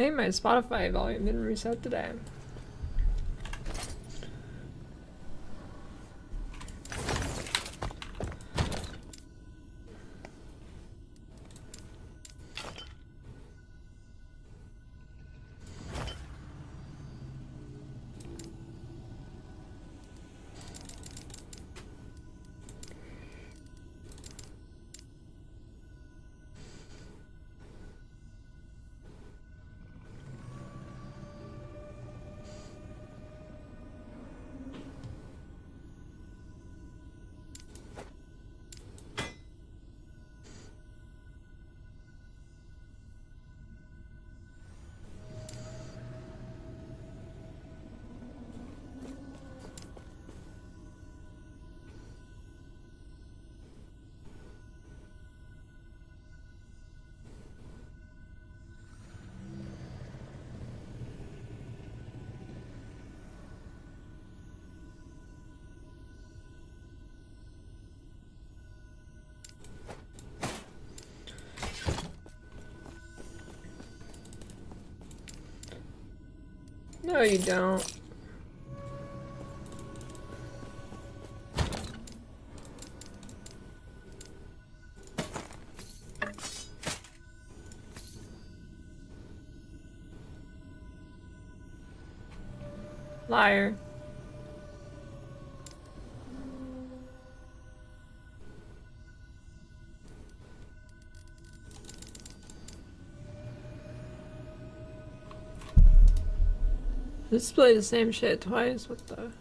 Hey, my Spotify volume didn't reset today. No, you don't. Liar. Display the same shit twice, what the?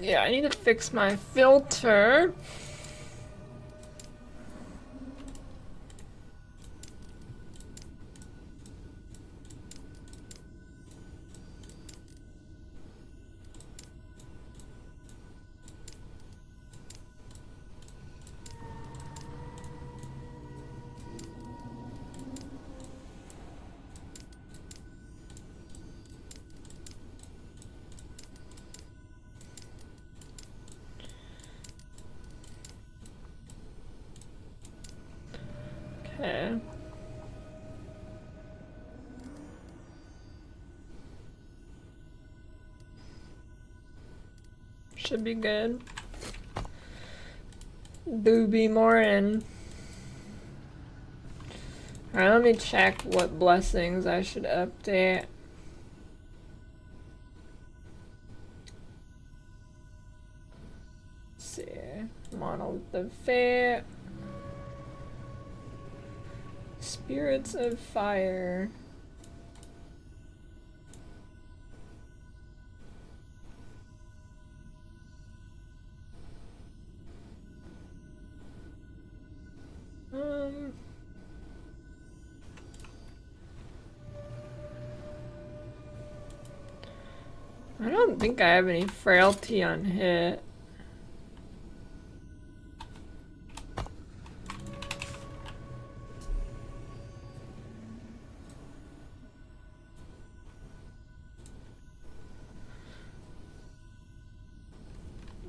Yeah, I need to fix my filter. Okay. Should be good. Booby Morin. Alright, let me check what blessings I should update. Let's see. Monolith of Fate. Spirits of Fire. I don't think I have any frailty on hit.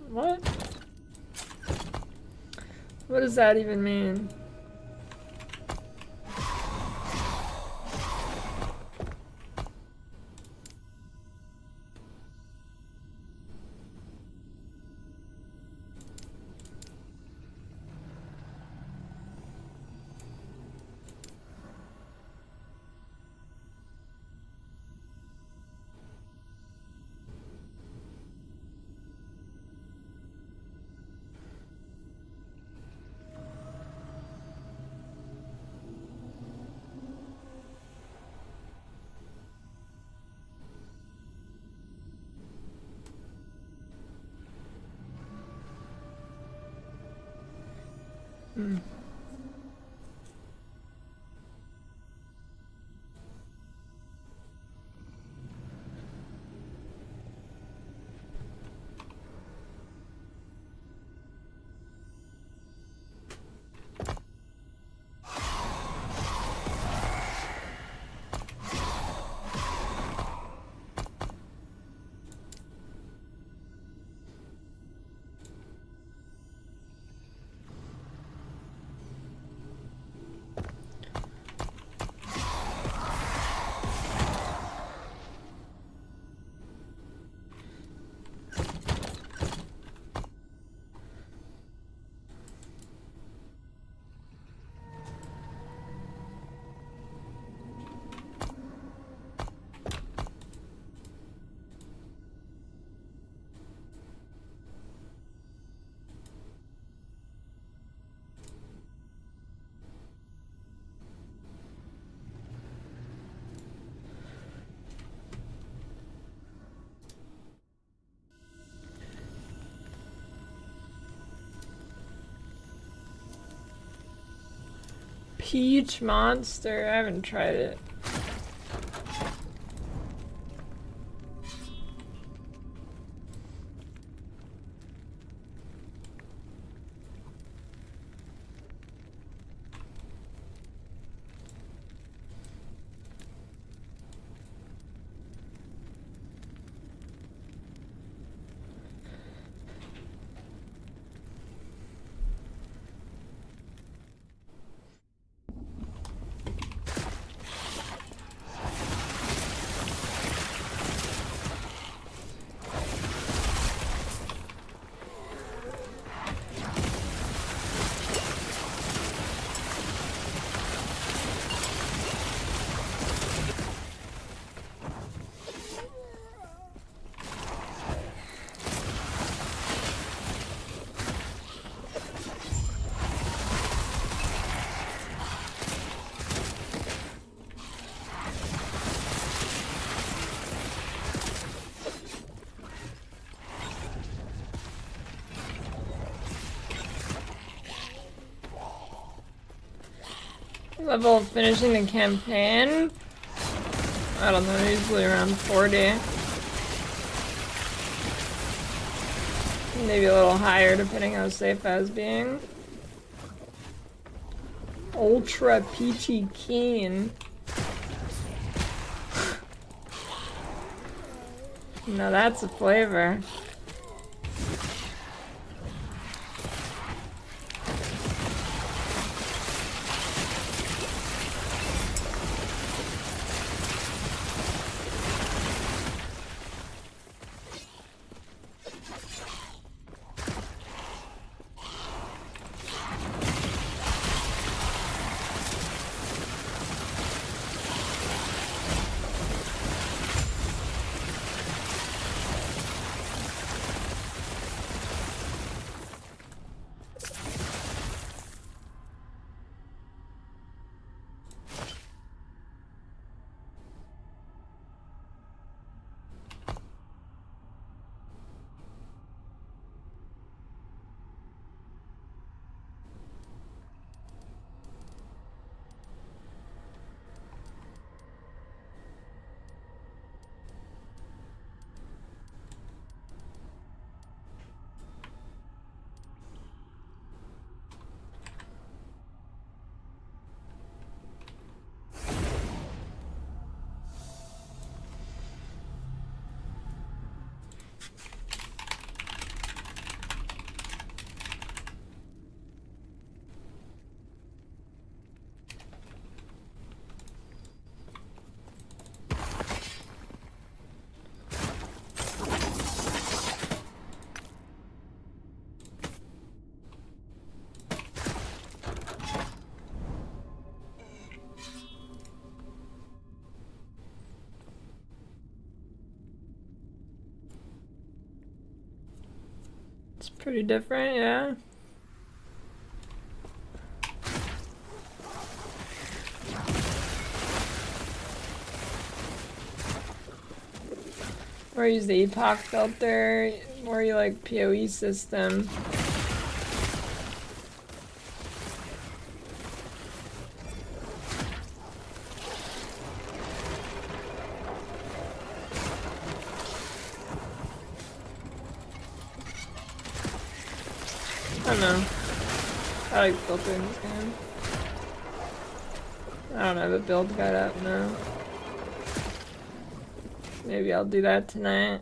What? What does that even mean? Peach Monster? I haven't tried it. Level of finishing the campaign? I don't know, usually around 40. Maybe a little higher depending how safe I was being. Ultra Peachy Keen. Now that's a flavor. It's pretty different, yeah. Or use the Epoch filter, or you like PoE system. I don't know. I like filtering this game. I don't have a build guide up now. Maybe I'll do that tonight.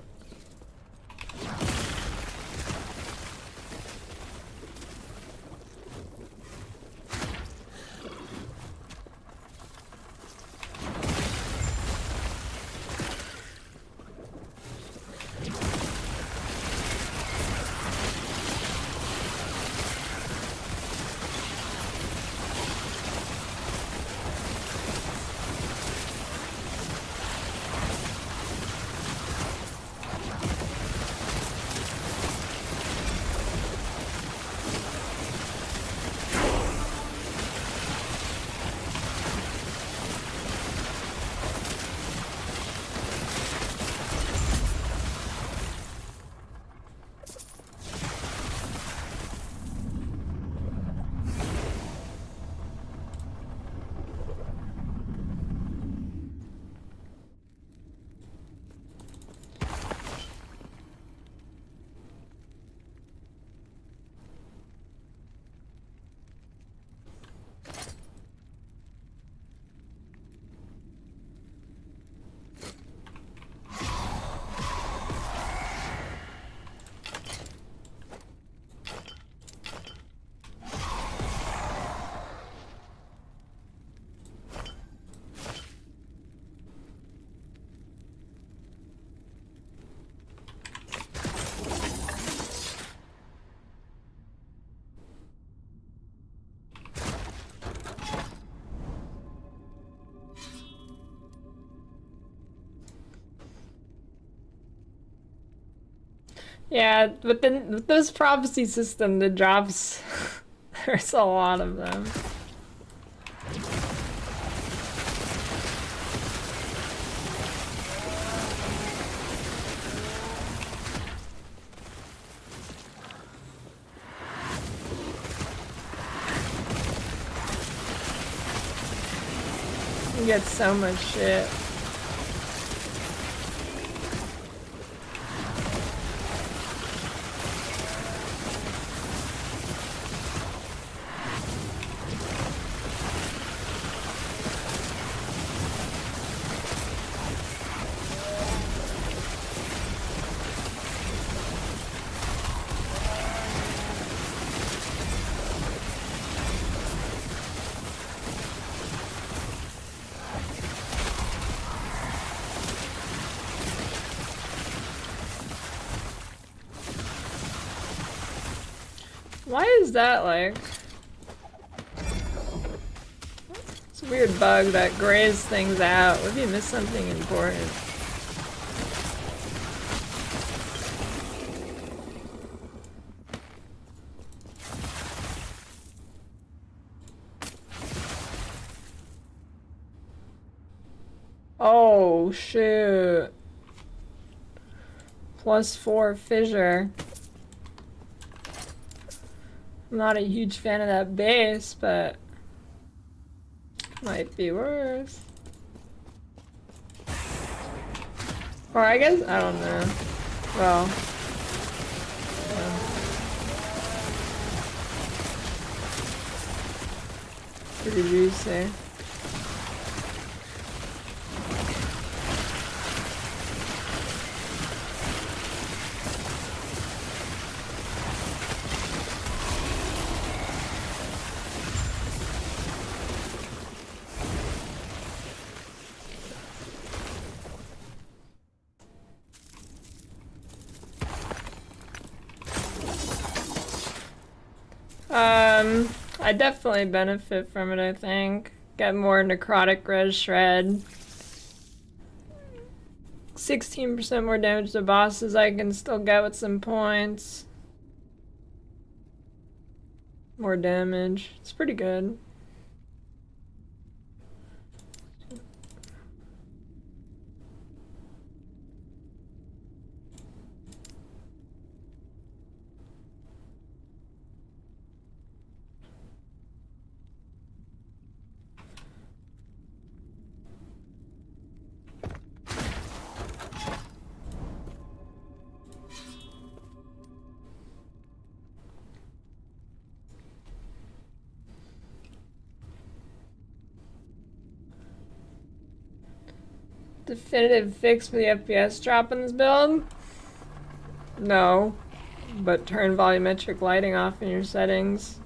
Yeah, but then with this prophecy system, the drops, there's a lot of them. You get so much shit. Why is that like? It's a weird bug that grays things out. What if you miss something important? Oh shoot. +4 fissure. I'm not a huge fan of that base, but might be worse. Or I guess, I don't know. Well, yeah. Pretty juicy. I definitely benefit from it, I think. Get more necrotic res shred. 16% more damage to bosses I can still get with some points. More damage. It's pretty good. Definitive fix for the FPS drop in this build? No. But turn volumetric lighting off in your settings.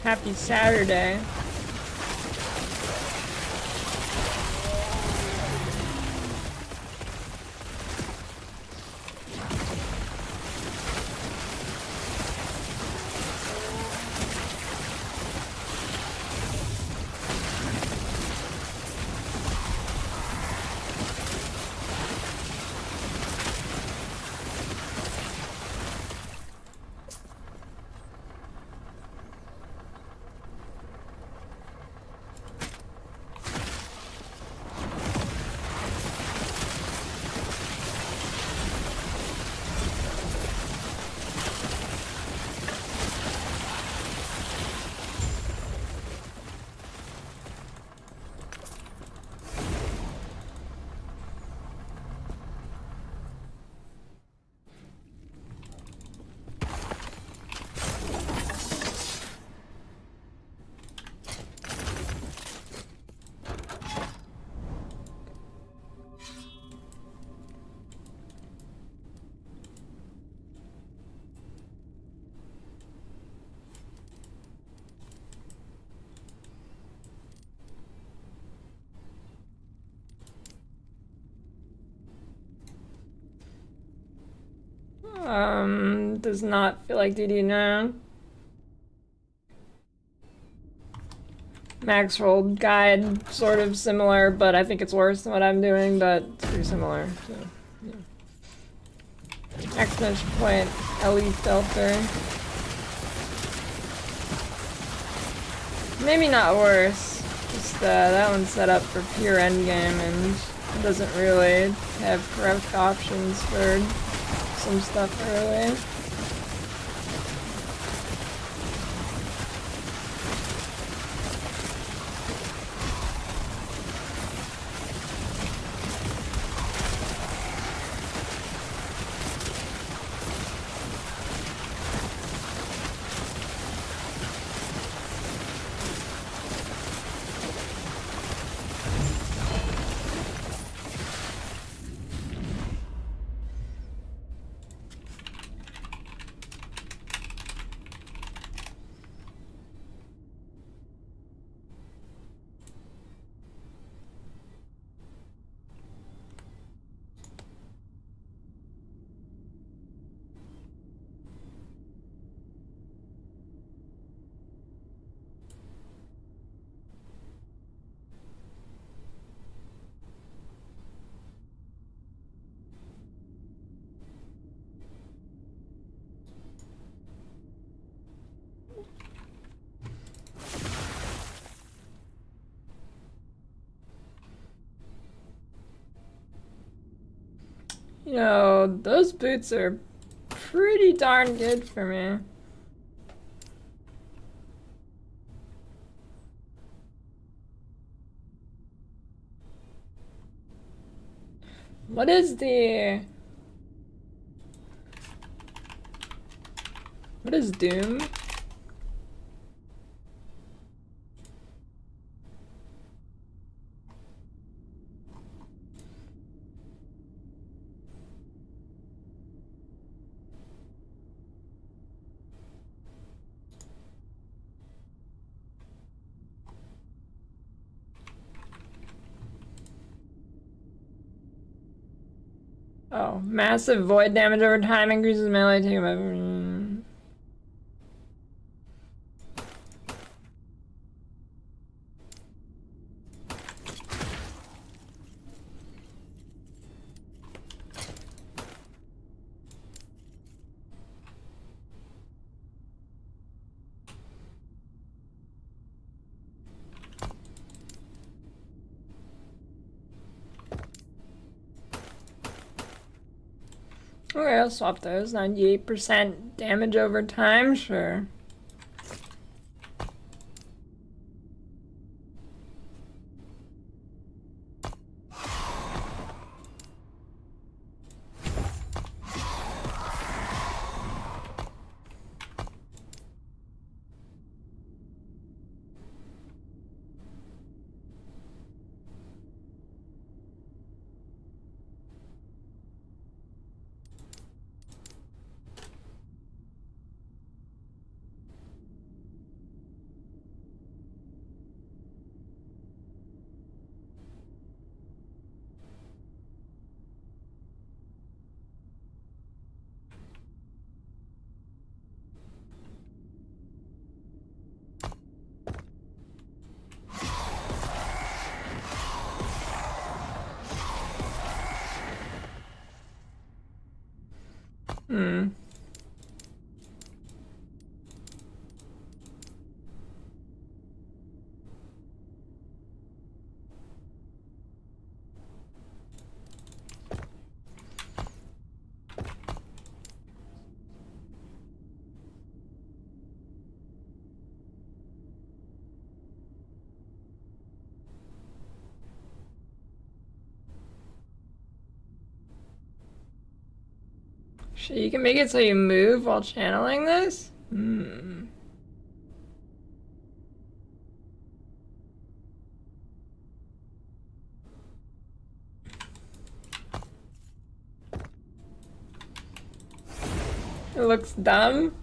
Happy Saturday. Does not feel like DD now. Max rolled guide, sort of similar, but I think it's worse than what I'm doing, but it's pretty similar, so, yeah. Exponential point, LE filter. Maybe not worse, just that one's set up for pure endgame and doesn't really have correct options for some stuff early. You know, those boots are pretty darn good for me. What is Doom? Oh, massive void damage over time increases melee attack. Okay, I'll swap those. 98% damage over time, sure. Hmm. Shit, you can make it so you move while channeling this? Hmm. It looks dumb.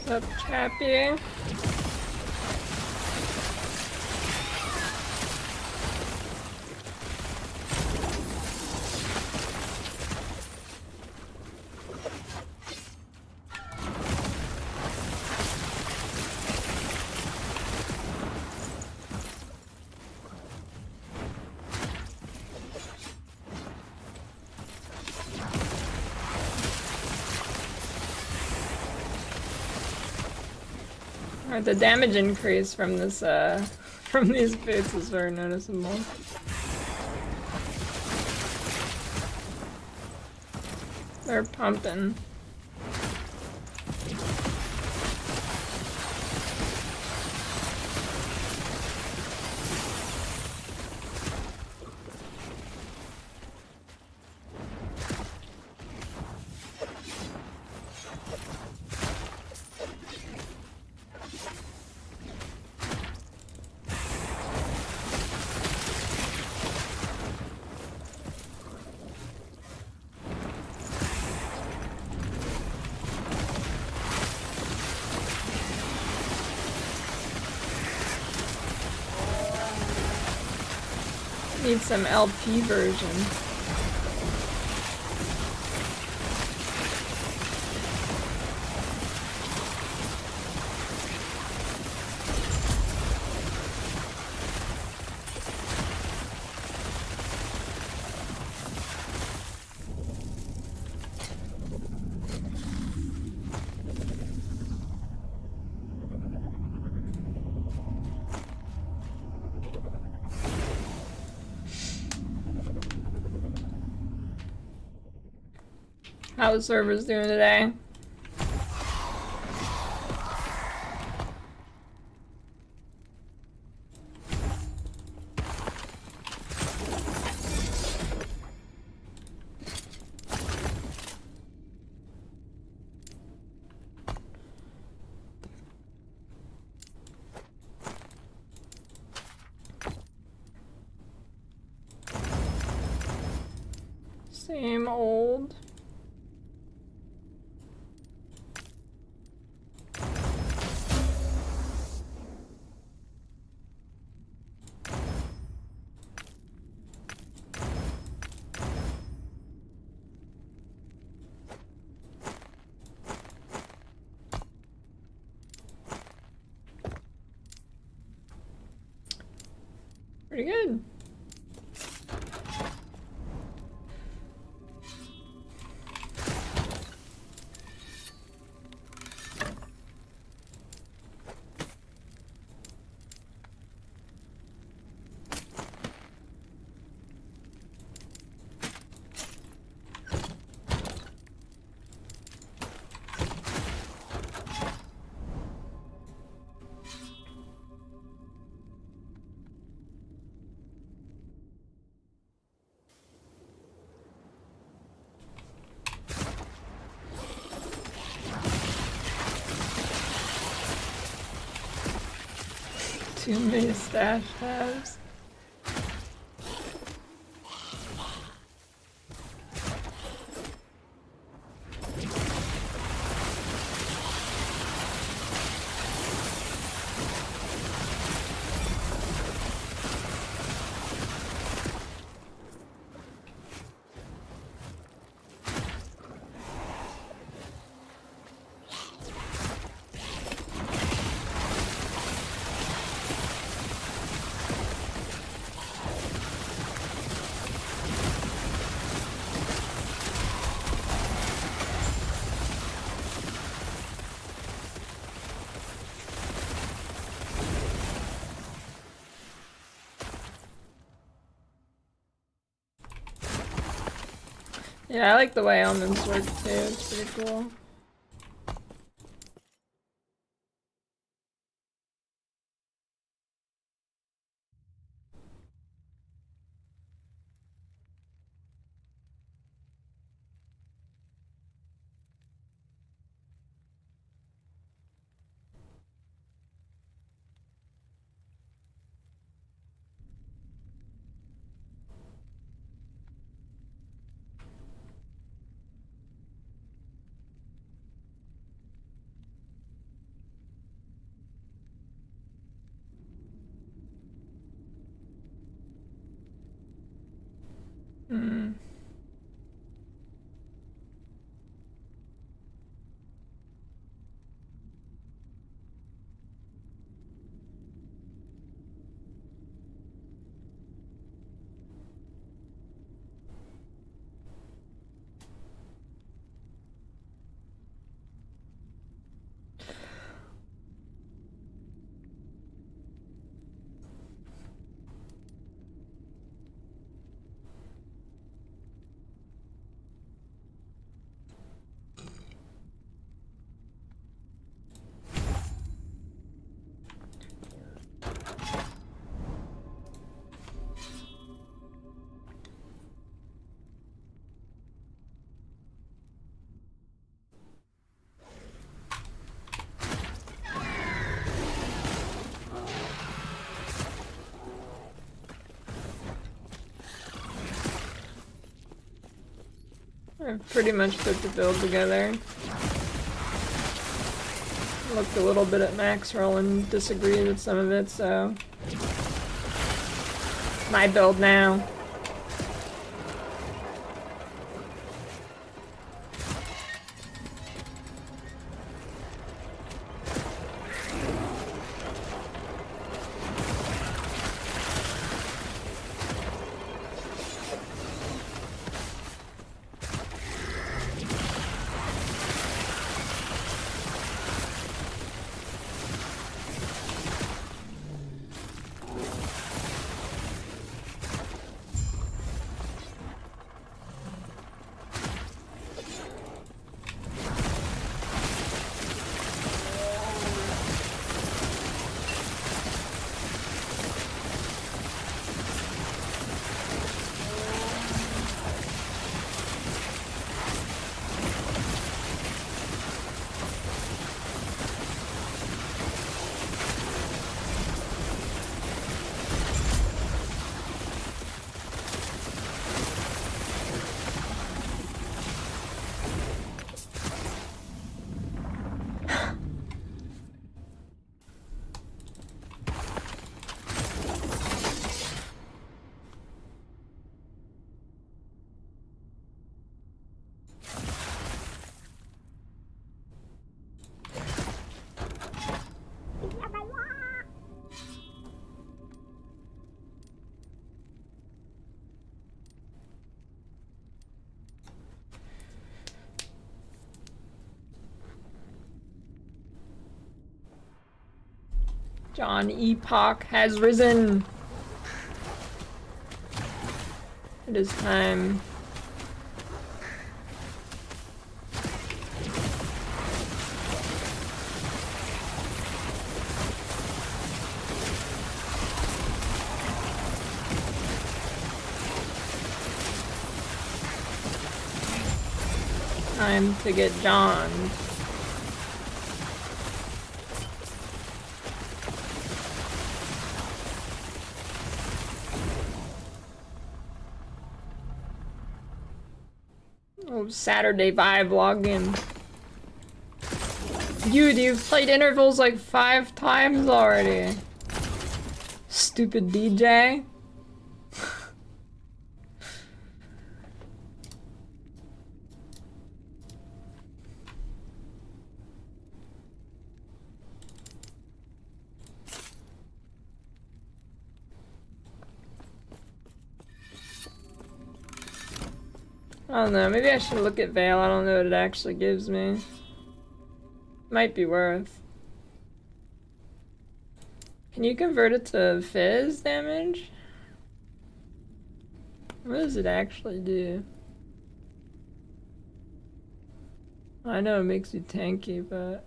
What's up, Chappie? Alright, the damage increase from this, from these boots is very noticeable. They're pumping. Need some LP version. How the server's doing today? Same old. Pretty good. Too many stash tabs. Yeah, I like the way omens work too, it's pretty cool. Hmm. I've pretty much put the build together. Looked a little bit at max roll and disagreed with some of it, so my build now. John Epoch has risen. It is time. Time to get John. Oh, Saturday vibe login. Dude, you've played intervals like 5 times already. Stupid DJ. I don't know, maybe I should look at Veil. I don't know what it actually gives me. Might be worth. Can you convert it to fizz damage? What does it actually do? I know it makes you tanky, but...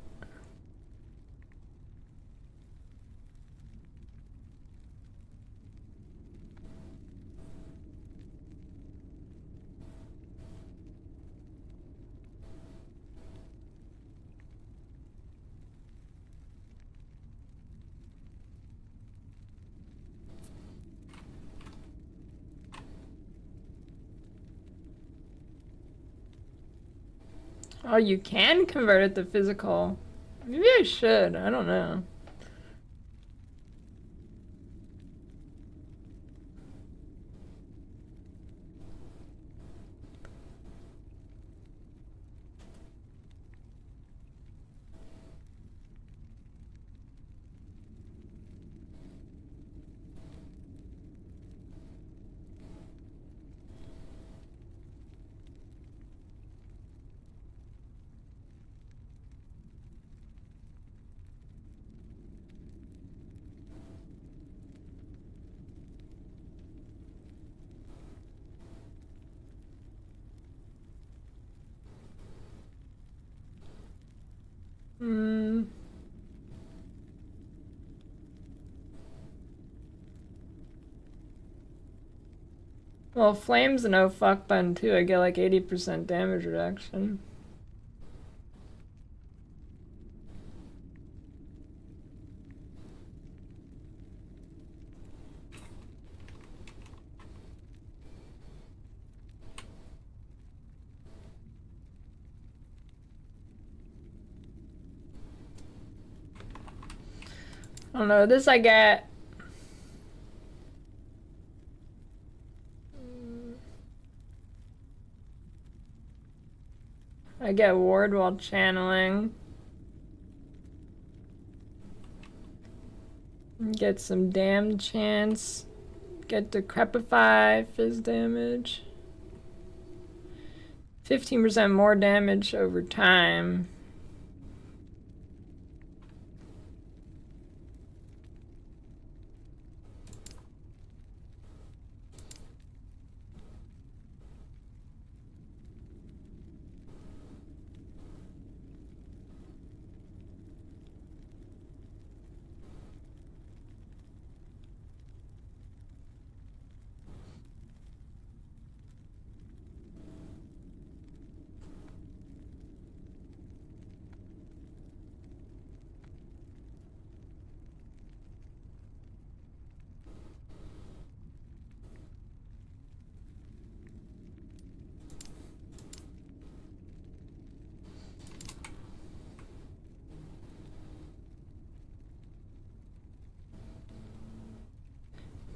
Oh, you can convert it to physical. Maybe I should. I don't know. Well, flame's a no fuck button too. I get like 80% damage reduction. I don't know, this I get. I get ward while channeling. Get some damn chance. Get Decrepify, fizz damage. 15% more damage over time.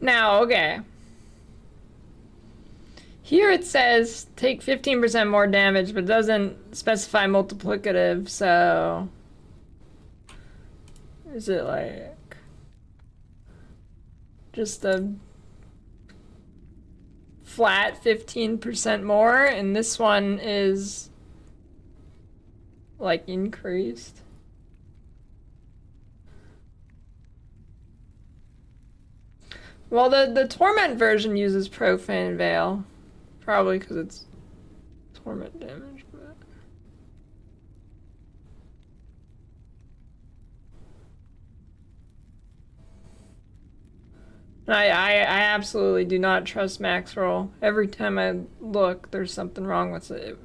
Now, okay. Here it says take 15% more damage, but it doesn't specify multiplicative, so... Is it like... just a flat 15% more, and this one is like increased? Well, the Torment version uses Profane Veil. Probably because it's Torment damage, but... I absolutely do not trust max roll. Every time I look, there's something wrong with it.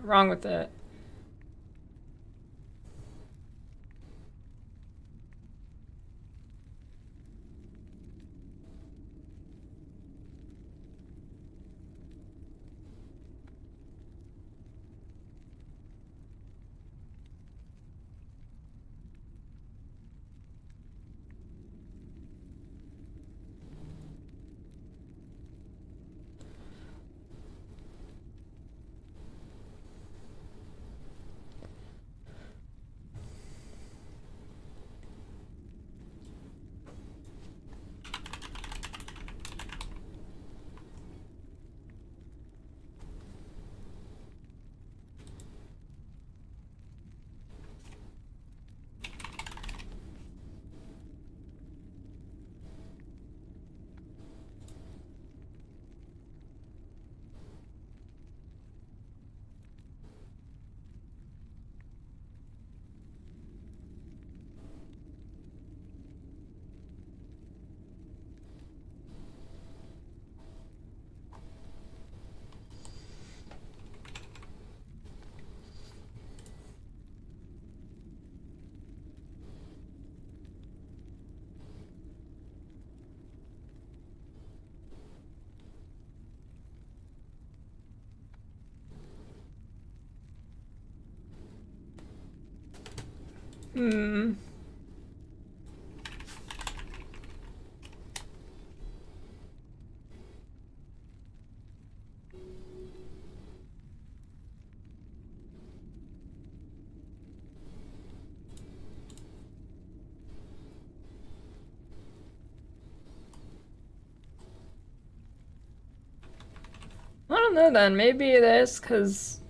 I don't know then, maybe this, because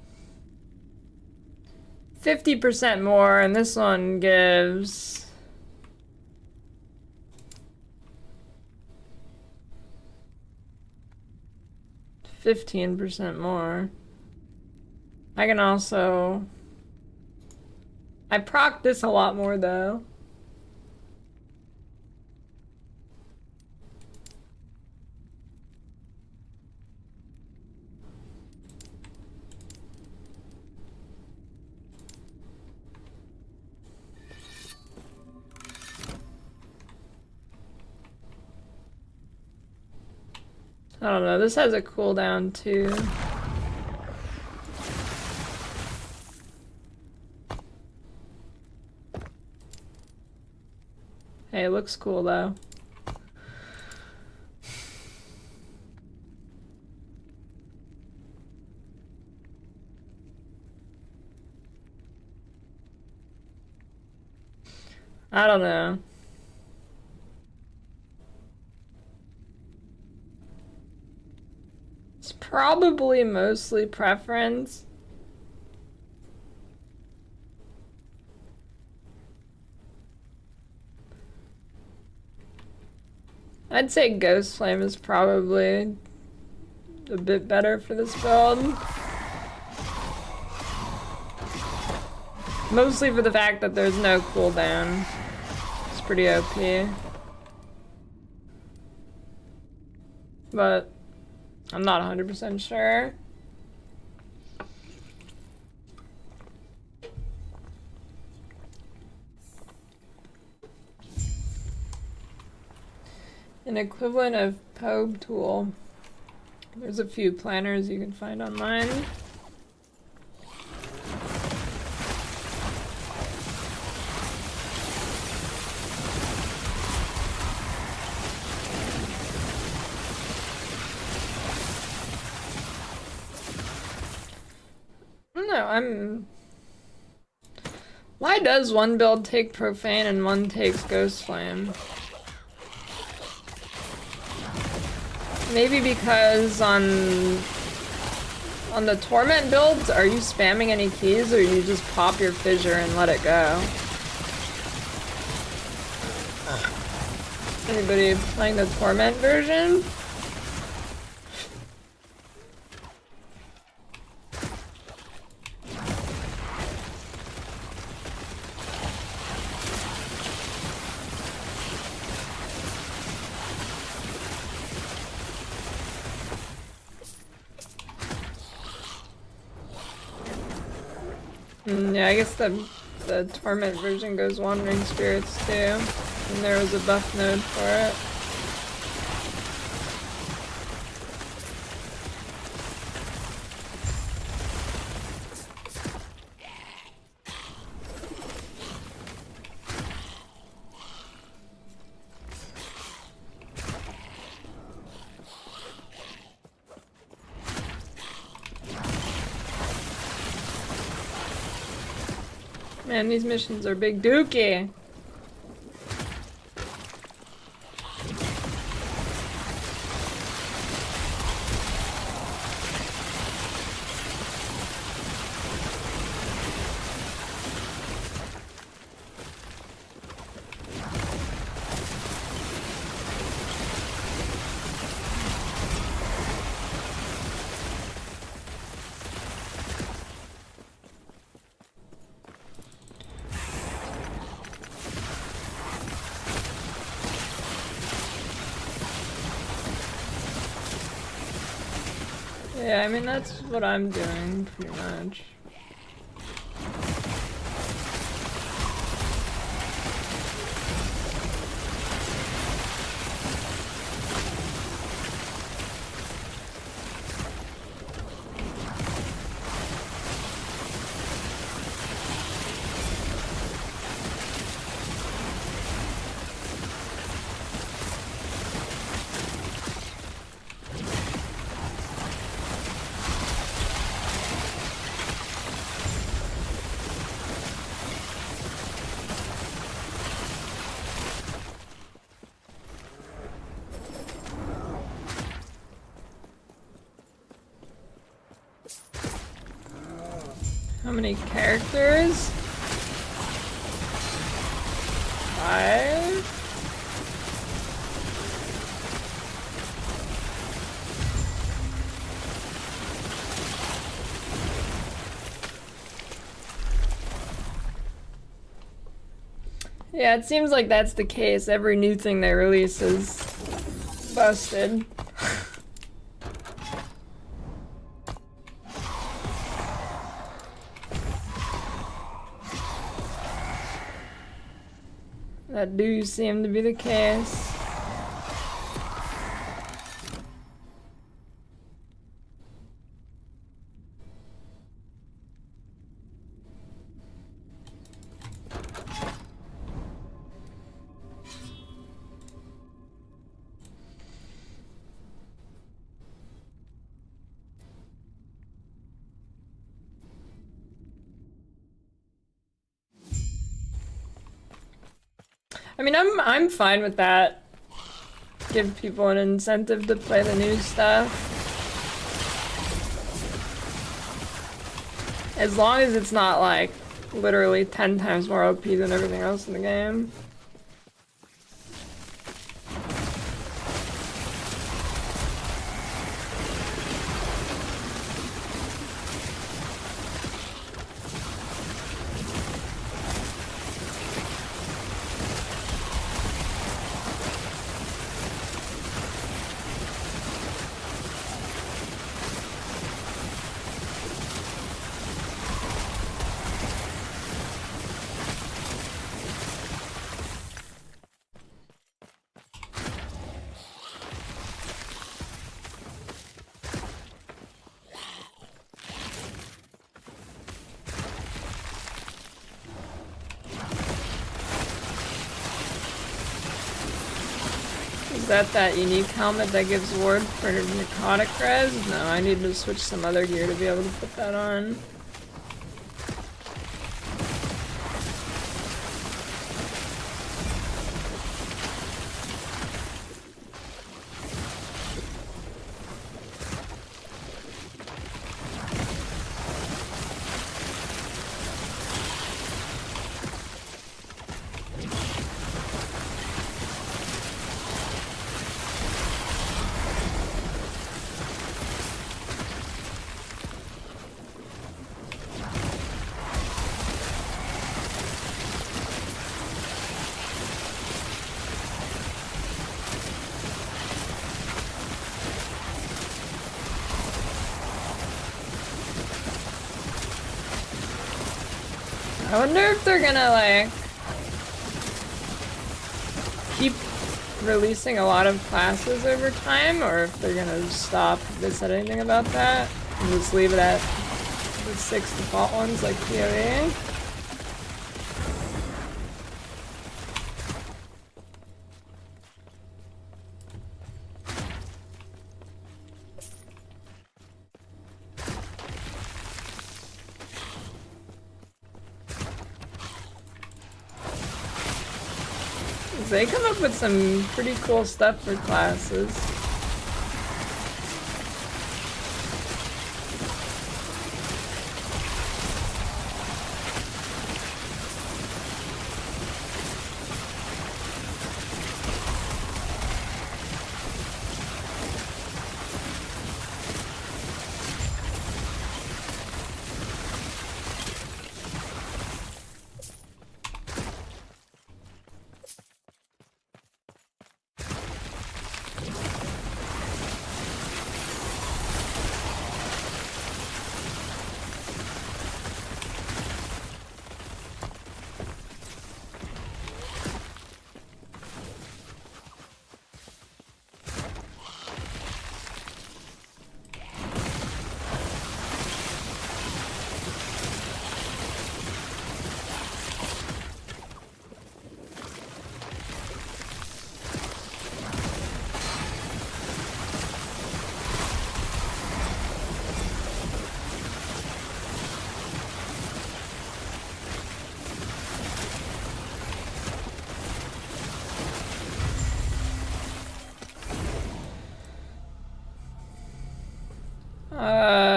50% more, and this one gives 15% more. I can also... I proc this a lot more though. I don't know, this has a cooldown too. Hey, it looks cool though. I don't know. It's probably mostly preference. I'd say Ghost Flame is probably a bit better for this build. Mostly for the fact that there's no cooldown. It's pretty OP. But I'm not 100% sure. An equivalent of Pobe tool. There's a few planners you can find online. No, why does one build take Profane and one takes Ghost Flame? Maybe because on the Torment builds, are you spamming any keys or you just pop your Fissure and let it go? Anybody playing the Torment version? Yeah, I guess the Torment version goes Wandering Spirits too, and there was a buff node for it. Man, these missions are big dookie. Yeah, I mean, that's what I'm doing, pretty much. How many characters? 5? Yeah, it seems like that's the case. Every new thing they release is busted. That do seem to be the case. I mean, I'm fine with that. Give people an incentive to play the new stuff. As long as it's not like literally 10 times more OP than everything else in the game. Is that unique helmet that gives ward for narcotic res? No, I need to switch some other gear to be able to put that on. I wonder if they're gonna, like, keep releasing a lot of classes over time, or if they're gonna stop if they said anything about that, and just leave it at the 6 default ones like PoE. They come up with some pretty cool stuff for classes.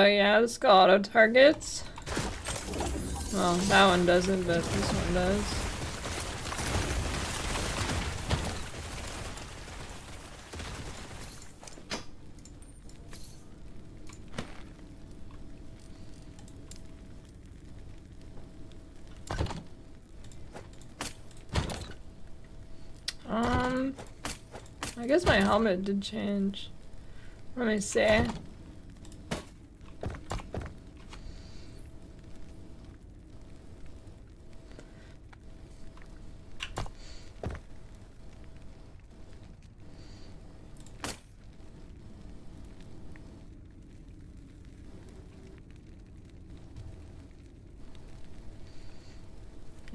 Yeah, this got auto targets. Well, that one doesn't, but this one does. I guess my helmet did change. Let me see.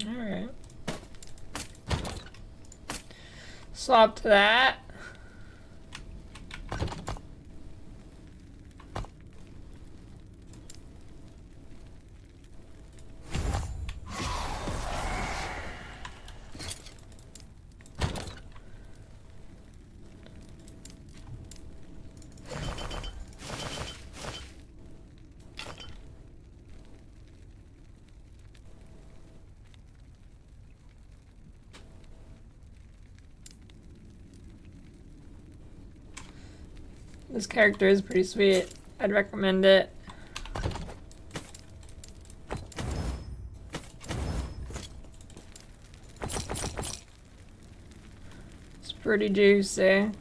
Alright. Swap to that. This character is pretty sweet. I'd recommend it. It's pretty juicy.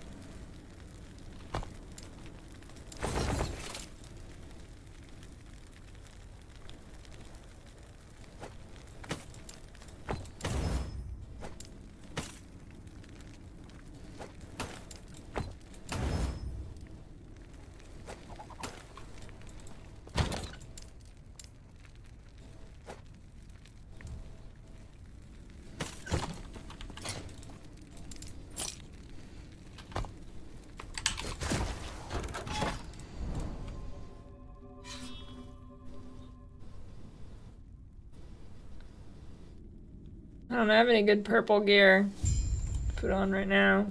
I don't have any good purple gear to put on right now.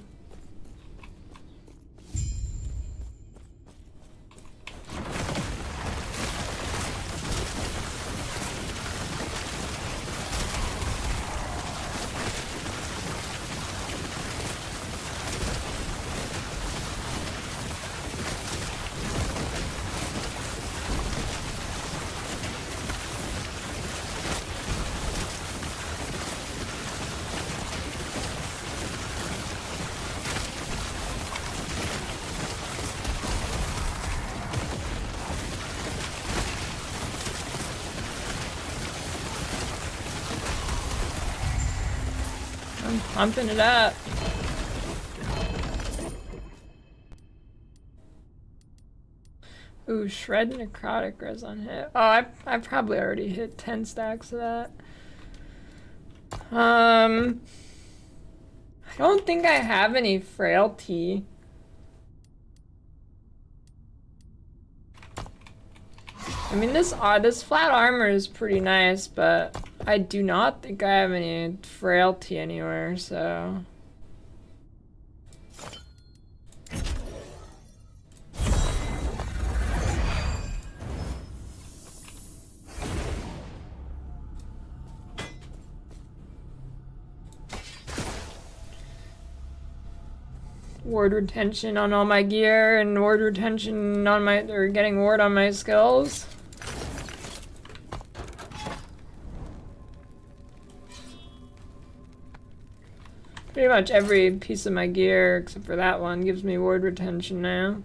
I'm pumping it up. Ooh, shred necrotic res on hit. Oh, I probably already hit 10 stacks of that. I don't think I have any frailty. I mean, this flat armor is pretty nice, but I do not think I have any frailty anywhere, so... Ward retention on all my gear and ward retention on my, or getting ward on my skills. Pretty much every piece of my gear, except for that one, gives me ward retention now.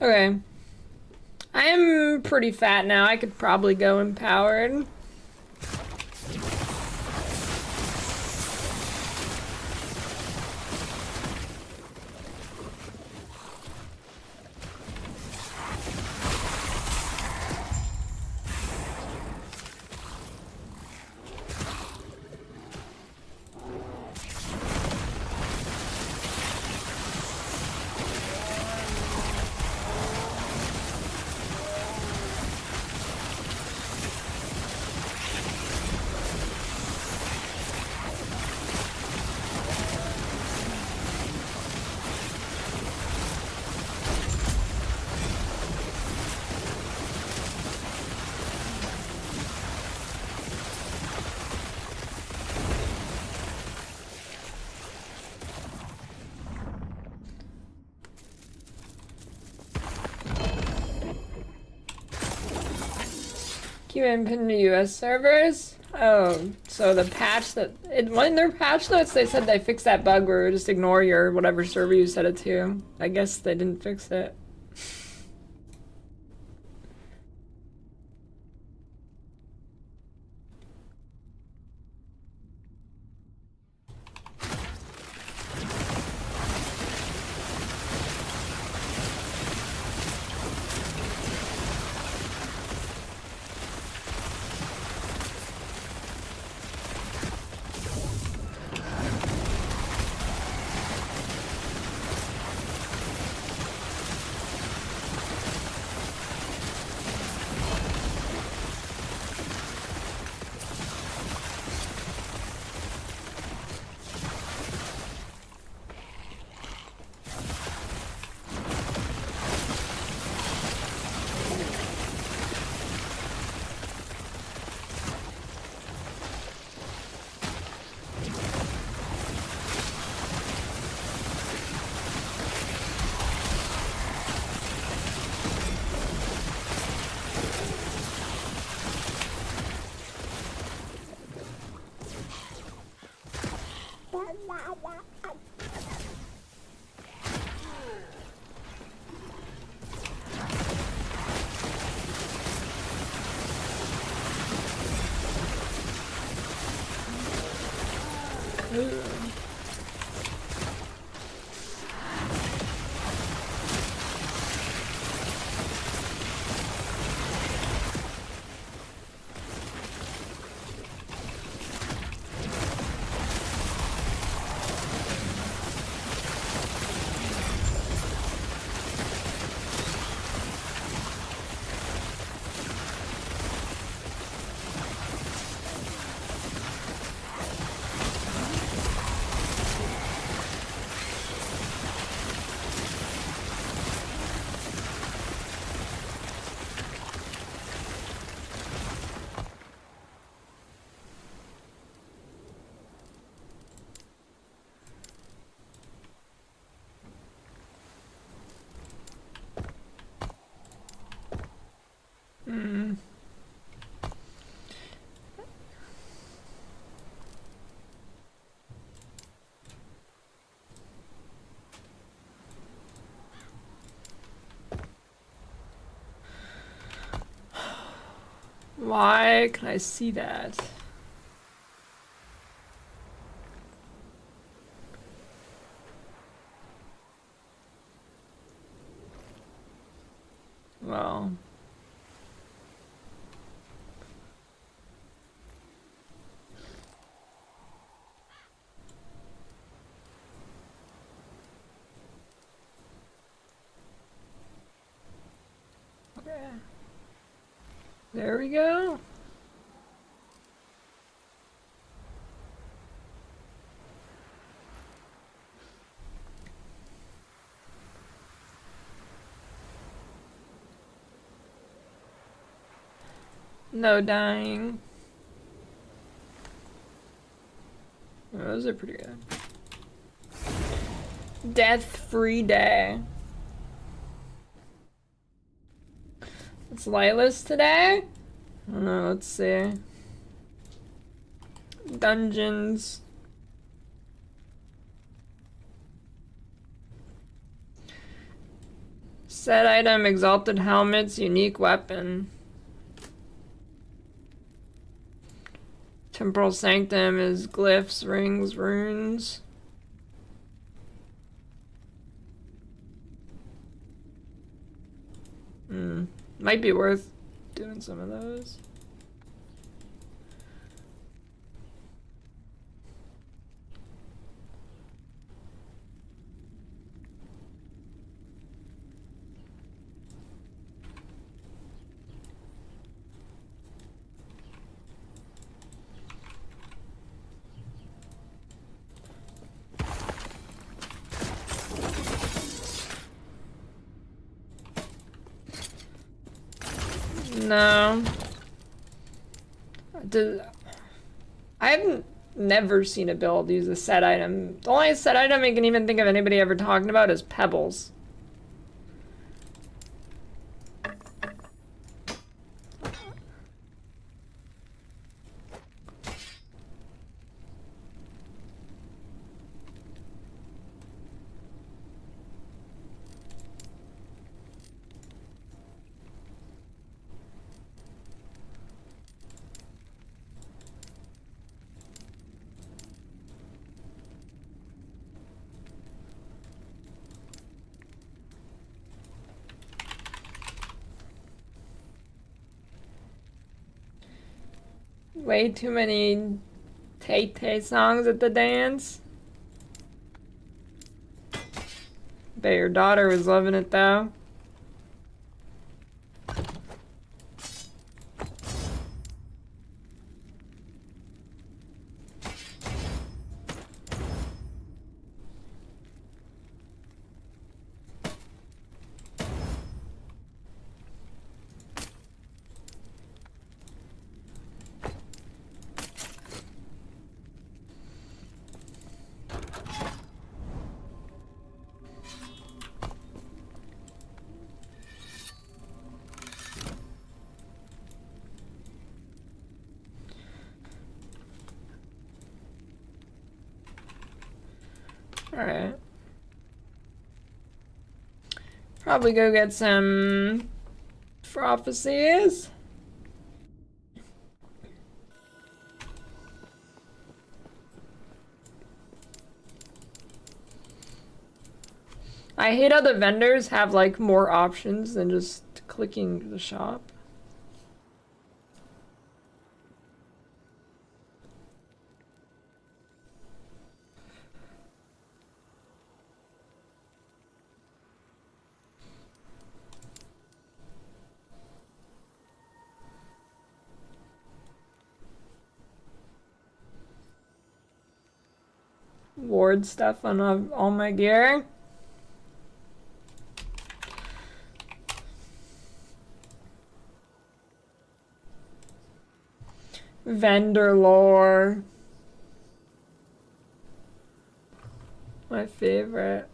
Okay. I am pretty fat now. I could probably go empowered. QM pinned to US servers? Oh, so the patch that... in their patch notes, they said they fixed that bug where just ignore your whatever server you set it to. I guess they didn't fix it. Why can I see that? Well. Okay. There we go. No dying. Oh, those are pretty good. Death-free day. It's lightless today? I don't know, let's see. Dungeons. Set item, exalted helmets, unique weapon. Temporal sanctum is glyphs, rings, runes. Might be worth doing some of those. No. I haven't never seen a build use a set item. The only set item I can even think of anybody ever talking about is pebbles. Way too many Tay-Tay songs at the dance. Bet your daughter was loving it though. Alright. Probably go get some prophecies. I hate how the vendors have like more options than just clicking the shop. Ward stuff on all my gear. Vendor lore. My favorite.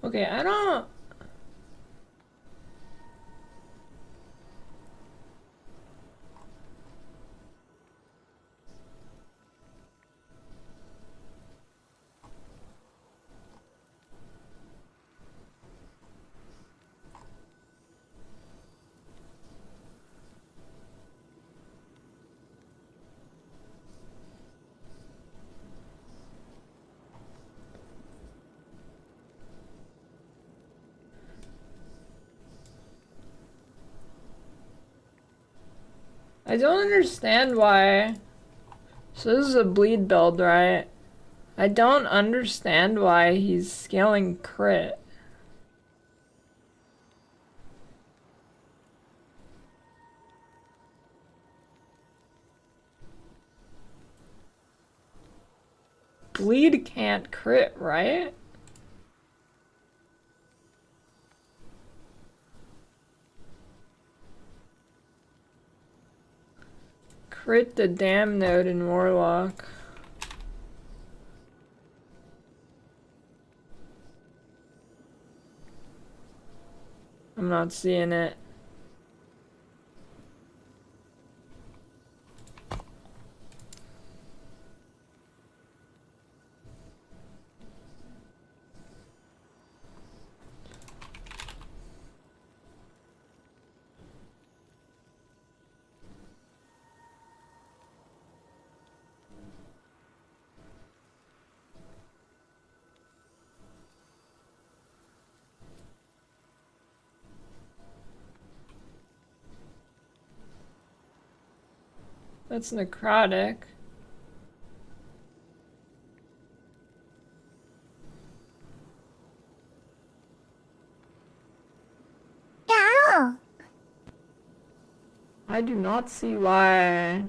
Okay, I don't... I don't understand why. So this is a bleed build, right? I don't understand why he's scaling crit. Bleed can't crit, right? Crit the damn node in Warlock. I'm not seeing it. That's necrotic. Yeah. I do not see why.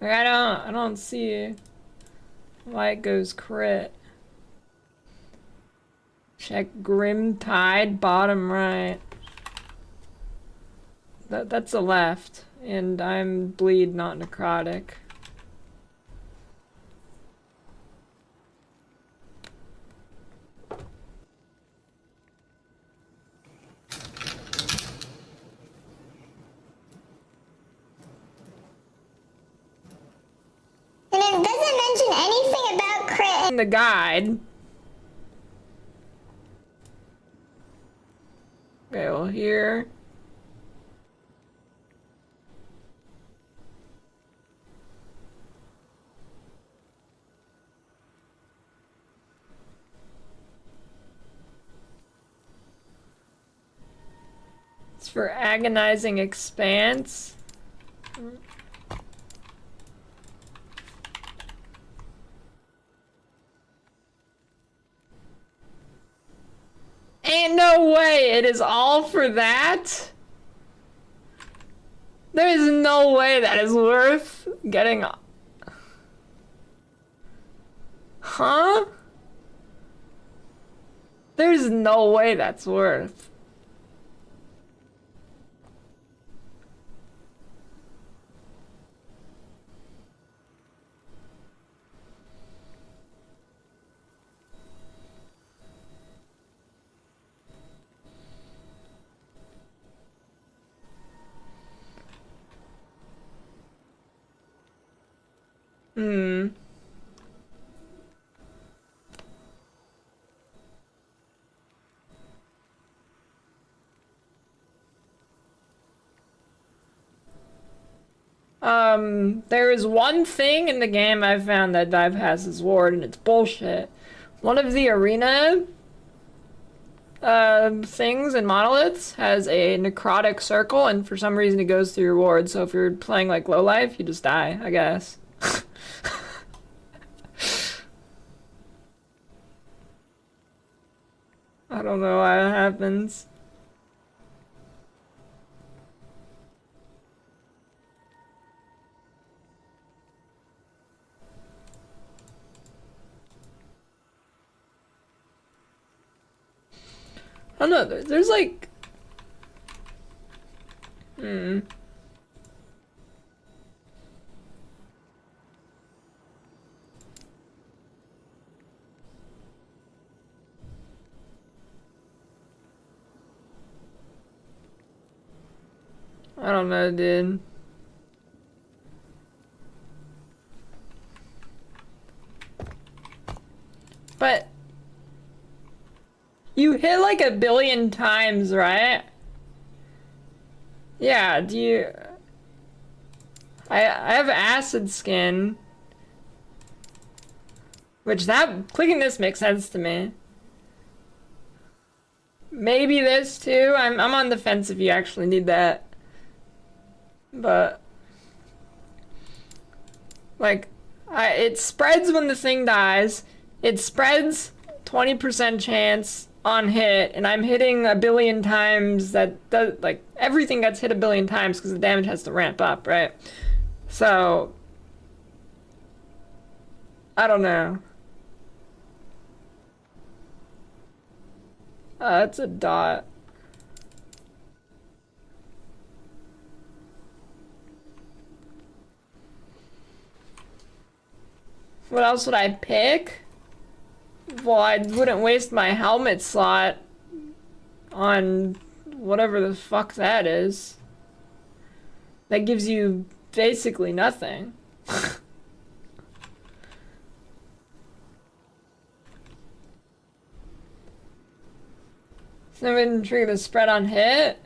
Like, I don't see why it goes crit. Check Grim Tide, bottom right. That's a left, and I'm bleed, not necrotic. And it doesn't mention anything about crit. In the guide. Okay, well here. It's for agonizing expanse. Ain't no way it is all for that. There is no way that is worth getting. Huh? There's no way that's worth. There is one thing in the game I've found that bypasses ward, and it's bullshit. One of the arena things in monoliths has a necrotic circle, and for some reason it goes through your ward. So if you're playing like low life, you just die, I guess. I don't know why that happens. I don't know, there's like... I don't know, dude. But you hit like 1,000,000,000 times, right? Yeah, do you... I have acid skin. Which clicking this makes sense to me. Maybe this too. I'm on the fence if you actually need that. But like it spreads when the thing dies. It spreads 20% chance on hit, and I'm hitting a billion times. That does, like, everything gets hit a billion times because the damage has to ramp up, right? So I don't know. It's a dot. What else would I pick? Well, I wouldn't waste my helmet slot on whatever the fuck that is. That gives you basically nothing. So it wouldn't trigger the spread on hit?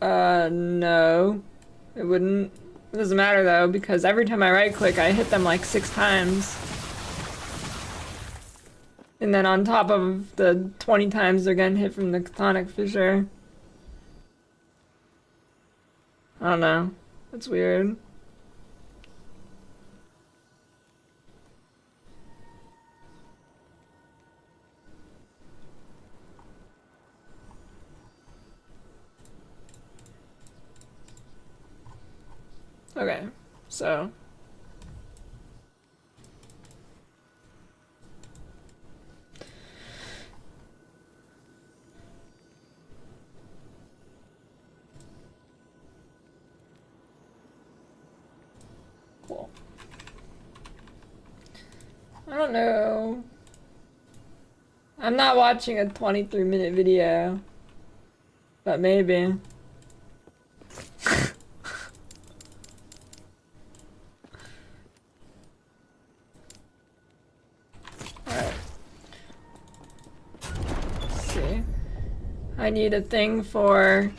No. It wouldn't. It doesn't matter though, because every time I right click, I hit them like 6 times. And then on top of the 20 times they're getting hit from the chthonic fissure. I don't know. That's weird. Okay, so cool. I don't know. I'm not watching a 23-minute video, but maybe. Alright. Let's see. I need a thing for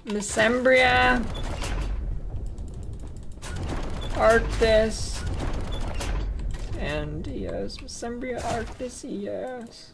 Mesembria, Arctis, and Eos. Mesembria, Arctis, Eos.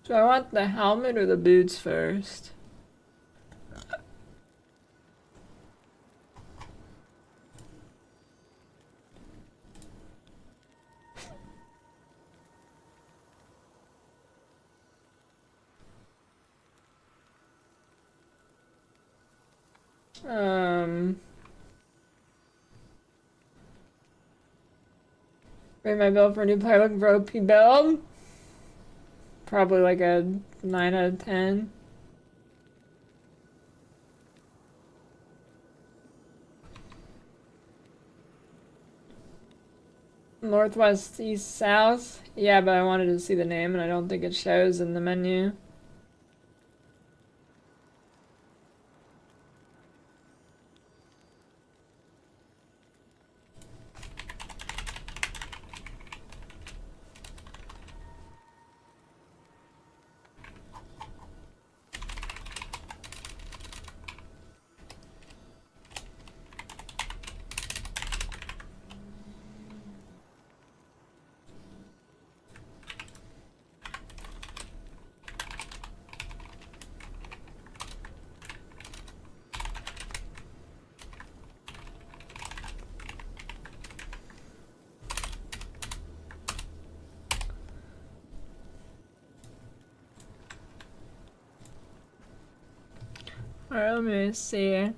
Do I want the helmet or the boots first? Rate my build for a new player looking for OP build. Probably like a 9 out of 10. Northwest, east, south. Yeah, but I wanted to see the name and I don't think it shows in the menu. Alright, let me see.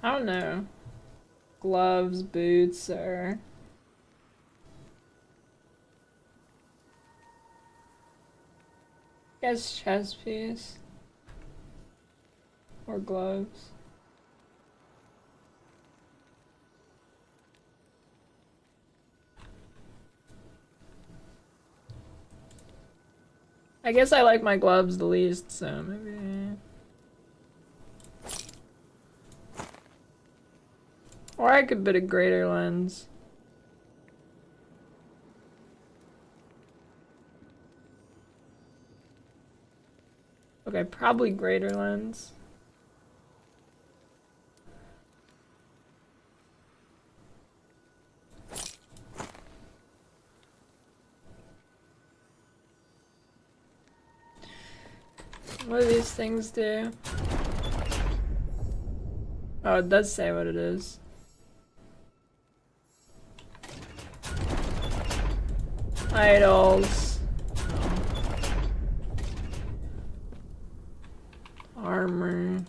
I don't know. Gloves, boots, or... I guess chest piece. Or gloves. I guess I like my gloves the least, so maybe... Or I could put a greater lens. Okay, probably greater lens. What do these things do? Oh, it does say what it is. Idols. Armor.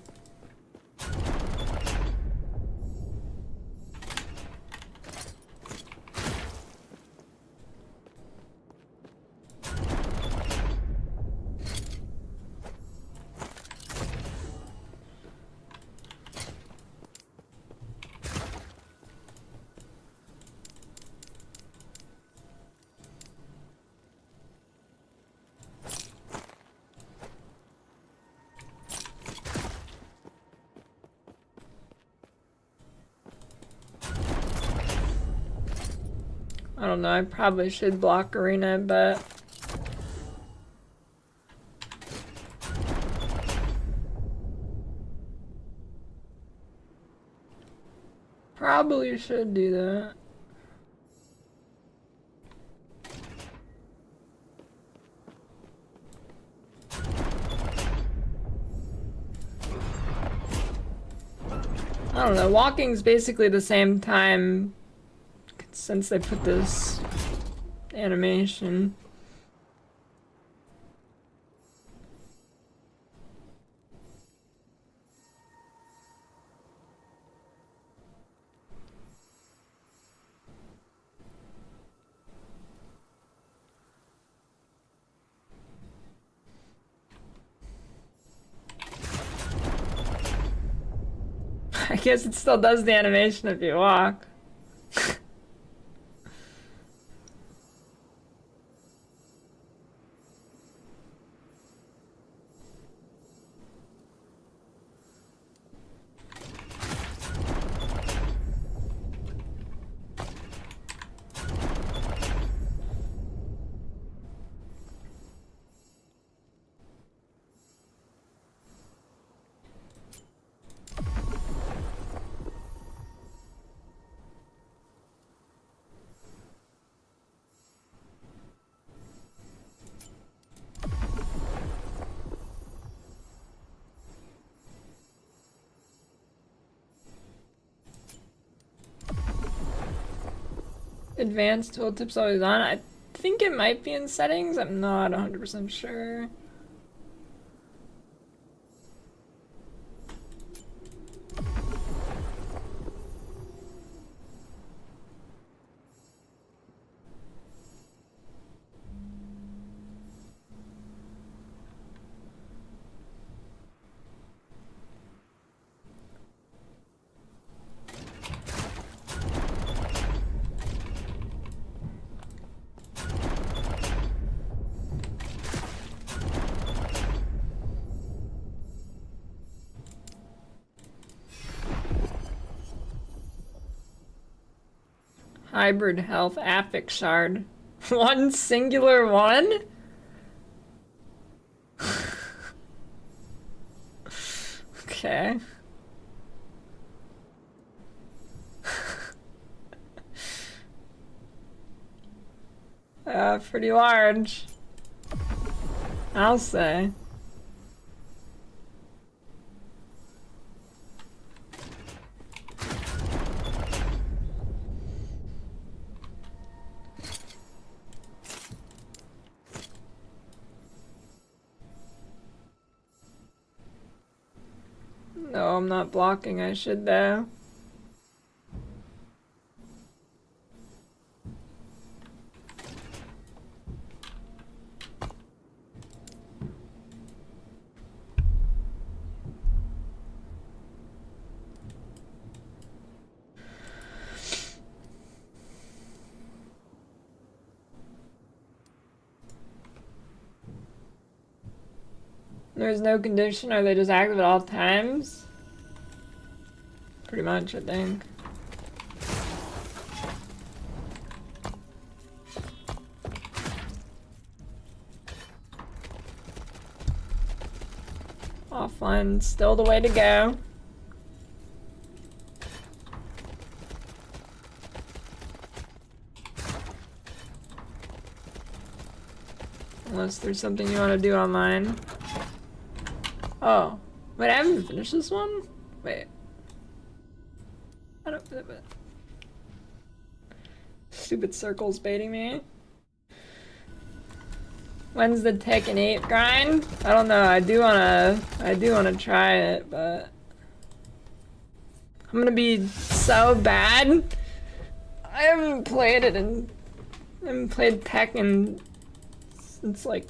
I don't know, I probably should block arena, but probably should do that. I don't know, walking's basically the same time since they put this animation. I guess it still does the animation if you walk. Advanced tooltips always on. I think it might be in settings. I'm not 100% sure. Hybrid health affix shard. One singular one? Okay. Pretty large, I'll say. No, I'm not blocking. I should though. There's no condition. Are they just active at all times? Pretty much, I think. Offline, still the way to go. Unless there's something you want to do online. Oh. Wait, I haven't finished this one? Wait. I don't... Stupid circles baiting me. When's the Tekken 8 grind? I don't know. I do wanna try it, but I'm gonna be so bad. I haven't played Tekken since like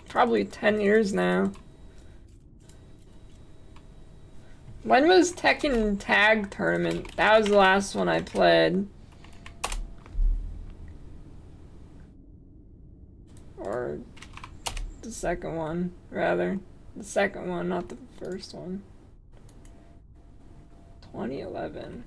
probably 10 years now. When was Tekken Tag Tournament? That was the last one I played. Or the second one, rather. The second one, not the first one. 2011.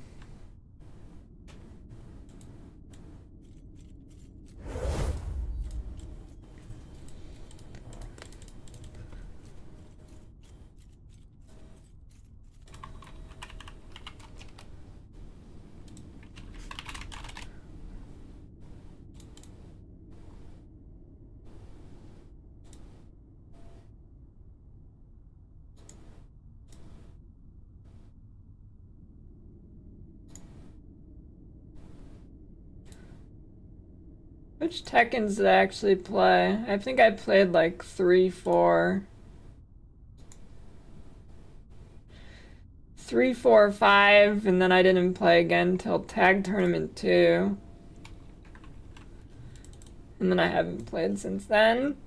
Which Tekkens did I actually play? I think I played like 3, 4. 3, 4, 5, and then I didn't play again till Tag Tournament 2. And then I haven't played since then.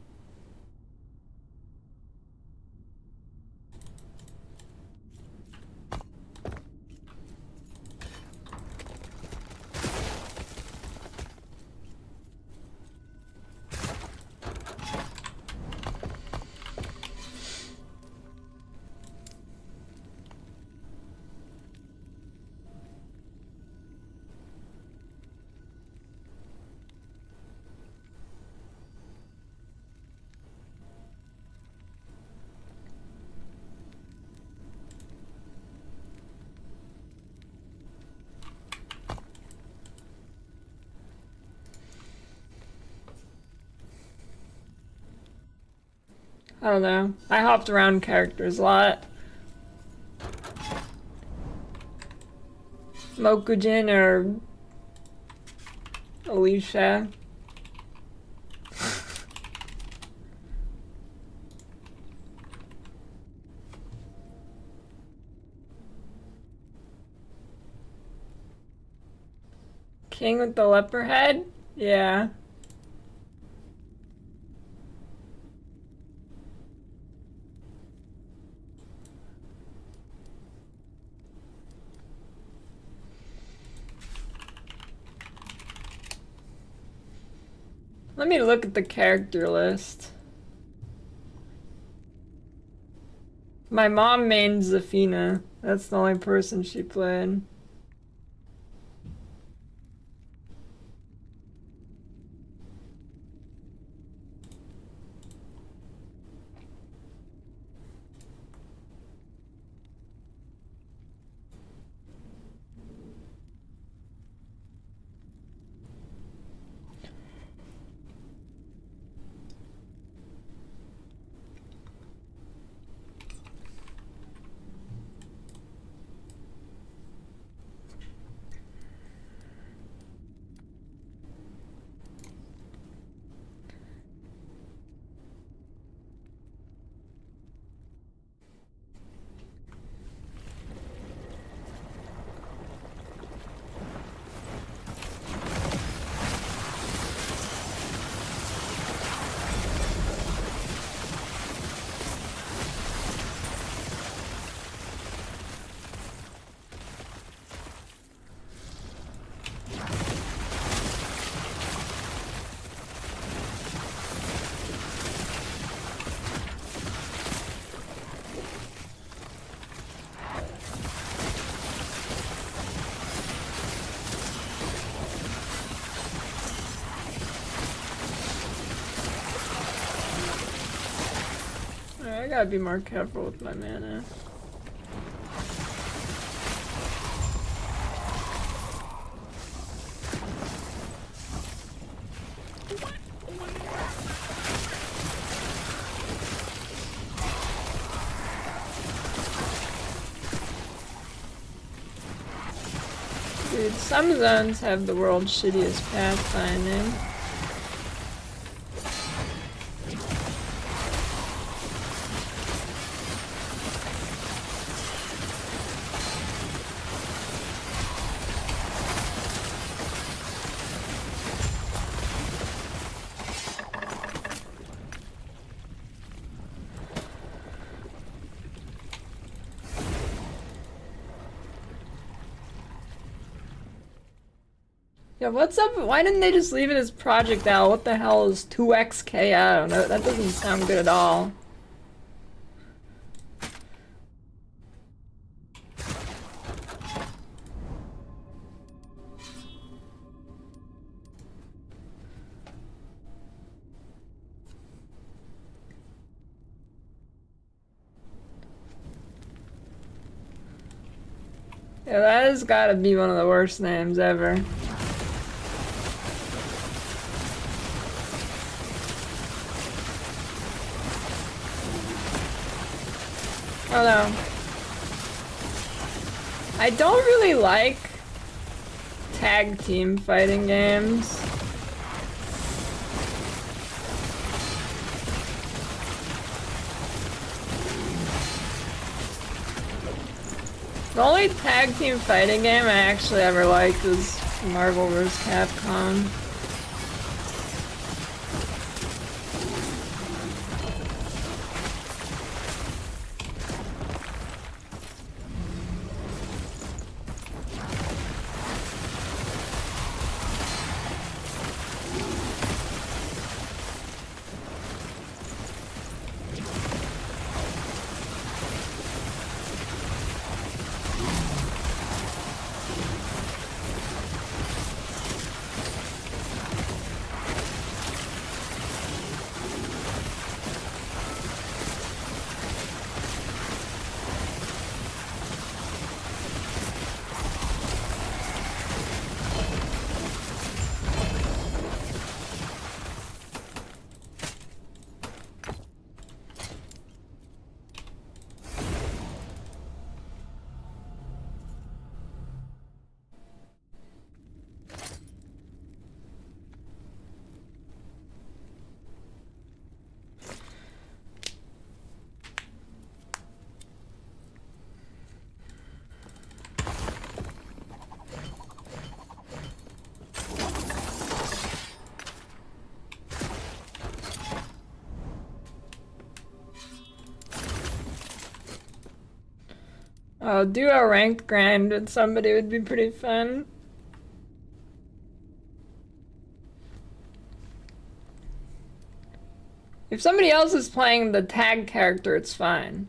I don't know. I hopped around characters a lot. Mokujin or Alicia. King with the leopard head? Yeah. Let me look at the character list. My mom mained Zafina. That's the only person she played. I gotta be more careful with my mana. Dude, some zones have the world's shittiest pathfinding. Yeah, what's up? Why didn't they just leave it as Project L? What the hell is 2xk? I don't know. That doesn't sound good at all. Yeah, that has gotta be one of the worst names ever. Oh no. I don't really like tag team fighting games. The only tag team fighting game I actually ever liked was Marvel vs. Capcom. Oh, do a ranked grind with somebody would be pretty fun. If somebody else is playing the tag character, it's fine.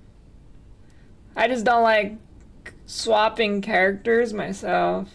I just don't like swapping characters myself.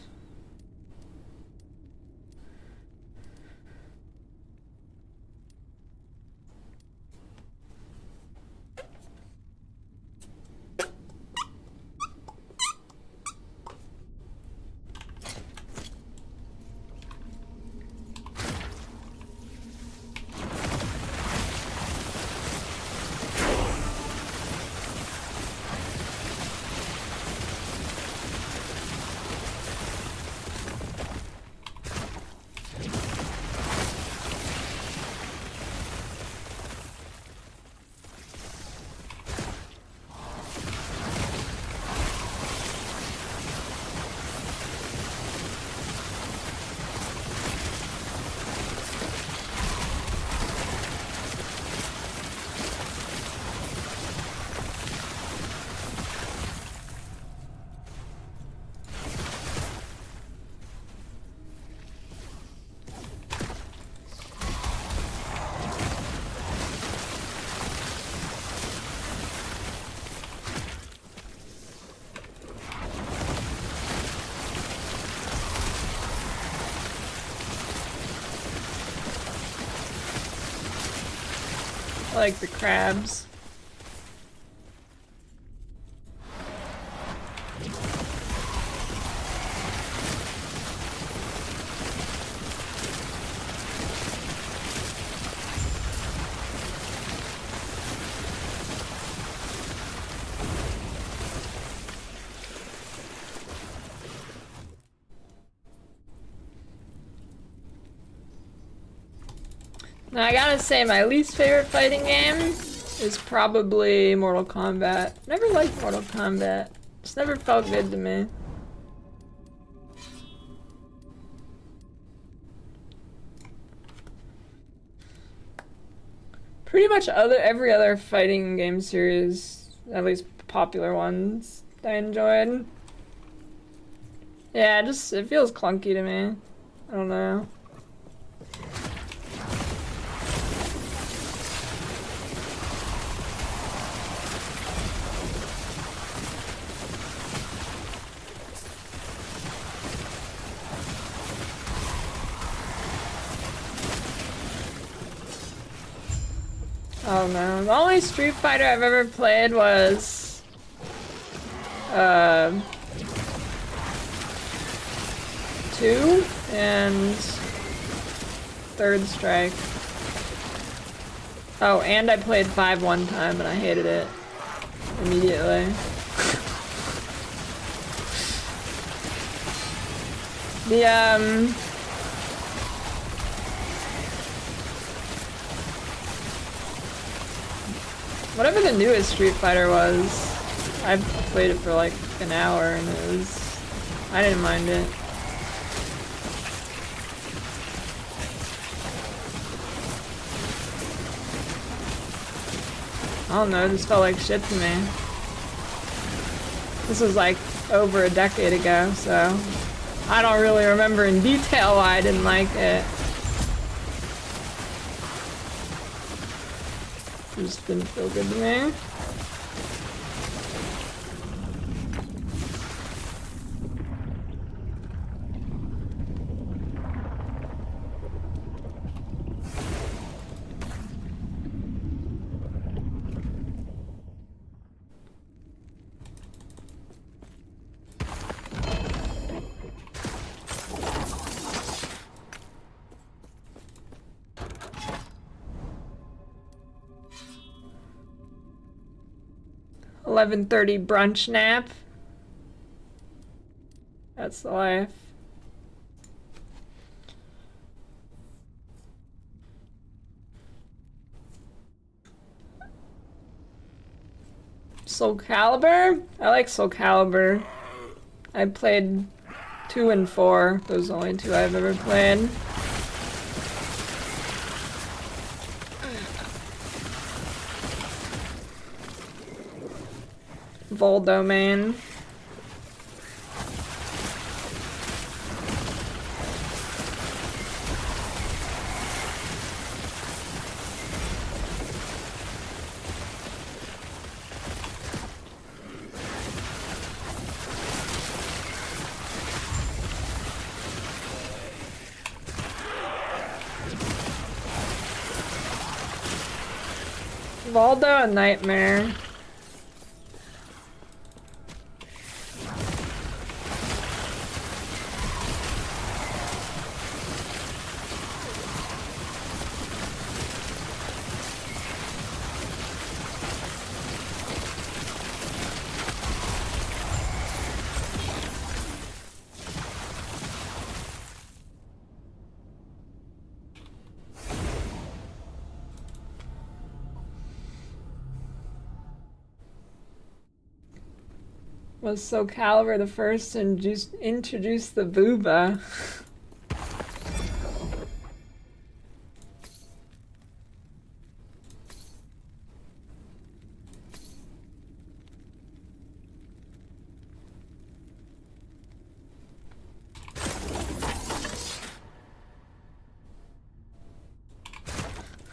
I like the crabs. Now I gotta say my least favorite fighting game is probably Mortal Kombat. Never liked Mortal Kombat. Just never felt good to me. Pretty much every other fighting game series, at least popular ones, I enjoyed. Yeah, it feels clunky to me. I don't know. Oh no, the only Street Fighter I've ever played was two and Third Strike. Oh, and I played 5 one time and I hated it immediately. Whatever the newest Street Fighter was, I played it for like an hour and I didn't mind it. I don't know, it just felt like shit to me. This was like over a decade ago, so I don't really remember in detail why I didn't like it. It just didn't feel good to me. $11:30 brunch nap. That's the life. Soul Calibur? I like Soul Calibur. I played 2 and 4. Those are the only 2 I've ever played. Vol Domain. Valdo, a nightmare. Was Soul Calibur the first to introduce the booba?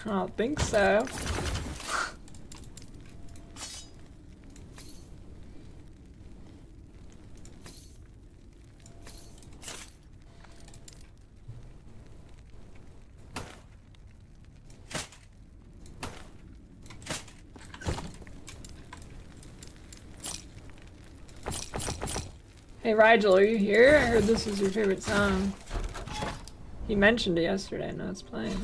I don't think so. Hey Rigel, are you here? I heard this was your favorite song. He mentioned it yesterday, now it's playing.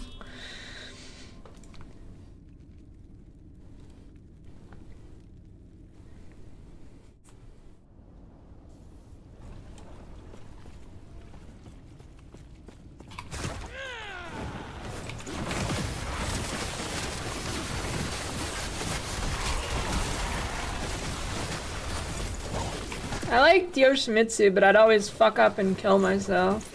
I like Yoshimitsu, but I'd always fuck up and kill myself.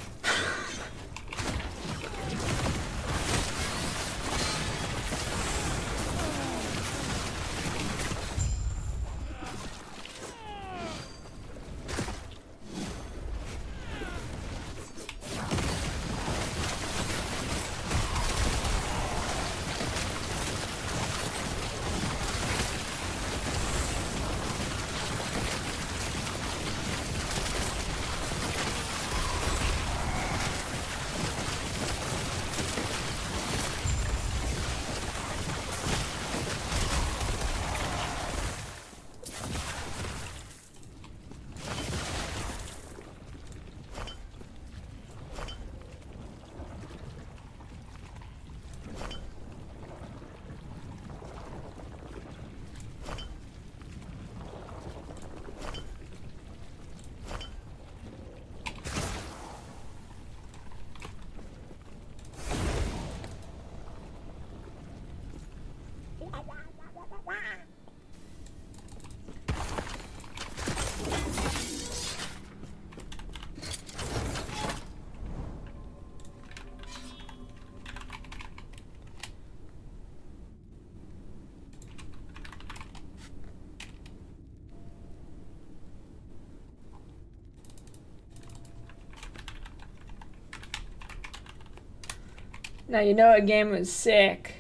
Now you know a game was sick.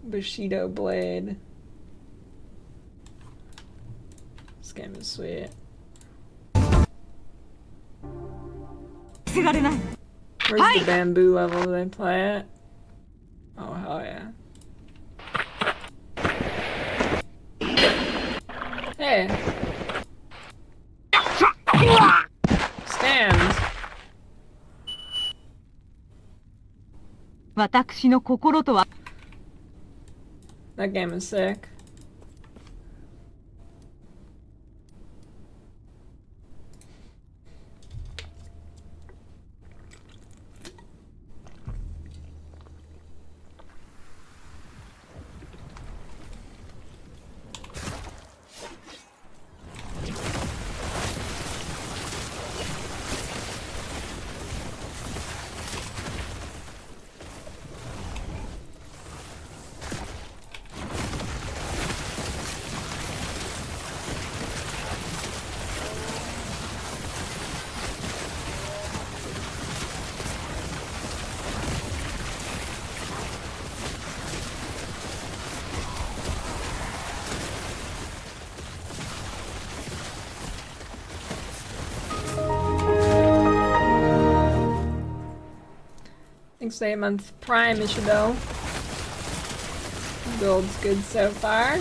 Bushido Blade. This game is sweet. Where's the bamboo level? Do they play it? Oh, hell yeah. Hey. Stand. That game is sick. Thanks for the 8-month Prime, Ishido. Build's good so far.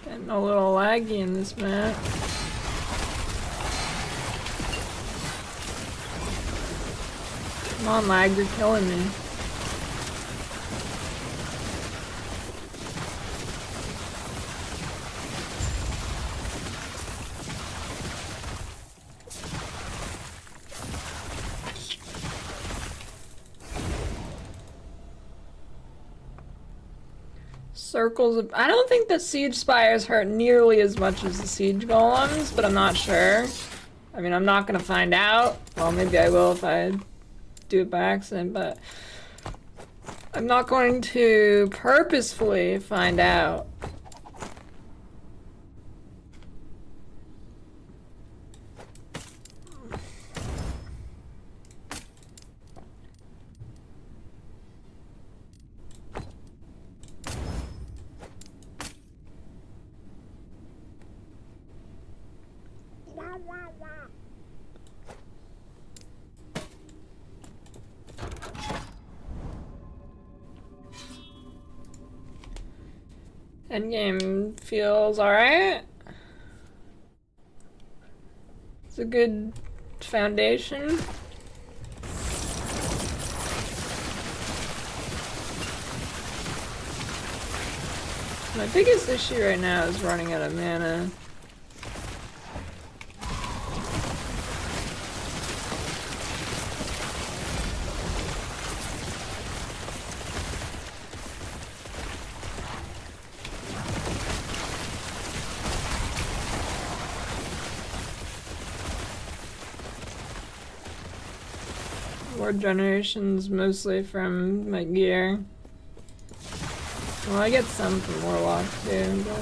Getting a little laggy in this map. Come on, lag, you're killing me. Circles of... I don't think the siege spires hurt nearly as much as the siege golems, but I'm not sure. I mean, I'm not gonna find out. Well, maybe I will if I do it by accident, but I'm not going to purposefully find out. Endgame feels alright. It's a good foundation. My biggest issue right now is running out of mana. Ward generation's mostly from my gear. Well, I get some from Warlock too, but...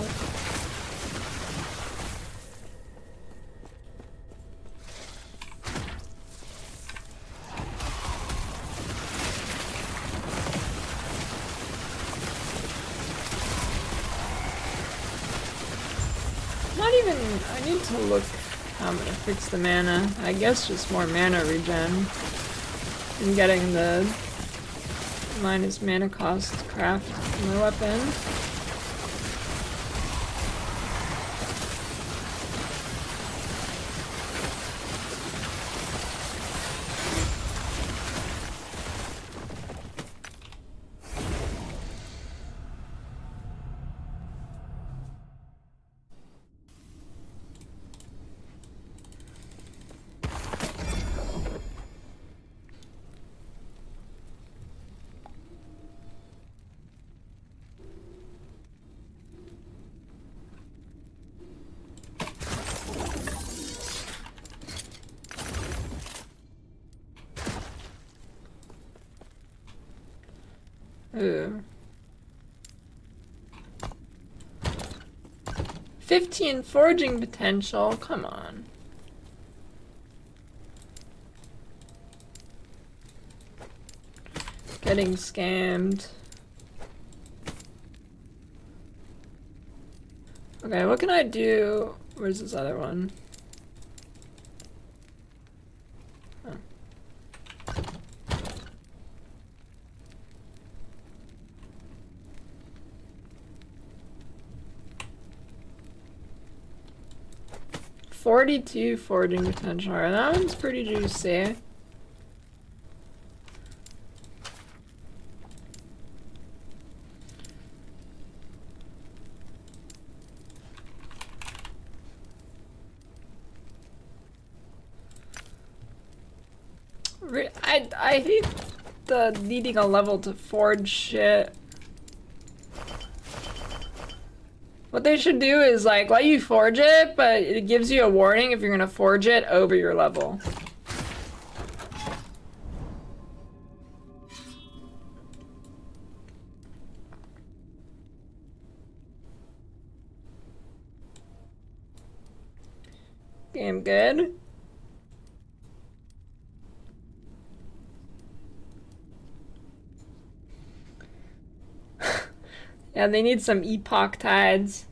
Not even... I need to look how I'm gonna fix the mana. I guess just more mana regen. And getting the minus mana cost craft for my weapon. Ooh. 15 forging potential, come on. Getting scammed. Okay, what can I do? Where's this other one? Oh. $42 forging potential. Alright, that one's pretty juicy. I hate the needing a level to forge shit. What they should do is like let you forge it, but it gives you a warning if you're gonna forge it over your level. Game good. Yeah, they need some Epoch tides.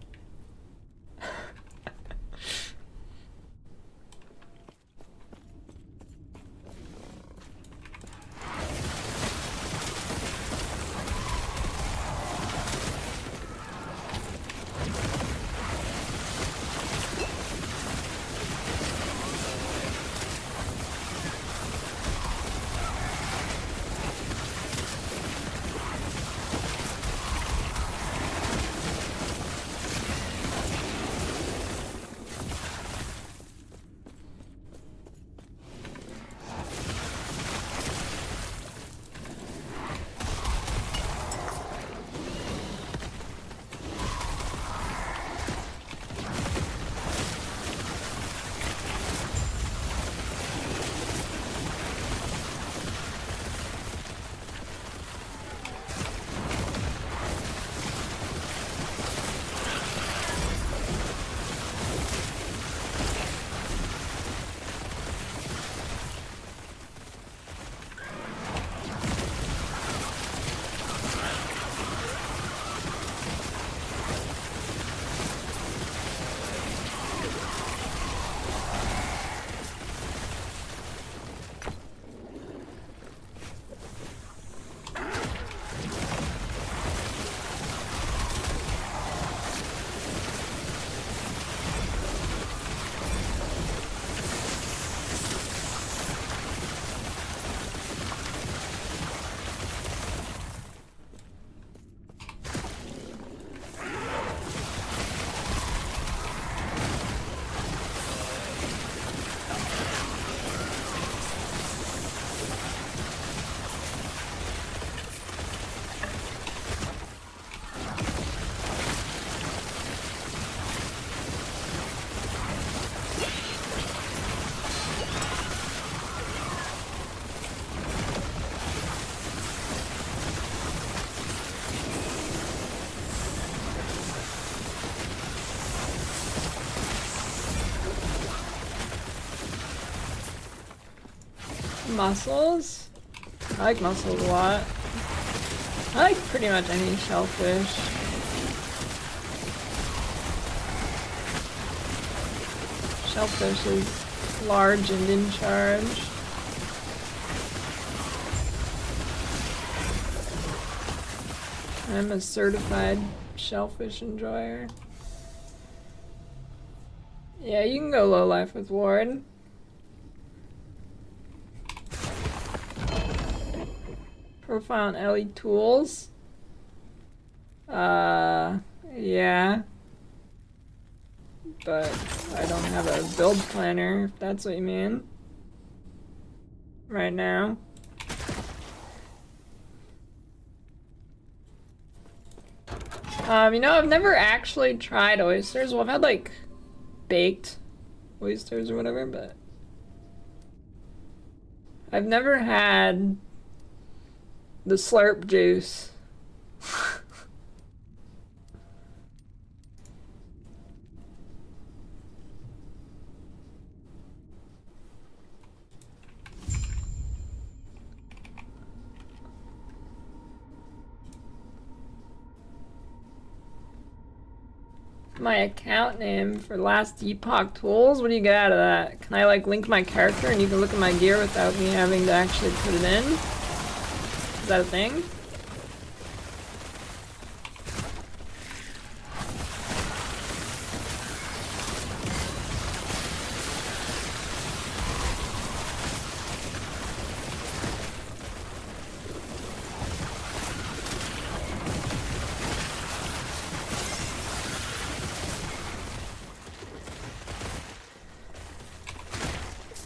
Mussels? I like mussels a lot. I like pretty much any shellfish. Shellfish is large and in charge. I'm a certified shellfish enjoyer. Yeah, you can go low life with Ward. Profile on Ellie Tools. Yeah. But I don't have a build planner, if that's what you mean. Right now. You know, I've never actually tried oysters. Well, I've had like baked oysters or whatever, but I've never had the slurp juice. My account name for last Epoch tools? What do you get out of that? Can I like link my character and you can look at my gear without me having to actually put it in? Is that a thing?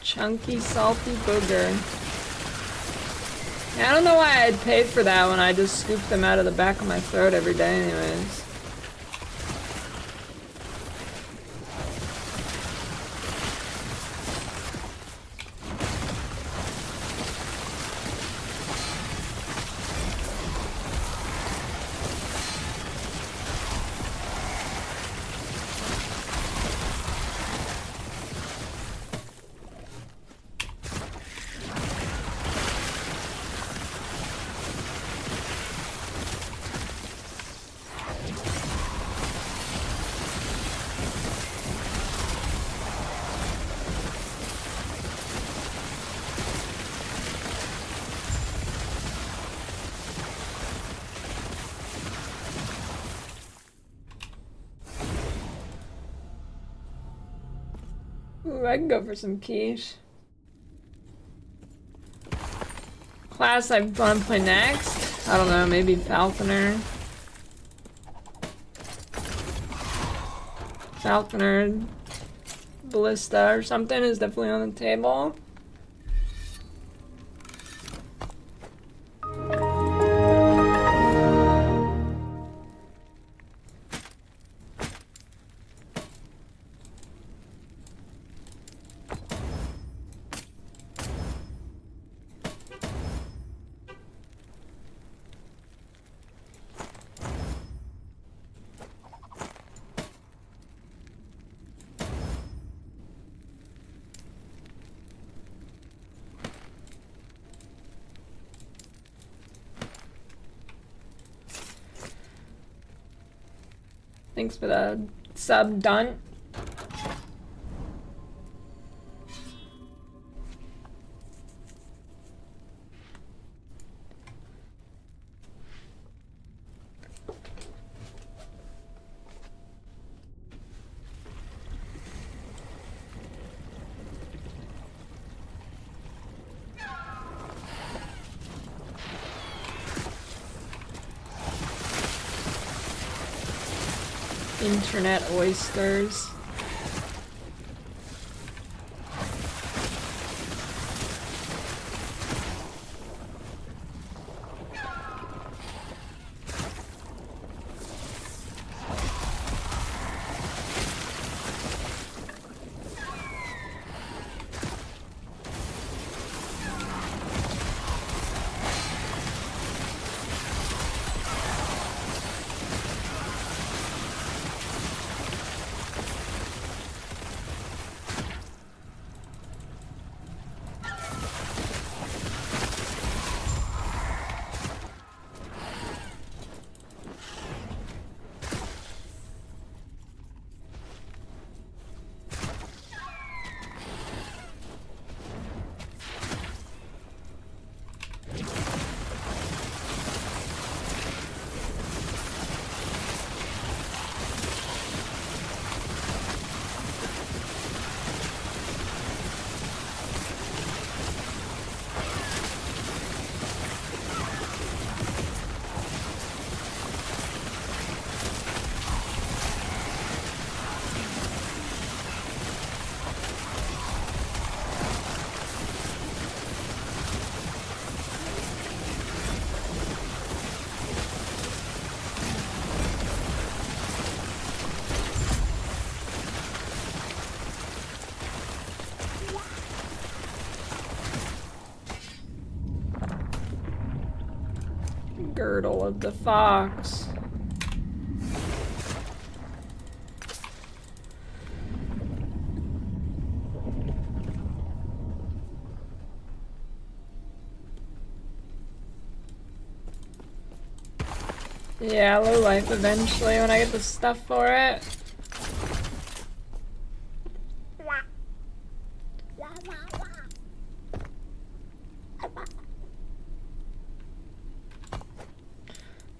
Chunky, salty booger. Yeah, I don't know why I'd pay for that when I just scoop them out of the back of my throat every day anyways. Ooh, I can go for some quiche. Class I want to play next? I don't know, maybe Falconer. Falconer, Ballista or something is definitely on the table. Thanks for the sub, Dunt. Internet oysters. girdle of the fox. Yeah, low life eventually when I get the stuff for it.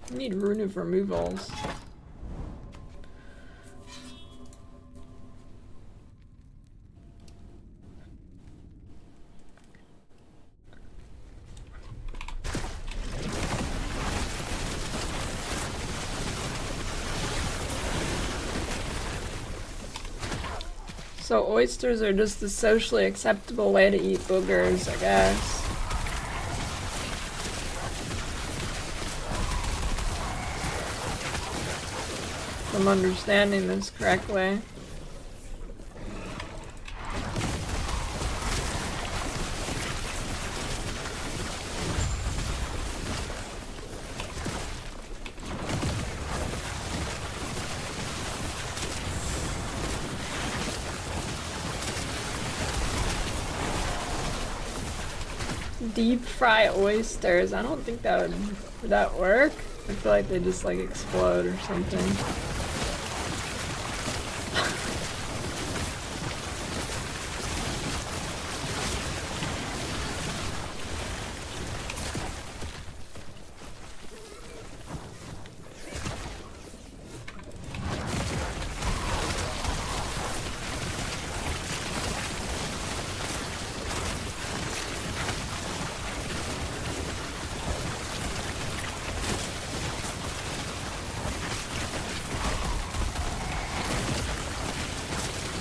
I need rune of removals. So oysters are just the socially acceptable way to eat boogers, I guess. If I'm understanding this correctly. Deep fry oysters. I don't think would that work? I feel like they just like explode or something.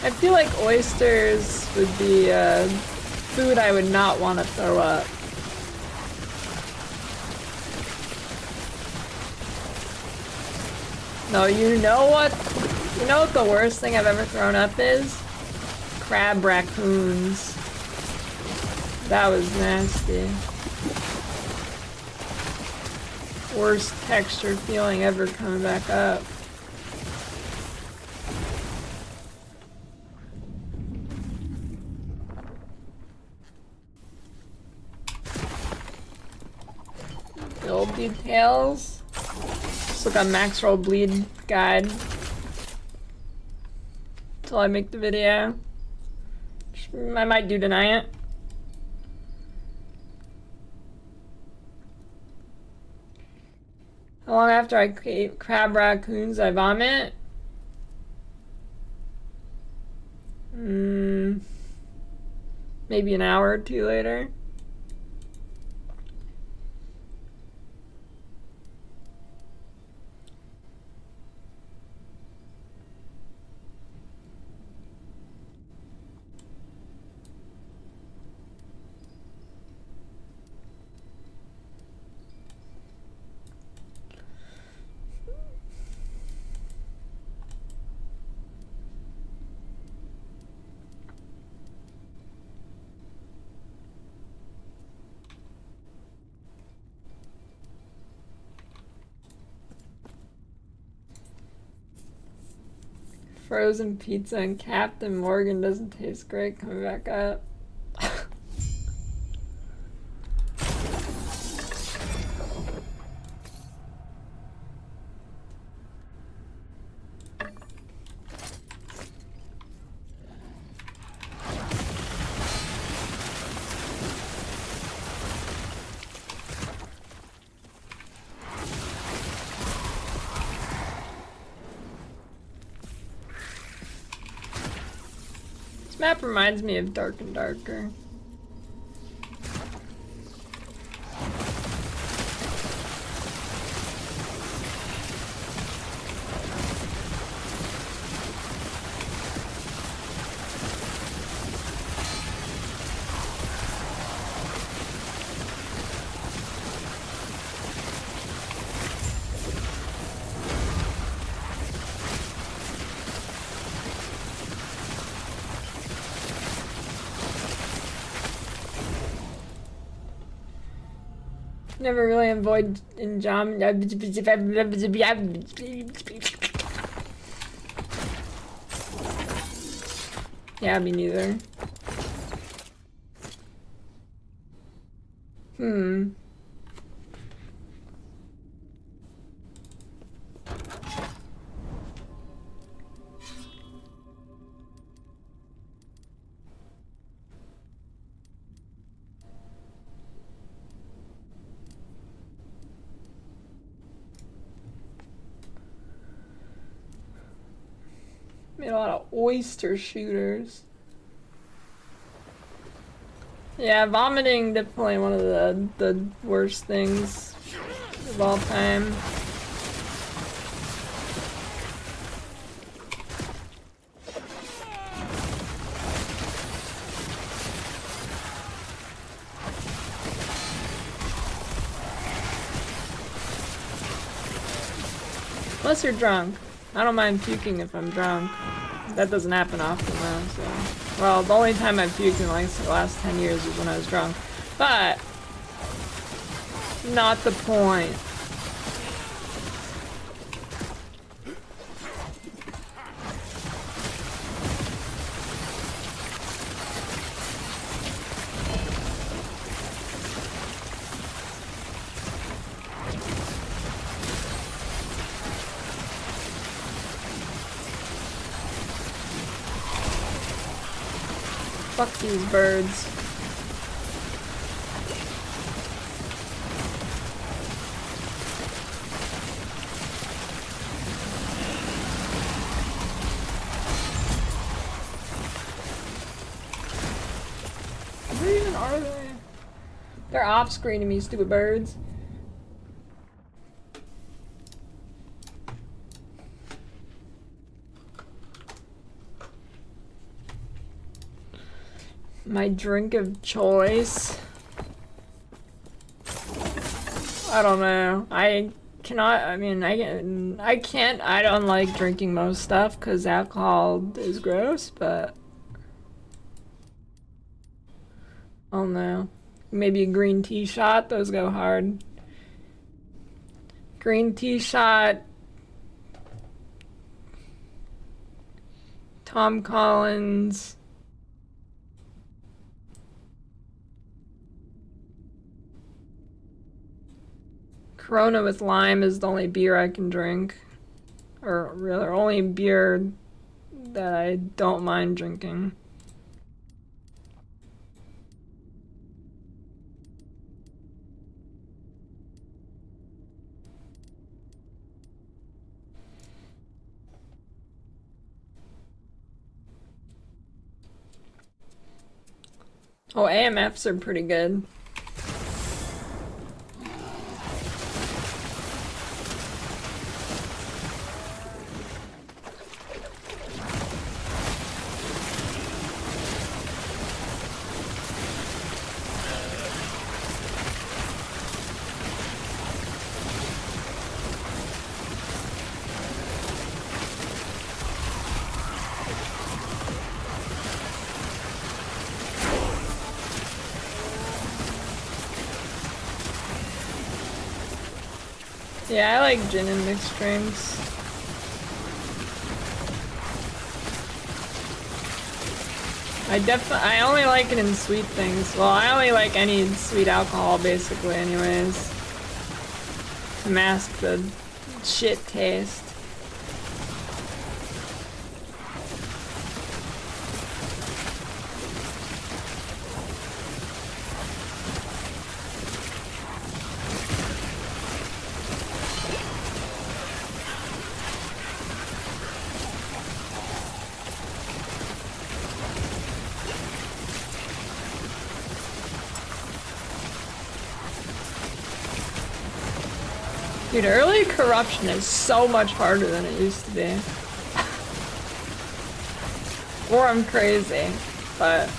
I feel like oysters would be food I would not want to throw up. No, you know what? You know what the worst thing I've ever thrown up is? Crab raccoons. That was nasty. Worst texture feeling ever coming back up. Build details. Just look on max roll bleed guide. Till I make the video. I might do tonight. How long after I ate crab raccoons I vomit? Maybe an hour or two later. Frozen pizza and Captain Morgan doesn't taste great coming back up. Map reminds me of Dark and Darker. Never really enjoyed Yeah, me neither. Made a lot of oyster shooters. Yeah, vomiting definitely one of the worst things of all time. Unless you're drunk. I don't mind puking if I'm drunk. That doesn't happen often though, so. Well, the only time I've puked in like the last 10 years was when I was drunk. But, not the point. Fuck these birds. Where even are they? They're off screen to me, stupid birds. My drink of choice. I don't know. I don't like drinking most stuff because alcohol is gross, but I don't know. Maybe a green tea shot, those go hard. Green tea shot. Tom Collins. Corona with lime is the only beer I can drink. Or really, only beer that I don't mind drinking. Oh, AMFs are pretty good. Yeah, I like gin and mixed drinks. I only like it in sweet things. Well, I only like any sweet alcohol basically anyways. To mask the shit taste. Dude, early corruption is so much harder than it used to be. Or I'm crazy, but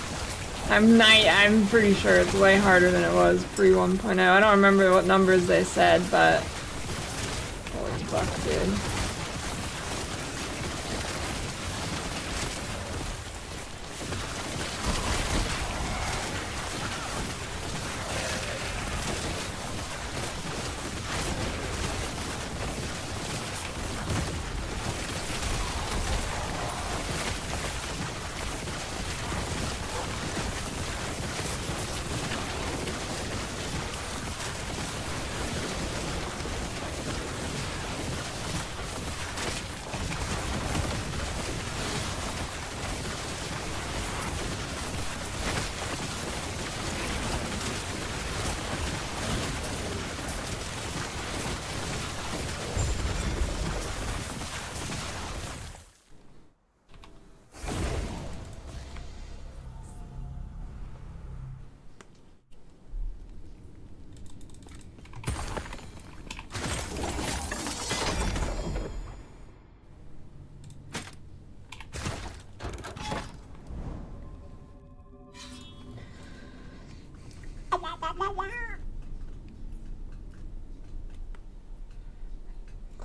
I'm pretty sure it's way harder than it was pre 1.0. I don't remember what numbers they said, but holy fuck, dude.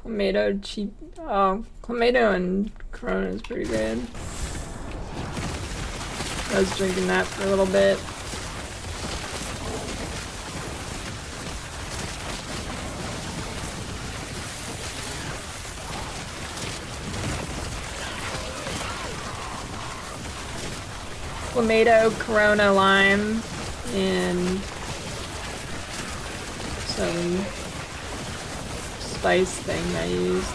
Clamato cheap. Oh, Clamato and Corona is pretty good. I was drinking that for a little bit. Clamato, Corona, lime, and some spice thing I used.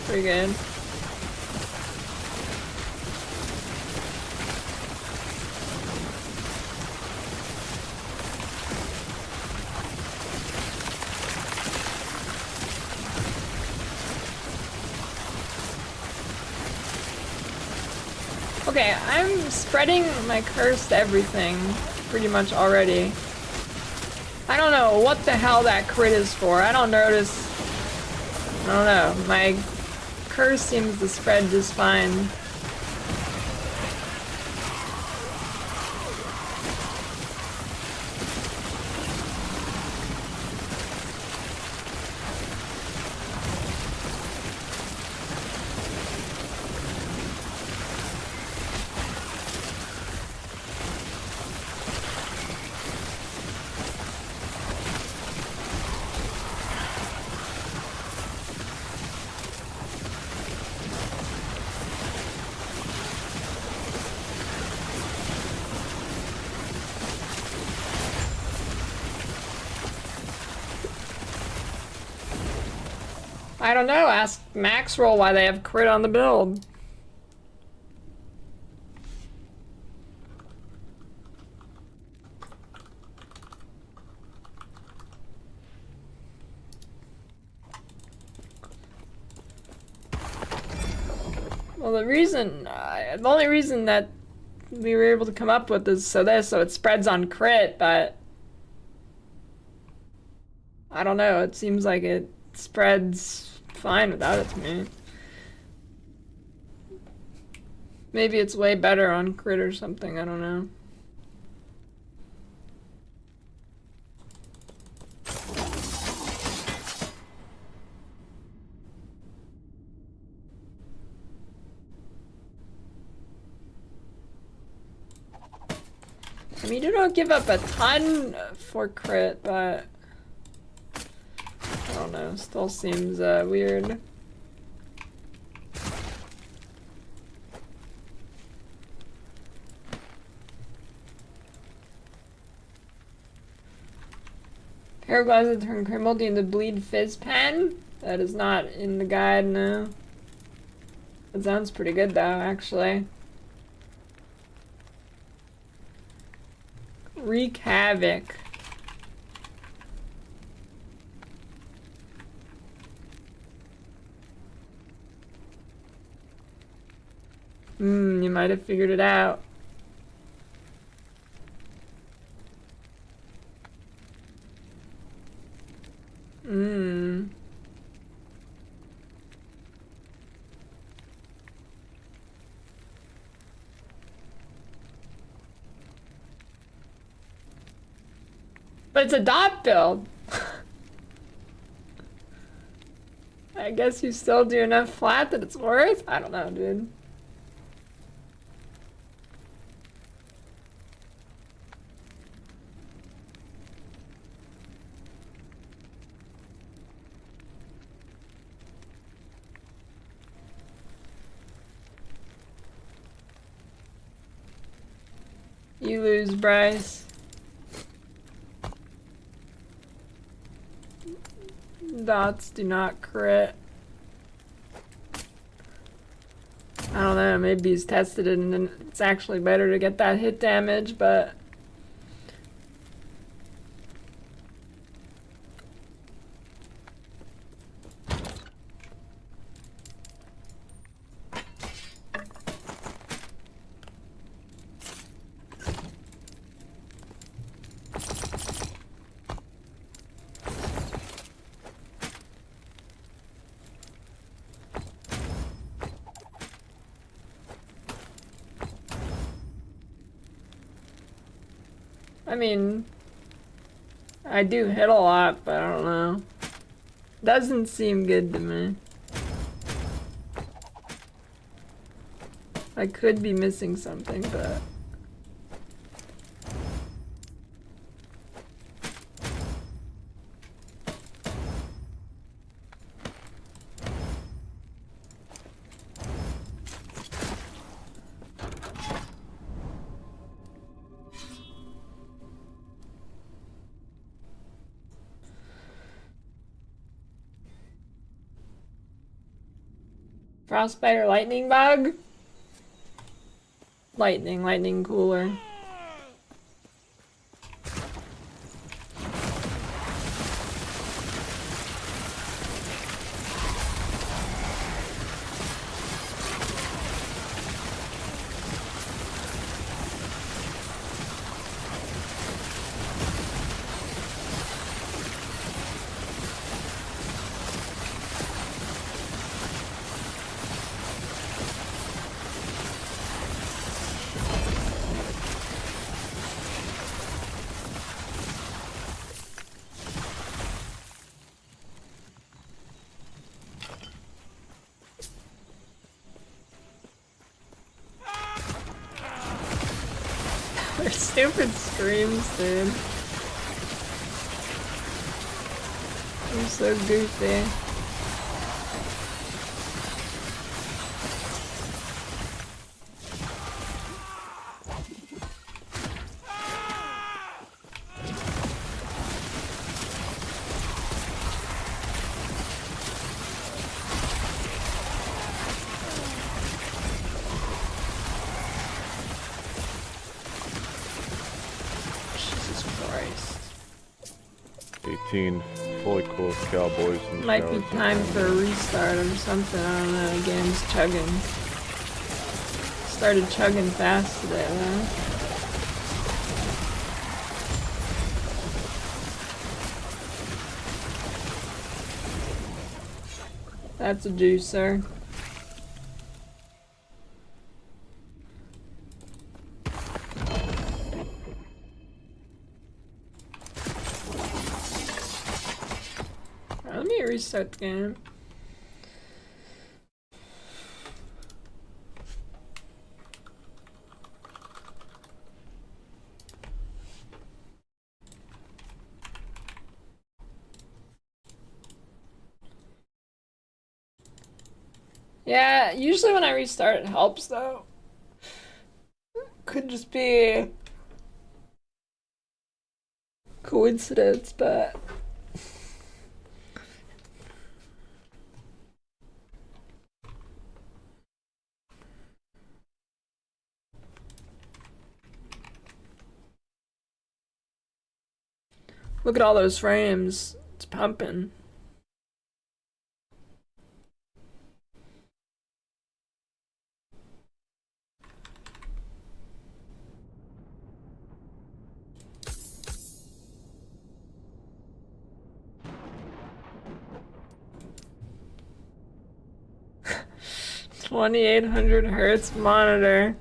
Pretty good. Okay, I'm spreading my curse to everything pretty much already. I don't know what the hell that crit is for. I don't notice. I don't know. My curse seems to spread just fine. I don't know, ask Max Roll why they have crit on the build. Well, the only reason that we were able to come up with is so it spreads on crit, but I don't know, it seems like it spreads fine without it to me. Maybe it's way better on crit or something, I don't know. I mean, you don't give up a ton for crit, but I don't know, still seems weird. Paraglazes turn Crimoldy into Bleed Fizz Pen? That is not in the guide, no. That sounds pretty good though, actually. Wreak Havoc. You might have figured it out. But it's a dot build. I guess you still do enough flat that it's worth? I don't know, dude. You lose, Bryce. Dots do not crit. I don't know, maybe he's tested it and it's actually better to get that hit damage, but I mean, I do hit a lot, but I don't know. Doesn't seem good to me. I could be missing something, but... Frostbite or lightning bug? Lightning cooler. They're stupid screams, dude. They're so goofy. Jesus Christ. 18 fully clothed cowboys in the Might be showers. time for a restart or something. I don't know. Game's chugging. Started chugging fast today, though. That's a juicer. Let me restart the game. Yeah, usually when I restart it helps though. Could just be coincidence, but look at all those frames. It's pumping. $2,800 monitor.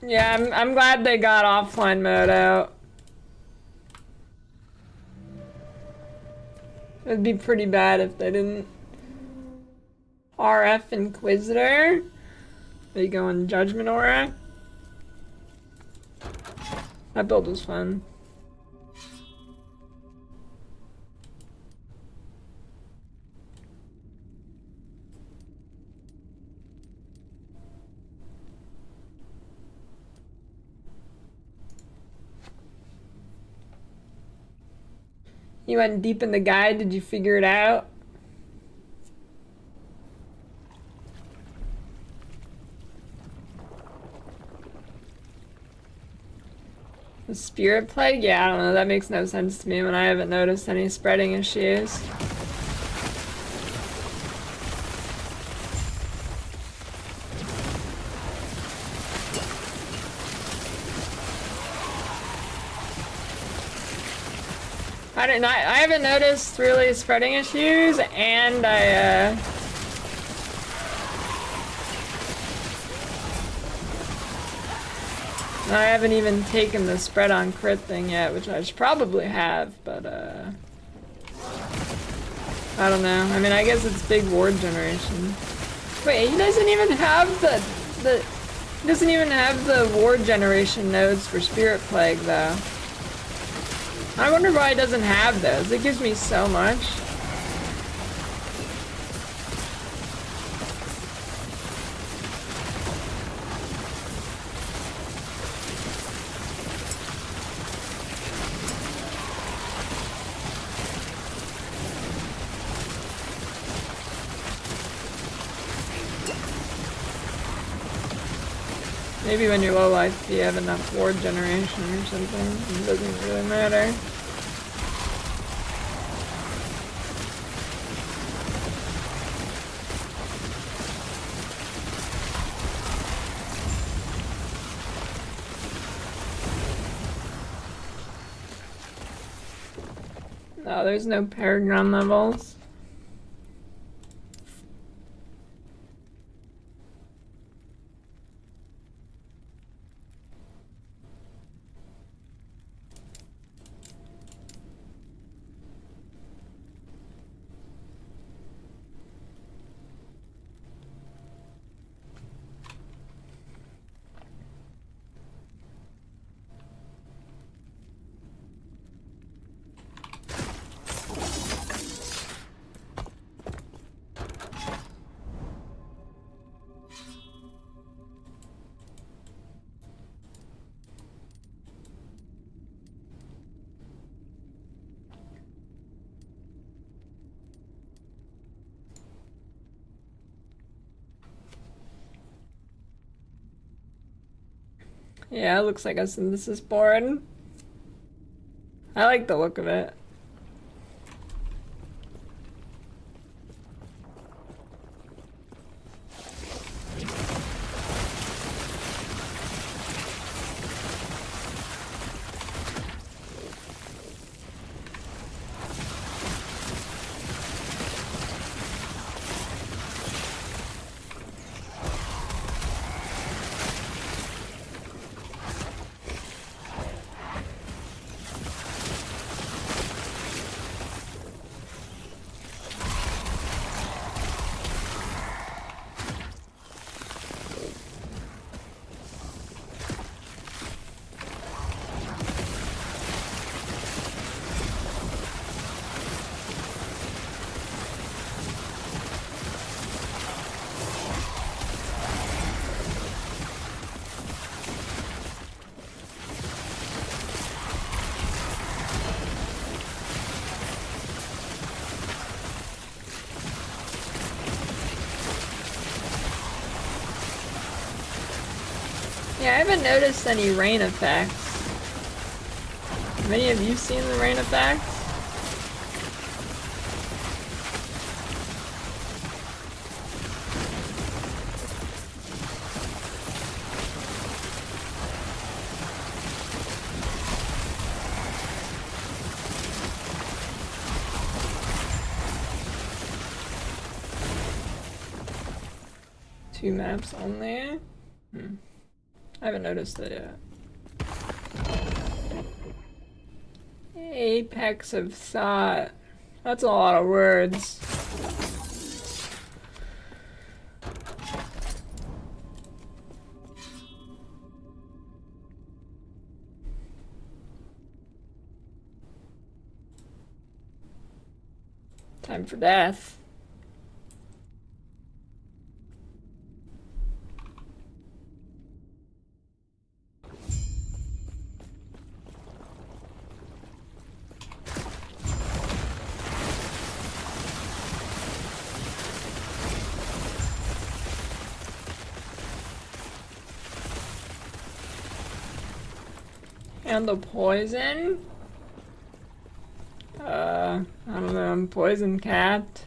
Yeah, I'm glad they got offline mode out. It'd be pretty bad if they didn't. RF Inquisitor. Are you going Judgment Aura? That build was fun. You went deep in the guide, did you figure it out? The Spirit Plague? Yeah, I don't know, that makes no sense to me when I haven't noticed any spreading issues. I haven't noticed really spreading issues, and I haven't even taken the spread on crit thing yet, which I should probably have, but I don't know. I mean, I guess it's big ward generation. Wait, he doesn't even have he doesn't even have the ward generation nodes for Spirit Plague, though. I wonder why he doesn't have those. It gives me so much. Maybe when you're low life, you have enough ward generation or something. It doesn't really matter. No, there's no Paragon levels. Yeah, it looks like a synthesis board. I like the look of it. Yeah, I haven't noticed any rain effects. Have any of you seen the rain effects? Two maps only? I haven't noticed it yet. Apex of thought. That's a lot of words. Time for death. Handle poison? I don't know, I'm poison cat.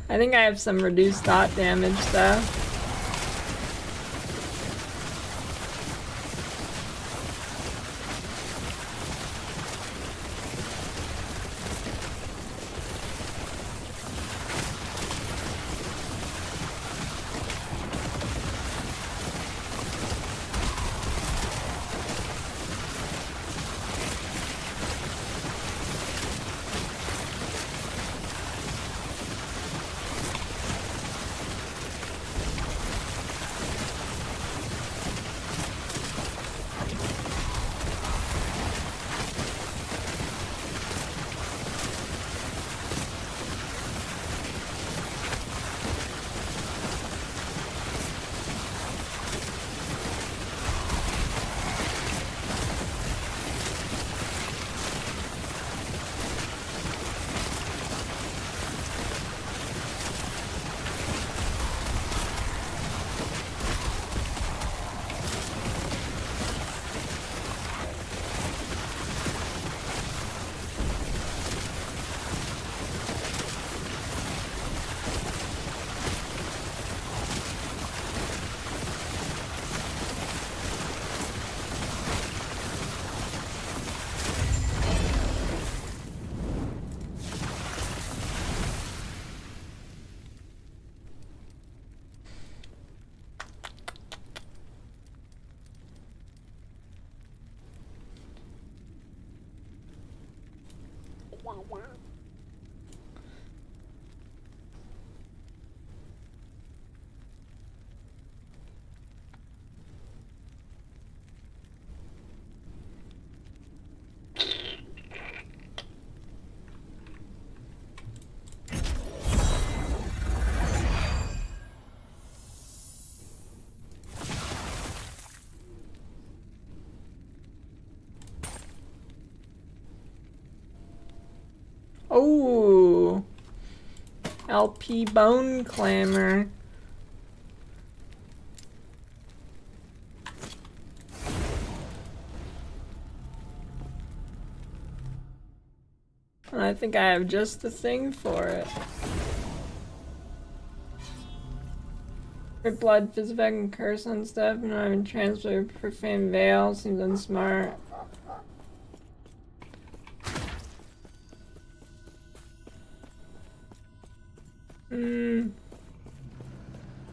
I think I have some reduced dot damage though. Oh, LP Bone Clamor. I think I have just the thing for it. For blood, Ssfhc, and curse on stuff, and I haven't transferred profane veil. Seems unsmart.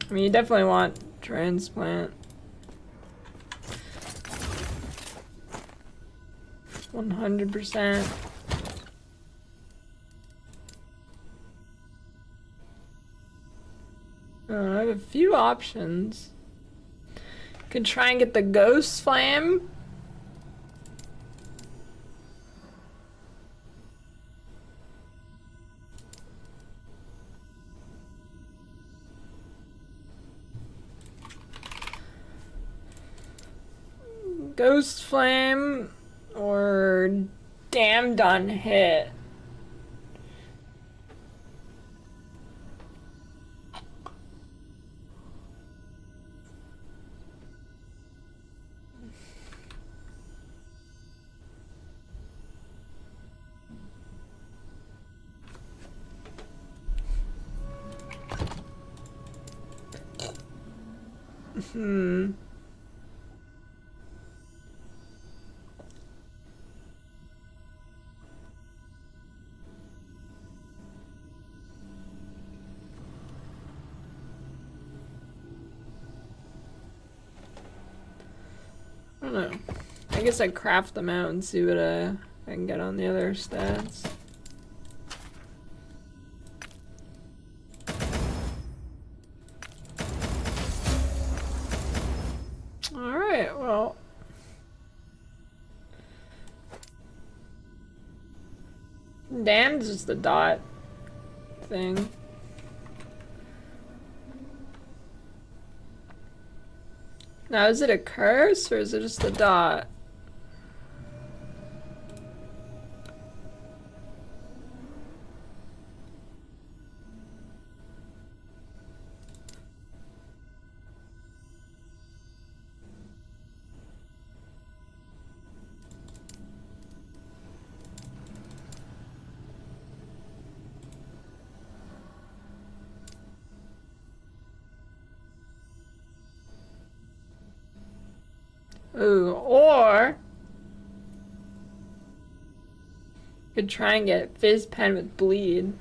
I mean, you definitely want transplant. 100%. I have a few options. Could try and get the Ghost Flame. Ghost Flame or Damned on Hit. I don't know. I guess I'd craft them out and see what I can get on the other stats. Alright, well. Damned is just the dot thing. Now, is it a curse or is it just a dot? Ooh, or could try and get Fizz Pen with Bleed.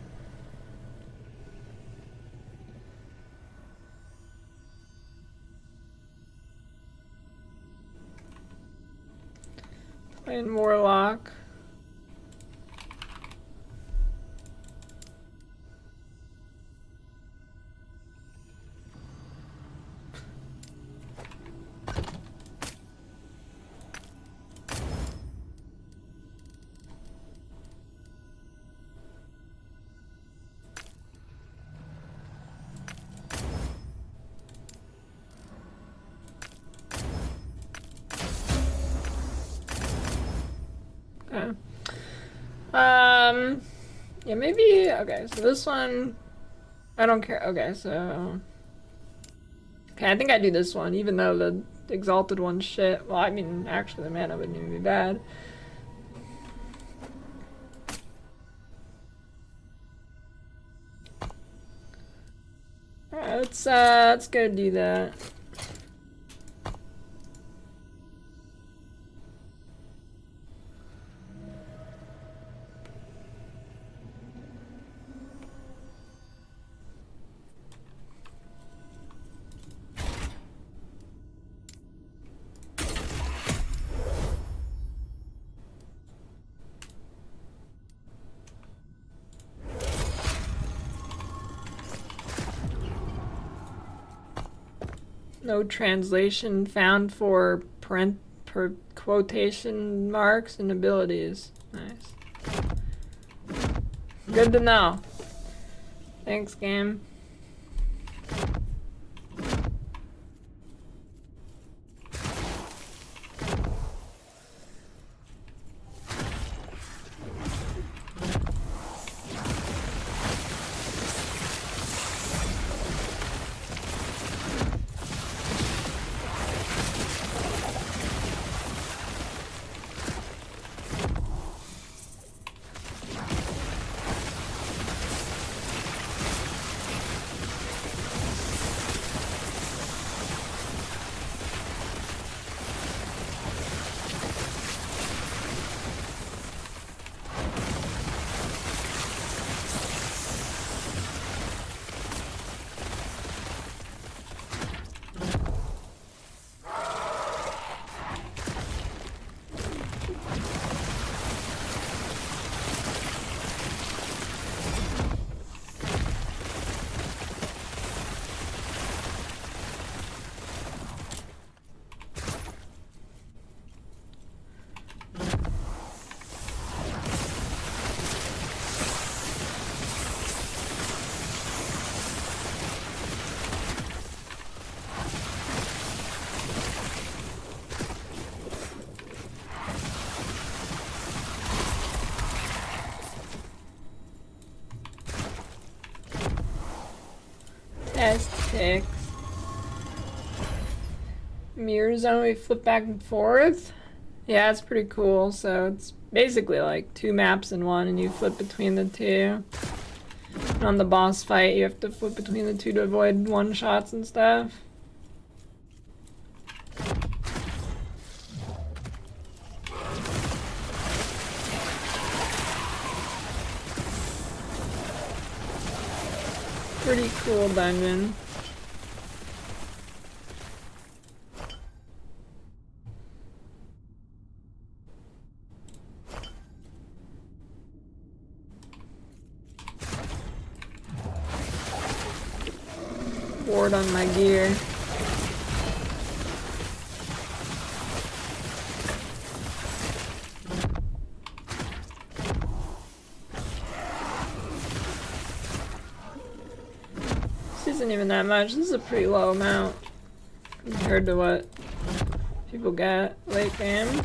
Playing Warlock. Okay. Yeah, maybe, okay, so this one, I don't care. Okay, so, okay, I think I do this one, even though the Exalted one's shit. Well, I mean, actually, the mana wouldn't even be bad. Alright, let's go do that. No translation found for quotation marks and abilities. Nice. Good to know. Thanks, game. Ssfhc. Mirror zone, we flip back and forth. Yeah, it's pretty cool. So it's basically like 2 maps in one, and you flip between the 2. And on the boss fight, you have to flip between the 2 to avoid one-shots and stuff. Pretty cool dungeon. Ward on my gear. This isn't even that much. This is a pretty low amount compared to what people get late game.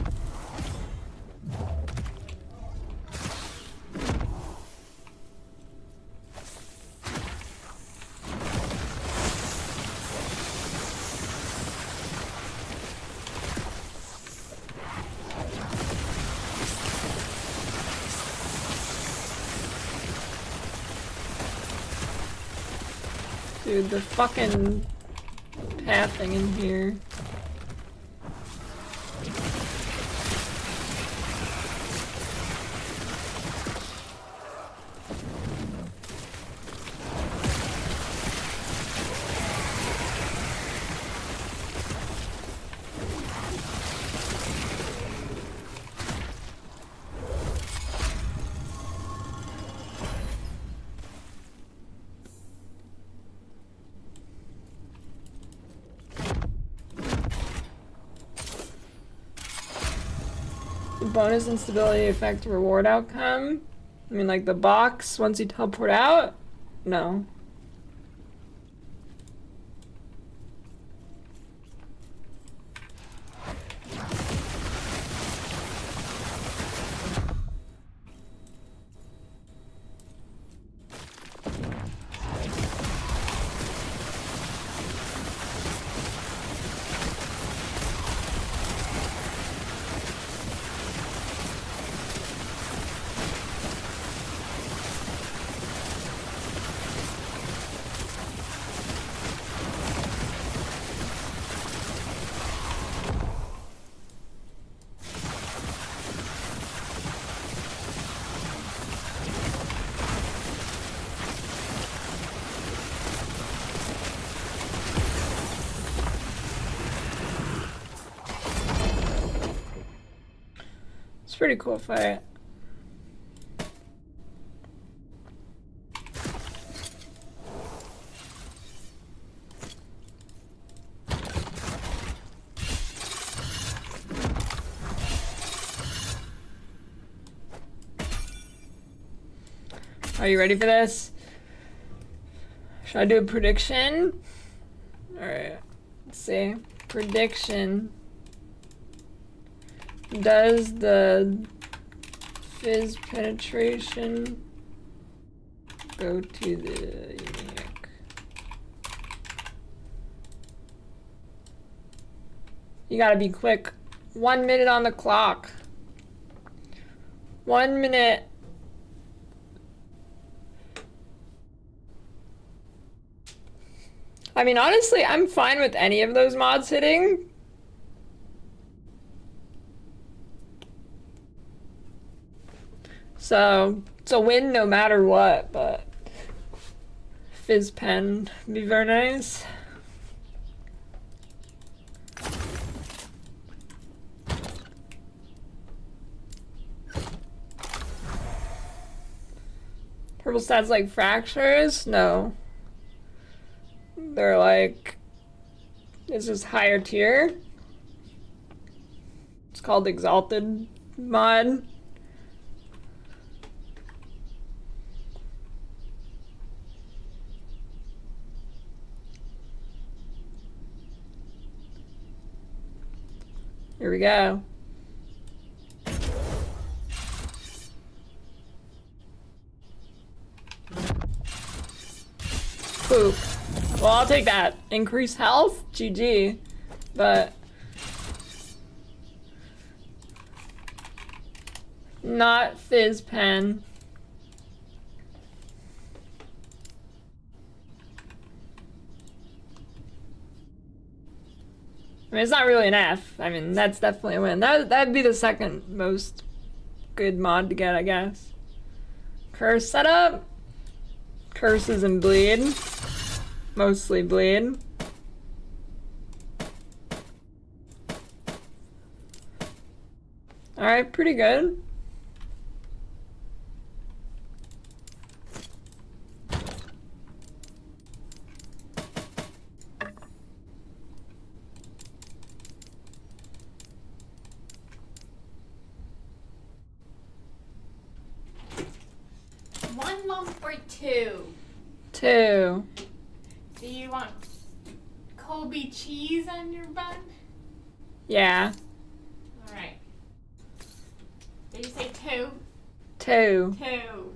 Dude, the fucking pathing in here. Bonus instability affect reward outcome? I mean, like the box once you teleport out? No. It's a pretty cool fight. Are you ready for this? Should I do a prediction? Alright, let's see. Prediction. Does the fizz penetration go to the unique? You gotta be quick. 1 minute on the clock. 1 minute. I mean, honestly, I'm fine with any of those mods hitting. So, it's a win no matter what, but fizz pen would be very nice. Purple stats like fractures? No. They're like, it's just higher tier. It's called Exalted mod. Here we go. Poop. Well, I'll take that. Increase health? GG. But not fizz pen. I mean, it's not really an F. I mean, that's definitely a win. That'd be the second most good mod to get, I guess. Curse setup. Curses and bleed. Mostly bleed. Alright, pretty good. One lump or two? Two. Do you want Kobe cheese on your bun? Yeah. Alright. Did you say two? Two. Two.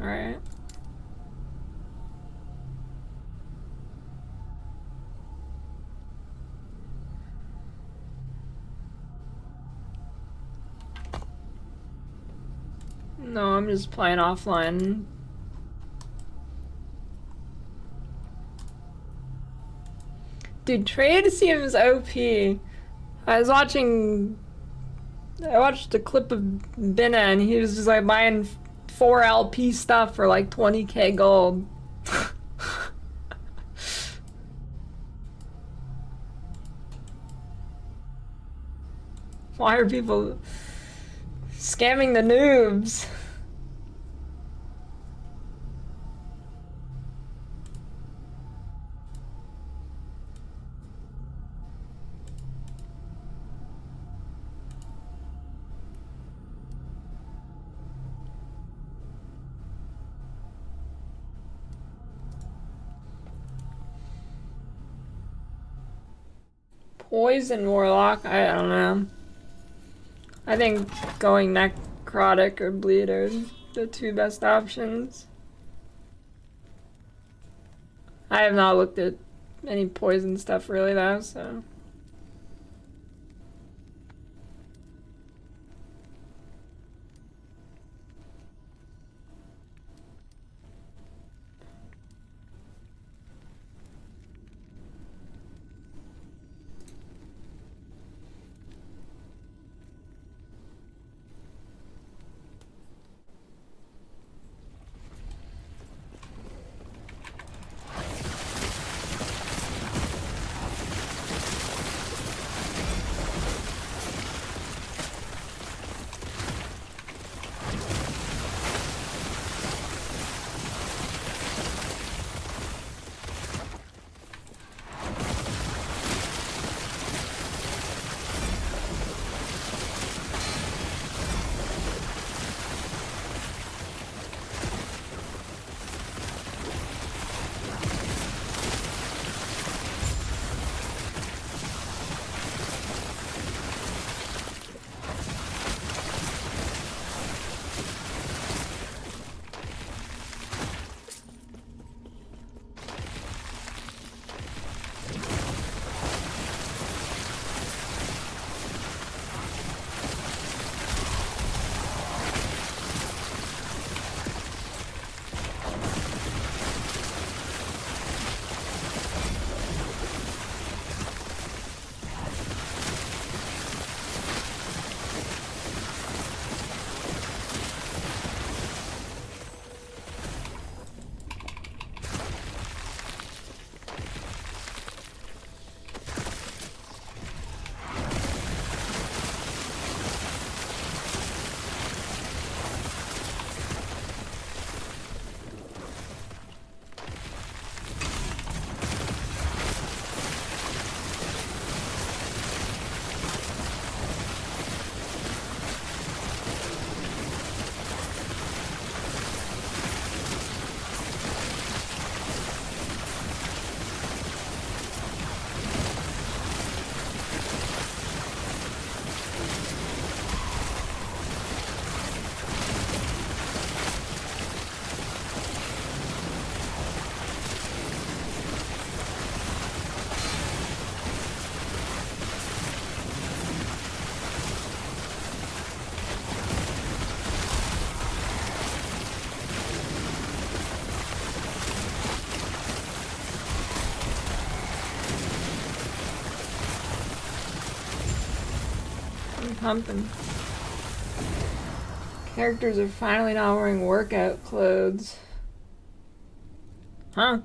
Alright. No, I'm just playing offline. Dude, trade seems OP. I watched a clip of Binna and he was just like buying 4 LP stuff for like 20k gold. Why are people scamming the noobs? Poison Warlock? I don't know. I think going Necrotic or Bleed are the two best options. I have not looked at any poison stuff really though, so. pumping. Characters are finally not wearing workout clothes. Huh?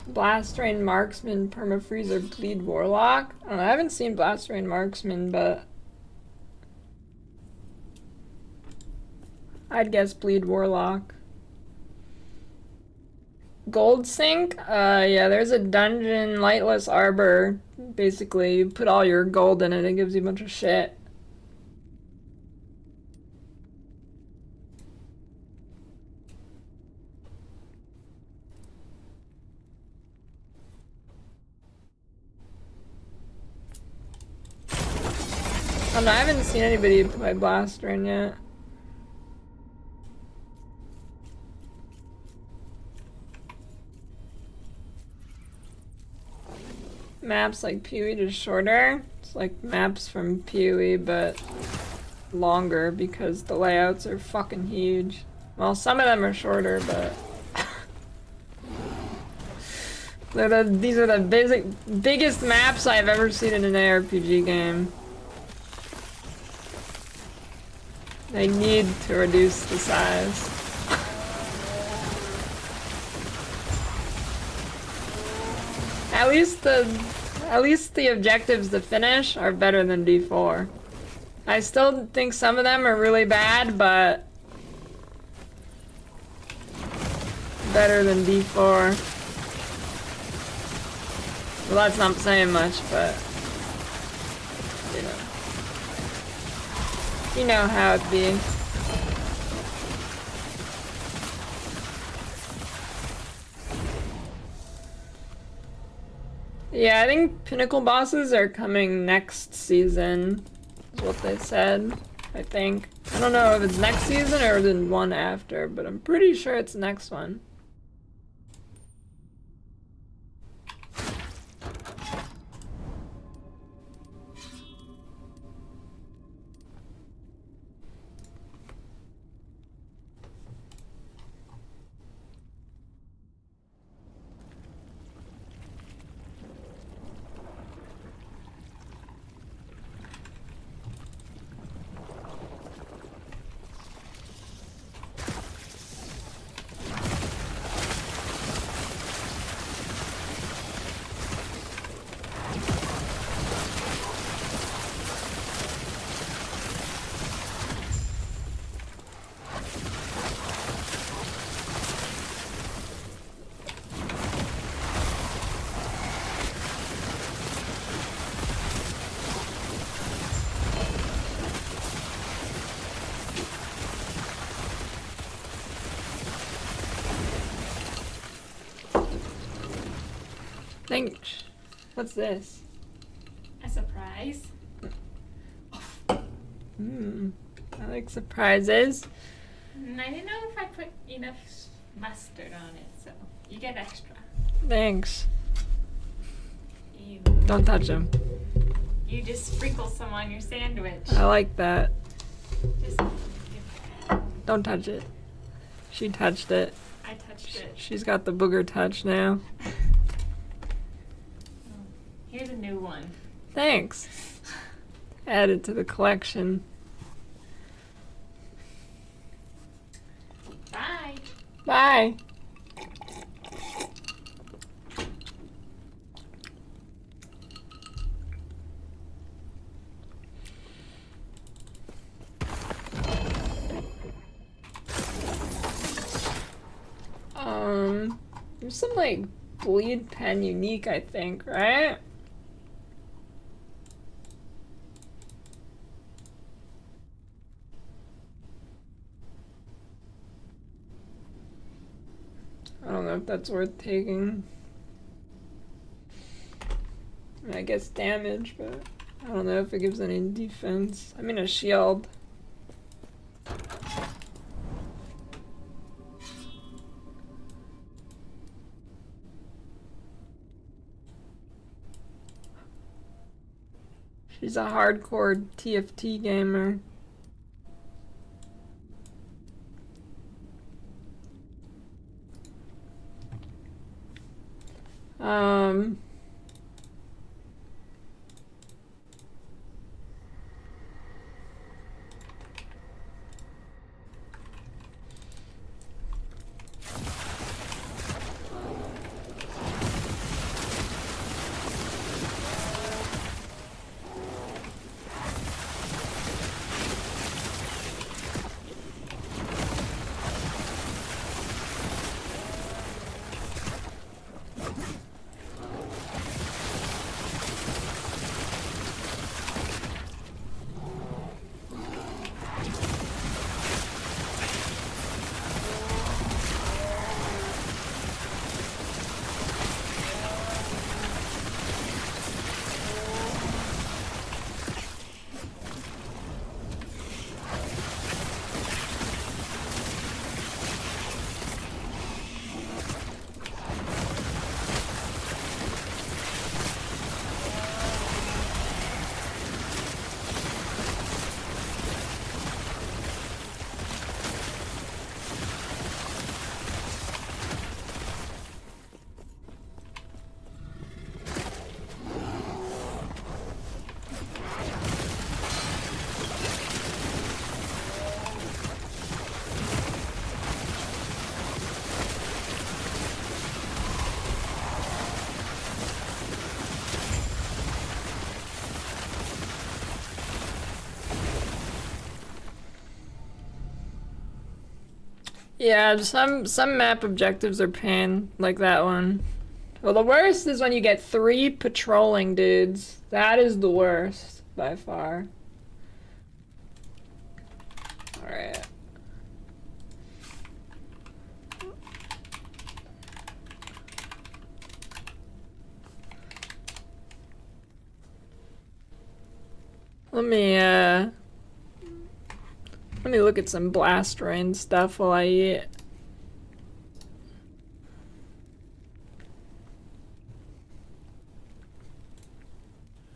Blast Rain Marksman, Permafreezer, Bleed Warlock? I don't know, I haven't seen Blast Rain Marksman, but I'd guess Bleed Warlock. Gold Sink? Yeah, there's a dungeon, Lightless Arbor. Basically, you put all your gold in it, it gives you a bunch of shit. Oh no, I haven't seen anybody play Blast Rain yet. Maps like PoE just shorter. It's like maps from PoE, but longer because the layouts are fucking huge. Well, some of them are shorter, but these are the biggest maps I've ever seen in an ARPG game. They need to reduce the size. At least the objectives to finish are better than D4. I still think some of them are really bad, but better than D4. Well, that's not saying much, but you know how it be. Yeah, I think Pinnacle bosses are coming next season, is what they said, I think. I don't know if it's next season or the one after, but I'm pretty sure it's next one. Thanks. What's this? A surprise. I like surprises. I didn't know if I put enough mustard on it, so you get extra. Thanks. You, Don't touch them. you just sprinkle some on your sandwich. I like that. Just give that. Don't touch it. She touched it. I touched it. She's got the booger touch now. Here's a new one. Thanks. Add it to the collection. Bye. Bye. There's some like bleed pen unique, I think, right? I don't know if that's worth taking. I mean, I guess damage, but I don't know if it gives any defense. I mean, a shield. She's a hardcore TFT gamer. Yeah, some map objectives are pain, like that one. Well, the worst is when you get 3 patrolling dudes. That is the worst, by far. Alright. Let me look at some blast rain stuff while I eat.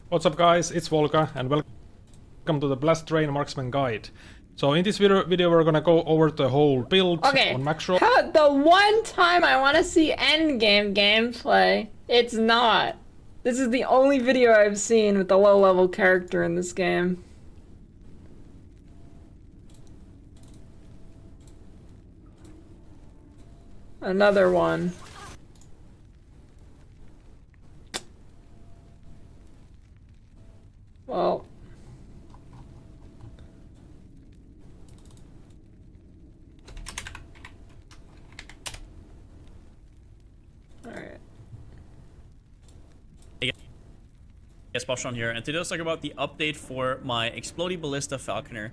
What's up guys, it's Volga and welcome to the Blast Train Marksman Guide. So in this video we're gonna go over the whole build on Max Roll. The one time I want to see endgame gameplay, it's not. This is the only video I've seen with the low-level character in this game. Another one. Well. Alright. Hey guys, Ssfhc here, and today let's talk about the update for my Exploding Ballista Falconer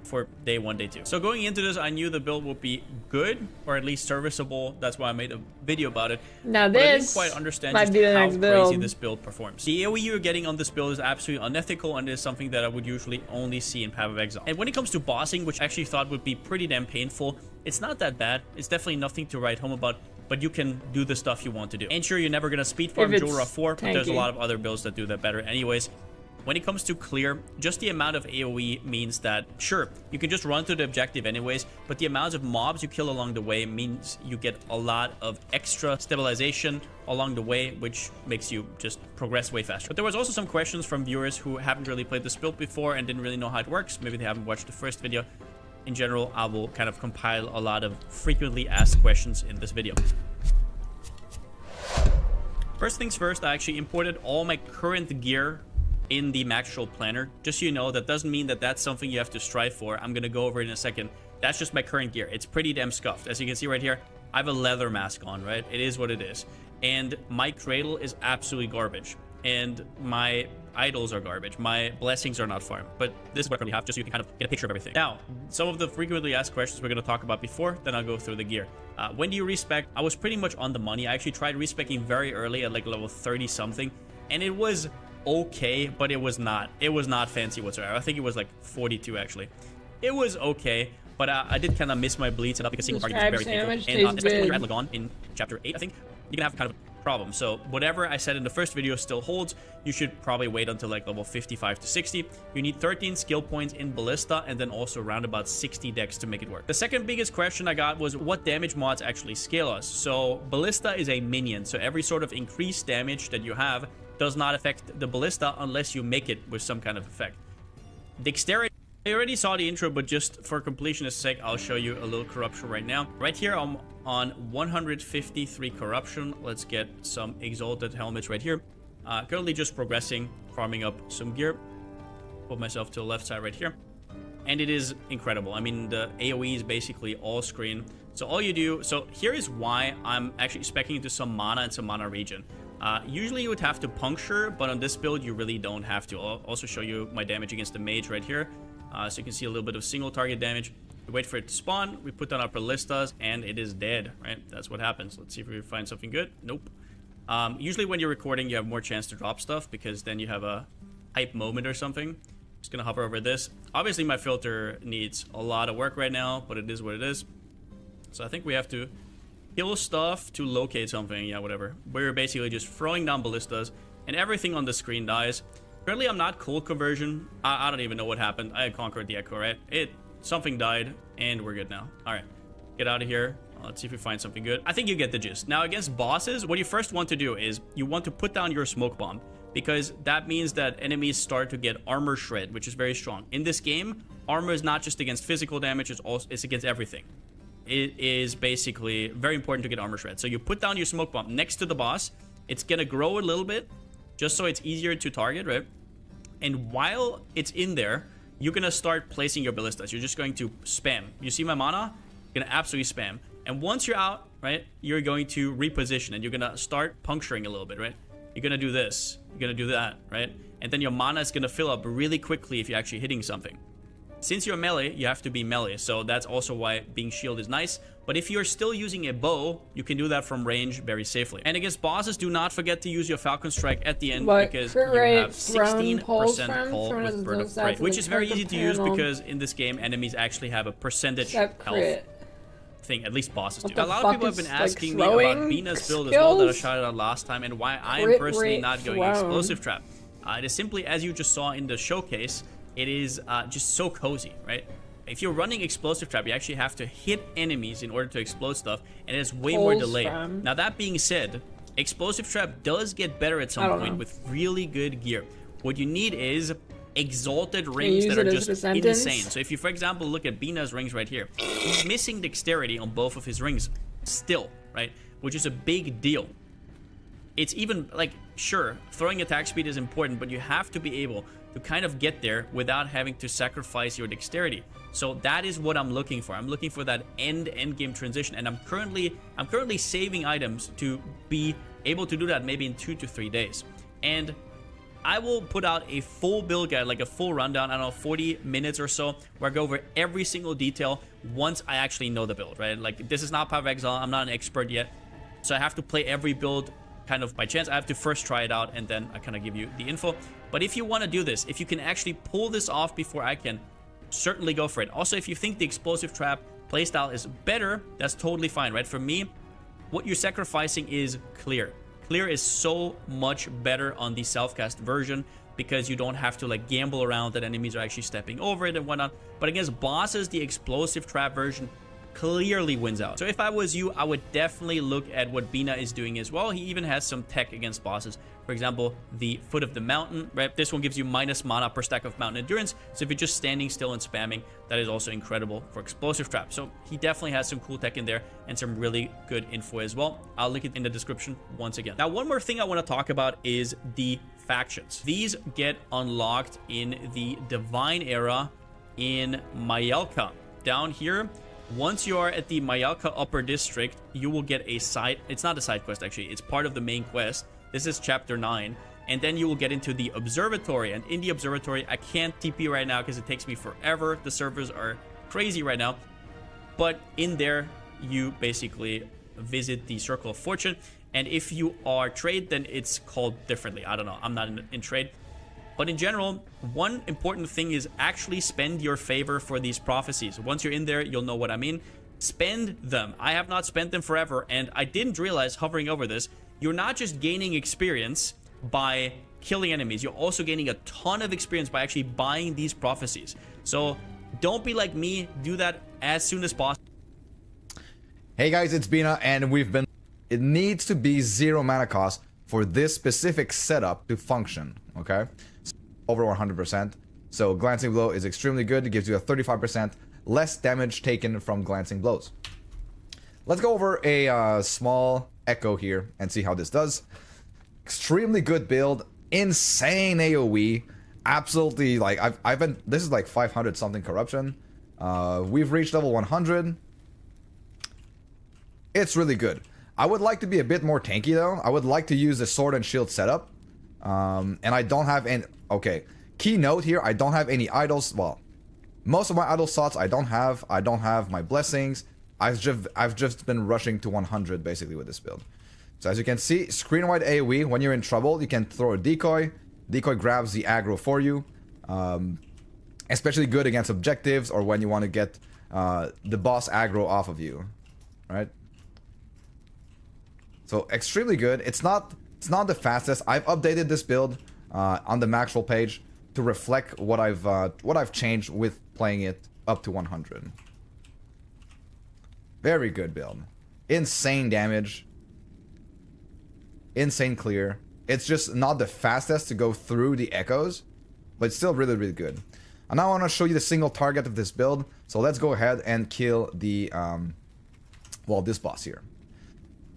for day 1, day 2. So going into this, I knew the build would be good, or at least serviceable. That's why I made a video about it. Now but I didn't this quite understand might just be the how next build. crazy this build performs. The AoE you're getting on this build is absolutely unethical, and is something that I would usually only see in Path of Exile. And when it comes to bossing, which I actually thought would be pretty damn painful, it's not that bad. It's definitely nothing to write home about, but you can do the stuff you want to do. And sure, you're never gonna speed farm Jorah 4, but there's a lot of other builds that do that better anyways. When it comes to clear, just the amount of AoE means that, sure, you can just run to the objective anyways, but the amount of mobs you kill along the way means you get a lot of extra stabilization along the way, which makes you just progress way faster. But there was also some questions from viewers who haven't really played this build before and didn't really know how it works. Maybe they haven't watched the first video. In general, I will kind of compile a lot of frequently asked questions in this video. First things first, I actually imported all my current gear in the Max Roll planner. Just so you know, that doesn't mean that that's something you have to strive for. I'm gonna go over it in a second. That's just my current gear. It's pretty damn scuffed. As you can see right here, I have a leather mask on, right? It is what it is. And my cradle is absolutely garbage. And my idols are garbage. My blessings are not farmed. But this is what I currently have, just so you can kind of get a picture of everything. Now, some of the frequently asked questions we're going to talk about before, then I'll go through the gear. When do you respec? I was pretty much on the money. I actually tried respecing very early at like level 30 something, and it was okay, but it was not fancy whatsoever. I think it was like 42 actually. It was okay, but I did kind of miss my bleeds, and not because single target is very painful. And especially when you're at Lagon in chapter 8, I think you can have kind of a problem. So whatever I said in the first video still holds. You should probably wait until like level 55 to 60. You need 13 skill points in Ballista, and then also around about 60 dex to make it work. The second biggest question I got was what damage mods actually scale us. So Ballista is a minion, so every sort of increased damage that you have does not affect the Ballista unless you make it with some kind of effect. Dexterity, I already saw the intro, but just for completion's sake, I'll show you a little corruption right now. Right here, I'm on 153 corruption. Let's get some exalted helmets right here. Currently just progressing, farming up some gear. Put myself to the left side right here. And it is incredible. I mean, the AoE is basically all screen. So all you do, so here is why I'm actually speccing into some mana and some mana regen. Usually you would have to puncture, but on this build you really don't have to. I'll also show you my damage against the mage right here. So you can see a little bit of single target damage. We wait for it to spawn, we put down our ballistas, and it is dead, right? That's what happens. Let's see if we find something good. Nope. Usually when you're recording, you have more chance to drop stuff, because then you have a hype moment or something. Just gonna hover over this. Obviously my filter needs a lot of work right now, but it is what it is. So I think we have to kill stuff to locate something. Yeah, whatever. We're basically just throwing down ballistas, and everything on the screen dies. Currently, I'm not cold conversion. I don't even know what happened. I had conquered the echo, right? Something died, and we're good now. All right, get out of here. Let's see if we find something good. I think you get the gist. Now, against bosses, what you first want to do is you want to put down your smoke bomb, because that means that enemies start to get armor shred, which is very strong. In this game, armor is not just against physical damage; it's against everything. It is basically very important to get armor shred. So you put down your smoke bomb next to the boss. It's gonna grow a little bit, just so it's easier to target, right? And while it's in there, you're gonna start placing your ballistas. You're just going to spam. You see my mana? You're gonna absolutely spam. And once you're out, right, you're going to reposition and you're gonna start puncturing a little bit, right? You're gonna do this, you're gonna do that, right? And then your mana is gonna fill up really quickly if you're actually hitting something. Since you're melee, you have to be melee, so that's also why being shield is nice. But if you're still using a bow, you can do that from range very safely. And against bosses, do not forget to use your Falcon Strike at the end, because you have 16% pull with Bird of Prey, which is very easy to use because in this game, enemies actually have a percentage health thing, at least bosses do. A lot of people have been asking me about Bina's build as well that I shouted out last time, and why I am personally not going Explosive Trap. It is simply, as you just saw in the showcase, it is just so cozy, right? If you're running Explosive Trap, you actually have to hit enemies in order to explode stuff, and it has way more delay. Now, that being said, Explosive Trap does get better at some point with really good gear. What you need is exalted rings that are just insane. So if you, for example, look at Bina's rings right here, he's missing dexterity on both of his rings still, right? Which is a big deal. It's even, like, sure, throwing attack speed is important, but you have to be able to kind of get there without having to sacrifice your dexterity. So that is what I'm looking for. I'm looking for that end game transition, and I'm currently saving items to be able to do that maybe in 2 to 3 days. And I will put out a full build guide, like a full rundown, I don't know, 40 minutes or so, where I go over every single detail once I actually know the build, right? Like, this is not Power of Exile, I'm not an expert yet, so I have to play every build kind of by chance. I have to first try it out, and then I kind of give you the info. But if you want to do this, if you can actually pull this off before I can, certainly go for it. Also, if you think the Explosive Trap playstyle is better, that's totally fine, right? For me, what you're sacrificing is Clear. Clear is so much better on the self-cast version because you don't have to, like, gamble around that enemies are actually stepping over it and whatnot. But against bosses, the Explosive Trap version clearly wins out. So if I was you, I would definitely look at what Bina is doing as well. He even has some tech against bosses. For example, the Foot of the Mountain, right? This one gives you minus mana per stack of Mountain Endurance. So if you're just standing still and spamming, that is also incredible for Explosive Trap. So he definitely has some cool tech in there and some really good info as well. I'll link it in the description once again. Now, one more thing I want to talk about is the factions. These get unlocked in the Divine Era in Mayalka. Down here, once you are at the Mayalka Upper District, you will get a side... It's not a side quest, actually. It's part of the main quest. This is Chapter 9. And then you will get into the Observatory. And in the Observatory, I can't TP right now because it takes me forever. The servers are crazy right now. But in there, you basically visit the Circle of Fortune. And if you are trade, then it's called differently. I don't know. I'm not in trade. But in general, one important thing is actually spend your favor for these prophecies. Once you're in there, you'll know what I mean. Spend them. I have not spent them forever, and I didn't realize, hovering over this, you're not just gaining experience by killing enemies. You're also gaining a ton of experience by actually buying these prophecies. So don't be like me. Do that as soon as possible. Hey guys, it's Bina, and it needs to be 0 mana cost for this specific setup to function, okay? Over 100%. So Glancing Blow is extremely good. It gives you a 35% less damage taken from Glancing Blows. Let's go over a small echo here and see how this does. Extremely good build. Insane AoE. Absolutely, like, I've been... This is like 500 something corruption. We've reached level 100. It's really good. I would like to be a bit more tanky though. I would like to use the sword and shield setup. And I don't have any... Okay, key note here, I don't have any idols. Well, most of my idol slots I don't have. I don't have my blessings. I've just been rushing to 100 basically with this build. So as you can see, screen-wide AoE, when you're in trouble, you can throw a decoy. Decoy grabs the aggro for you. Especially good against objectives or when you want to get the boss aggro off of you. Right? So extremely good. It's not the fastest. I've updated this build on the Maxwell page to reflect what I've changed with playing it up to 100. Very good build. Insane damage. Insane clear. It's just not the fastest to go through the echoes, but it's still really, really good. And now I want to show you the single target of this build. So let's go ahead and kill the well, this boss here.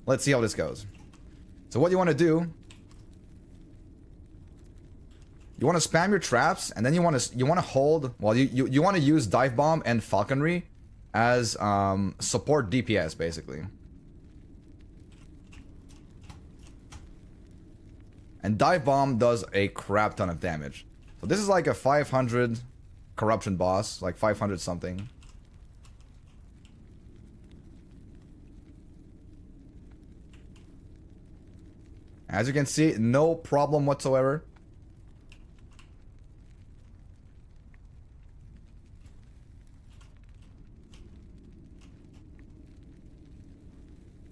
Let's see how this goes. So what you want to do, you want to spam your traps, and then you want to hold. Well, you want to use dive bomb and falconry as support DPS basically. And Dive Bomb does a crap ton of damage. So this is like a 500 corruption boss, like 500 something. As you can see, no problem whatsoever.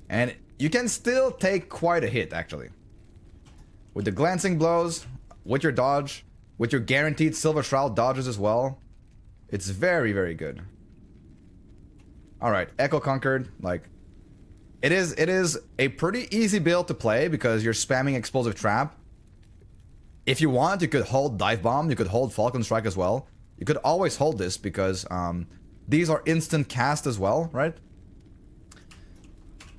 And you can still take quite a hit, actually. With the glancing blows, with your dodge, with your guaranteed Silver Shroud dodges as well. It's very, very good. Alright, Echo conquered. Like, it is a pretty easy build to play because you're spamming Explosive Trap. If you want, you could hold Dive Bomb, you could hold Falcon Strike as well. You could always hold this because these are instant cast as well, right?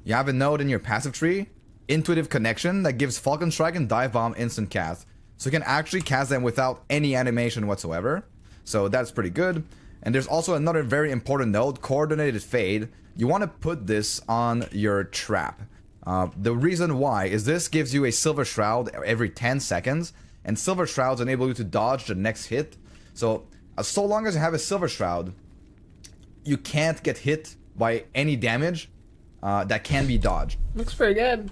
You have a node in your passive tree, Intuitive Connection, that gives Falcon Strike and Dive Bomb instant cast. So you can actually cast them without any animation whatsoever. So that's pretty good. And there's also another very important node, Coordinated Fade. You want to put this on your trap. The reason why is this gives you a Silver Shroud every 10 seconds. And Silver Shrouds enable you to dodge the next hit. So long as you have a Silver Shroud, you can't get hit by any damage that can be dodged. Looks pretty good.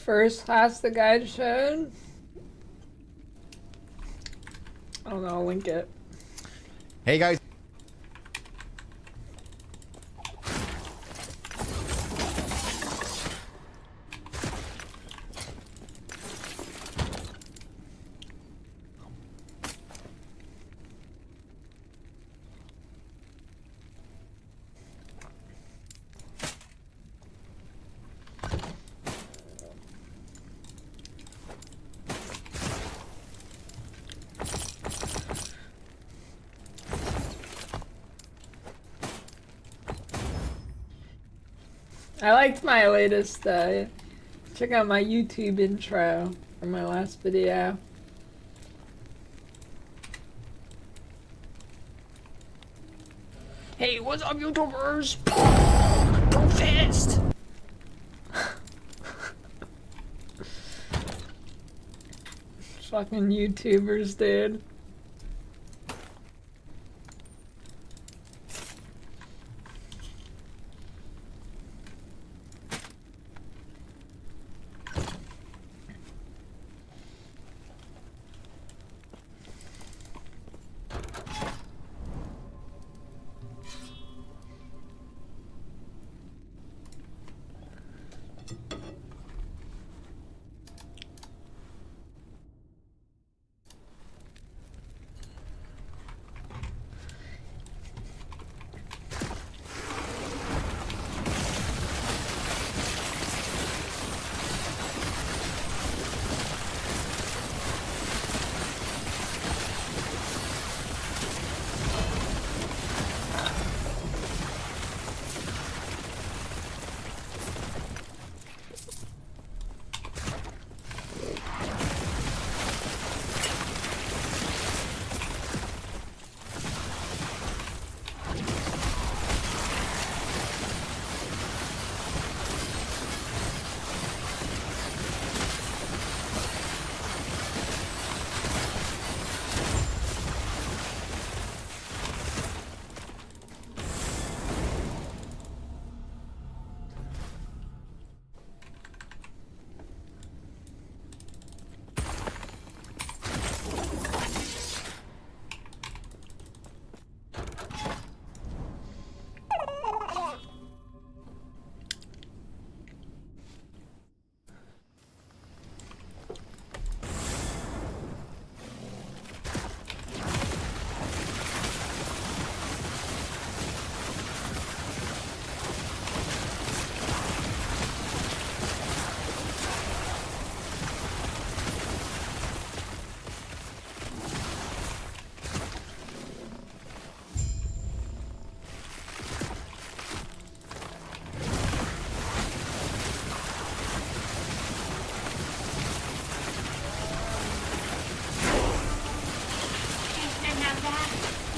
First class the guide showed. I don't know, I'll link it. Hey guys. I liked my latest, check out my YouTube intro from my last video. Hey, what's up, YouTubers? Go fast! Fucking YouTubers, dude.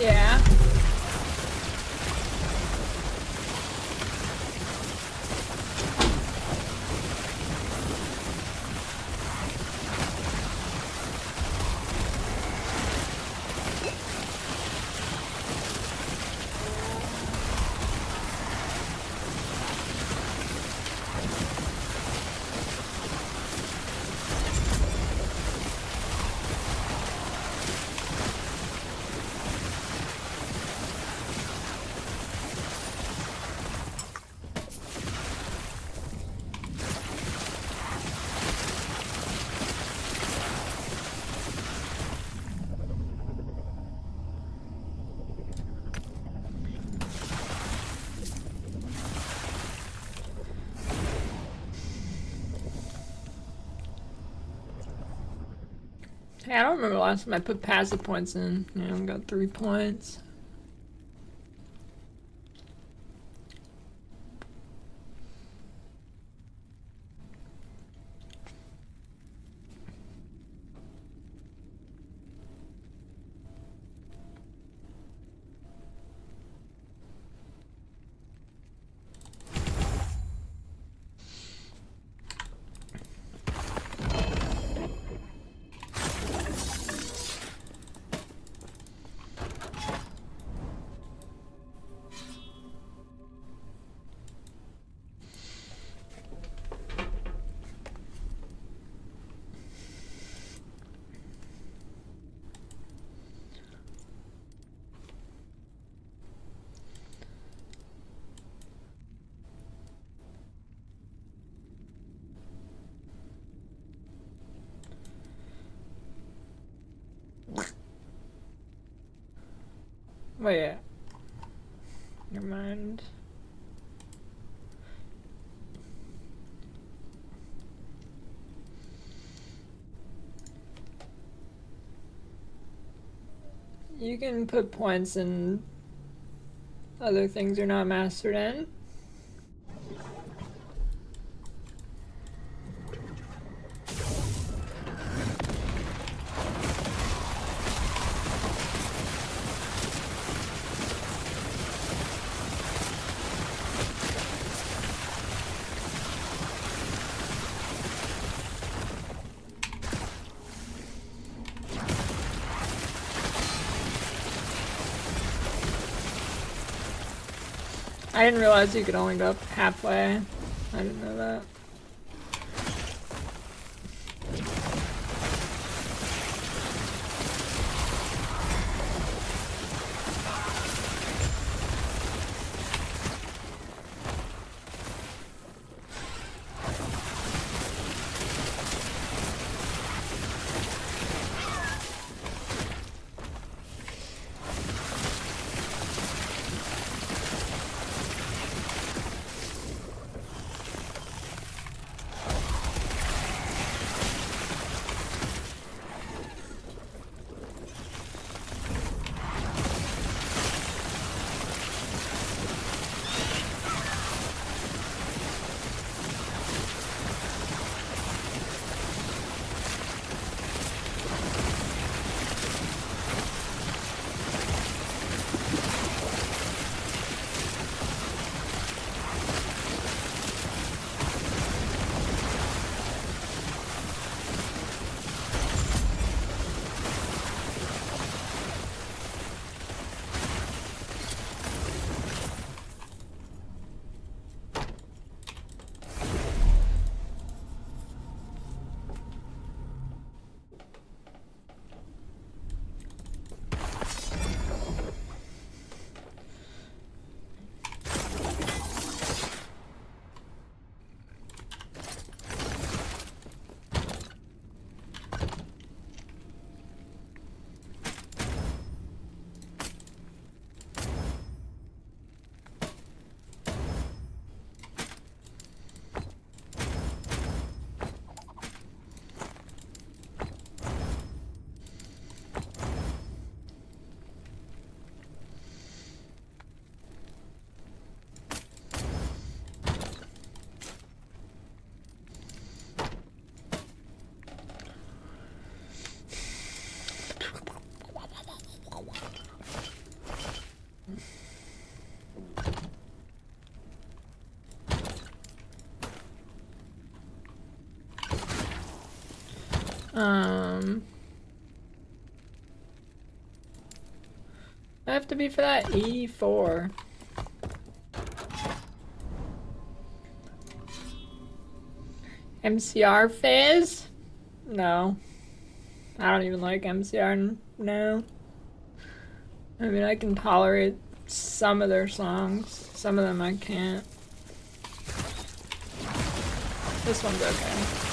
Yeah. Hey, I don't remember the last time I put passive points in. Yeah, I got 3 points. Oh yeah. Never mind. You can put points in other things you're not mastered in. I didn't realize you could only go up halfway. I didn't know that. I have to be for that E4. MCR phase? No. I don't even like MCR now. I mean, I can tolerate some of their songs. Some of them I can't. This one's okay.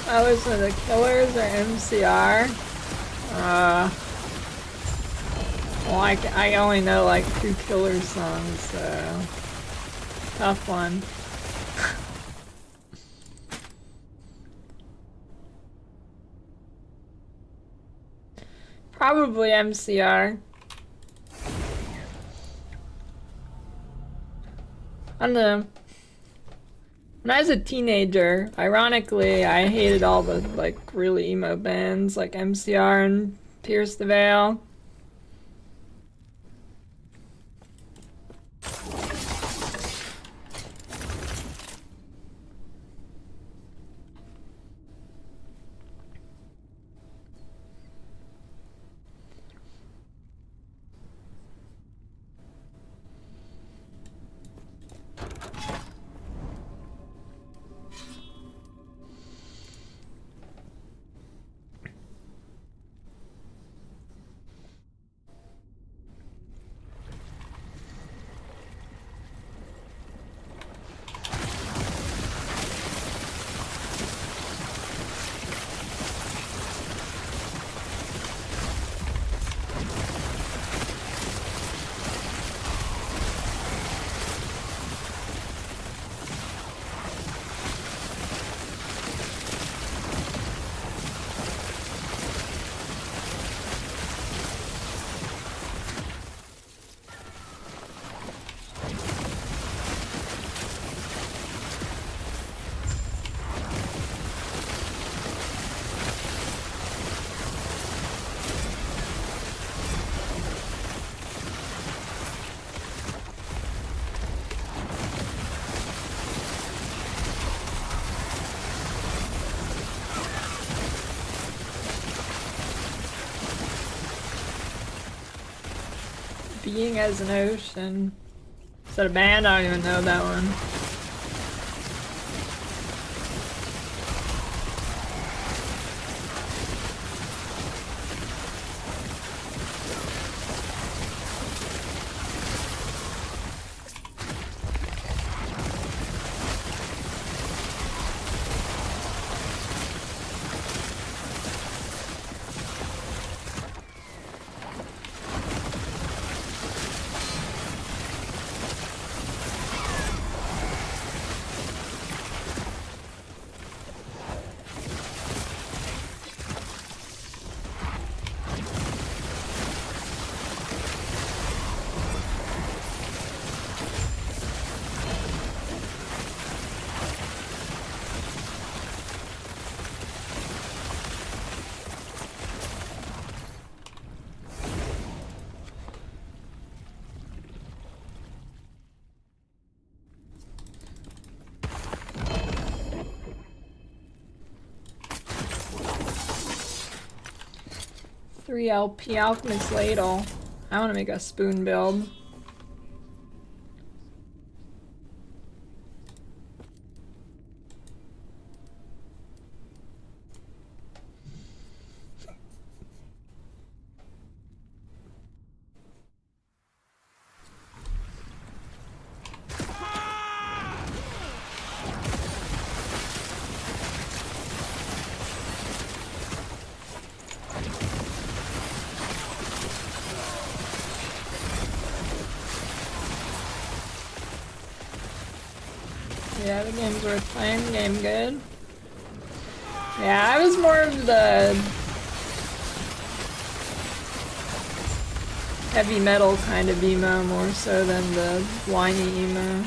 I listen to the Killers or MCR. Well, I only know like 2 Killers songs, so tough one. Probably MCR. I don't know. When I was a teenager, ironically, I hated all the like really emo bands like MCR and Pierce the Veil. Being as an Ocean. Is that a band? I don't even know that one. Three LP Alchemist Ladle. I want to make a spoon build. Yeah, the game's worth playing. Game good. Yeah, I was more of the heavy metal kind of emo more so than the whiny emo.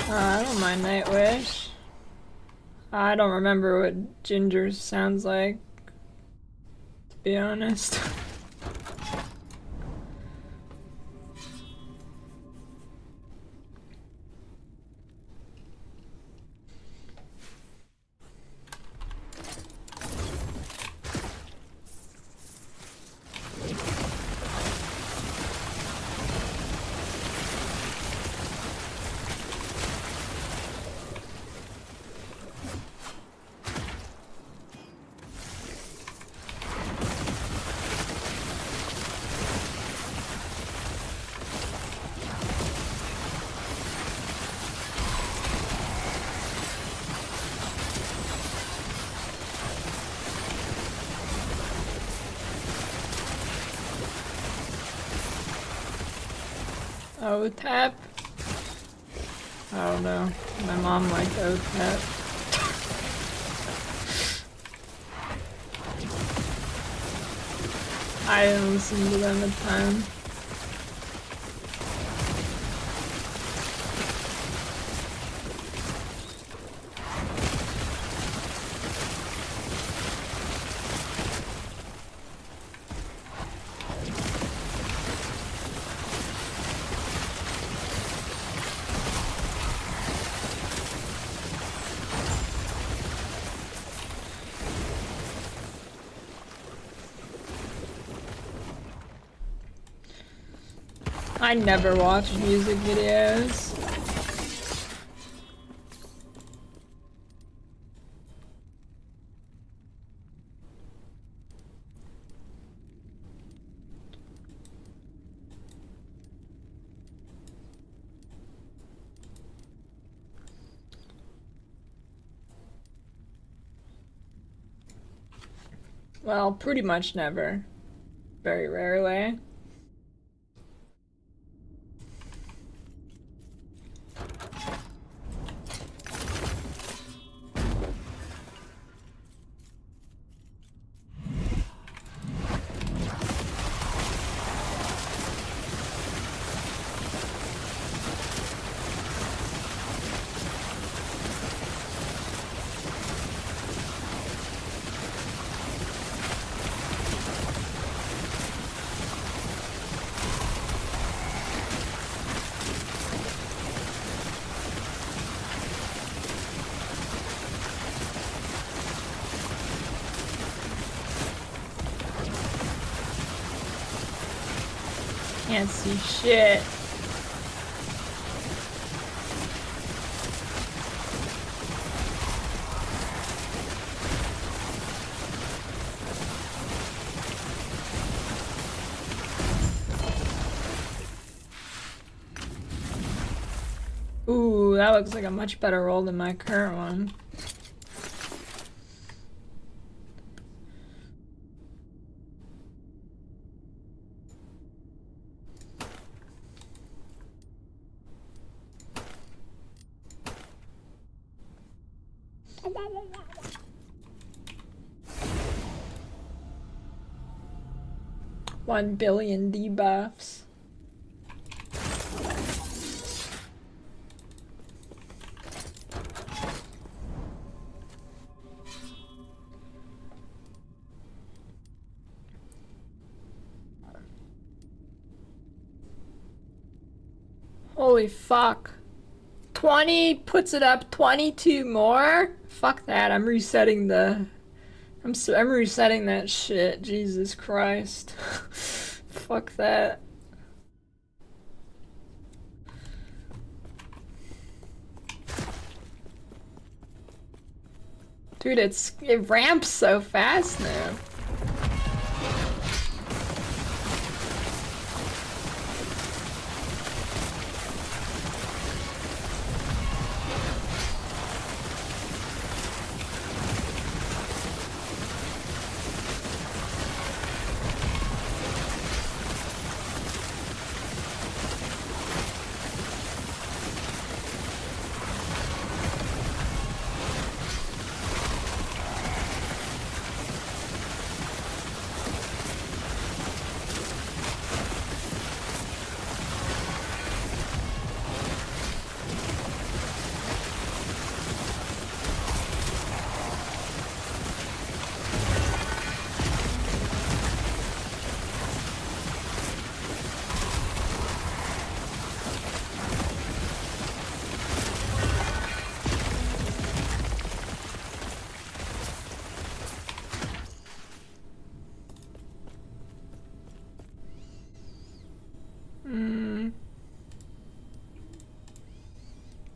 I don't mind Nightwish. I don't remember what Ginger sounds like, to be honest. O-Tap? I don't know. My mom liked O-Tap. I didn't listen to them a ton. I never watch music videos. Well, pretty much never. Very rarely. Can't see shit. Ooh, that looks like a much better roll than my current one. 1 billion debuffs. Holy fuck. 20 puts it up 22 more? Fuck that, I'm resetting the... I'm resetting that shit, Jesus Christ. Fuck that. Dude, it ramps so fast now.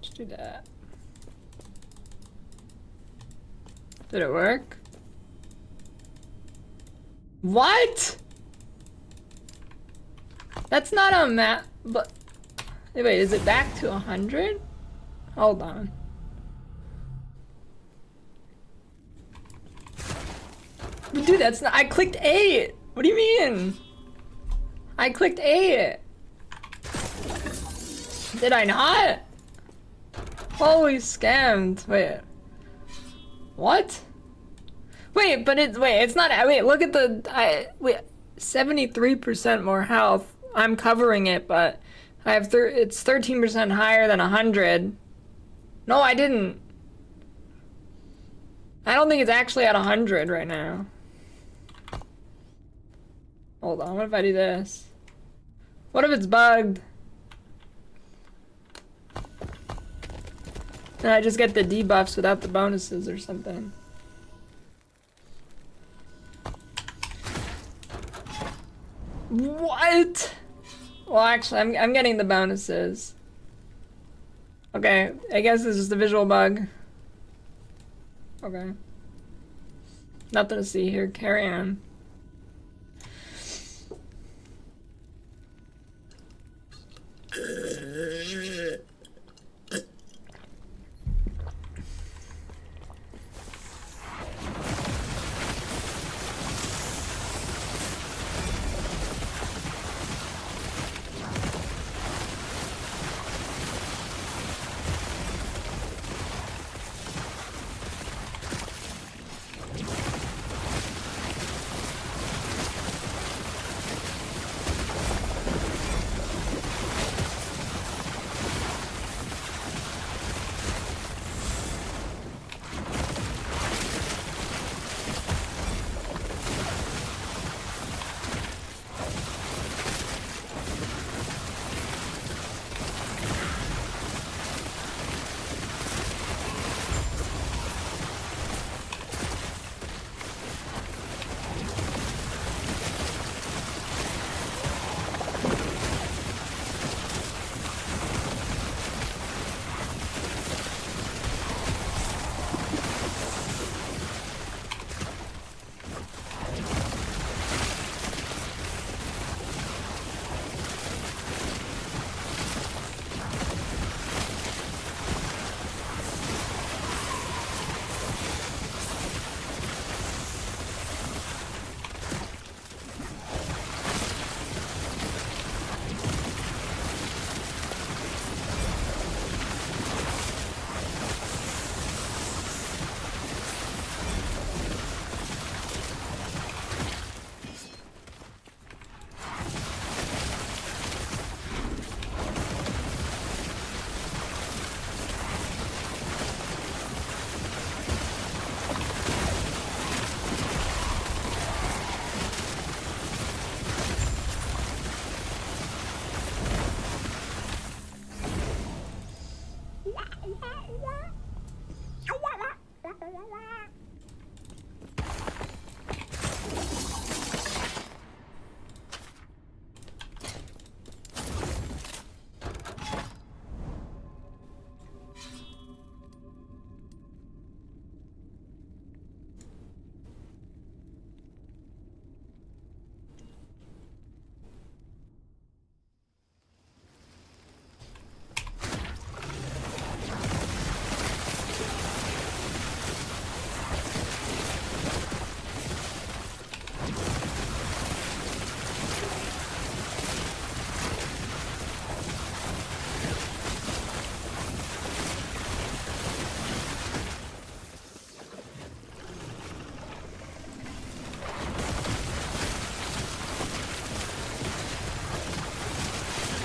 Let's do that. Did it work? What? That's not a map, but wait, is it back to 100? Hold on. Dude, that's not, I clicked 8. What do you mean? I clicked 8. Did I not? Holy scammed. Wait. What? Wait, but it's not, wait, look at the, wait, 73% more health. I'm covering it, but I have, it's 13% higher than 100. No, I didn't. I don't think it's actually at 100 right now. Hold on, what if I do this? What if it's bugged? And I just get the debuffs without the bonuses or something. What? Well, actually, I'm getting the bonuses. Okay, I guess this is the visual bug. Okay. Nothing to see here. Carry on.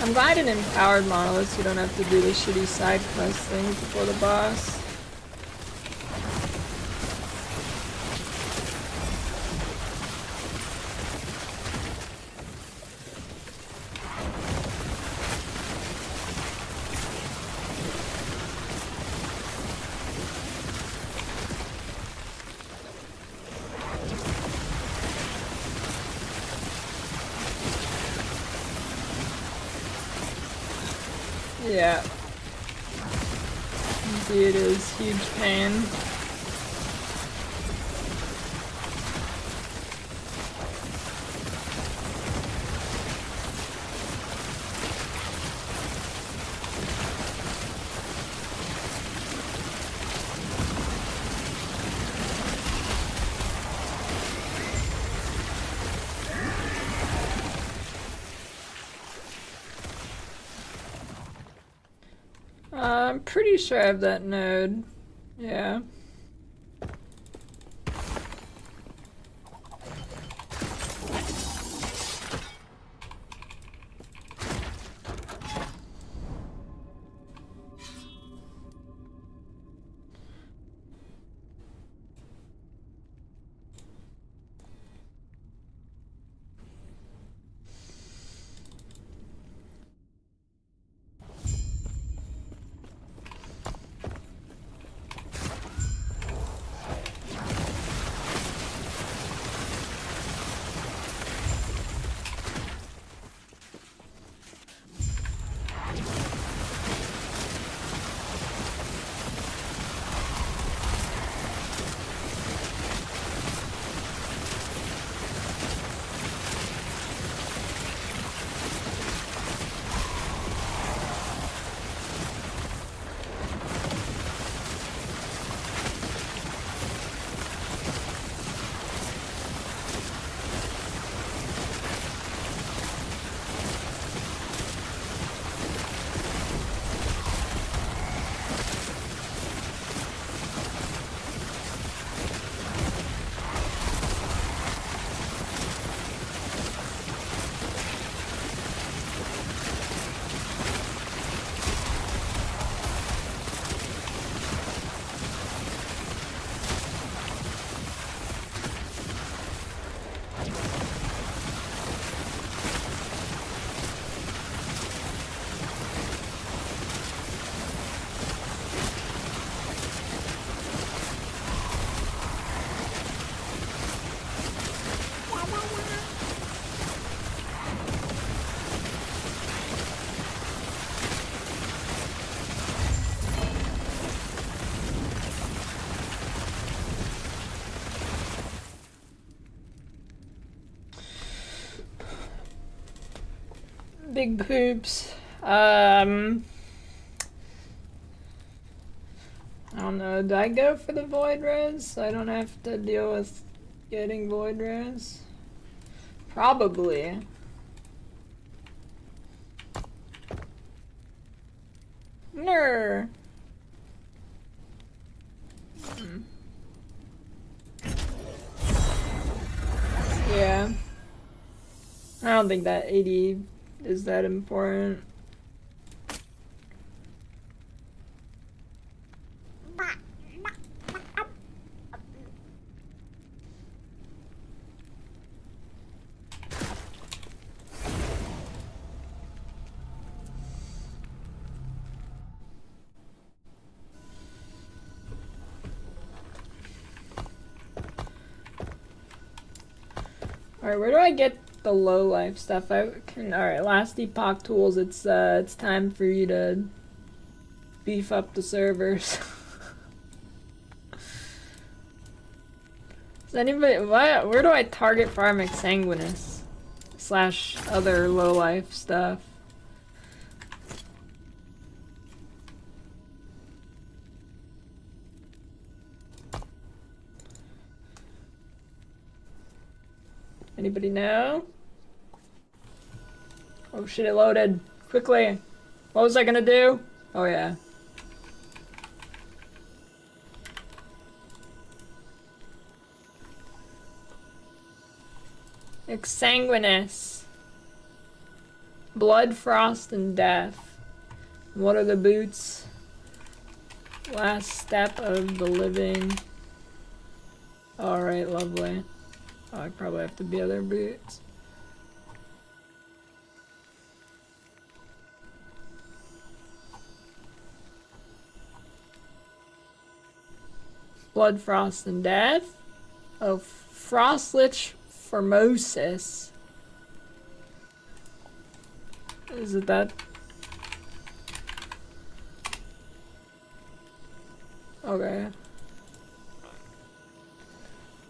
I'm glad in empowered monoliths you don't have to do the shitty side quest things before the boss. Yeah. Indeed, it is huge pain. I'm pretty sure I have that node. Yeah. Big poops. I don't know. Do I go for the void res? So I don't have to deal with getting void res? Probably. Ner. Yeah. I don't think that 80 is that important. Alright, where do I get the low life stuff? Alright, last Epoch tools, it's time for you to beef up the servers. Does anybody where do I target farm Exsanguinous? / other low life stuff? Anybody know? Oh shit, it loaded. Quickly. What was I gonna do? Oh yeah. Exsanguinous. Blood, Frost, and Death. What are the boots? Last Step of the Living. Alright, lovely. Oh, I probably have to be other boots. Blood, Frost, and Death. Oh, Frostlich Formosus. Is it that? Okay.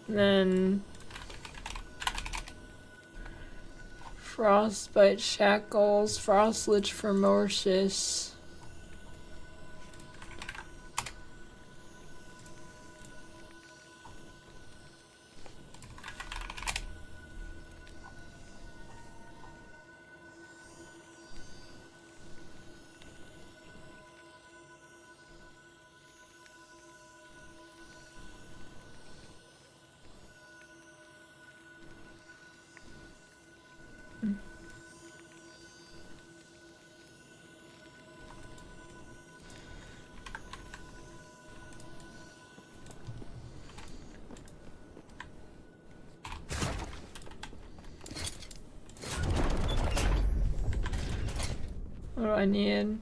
And then Frostbite Shackles, Frostlich Formosus. What do I need?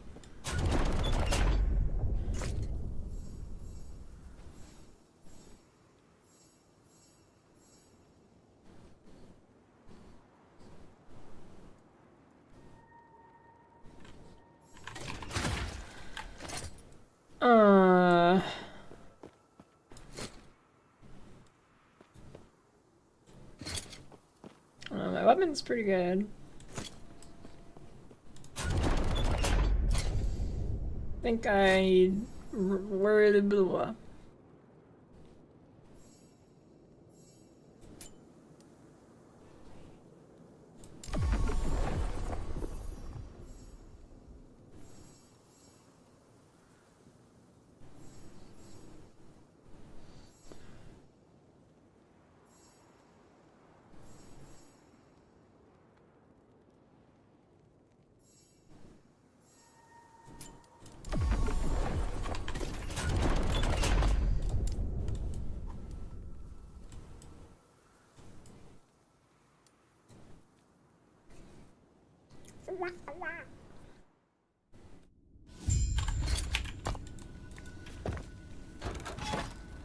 My weapon's pretty good. I think I worried a bit.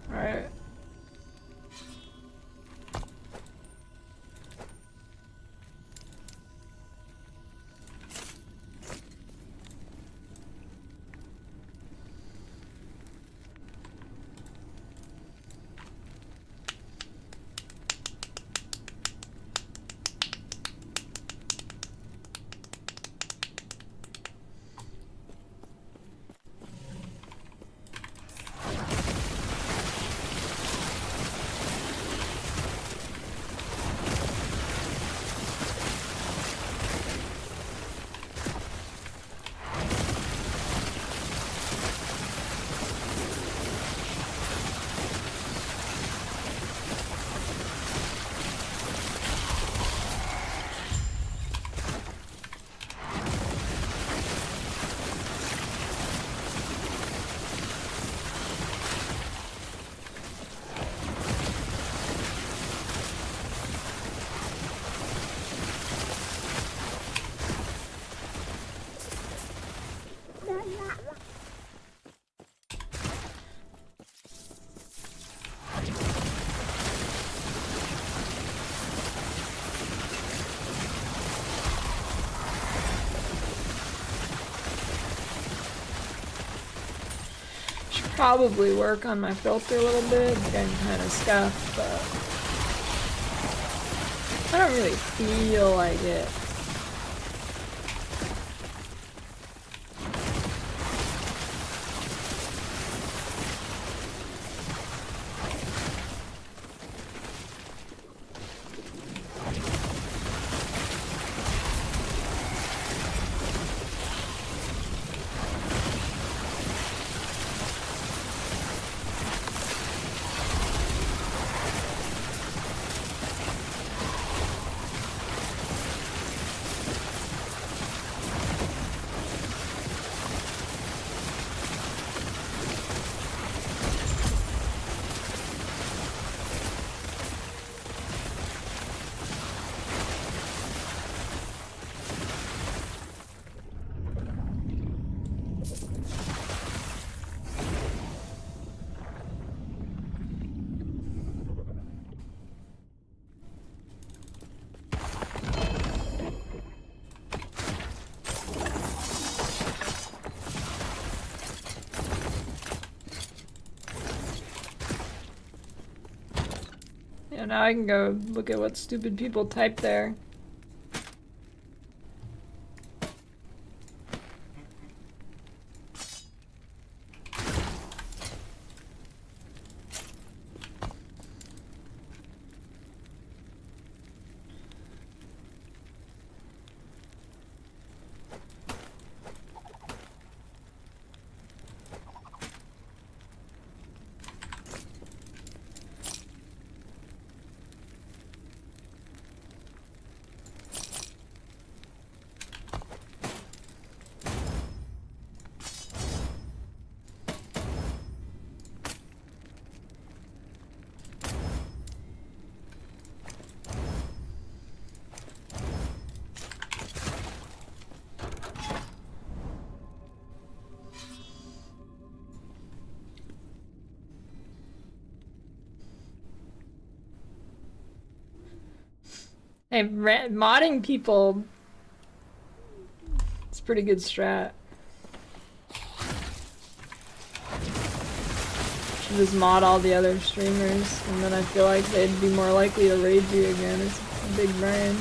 Alright. Probably work on my filter a little bit. It's getting kind of scuffed, but I don't really feel like it. And now I can go look at what stupid people type there. Hey, modding people, it's a pretty good strat. Should just mod all the other streamers, and then I feel like they'd be more likely to raid you again. It's a big brain.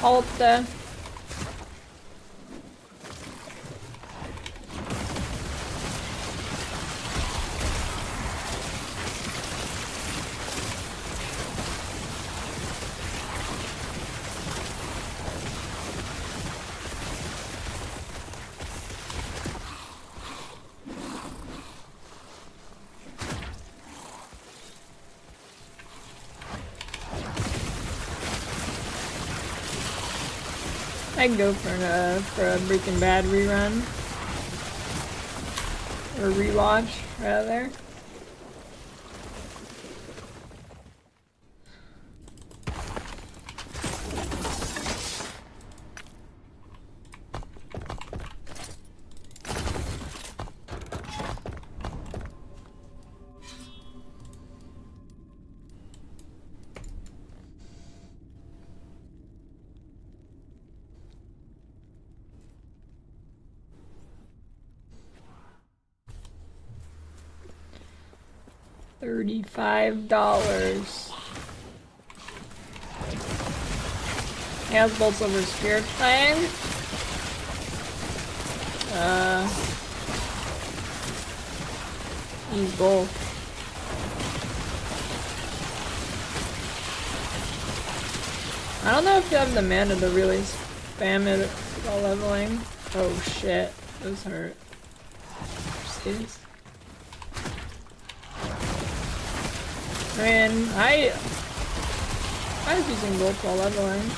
Alt there. I can go for a Breaking Bad rerun. Or rewatch, rather. $35. Has bolts over Spirit Fang. Use both. I don't know if you have the mana to really spam it while leveling. Oh shit, those hurt. Jeez. I mean, I was using both while leveling.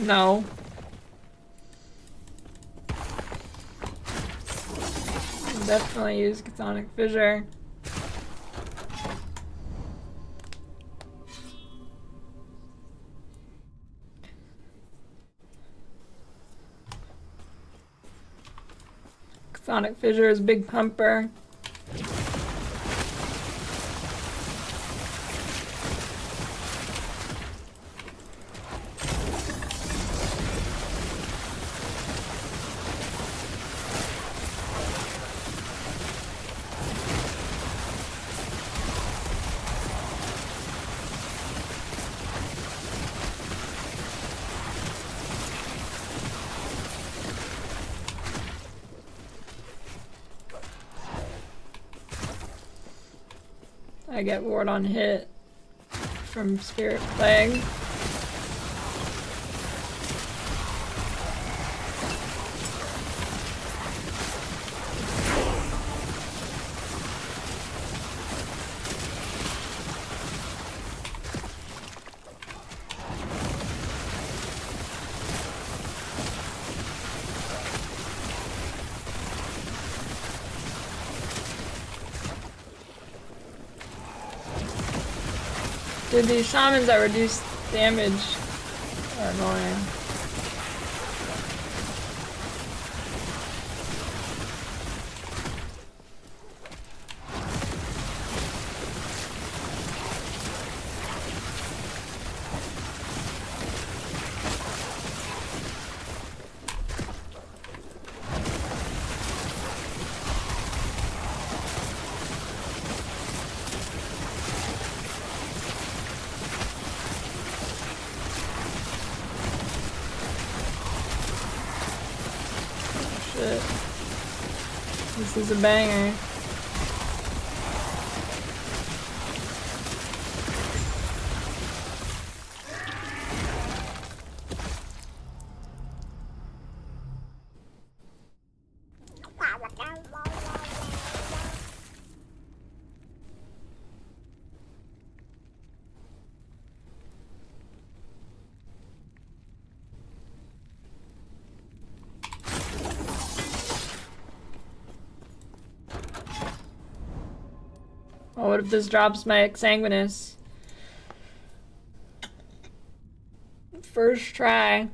No. Definitely use Chthonic Fissure. Chthonic Fissure is big pumper. I get ward on hit from Spirit Plague. Dude, these shamans that reduce damage are annoying. This is a banger. Oh, what if this drops my Exsanguinous? First try.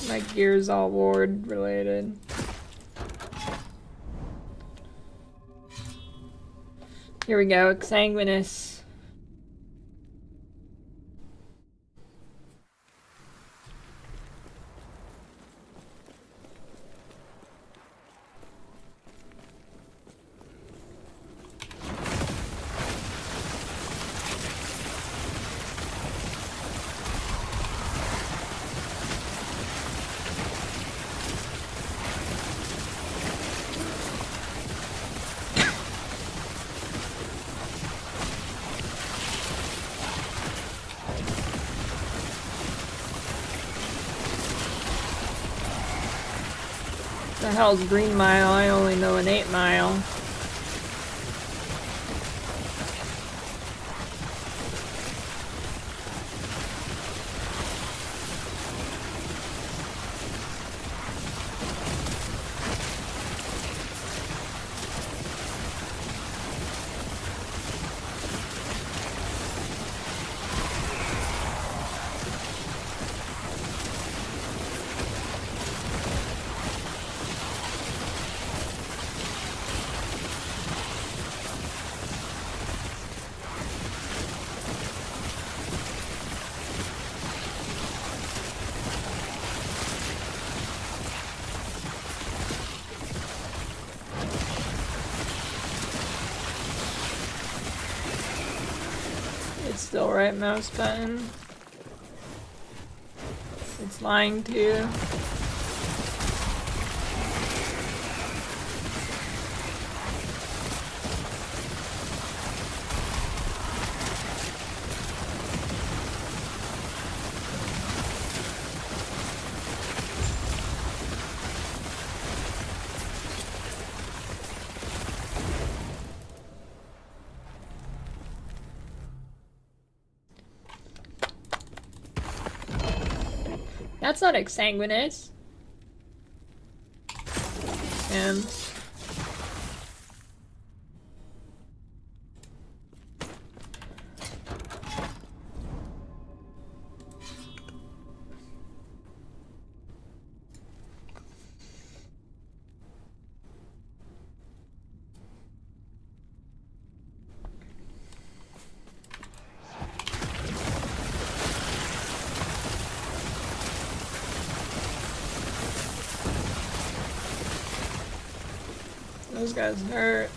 My gear's all ward related. Here we go, Exsanguinous. The hell's Green Mile? I only know an 8 Mile. It's still right mouse button. It's lying to you. That's not exsanguinous. Those guys hurt.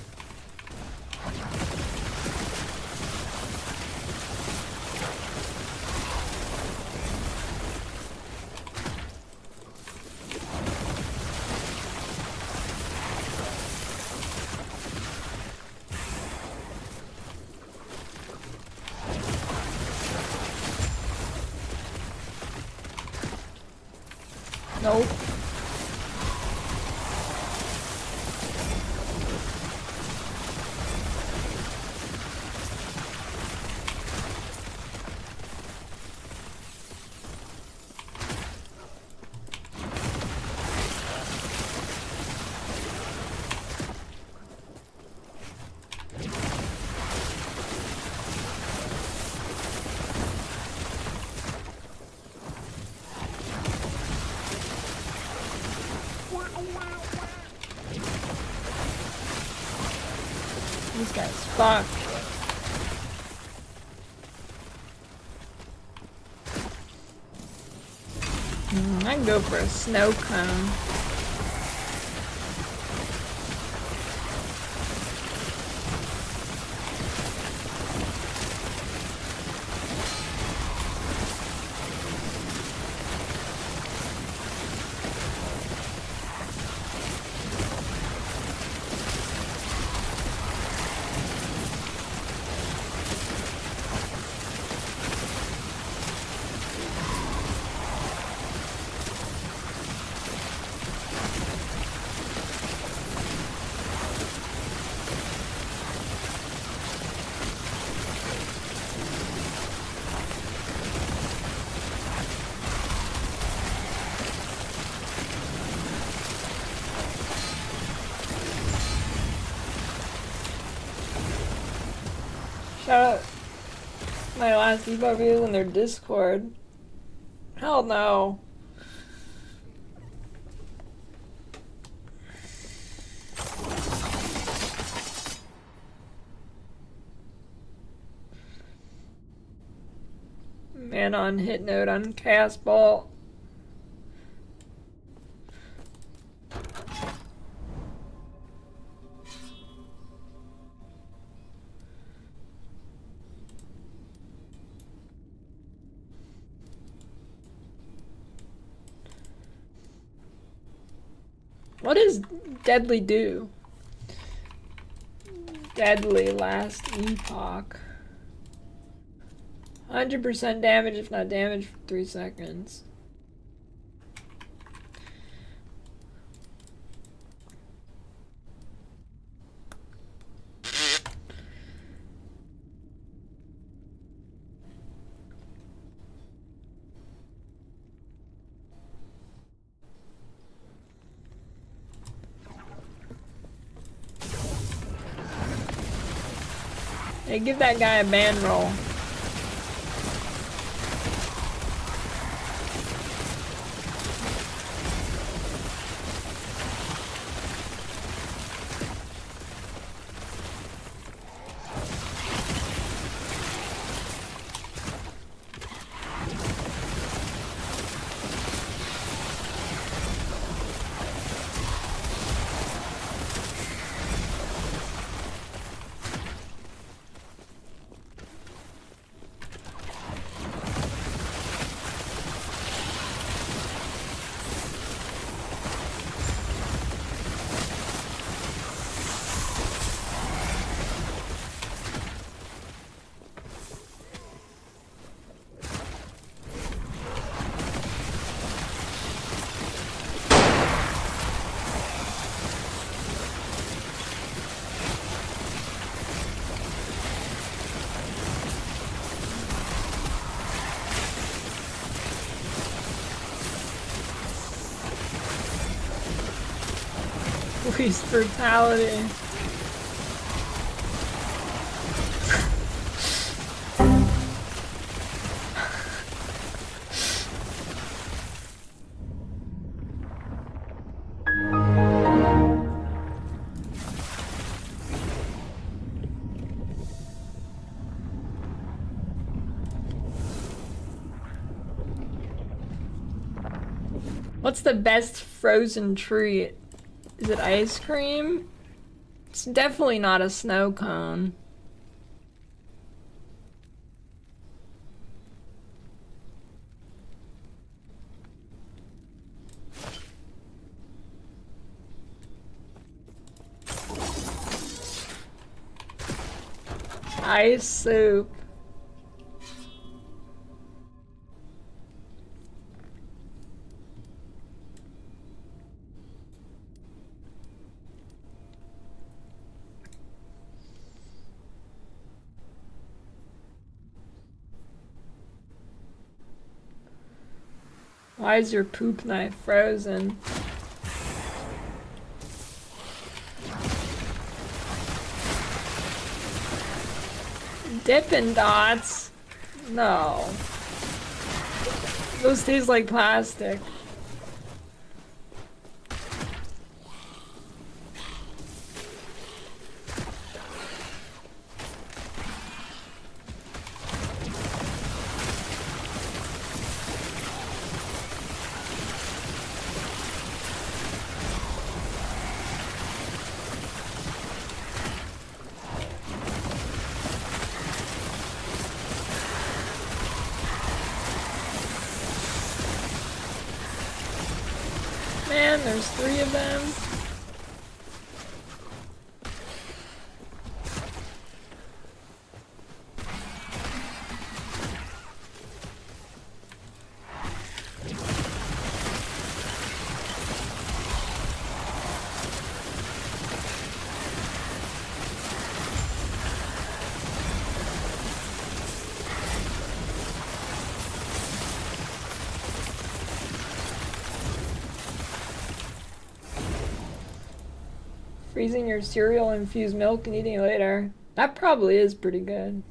Nope. These guys fuck. I can go for a snow cone. Shout out my last Epoch videos on their Discord. Hell no. Man on hit note on Chaos Ball. What does Deadly do? Deadly last Epoch. 100% damage if not damage for 3 seconds. Hey, give that guy a ban roll. Police brutality. What's the best frozen treat? Is it ice cream? It's definitely not a snow cone. Ice soup. Why is your poop knife frozen? Dippin' Dots? No. Those taste like plastic. Man, there's 3 of them. Freezing your cereal in infused milk and eating it later. That probably is pretty good.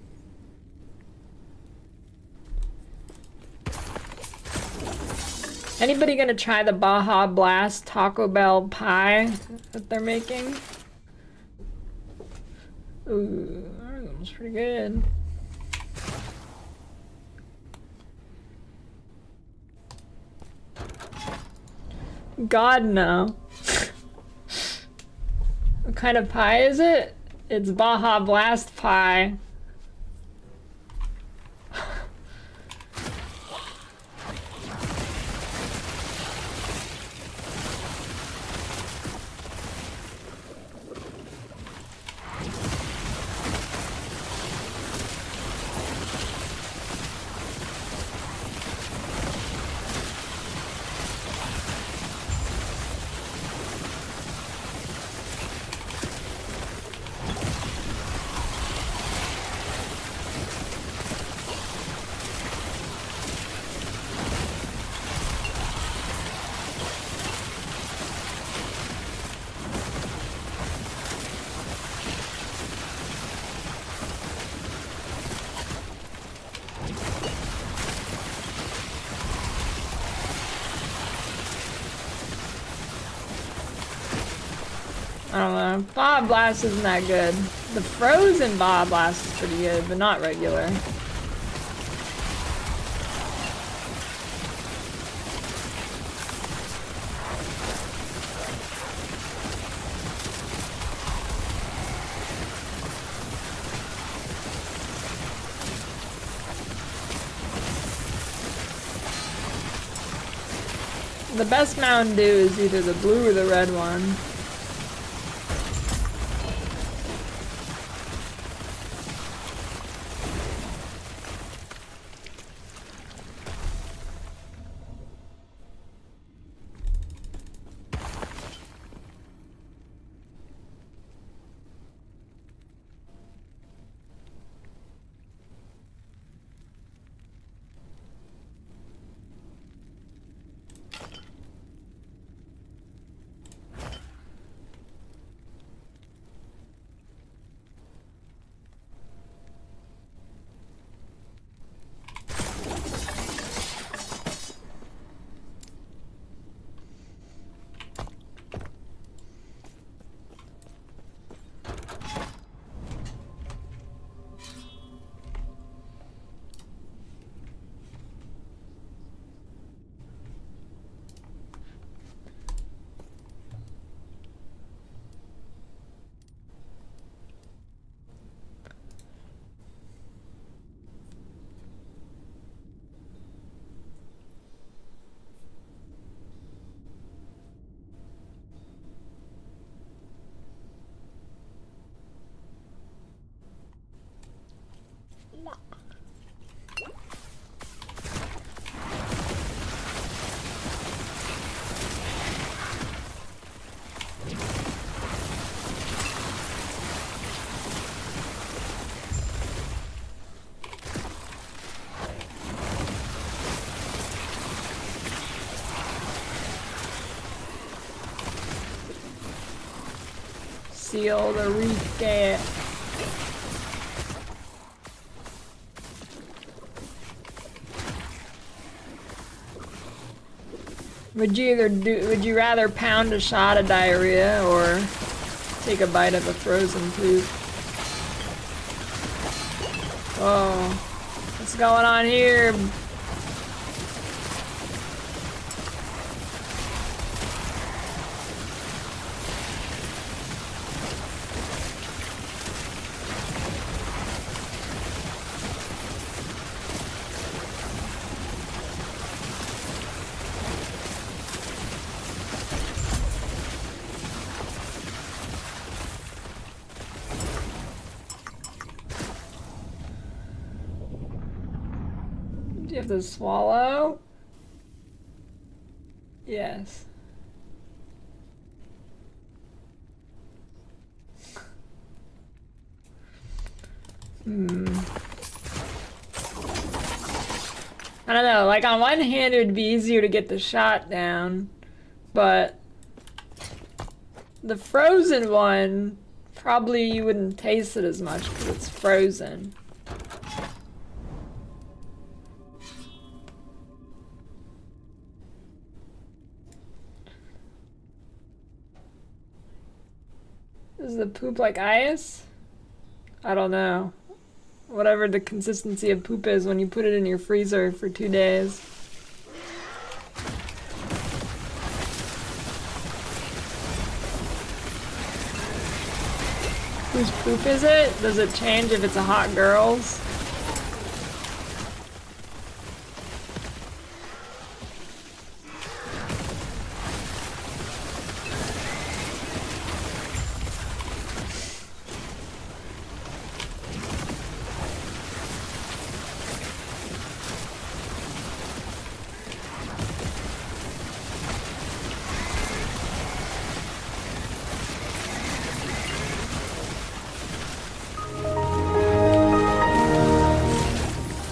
Anybody gonna try the Baja Blast Taco Bell pie that they're making? Ooh, that was pretty good. God, no. What kind of pie is it? It's Baja Blast pie. I don't know. Baja Blast isn't that good. The frozen Baja Blast is pretty good, but not regular. The best Mountain Dew is either the blue or the red one. Seal the reef gate. Would you rather pound a shot of diarrhea or take a bite of a frozen poop? Oh, what's going on here? Do you have to swallow? Yes. I don't know, like on one hand it would be easier to get the shot down, but the frozen one, probably you wouldn't taste it as much because it's frozen. Is the poop like ice? I don't know. Whatever the consistency of poop is when you put it in your freezer for 2 days. Whose poop is it? Does it change if it's a hot girl's?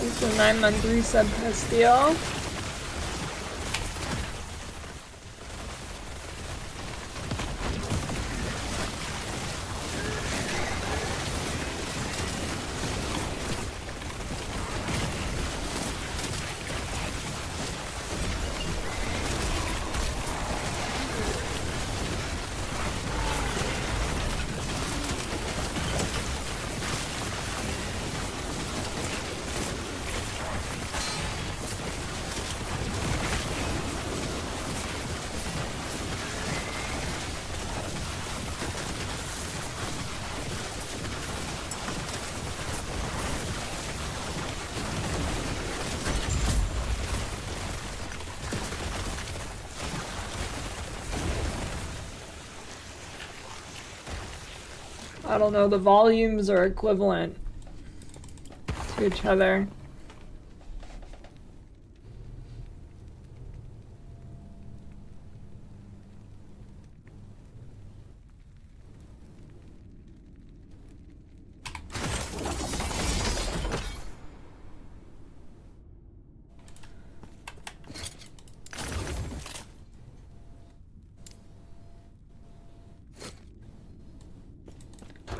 It's a 9-month resub Pastille. I don't know, the volumes are equivalent to each other.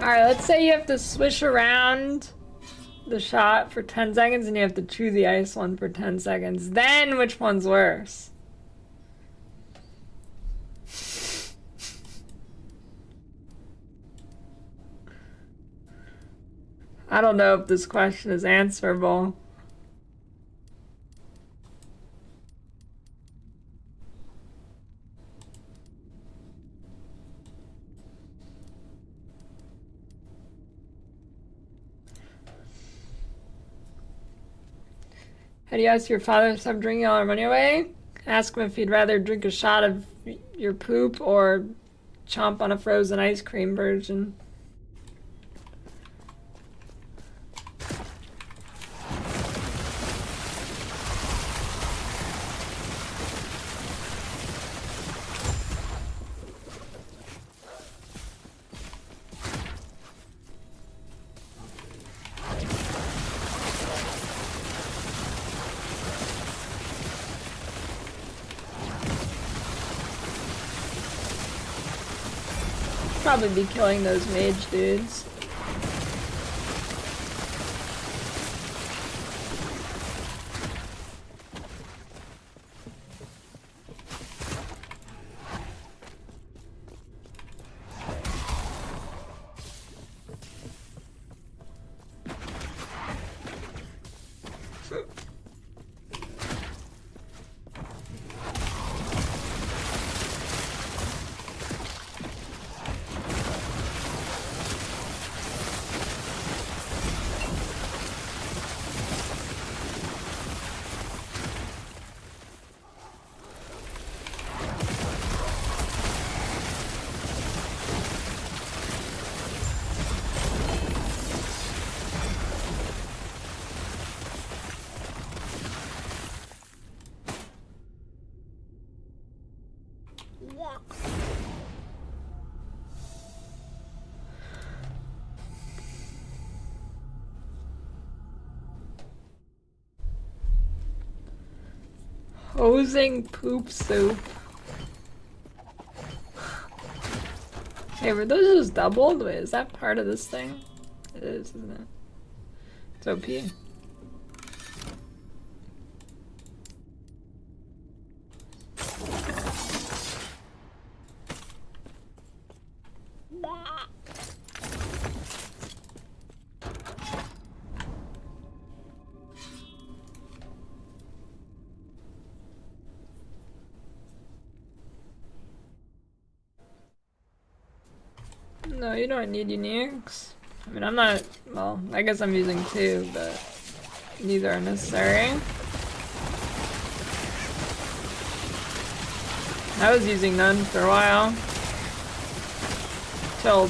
Alright, let's say you have to swish around the shot for 10 seconds and you have to chew the ice one for 10 seconds. Then which one's worse? I don't know if this question is answerable. How do you ask your father to stop drinking all our money away? Ask him if he'd rather drink a shot of your poop or chomp on a frozen ice cream version. probably be killing those mage dudes. Hosing poop soup. Hey, were those just doubled? Wait, is that part of this thing? It is, isn't it? It's OP. No, you don't need uniques. I mean, I'm not, well, I guess I'm using 2, but neither are necessary. I was using none for a while. Till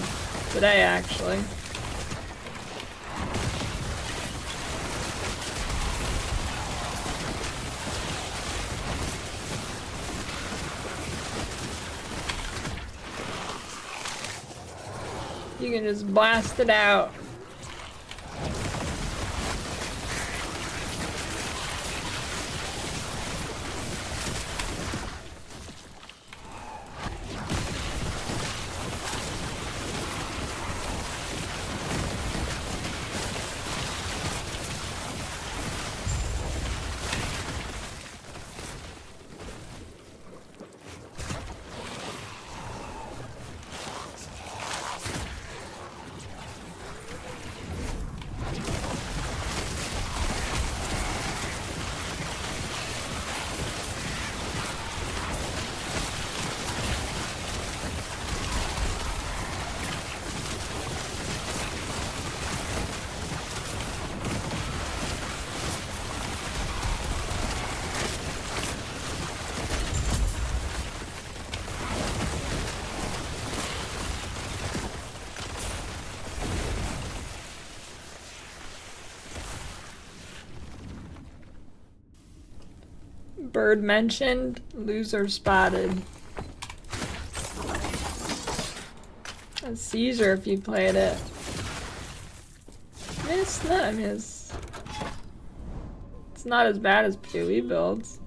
today, actually. You can just blast it out. Bird mentioned, loser spotted. A seizure if you played it. I mean, it's not, I mean, it's not as bad as PoE builds.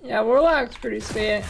Yeah, Warlock's pretty sweet.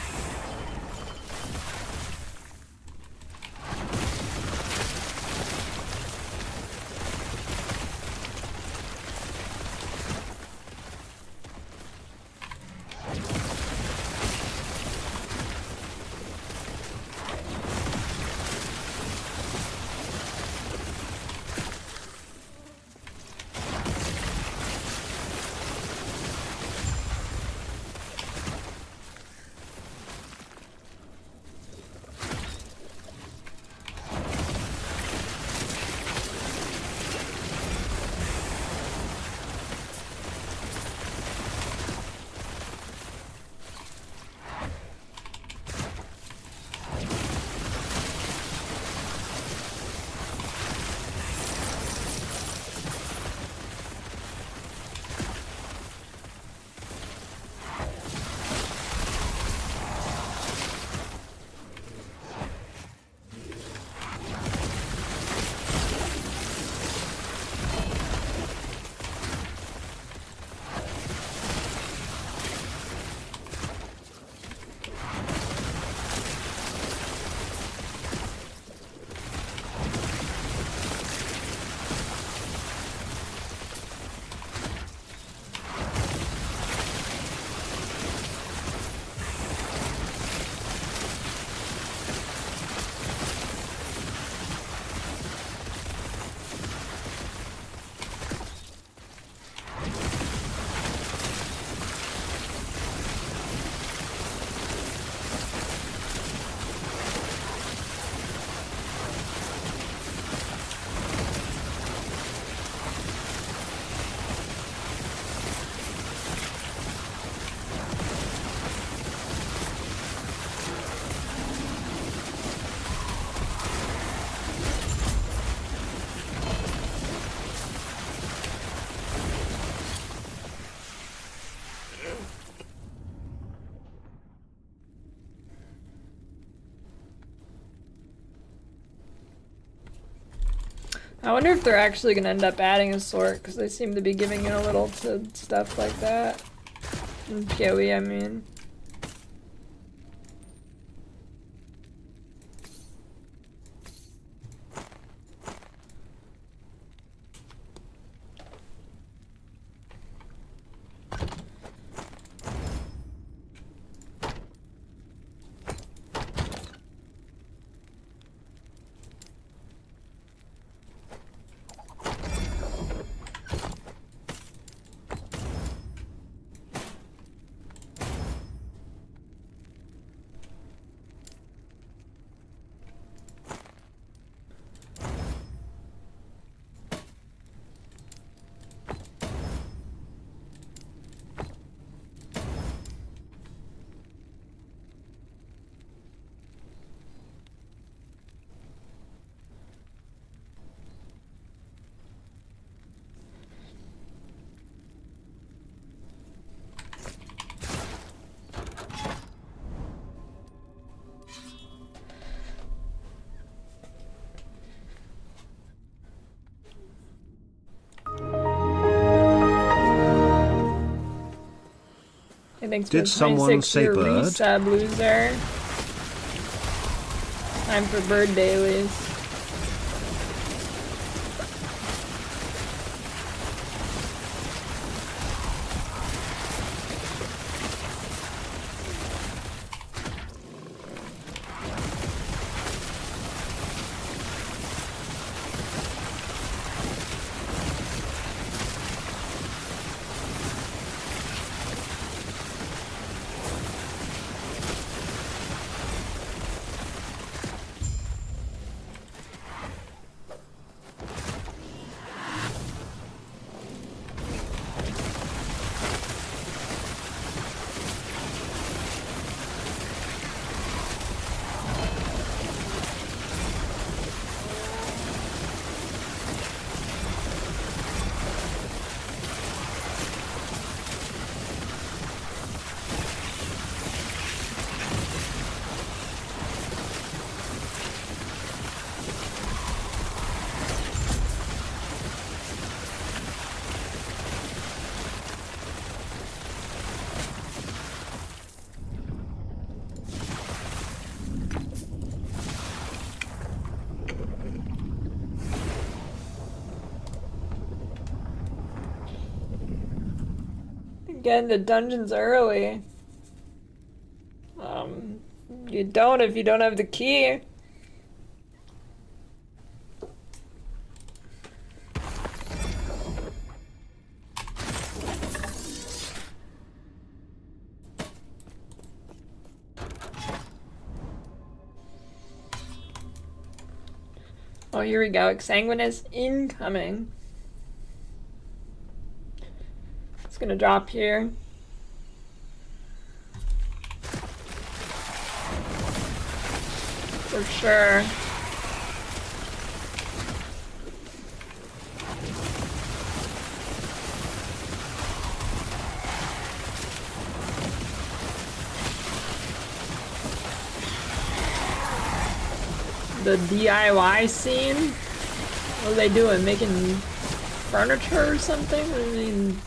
I wonder if they're actually gonna end up adding a sort, because they seem to be giving it a little to stuff like that. In PoE, I mean. Thanks for Did someone say your bird? resub, loser. Time for bird dailies. Get into dungeons early. You don't if you don't have the key. Oh, here we go. Exsanguinous incoming. It's gonna drop here. For sure. The DIY scene? What are they doing? Making furniture or something? I mean...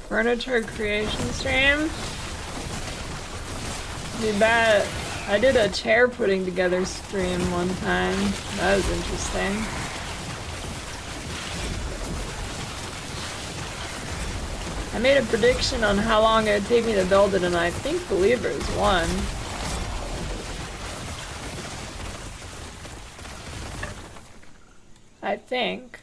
Furniture creation stream? You bet. I did a chair putting together stream one time. That was interesting. I made a prediction on how long it would take me to build it, and I believe it was one. I think.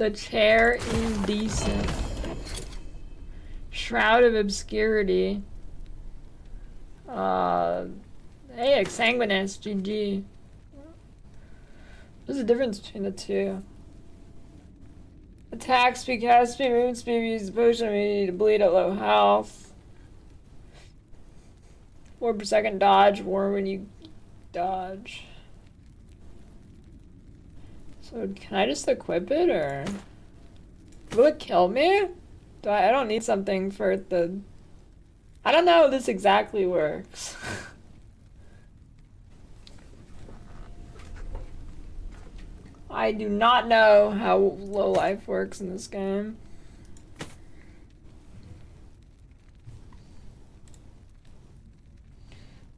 The chair indecent. Shroud of obscurity. Hey, exsanguinous, GG. What's the difference between the two? Attack speed, cast speed, movement speed, use the potion, I need to bleed at low health. 4 per second dodge, more when you dodge. So can I just equip it, or will it kill me? I don't need something for the... I don't know how this exactly works. I do not know how low life works in this game.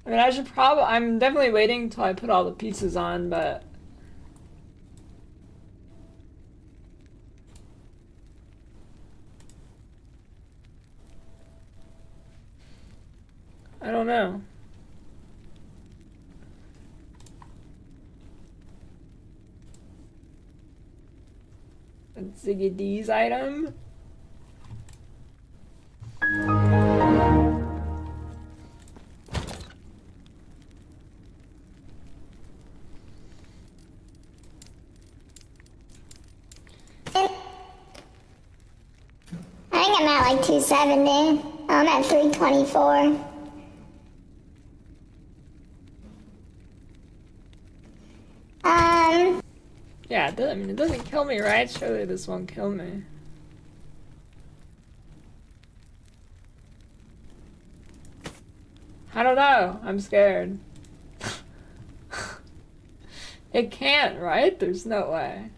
I mean, I should probably... I'm definitely waiting until I put all the pieces on, but... I don't know. Ziggy D's item. I think I'm at like 270. I'm at 324. Yeah, I mean, it doesn't kill me, right? Surely this won't kill me. I don't know. I'm scared. It can't, right? There's no way.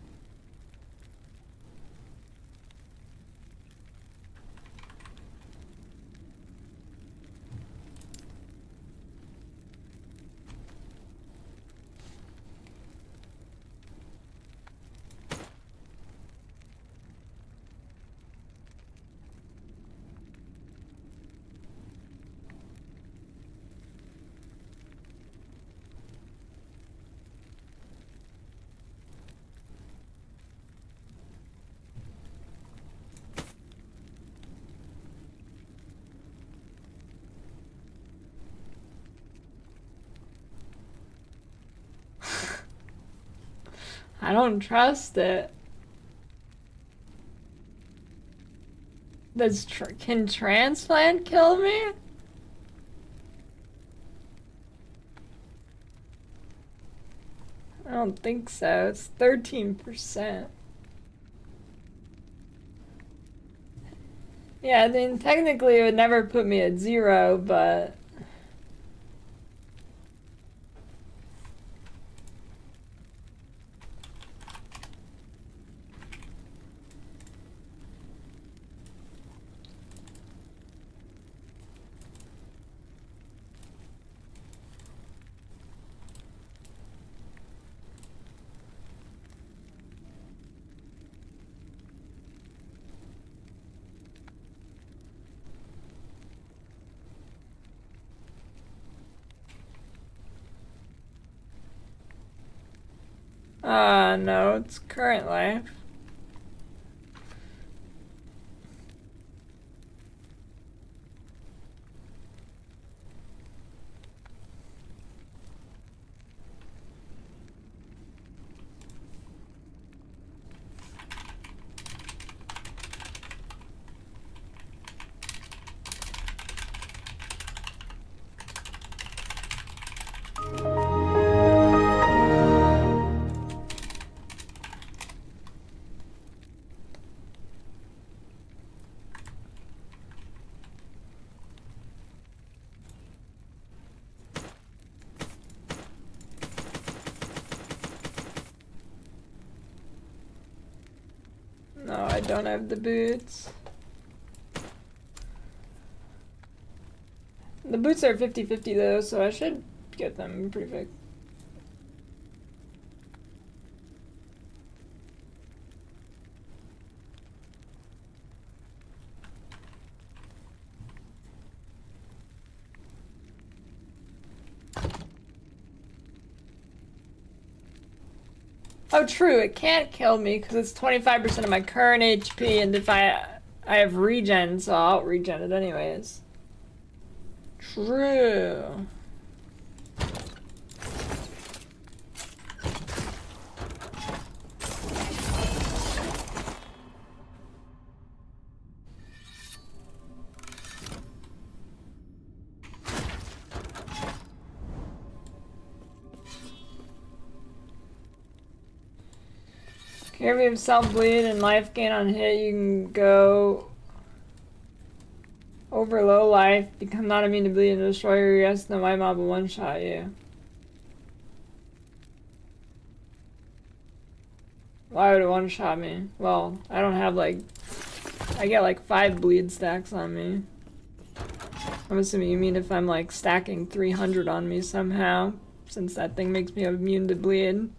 I don't trust it. Can transplant kill me? I don't think so. It's 13%. Yeah, I mean, technically it would never put me at 0, but... no, it's current life. No, I don't have the boots. The boots are 50-50 though, so I should get them pretty quick. Oh, true. It can't kill me because it's 25% of my current HP, and if I have regen, so I'll regen it anyways. True. Here we have self-bleed and life gain on hit. You can go over low life, become not immune to bleed and destroy your yes, no white mob will one-shot you. Why would it one-shot me? Well, I don't have like... I get like 5 bleed stacks on me. I'm assuming you mean if I'm like stacking 300 on me somehow, since that thing makes me immune to bleed.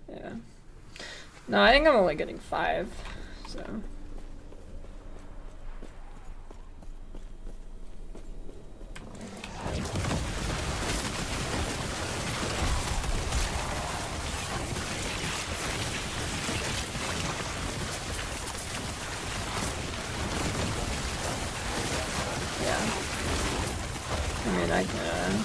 Yeah. No, I think I'm only getting 5, so... I mean, I can...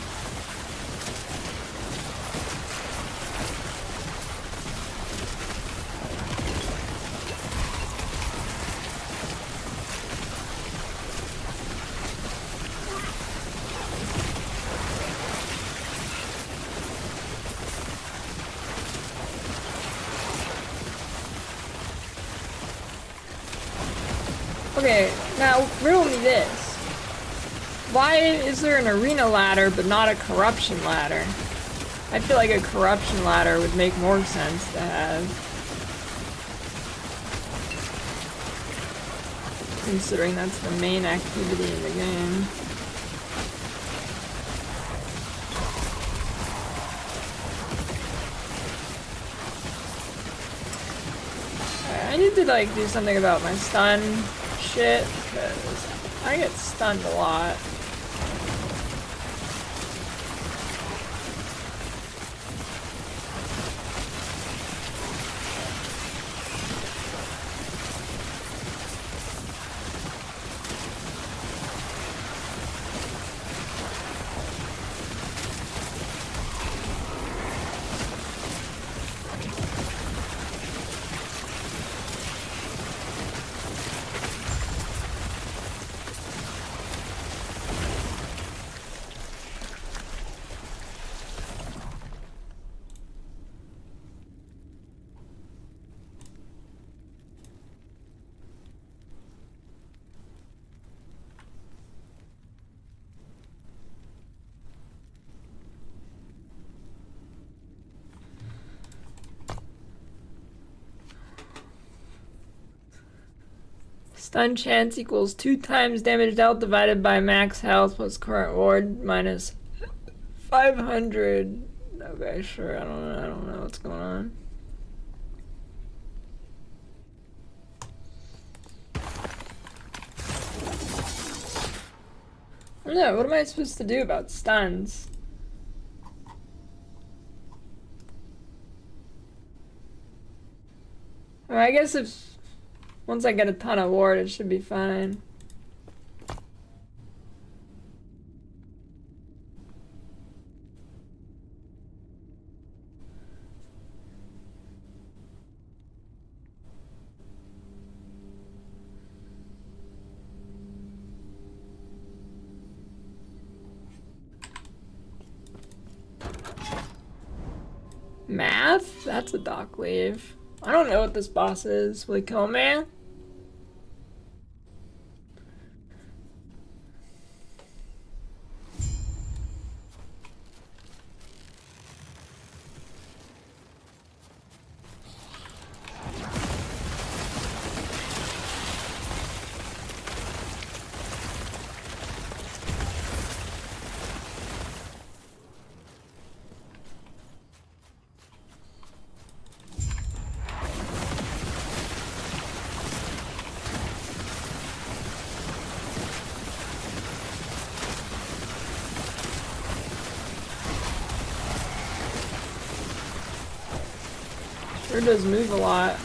Okay, now riddle me this. Why is there an arena ladder but not a corruption ladder? I feel like a corruption ladder would make more sense to have. Considering that's the main activity in the game. Alright, I need to like do something about my stun shit, because I get stunned a lot. Stun chance equals 2 times damage dealt divided by max health plus current ward minus 500. Okay, sure. I don't know what's going on. I don't know. What am I supposed to do about stuns? I mean, I guess if once I get a ton of ward, it should be fine. Math? That's a dock leave. I don't know what this boss is. Will he kill me? Sure does move a lot.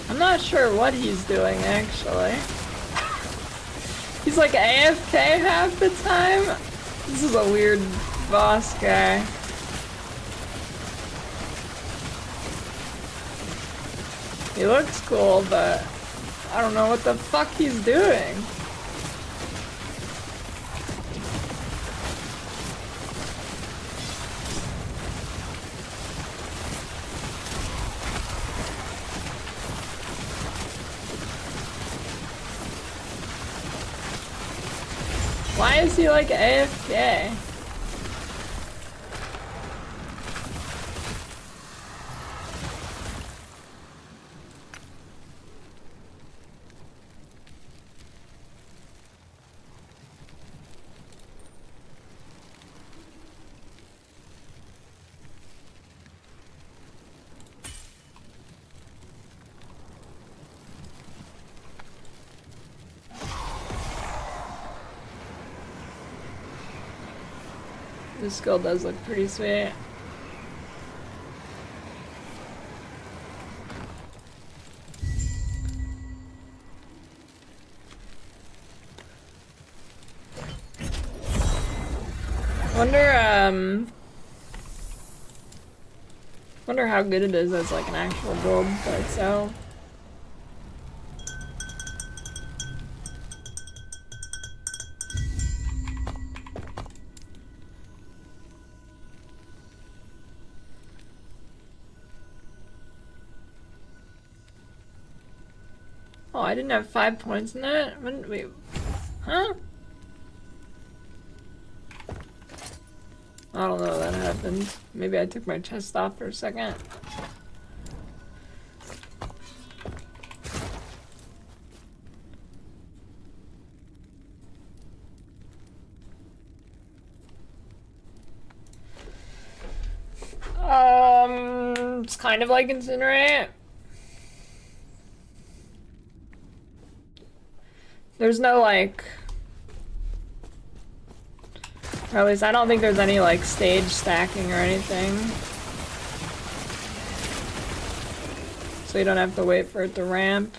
I'm not sure what he's doing, actually. He's like AFK half the time? This is a weird boss guy. He looks cool, but I don't know what the fuck he's doing. Why is he like AFK? This skill does look pretty sweet. Wonder how good it is as like an actual build by itself. Oh, I didn't have 5 points in that? When, wait, huh? I don't know that happened. Maybe I took my chest off for a second. It's kind of like Incinerate. There's no like, or at least I don't think there's any like stage stacking or anything. So you don't have to wait for it to ramp.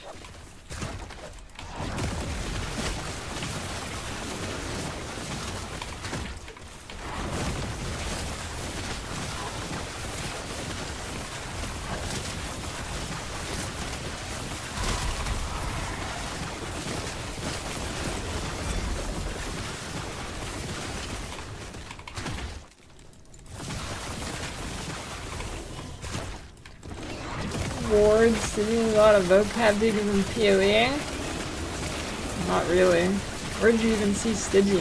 Wards, did you use a lot of vocab because in PoE? Not really. Where did you even see Stygian?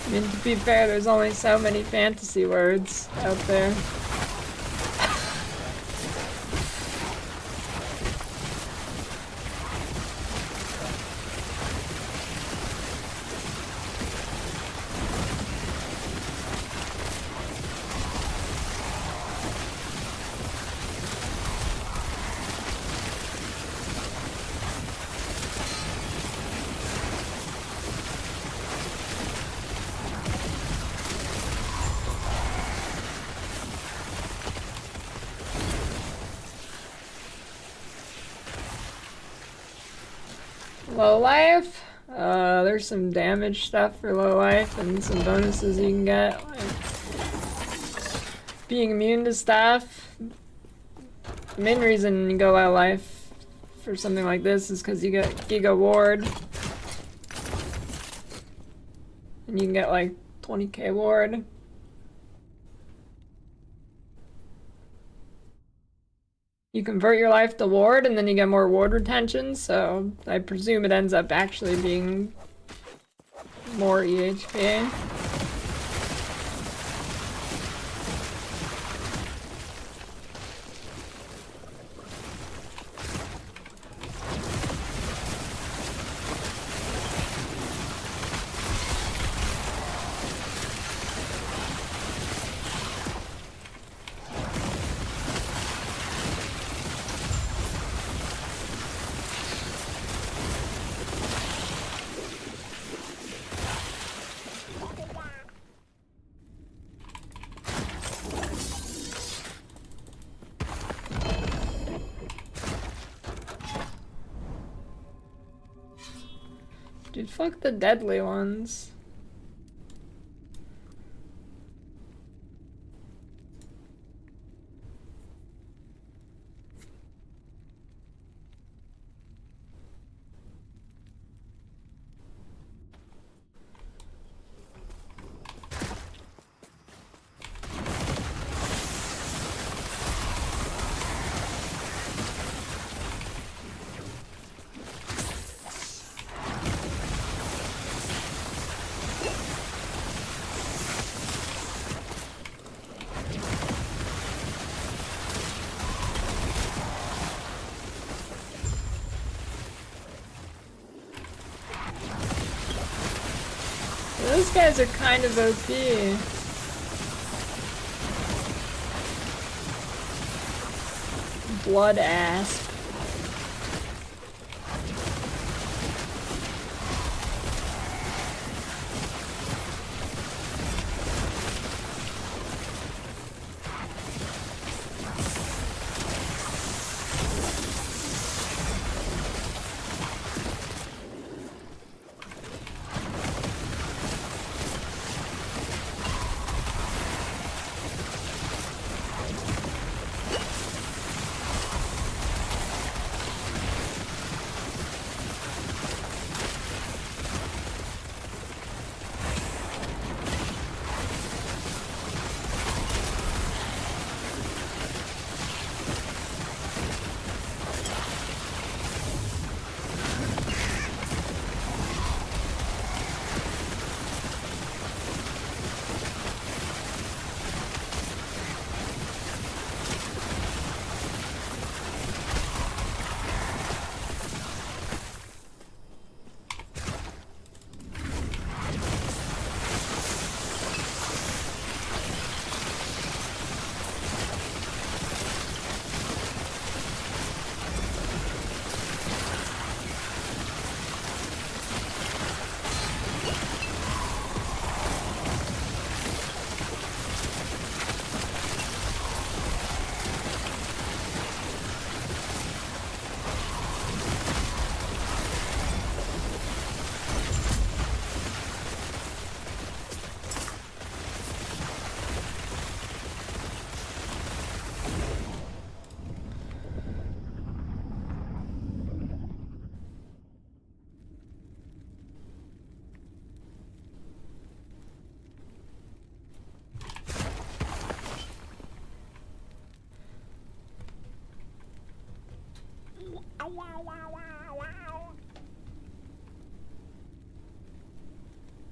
I mean, to be fair, there's only so many fantasy words out there. Low life, there's some damage stuff for low life and some bonuses you can get, like being immune to stuff. The main reason you go low life for something like this is because you get Giga Ward. And you can get like 20k ward. You convert your life to ward and then you get more ward retention, so I presume it ends up actually being more EHP. Dude, fuck the deadly ones. Those guys are kind of OP. Blood asp.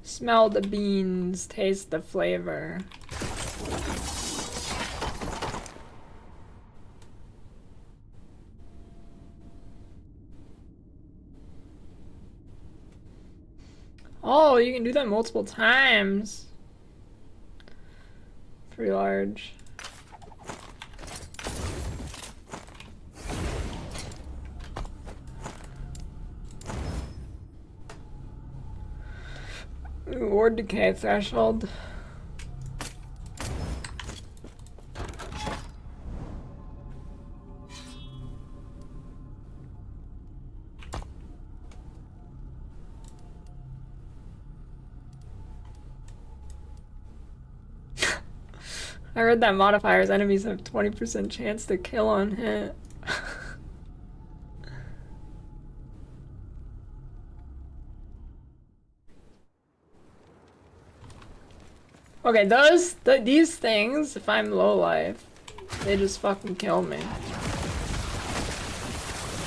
Smell the beans, taste the flavor. Oh, you can do that multiple times. Pretty large. Ward decay threshold. I read that modifiers enemies have 20% chance to kill on hit. Okay, these things, if I'm low life, they just fucking kill me.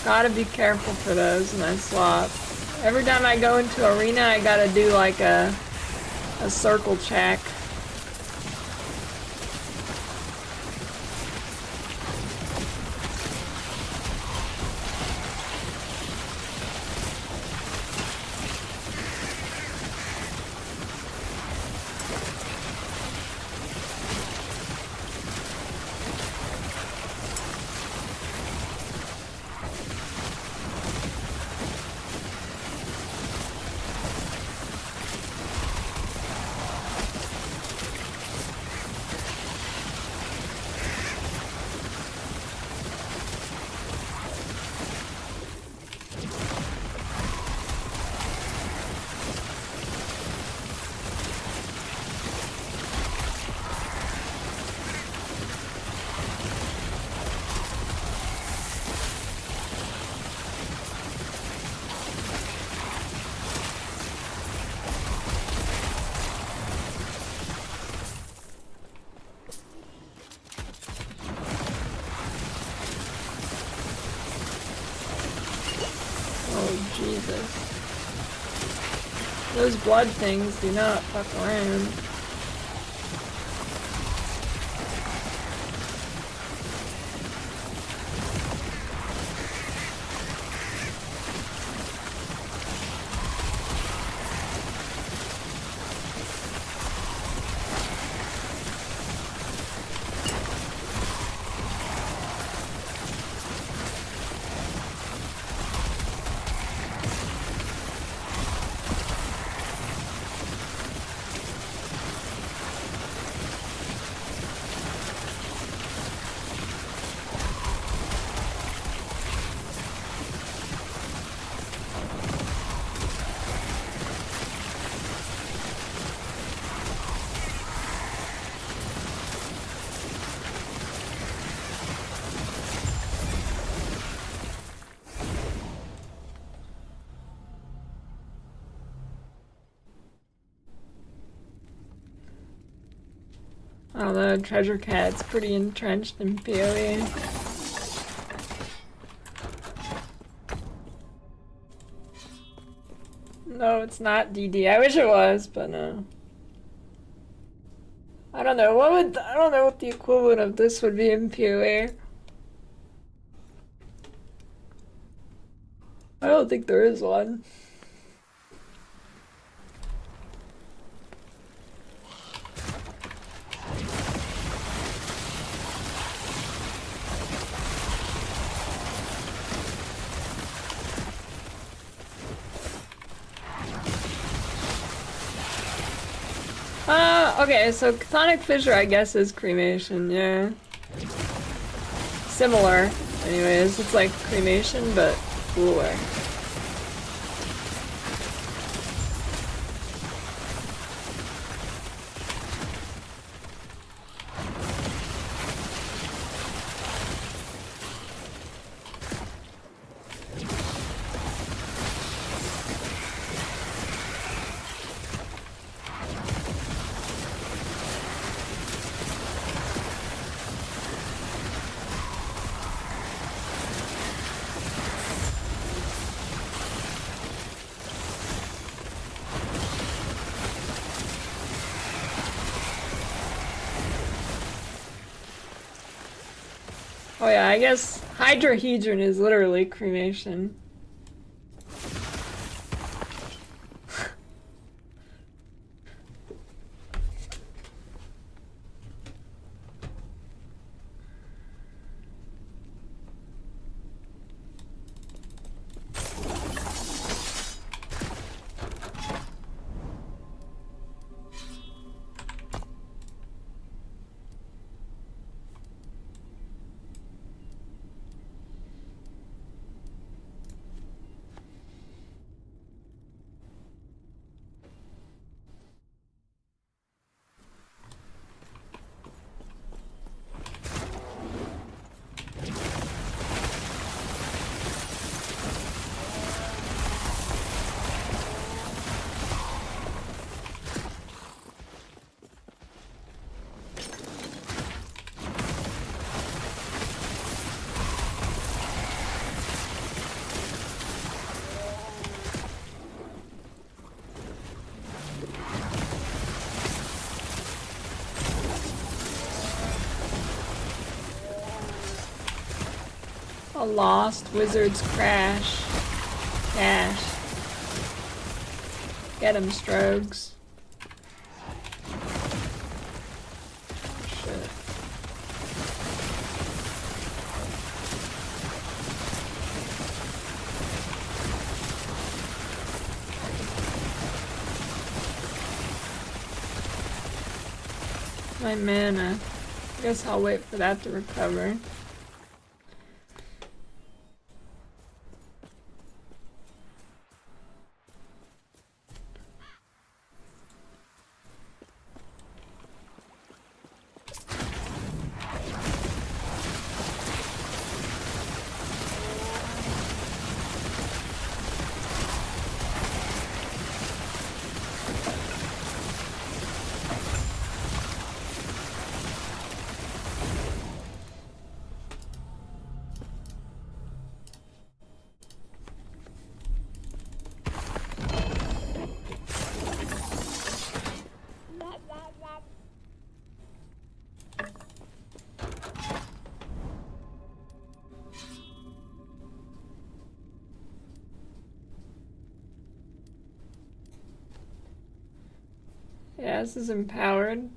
Gotta be careful for those when I swap. Every time I go into arena, I gotta do like a circle check. Oh, Jesus. Those blood things do not fuck around. I don't know, Treasure Cat's pretty entrenched in PoE. No, it's not DD. I wish it was, but no. I don't know, I don't know what the equivalent of this would be in PoE. I don't think there is one. Okay, so Chthonic Fissure, I guess, is cremation, yeah. Similar, anyways. It's like cremation, but cooler. Oh yeah, I guess Hydrahedron is literally cremation. A lost wizard's crash. Cash. Get him, Strogs. Shit. My mana. I guess I'll wait for that to recover. Yeah, this is empowered.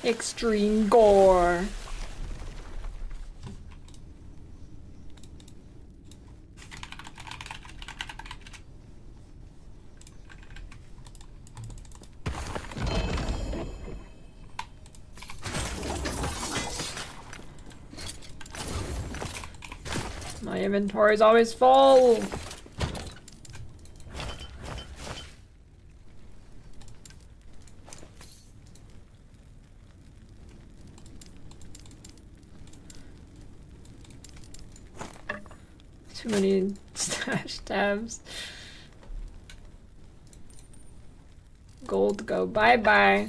Extreme gore. My inventory's always full. Too many stash tabs. Gold go bye-bye.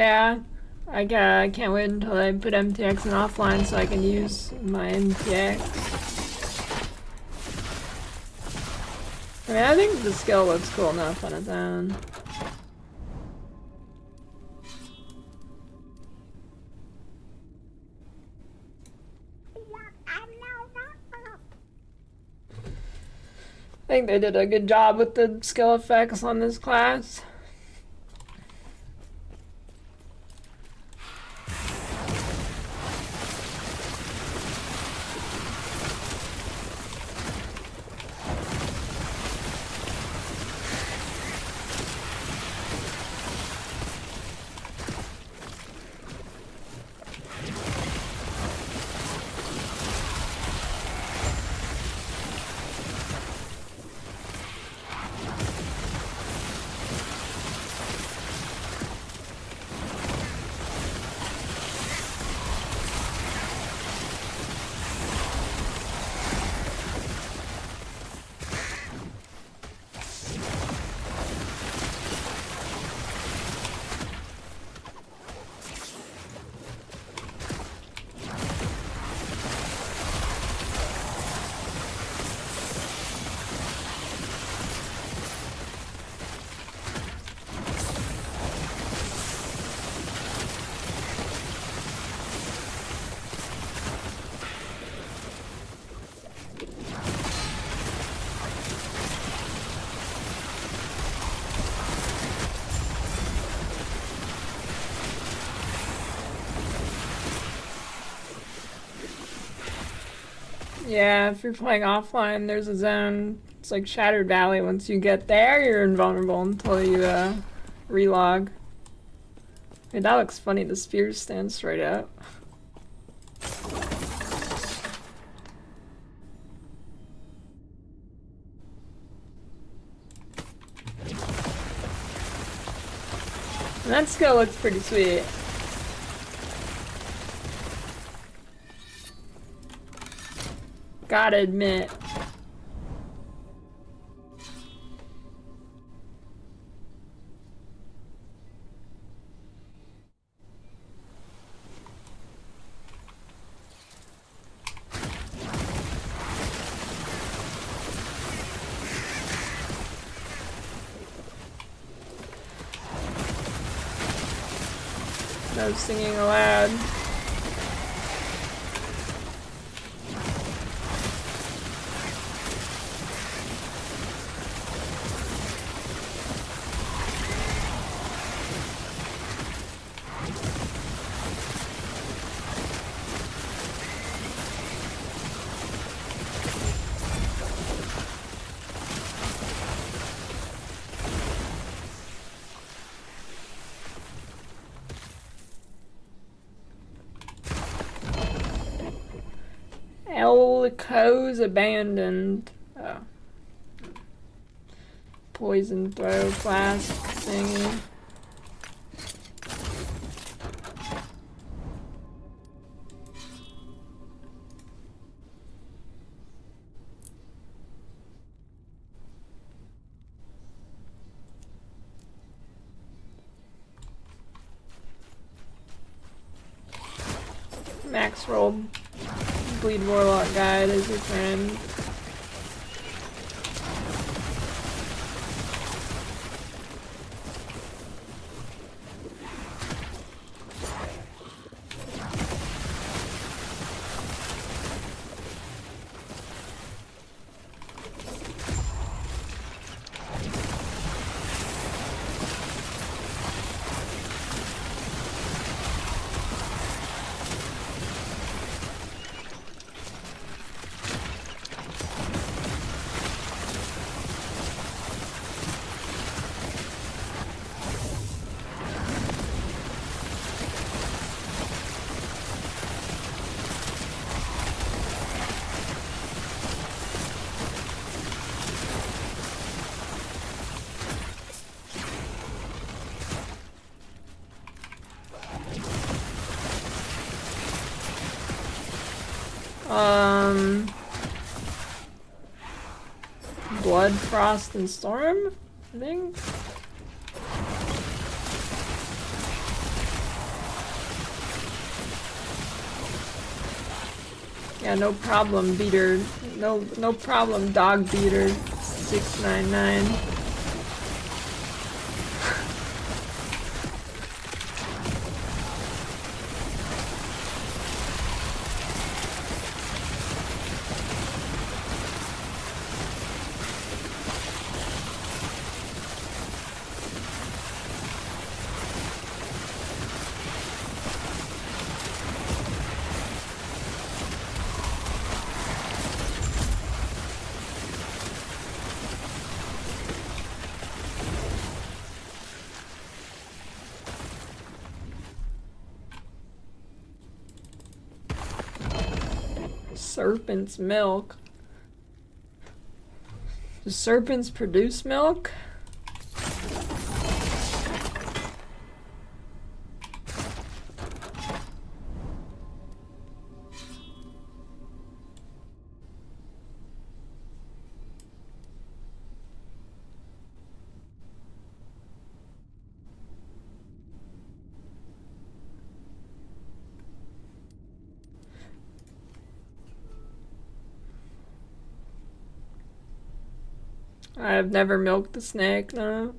Yeah. I can't wait until I put MTX in offline so I can use my MTX. I mean, I think the skill looks cool enough on its own. I think they did a good job with the skill effects on this class. Yeah, if you're playing offline, there's a zone. It's like Shattered Valley. Once you get there, you're invulnerable until you relog. Hey, that looks funny. The spears stand straight up. And that skill looks pretty sweet. Gotta admit. No singing aloud. Elco's abandoned. Oh. Poison throw flask thingy. Max rolled. Bleed Warlock guide as your friend. Blood, Frost, and Storm, I think. Yeah, no problem, beater. No problem, dog beater. 699. Serpent's milk. Do serpents produce milk? I've never milked a snake, no.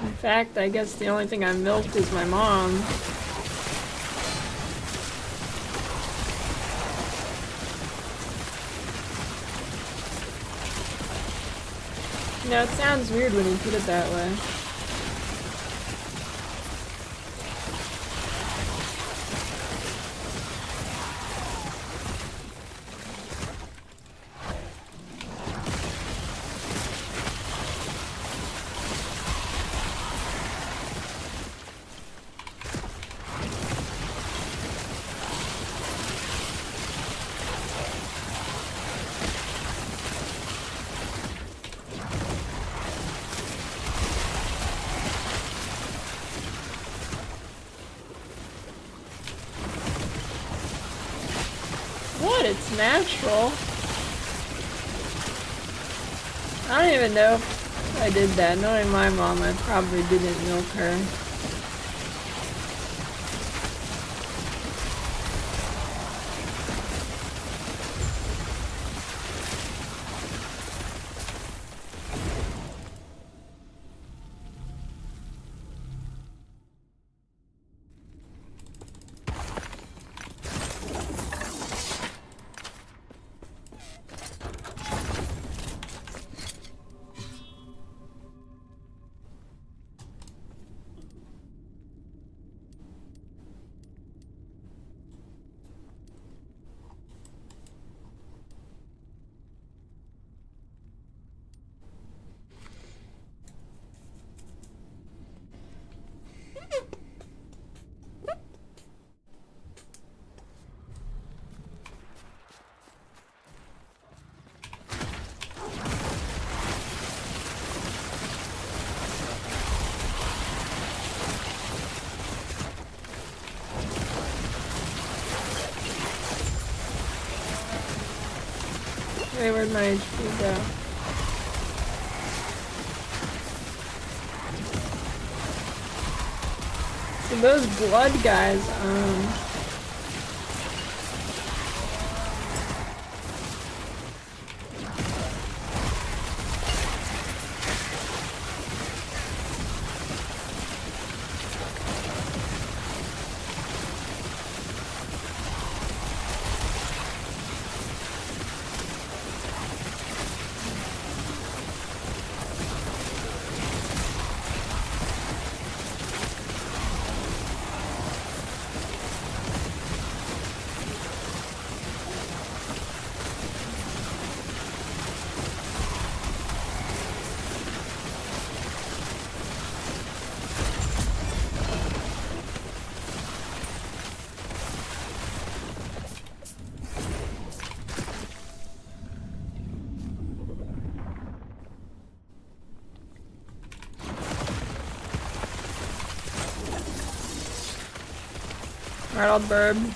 In fact, I guess the only thing I milked is my mom. You know, it sounds weird when you put it that way. What? It's natural. I don't even know if I did that. Knowing my mom, I probably didn't milk her. Hey, where'd my HP go? So those blood guys, Alright, I'll burb.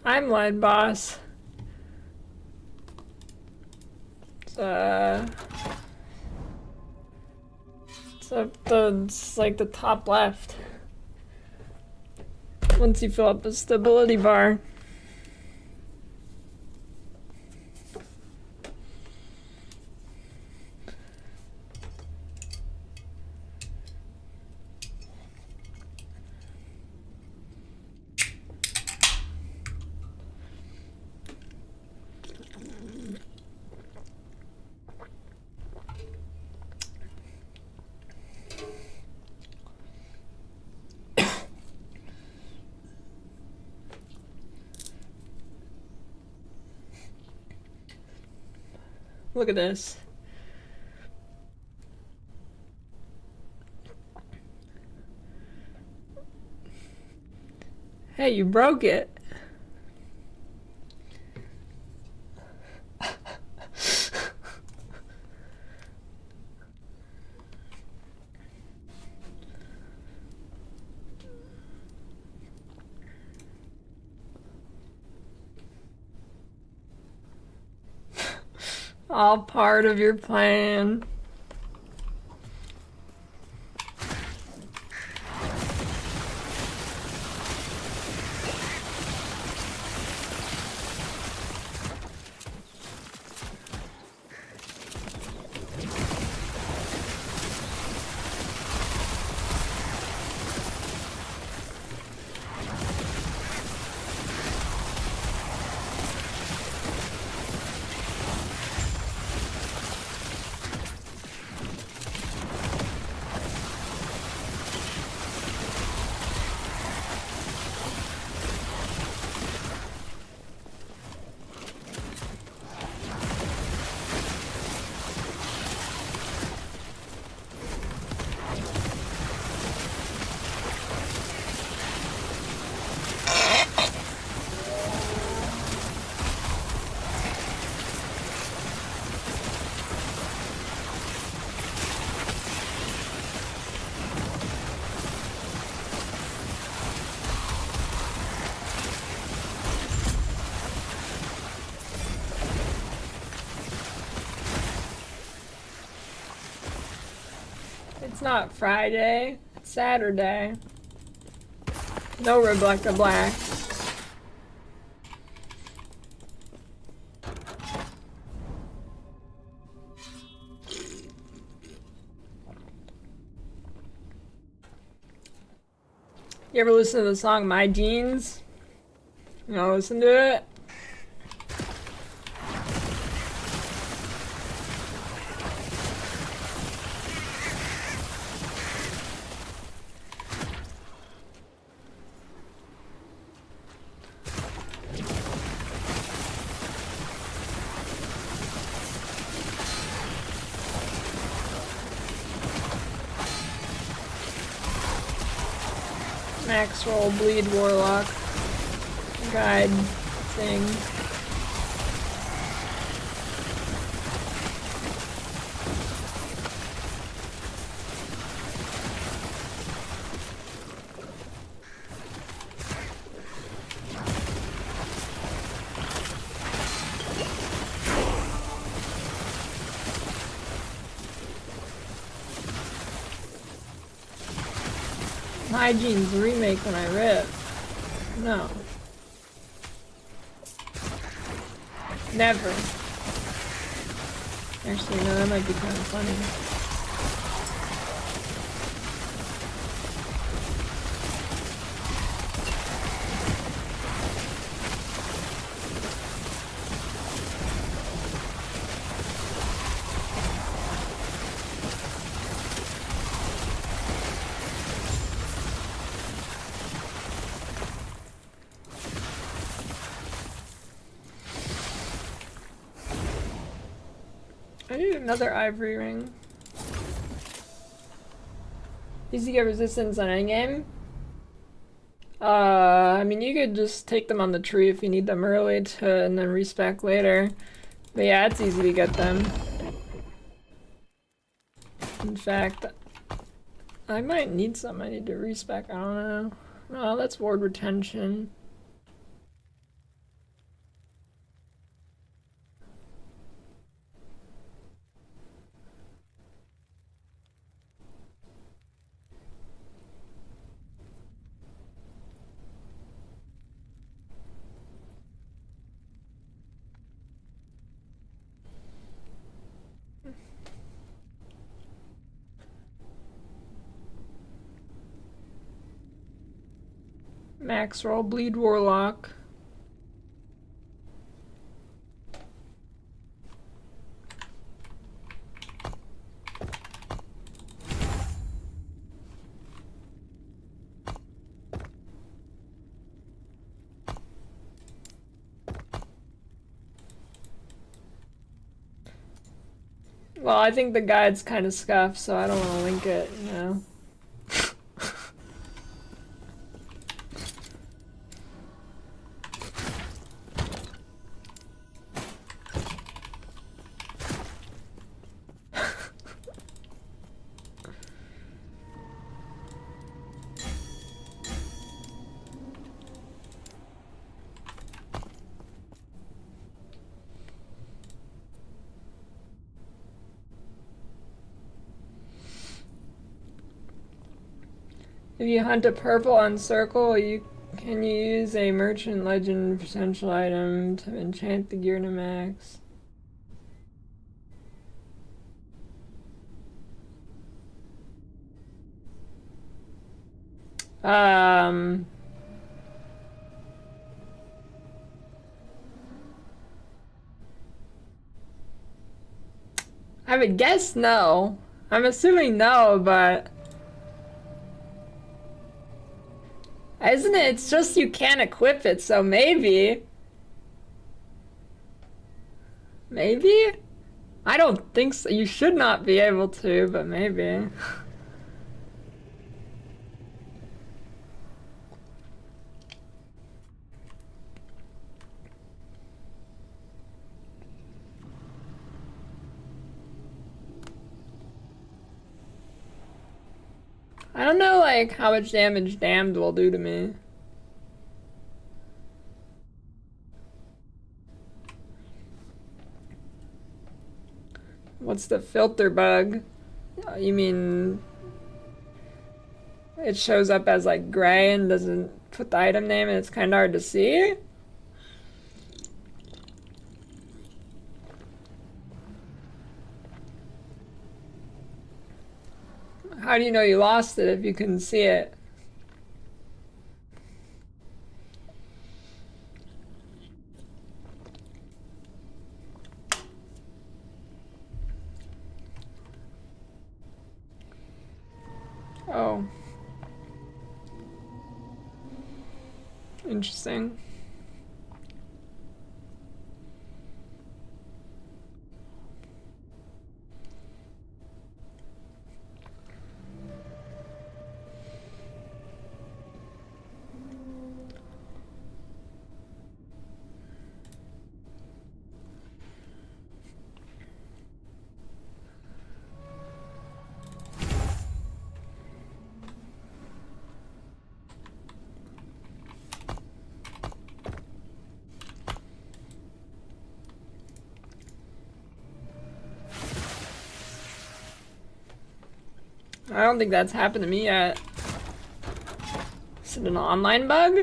Timeline boss. It's like the top left. Once you fill up the stability bar. Look at this. Hey, you broke it. All part of your plan. It's not Friday. It's Saturday. No Rebecca Black. You ever listen to the song My Jeans? You know, listen to it? Max roll bleed Warlock guide thing. Hygiene's remake when I rip. No. Never. Actually, no, that might be kind of funny. I need another ivory ring. Easy get resistance on endgame. I mean, you could just take them on the tree if you need them early to, and then respec later. But yeah, it's easy to get them. In fact, I might need some. I need to respec. I don't know. No, that's ward retention. Max roll bleed Warlock. Well, I think the guide's kind of scuffed, so I don't want to link it, you know. If you hunt a purple on circle, can you use a merchant legend potential item to enchant the gear to max? I would guess no. I'm assuming no, but isn't it? It's just you can't equip it, so maybe. Maybe? I don't think so. You should not be able to, but maybe. I don't know, like, how much damage Damned will do to me. What's the filter bug? You mean it shows up as like gray and doesn't put the item name, and it's kind of hard to see. How do you know you lost it if you couldn't see it? Oh. Interesting. I don't think that's happened to me yet. Is it an online bug?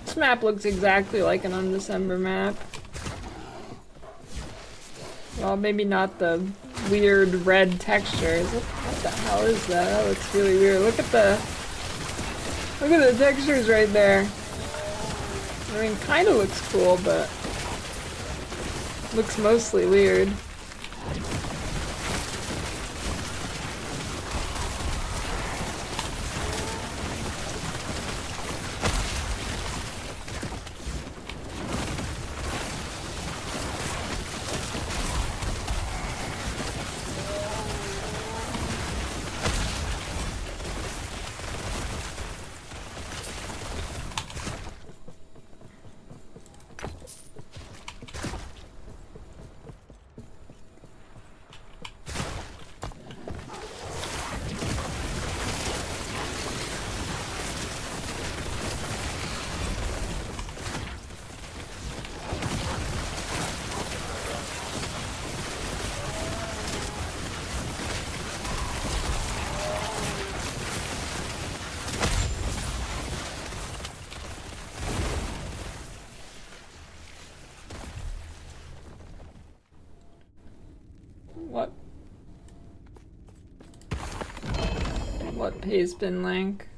This map looks exactly like an Undecember map. Well, maybe not the weird red textures. What the hell is that? That looks really weird. Look at the textures right there. I mean, kind of looks cool, but looks mostly weird. What pastebin link?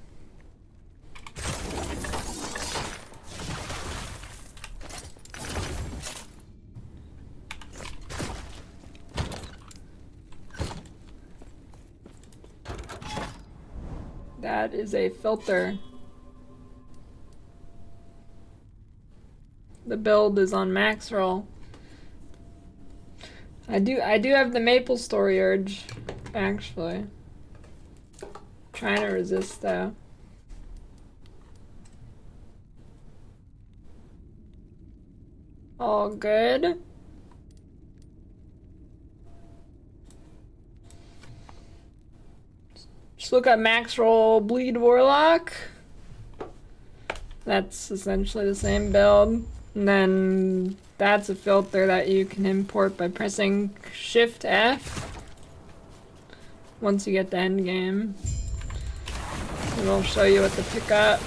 That is a filter. The build is on max roll. I do have the Maple Story urge, actually. Trying to resist though. All good. Just look at max roll bleed Warlock. That's essentially the same build. And then that's a filter that you can import by pressing Shift F once you get the end game. It'll show you what to pick up.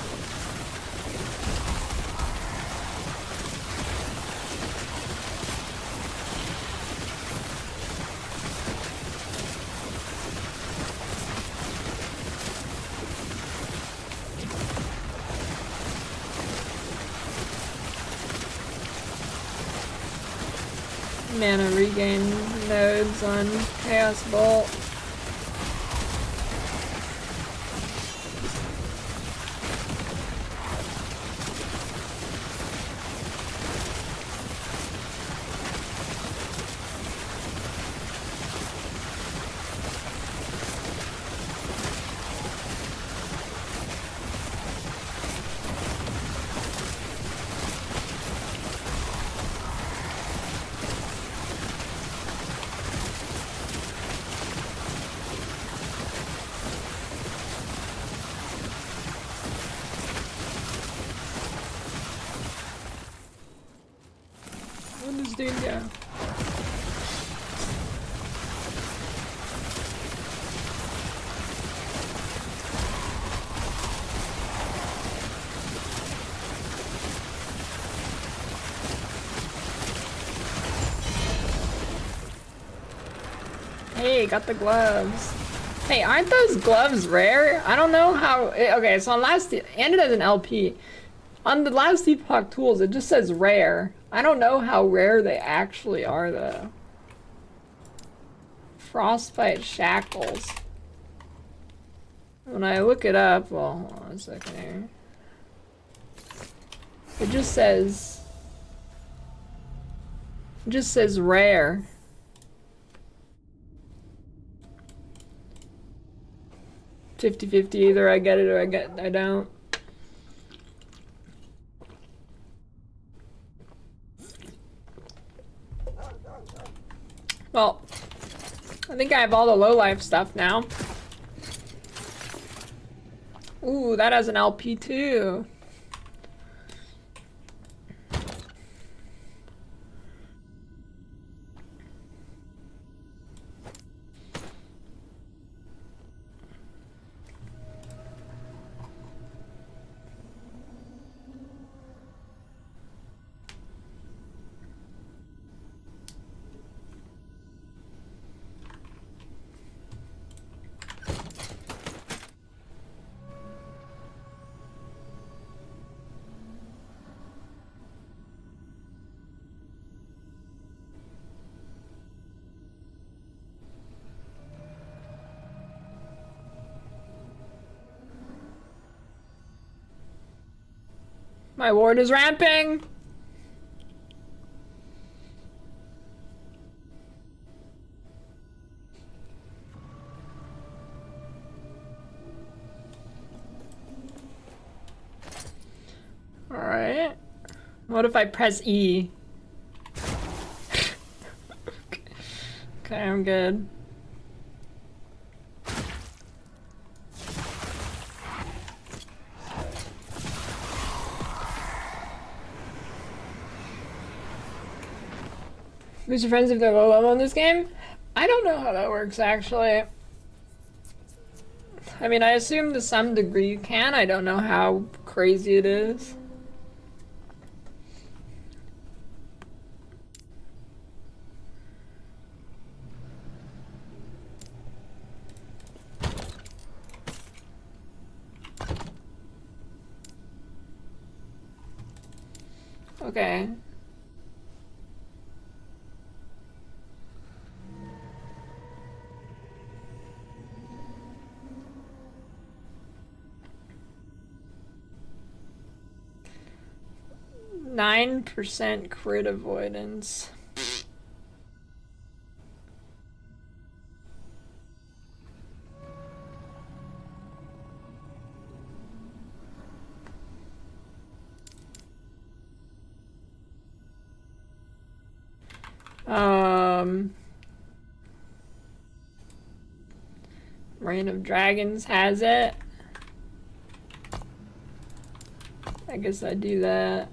Mana regain nodes on Chaos Bolt. did this dude go? Hey, got the gloves. Hey, aren't those gloves rare? I don't know how. Okay, so on last, and it as an LP. On the last Epoch tools, it just says rare. I don't know how rare they actually are, though. Frostbite shackles. When I look it up, well, hold on a second here. It just says rare. $50-50, either I get it or I don't. Well, I think I have all the low life stuff now. Ooh, that has an LP too. My ward is ramping. All right. What if I press E? Okay, I'm good. Lose your friends if they're low level in this game? I don't know how that works, actually. I mean, I assume to some degree you can. I don't know how crazy it is. Okay. %9 crit avoidance. Reign of Dragons has it. I guess I do that.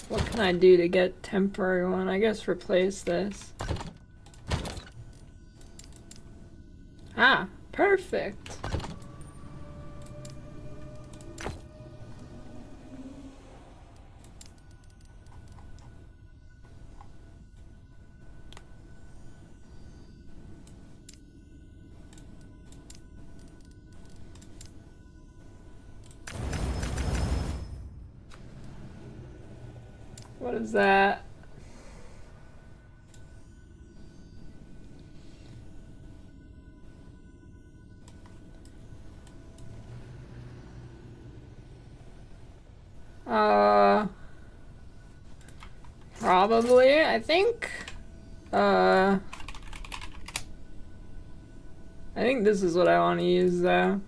What can I do to get temporary one? I guess replace this. Ah, perfect. What is that? Probably, I think. I think this is what I want to use though.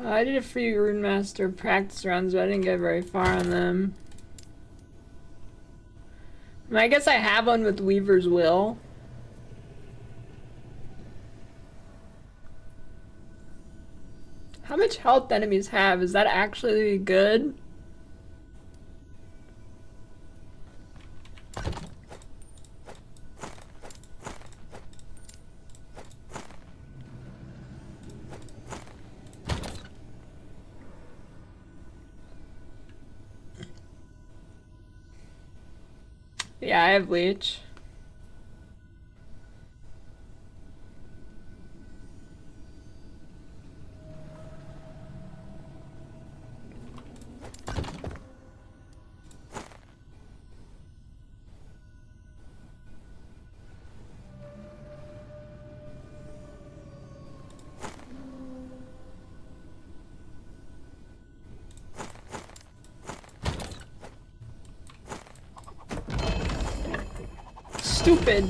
I did a free Rune Master practice runs, but I didn't get very far on them. I mean, I guess I have one with Weaver's Will. How much health enemies have? Is that actually good? Yeah, I have leech. Stupid.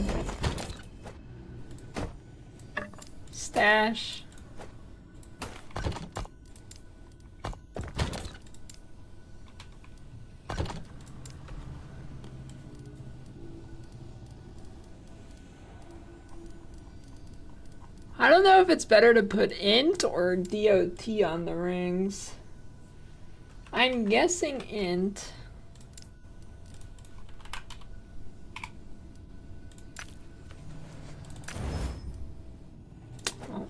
Stash. I don't know if it's better to put int or DOT on the rings. I'm guessing int. Oh.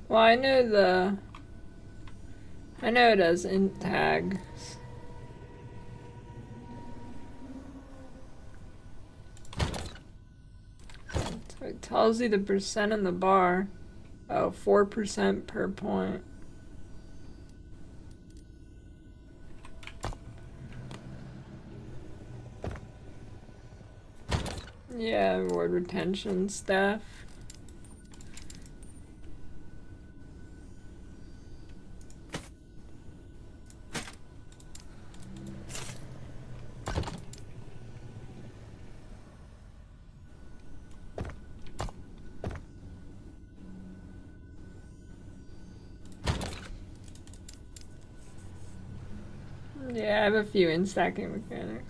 Well, I know it has int tags. So it tells you the percent in the bar. Oh, 4% per point. Yeah, reward retention stuff. Yeah, I have a few in stacking mechanics.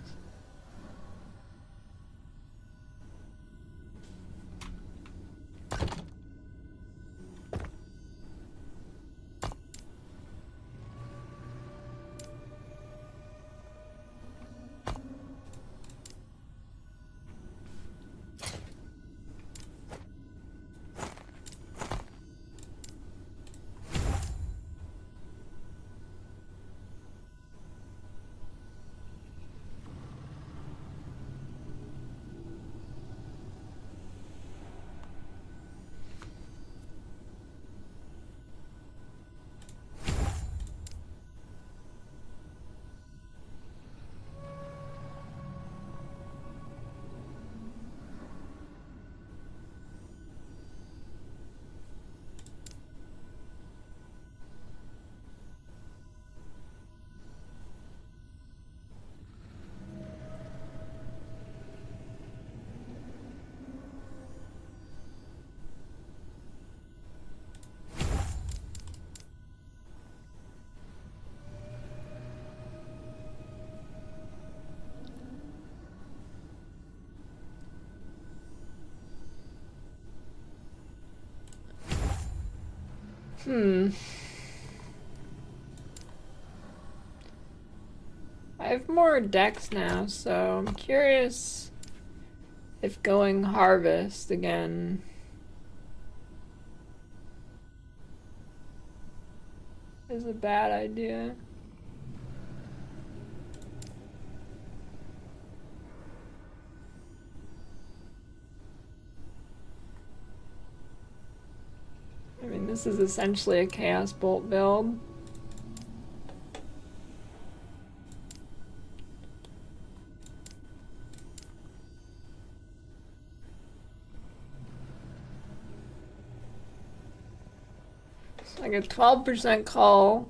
I have more decks now, so I'm curious if going harvest again is a bad idea. I mean, this is essentially a Chaos Bolt build. It's like a 12% call.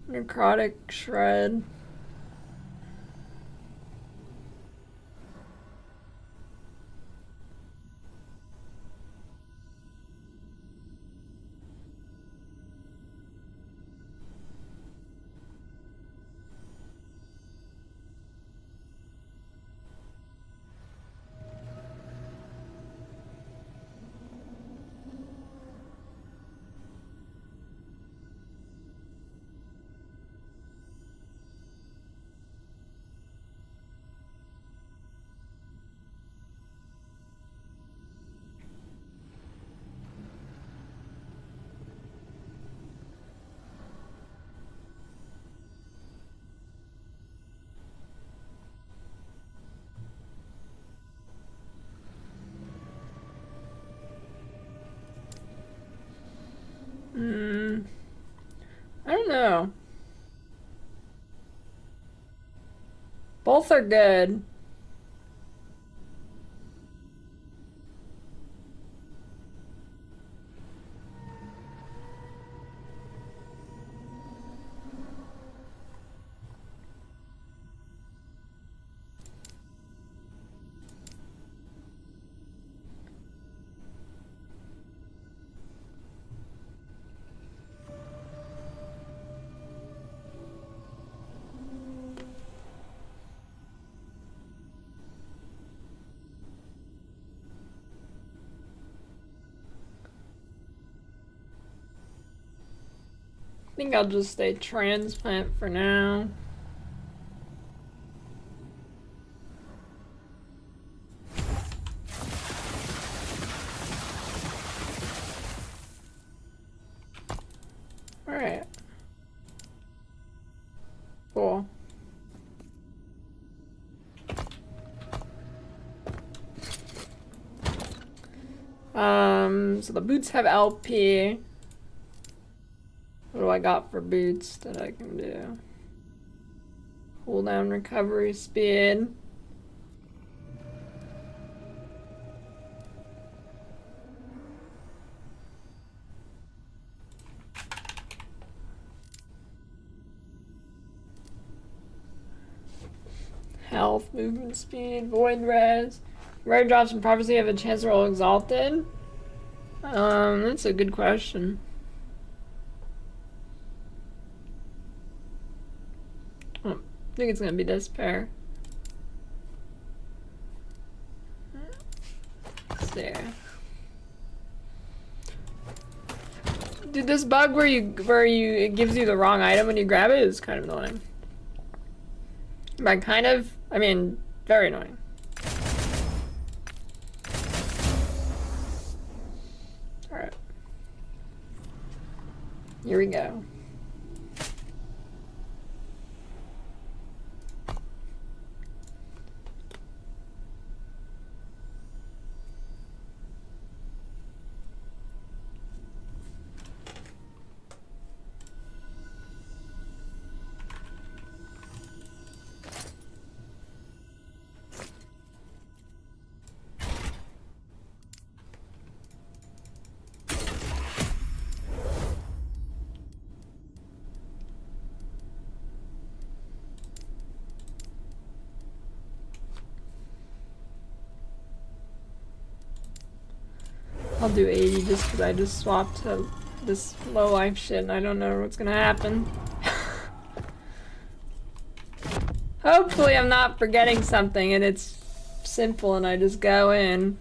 Necrotic Shred. know. Both are good. I think I'll just stay transplant for now. Alright. Cool. So the boots have LP. What do I got for boots that I can do? Cooldown recovery speed. Health, movement speed, void res. Rare drops in prophecy have a chance to roll exalted. That's a good question. I think it's gonna be this pair. There. Dude, this bug where it gives you the wrong item when you grab it is kind of annoying. But I mean, very annoying. Alright. Here we go. I'll do 80 just because I just swapped to this low life shit and I don't know what's gonna happen. Hopefully I'm not forgetting something and it's simple and I just go in.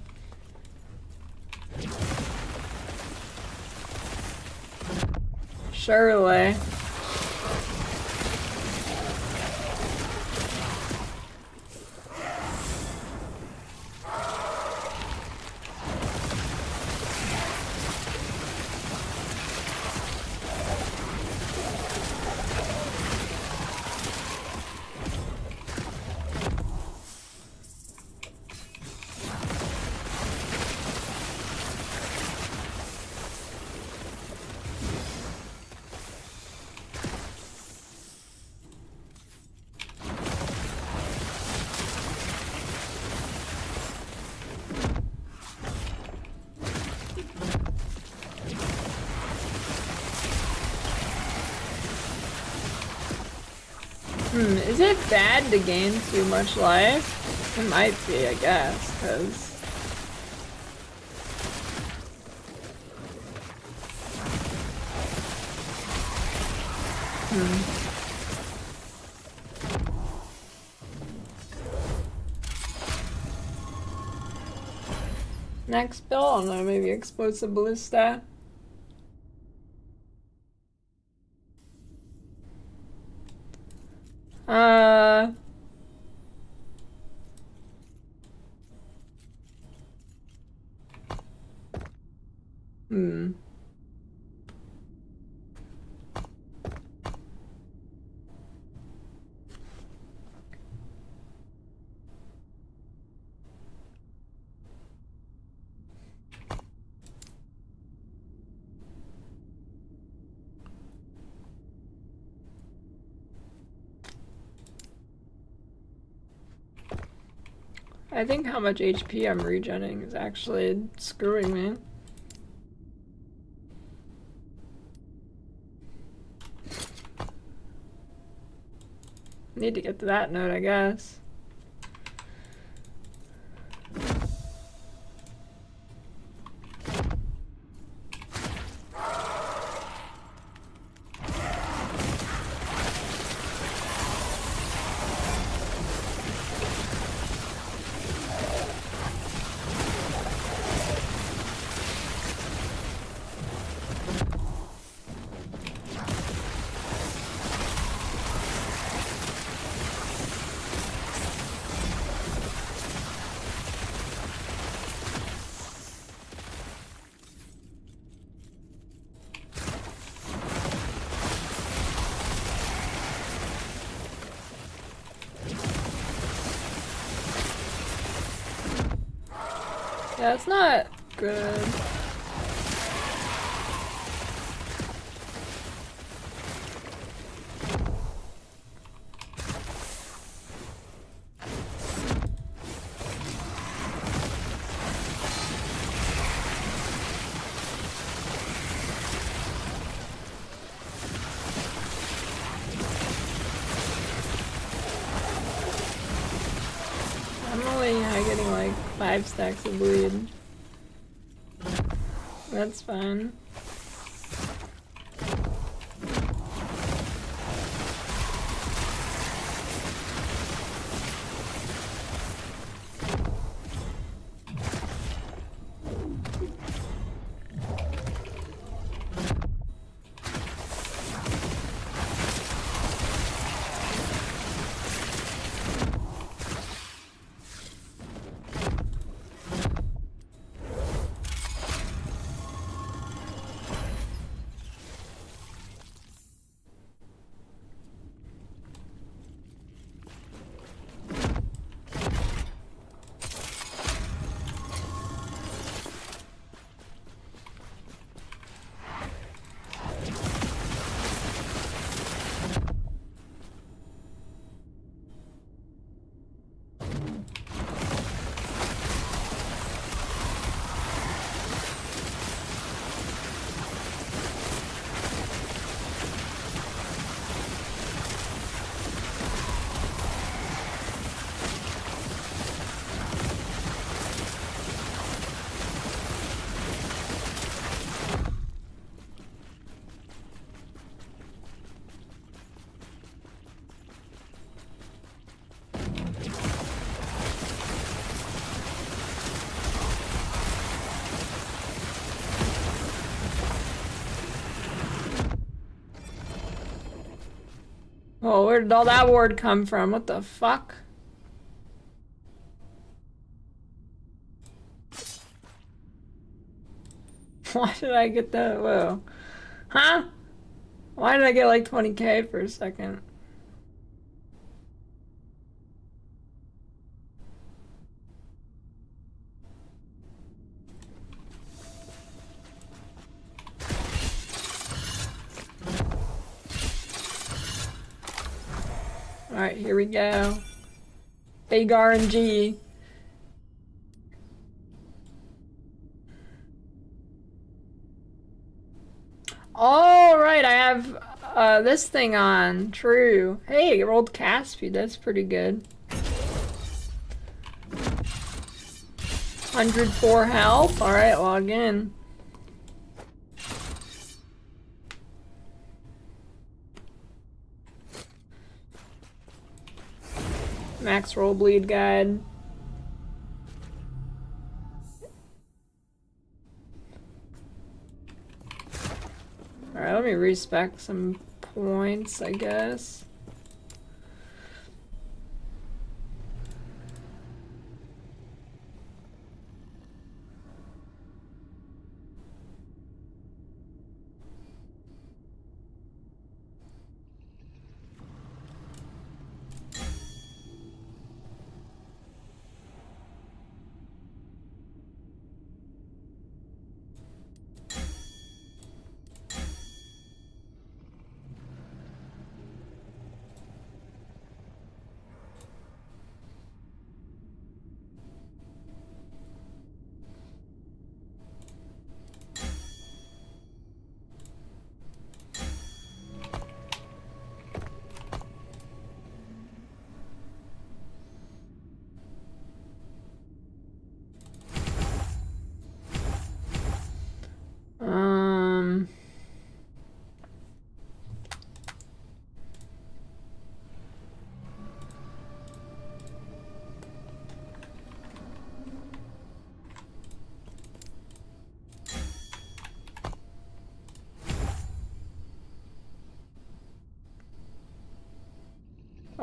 Surely. Is it bad to gain too much life? It might be, I guess, because... Next build, I don't know, maybe explosive ballista. I think how much HP I'm regenerating is actually screwing me. Need to get to that note, I guess. Yeah, it's not good. I'm only getting like 5 stacks of bleed. That's fine. Oh, where did all that ward come from? What the fuck? Why did I get that? Whoa. Huh? Why did I get like 20k for a second? Alright, here we go. Big RNG. All right, I have this thing on. True. Hey, rolled cast speed. That's pretty good. 104 health. All right, log in. Max roll bleed guide. Alright, let me respec some points, I guess.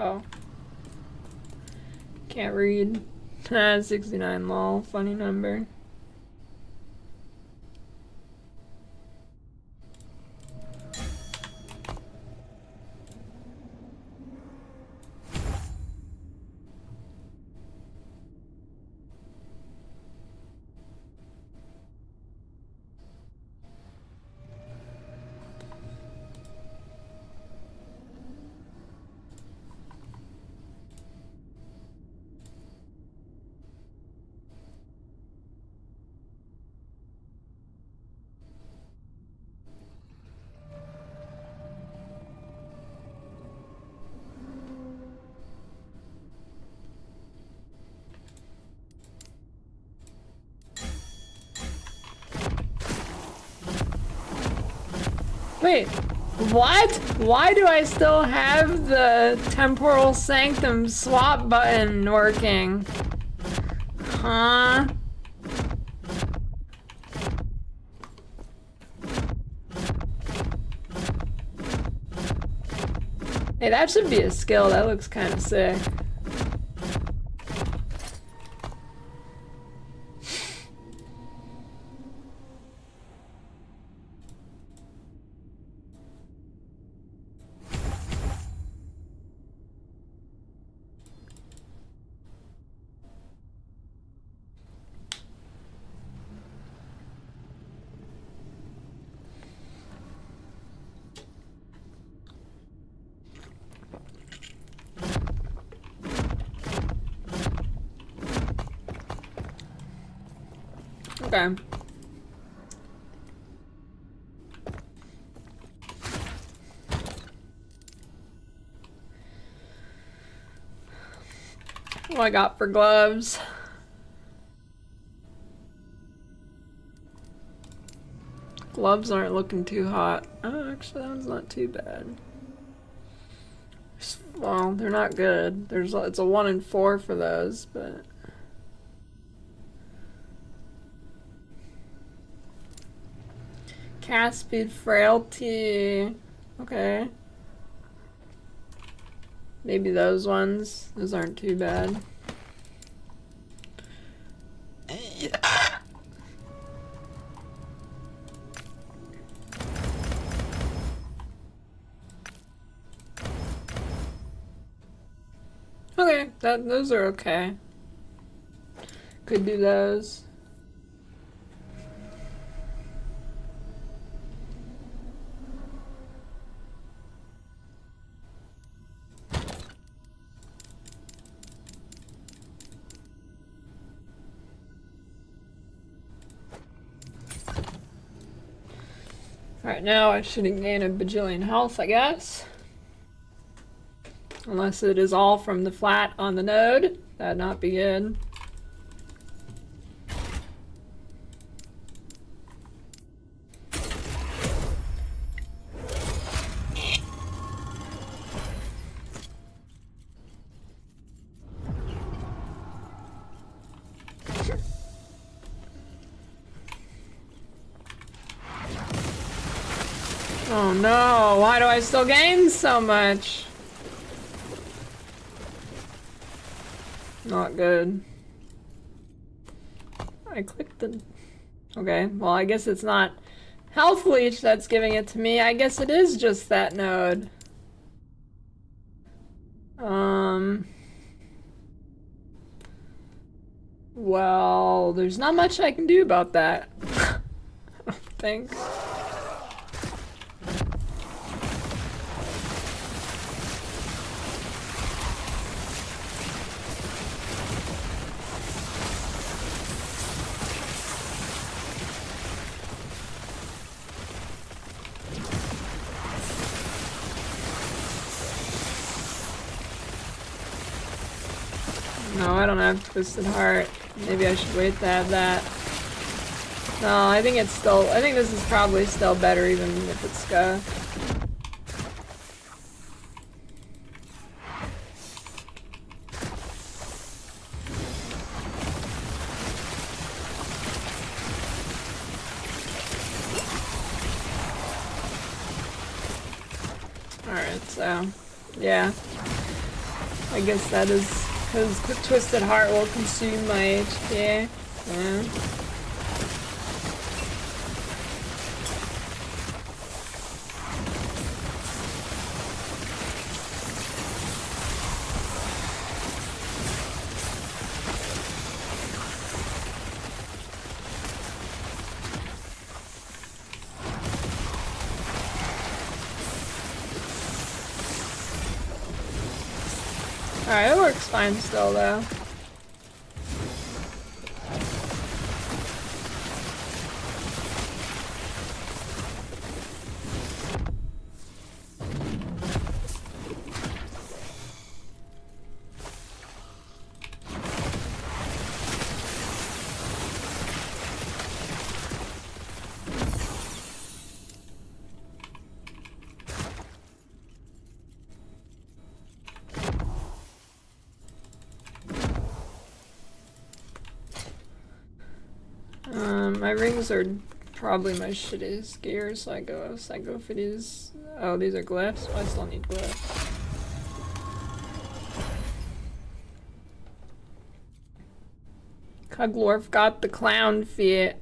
so can't read. 69 lol, funny number. Wait, what? Why do I still have the temporal sanctum swap button working? Huh? Hey, that should be a skill. That looks kind of sick. Okay. What I got for gloves? Gloves aren't looking too hot. Oh, actually, that one's not too bad. Well, they're not good. It's a 1 in 4 for those, but. Cast speed, frailty. Okay. Maybe those ones. Those aren't too bad. Okay, those are okay. Could do those. Alright, now I shouldn't gain a bajillion health, I guess. Unless it is all from the flat on the node. That'd not be good. Oh no, why do I still gain so much? Not good. I clicked the... Okay, well I guess it's not health leech that's giving it to me. I guess it is just that node. Well, there's not much I can do about that. I don't think. No, I don't have Twisted Heart. Maybe I should wait to have that. No, I think it's still... I think this is probably still better even if it's Ska. Alright, so... yeah. I guess that is because Twisted Heart will consume my HP. Yeah. Alright, it works fine still though. My rings are probably my shittiest gear, so I go for these. Oh, these are glyphs? Well, I still need glyphs. Cuglorf got the clown feet.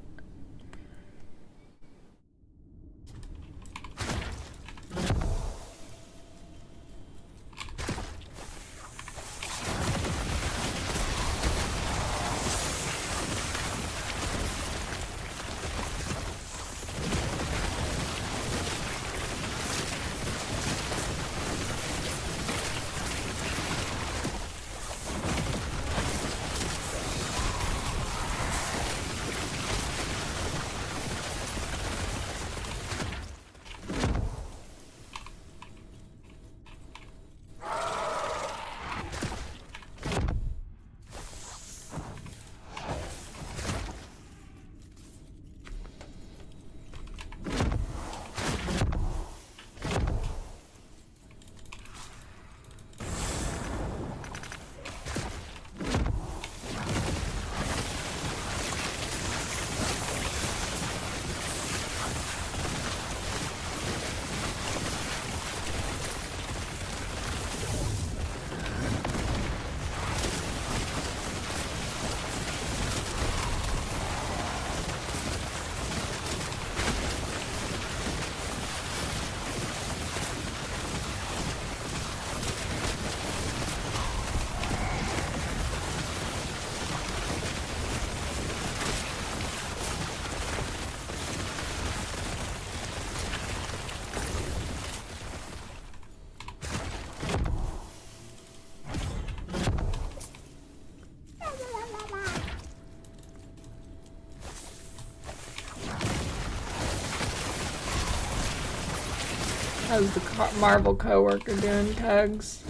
How's the Marvel coworker doing, Cugs?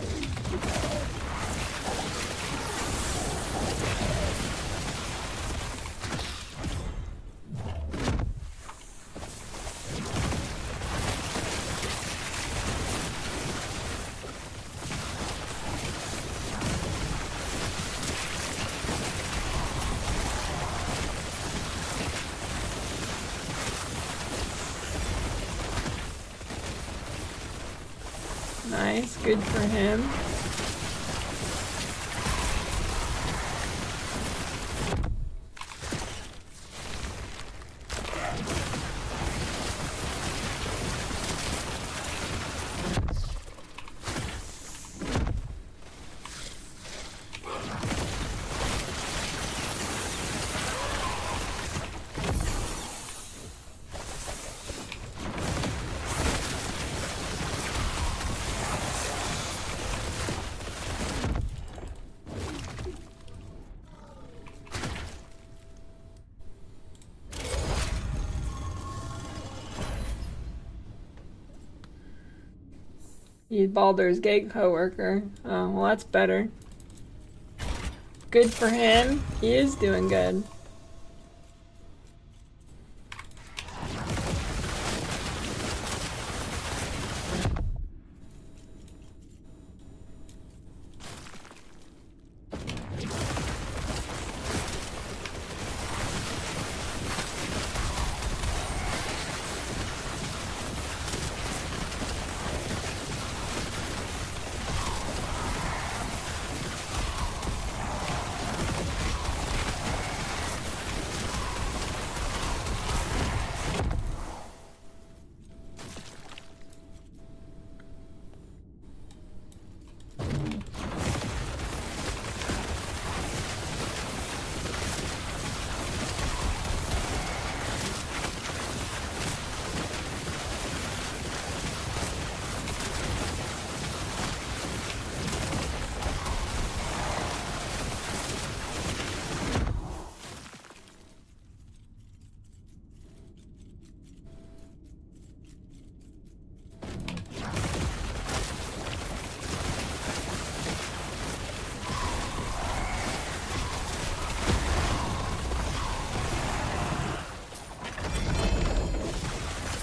Nice, good for him. He's Baldur's Gate coworker. Oh, well that's better. Good for him. He is doing good.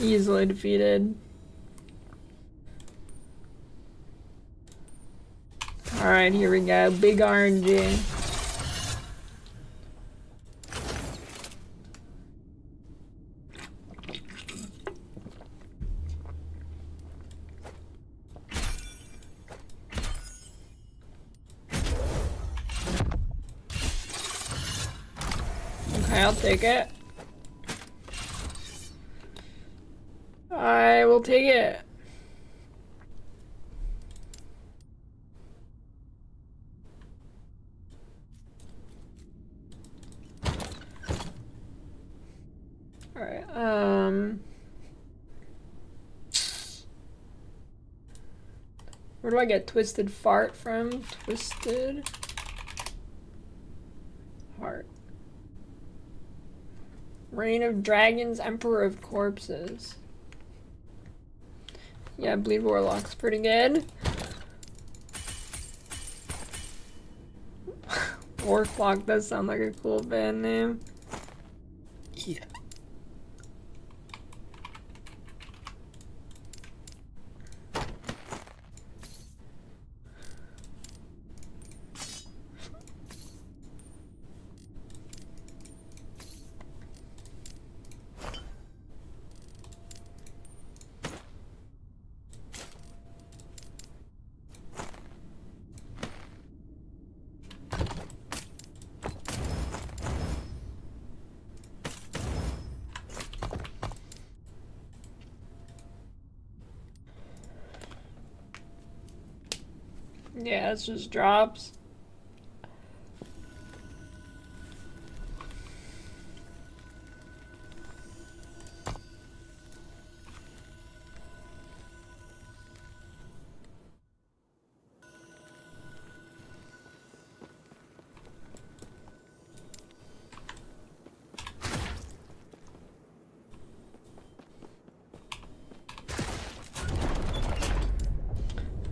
Easily defeated. Alright, here we go. Big RNG. Okay, I'll take it. I will take it. Alright, where do I get Twisted Fart from? Twisted Heart. Reign of Dragons, Emperor of Corpses. Yeah, Bleed Warlock's pretty good. Warlock does sound like a cool band name. Yeah. Yeah, it's just drops.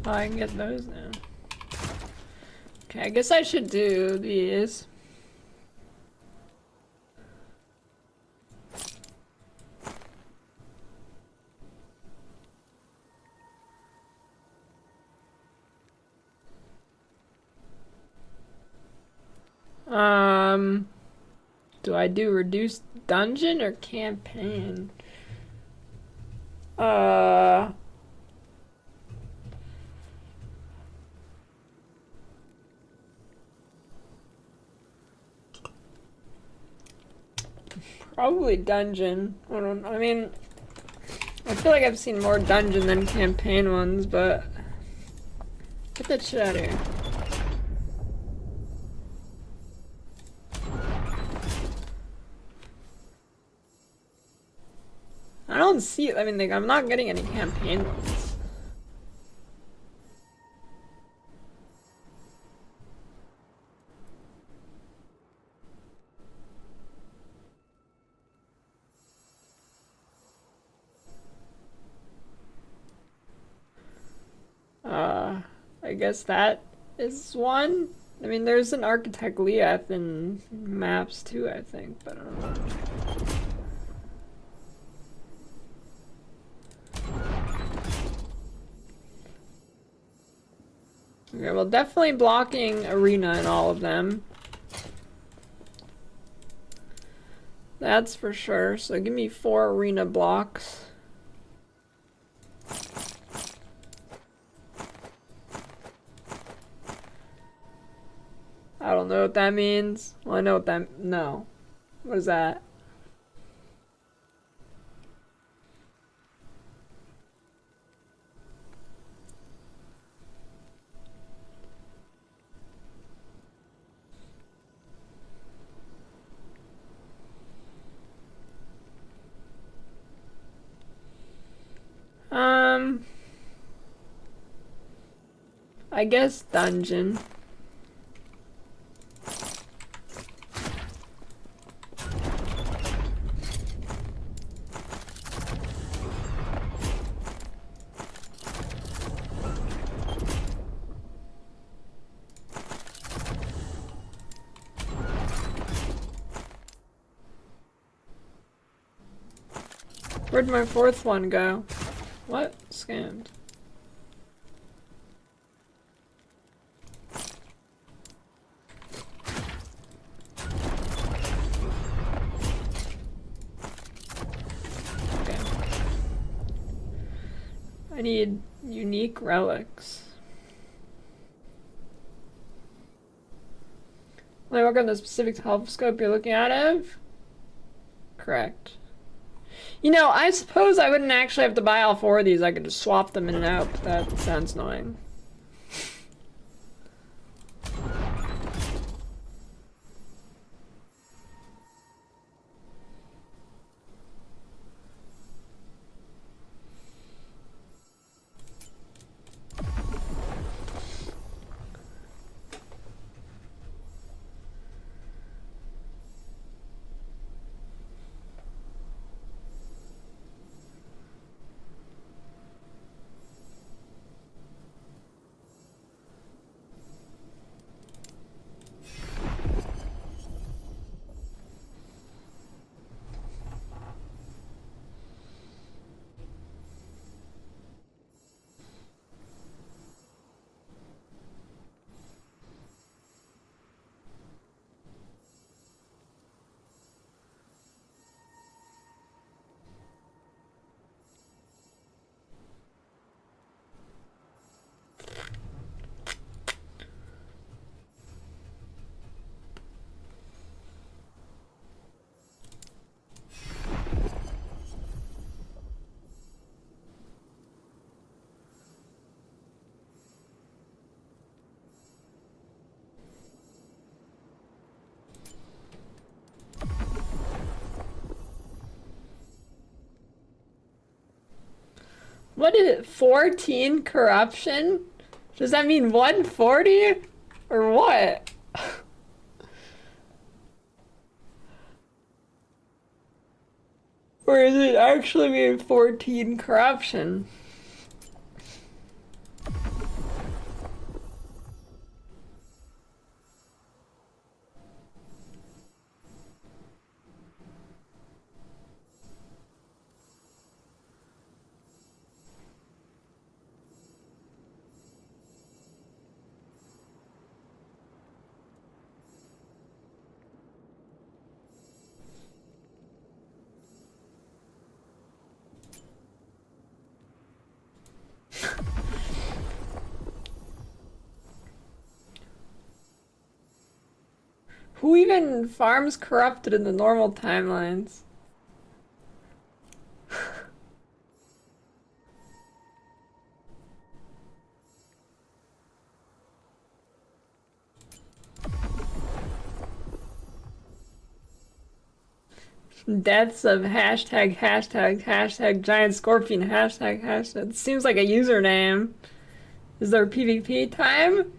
Oh, I can get those now. Okay, I guess I should do these. Do I do reduced dungeon or campaign? Probably dungeon. I mean, I feel like I've seen more dungeon than campaign ones, but get that shit out of here. I don't see it. I mean, like, I'm not getting any campaign ones. I guess that is one. I mean, there's an Architect Leath in maps too, I think, but I don't know. Okay, well, definitely blocking arena in all of them. That's for sure. So give me 4 arena blocks. I don't know what that means. Well, I know what that... No. What is that? I guess dungeon. Where'd my fourth one go? What? Scammed. Okay. I need unique relics. Will I work on the specific health scope you're looking out of? Correct. You know, I suppose I wouldn't actually have to buy all 4 of these. I could just swap them in and out, but that sounds annoying. What is it? 14 corruption? Does that mean 140? Or what? Or is it actually mean 14 corruption? Who even farms corrupted in the normal timelines? Deaths of hashtag giant scorpion hashtag. It seems like a username. Is there PvP time?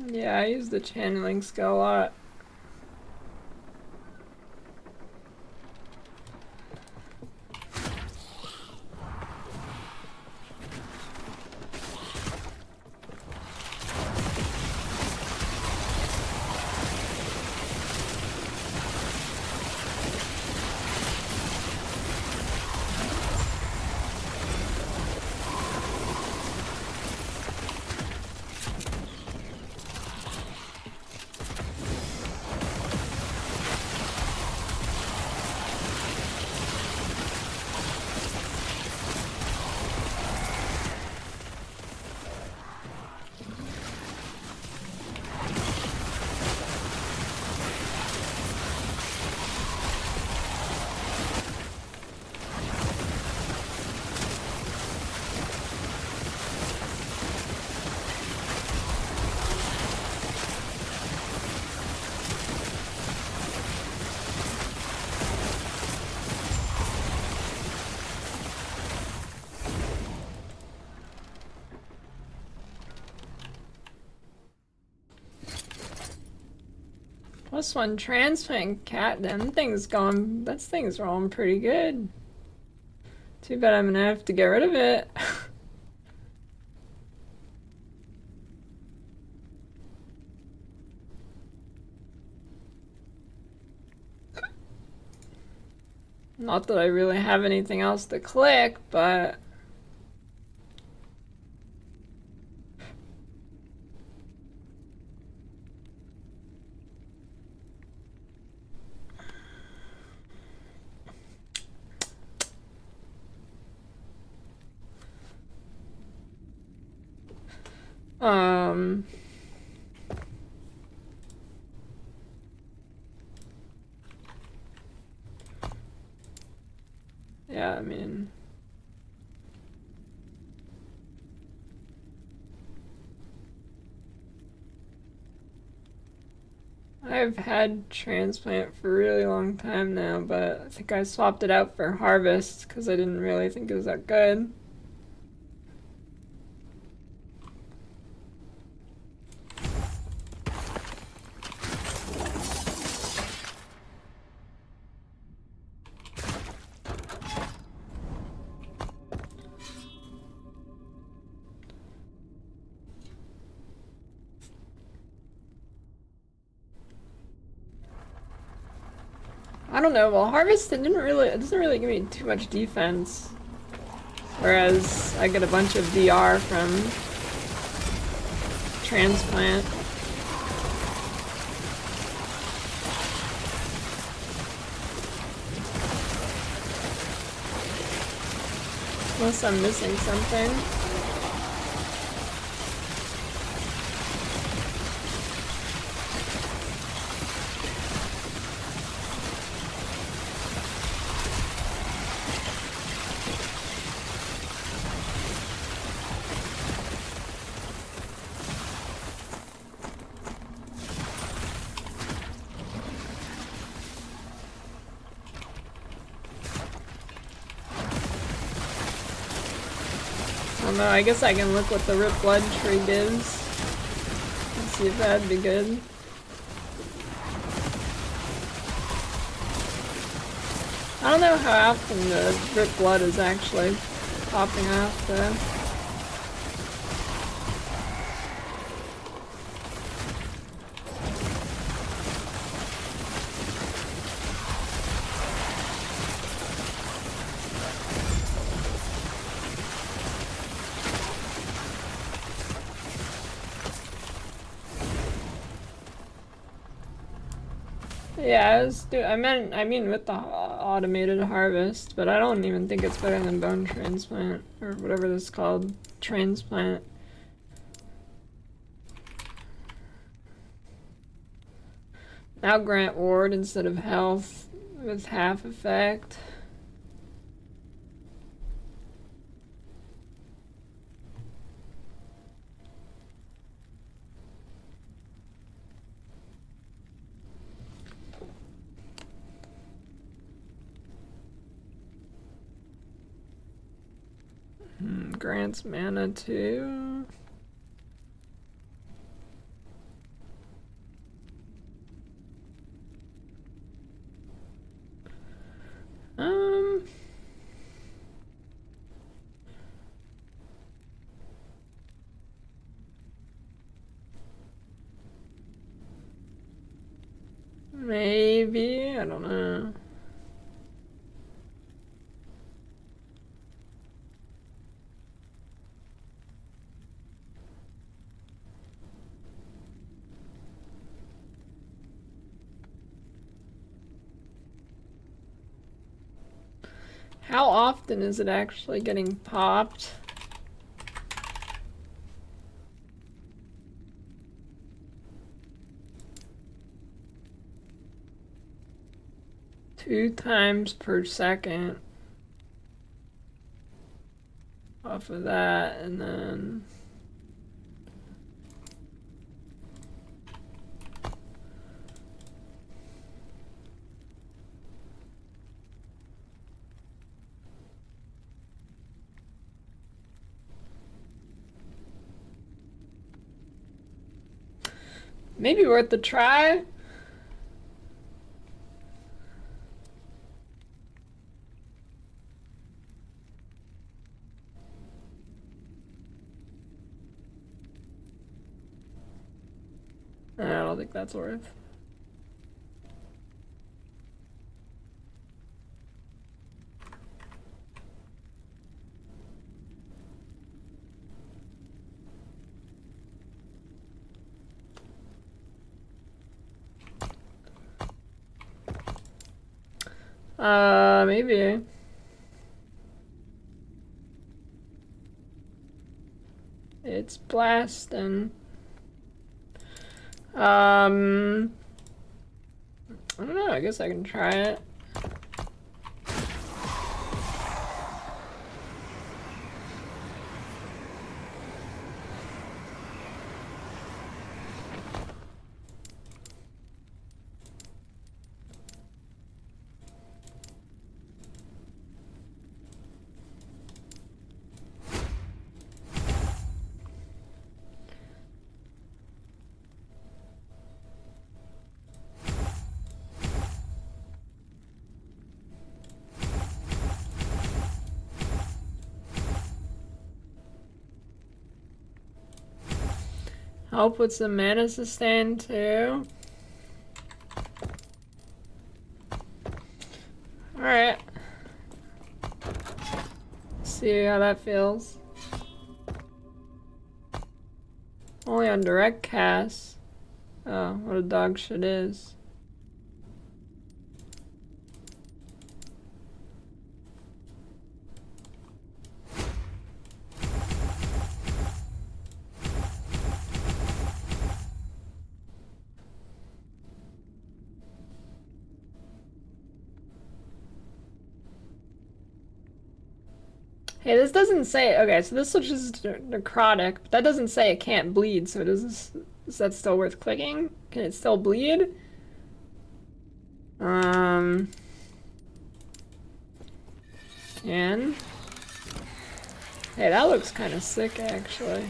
Yeah, I use the channeling skill a lot. +1 transplant cat, them things going, that thing's rolling pretty good. Too bad I'm gonna have to get rid of it. Not that I really have anything else to click, but yeah, I mean, I've had transplant for a really long time now, but I think I swapped it out for harvest because I didn't really think it was that good. I don't know, well, harvest it doesn't really give me too much defense. Whereas I get a bunch of DR from transplant. Unless I'm missing something. I don't know, I guess I can look what the Rip Blood tree gives. Let's see if that'd be good. I don't know how often the Rip Blood is actually popping off though. Yeah, I mean with the automated harvest, but I don't even think it's better than bone transplant, or whatever this is called, transplant. Now grant ward instead of health with half effect. Grants mana too. Maybe, I don't know. How often is it actually getting popped? Two times per second off of that, and then maybe worth the try. I don't think that's worth. Maybe. It's blasting. I don't know, I guess I can try it. Help with some mana sustain too. Alright. See how that feels. Only on direct cast. Oh, what a dog shit is. Hey, this doesn't say, okay, so this switches to necrotic, but that doesn't say it can't bleed, so is that still worth clicking? Can it still bleed? Can? Hey, that looks kind of sick, actually.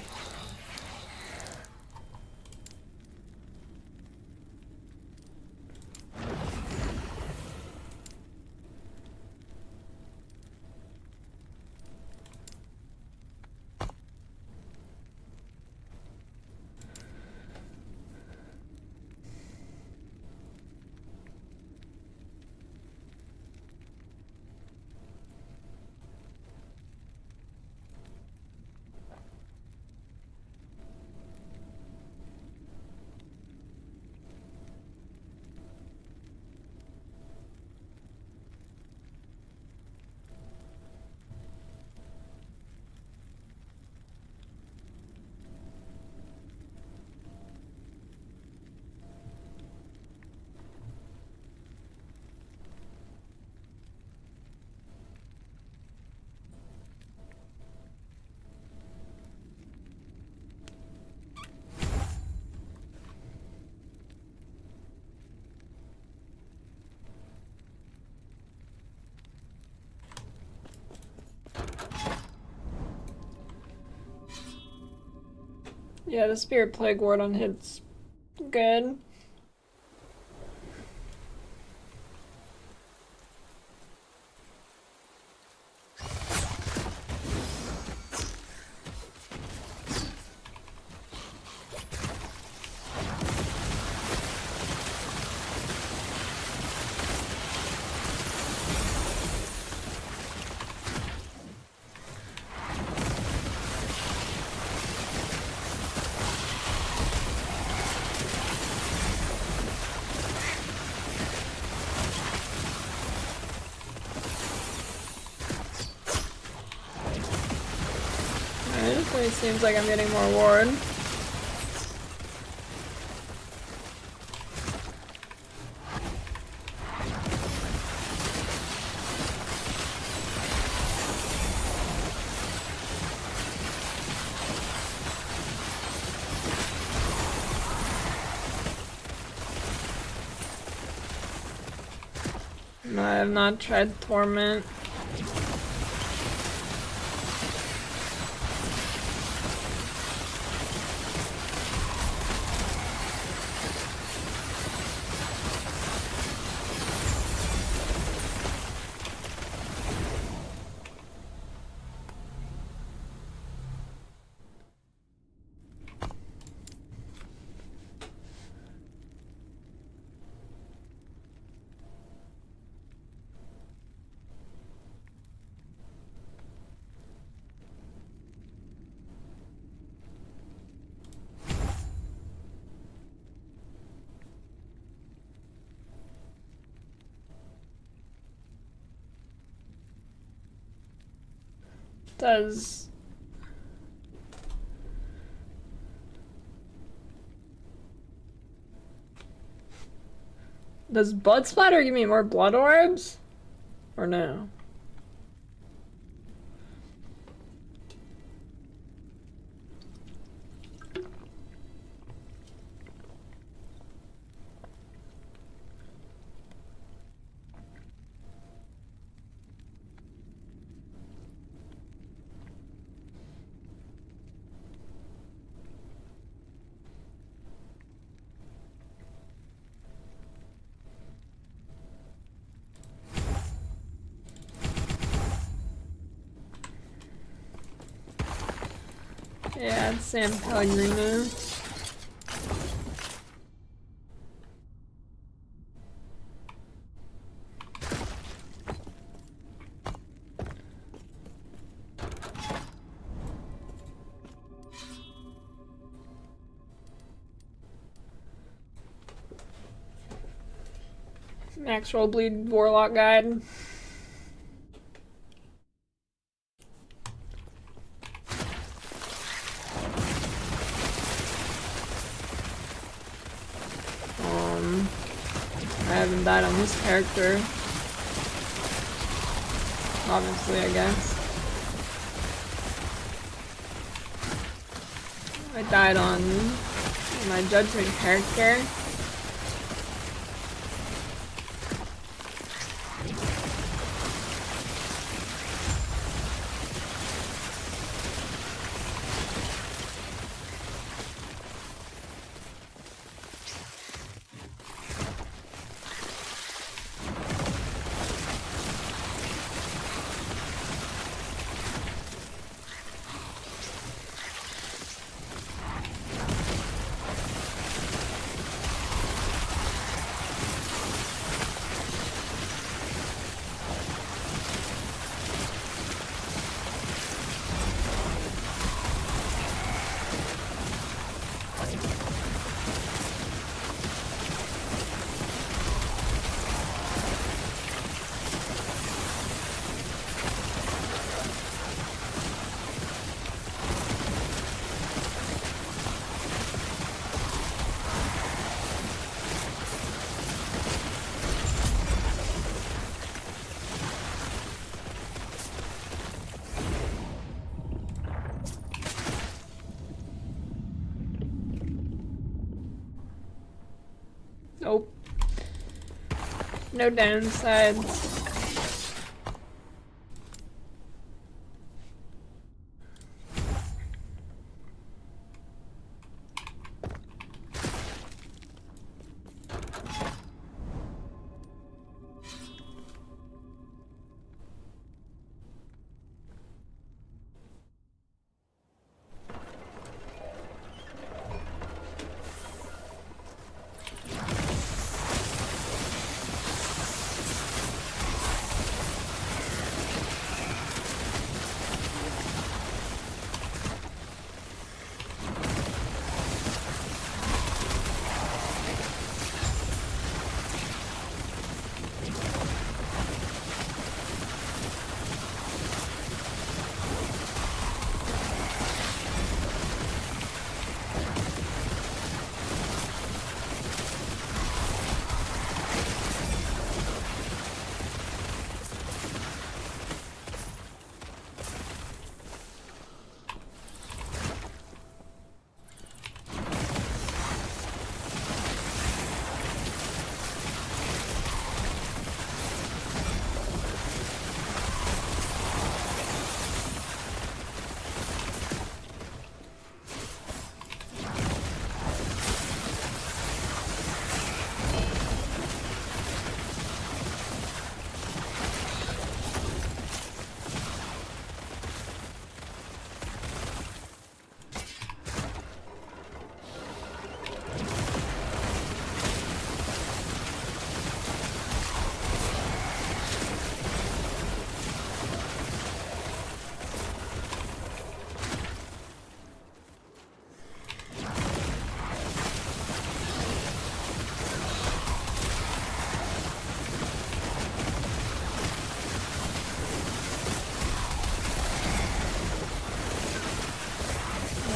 Yeah, the Spirit Plague Ward on hit's good. Definitely seems like I'm getting more ward. No, I have not tried Torment. Does Blood Splatter give me more blood orbs? Or no? Yeah, it's San Pellegrino. Actual bleed Warlock guide. I haven't died on this character. Obviously, I guess. I died on my Judgment character. Nope. No downsides.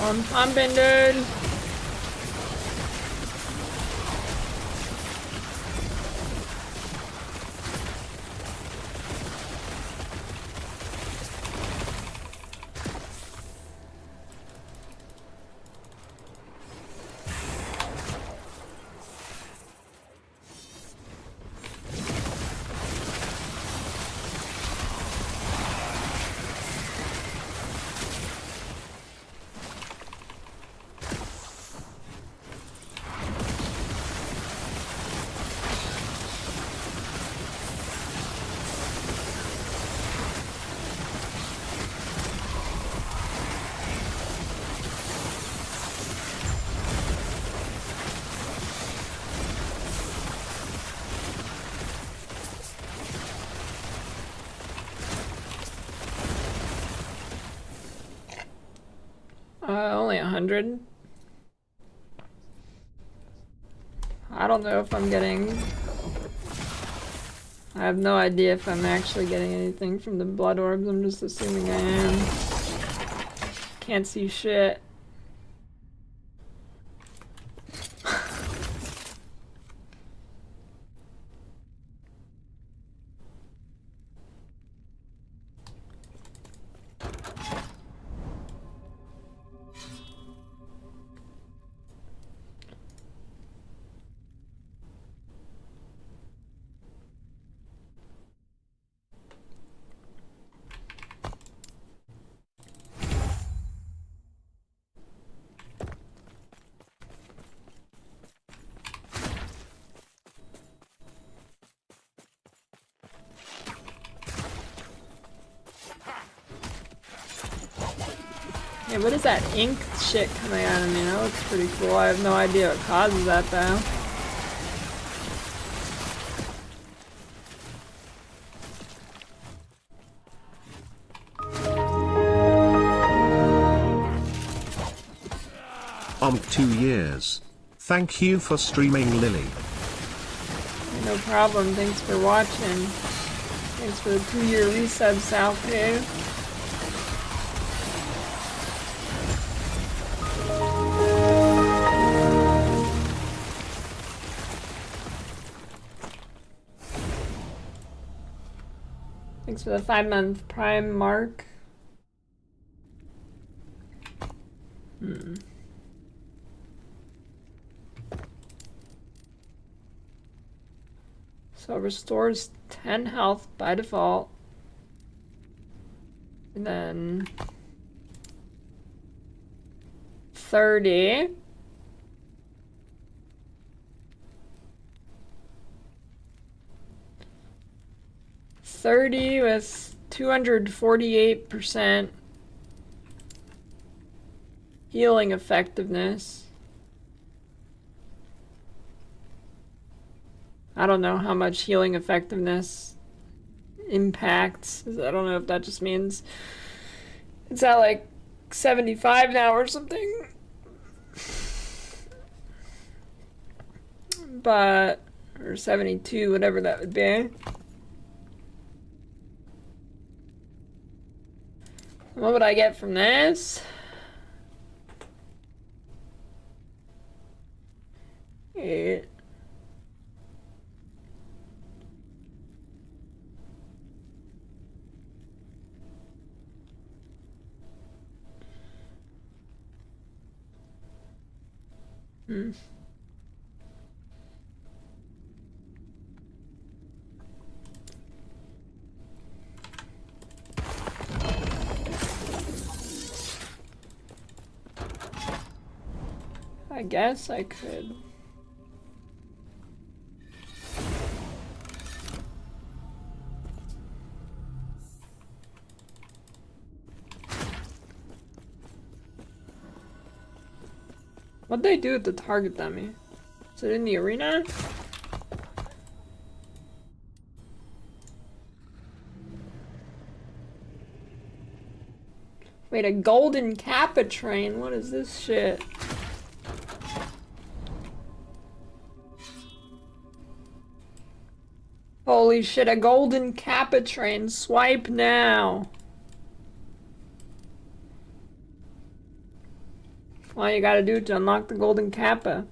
I'm pumping, dude. Only 100. I don't know if I'm getting... I have no idea if I'm actually getting anything from the blood orbs. I'm just assuming I am. Can't see shit. Yeah, what is that ink shit coming out of me? That looks pretty cool. I have no idea what causes that though. Om 2 years. Thank you for streaming, Lily. No problem. Thanks for watching. Thanks for the 2-year resub, Ssfhc. Thanks for the 5-month Prime mark. So it restores 10 health by default. And then 30. With 248% healing effectiveness. I don't know how much healing effectiveness impacts. I don't know if that just means it's at like 75 now or something. But, or 72, whatever that would be. What would I get from this? Yeah. I guess I could. What'd they do with the target dummy? Is it in the arena? Wait, a golden kappa train? What is this shit? Holy shit, a golden kappa train. Swipe now. all you gotta do to unlock the golden kappa.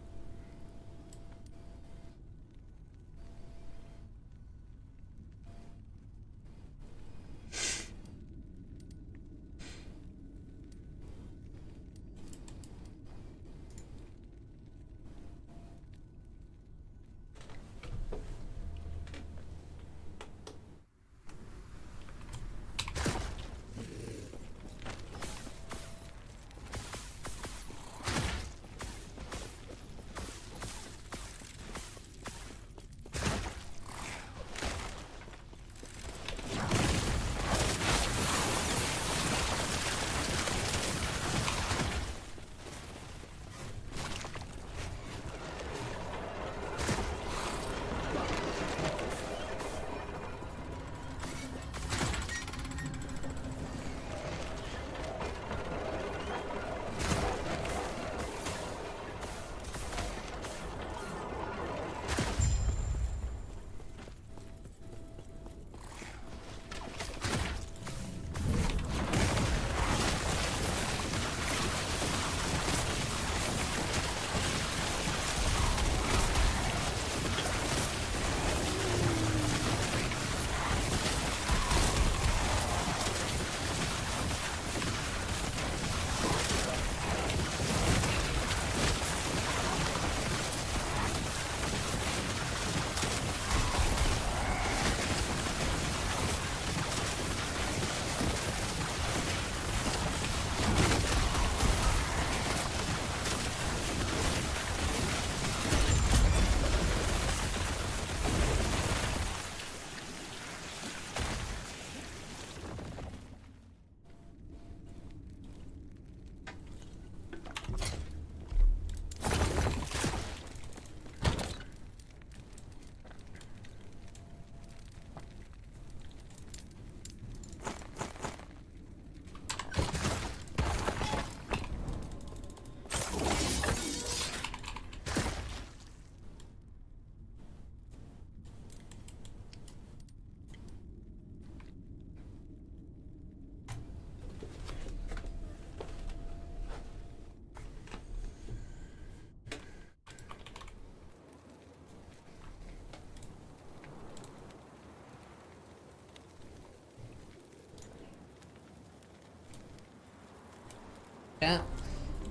Yeah.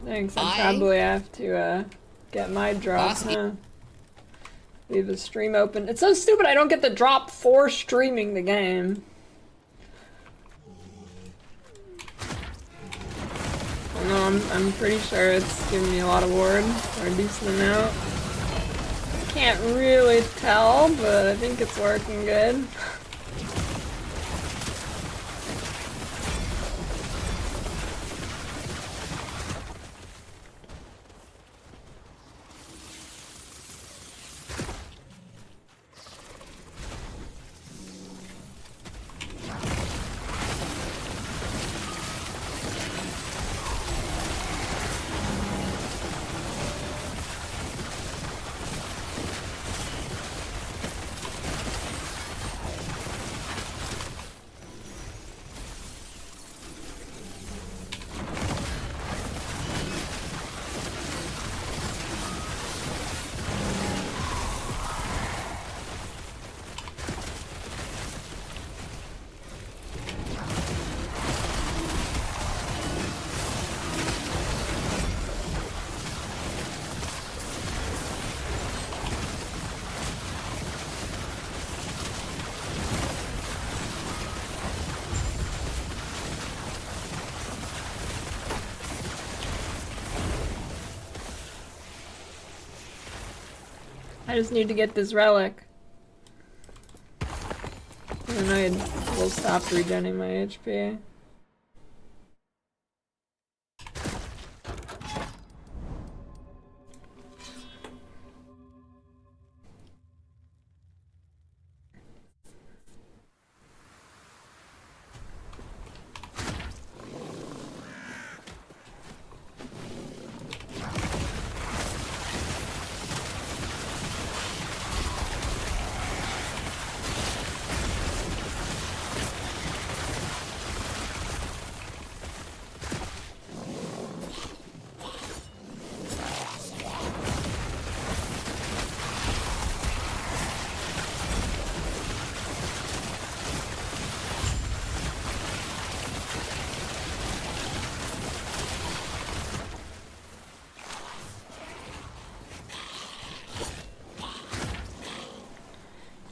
Thanks, I probably have to get my drop, huh? Leave the stream open. It's so stupid I don't get the drop for streaming the game. I know, I'm pretty sure it's giving me a lot of ward, or a decent amount. Can't really tell, but I think it's working good. I just need to get this relic. And I will stop regenerating my HP.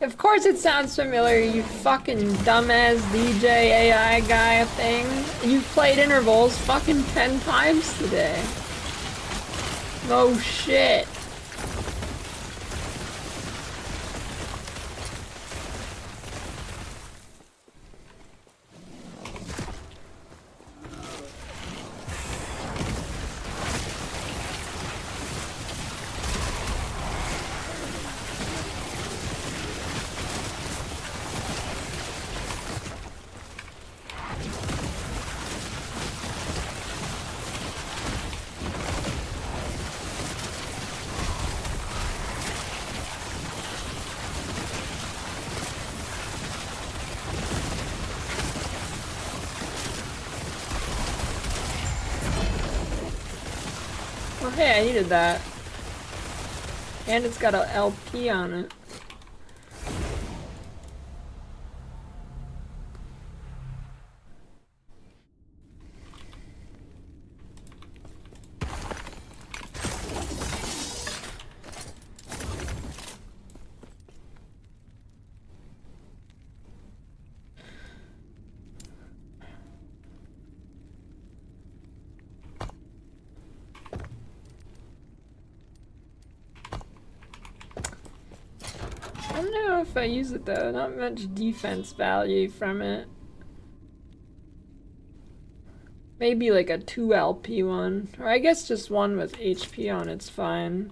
Of course it sounds familiar, you fucking dumbass DJ AI guy thing. You've played intervals fucking 10 times today. No shit. Oh hey, I needed that. And it's got a LP on it. I don't know if I use it though, not much defense value from it. Maybe like a 2 LP one, or I guess just one with HP on it's fine.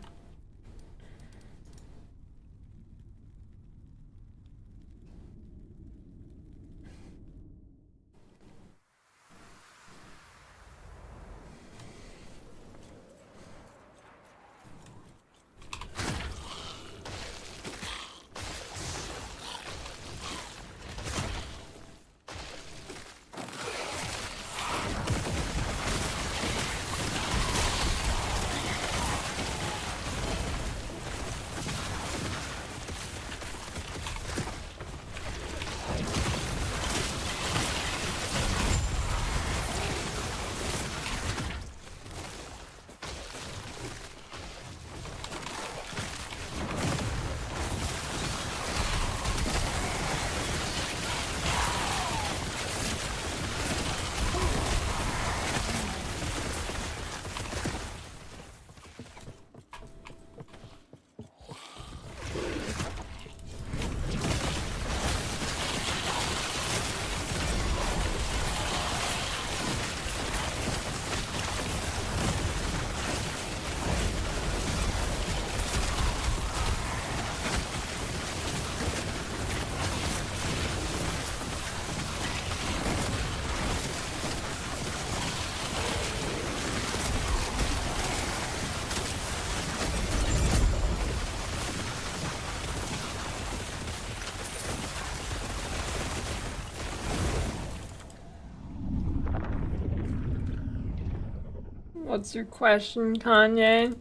What's your question, Kanye?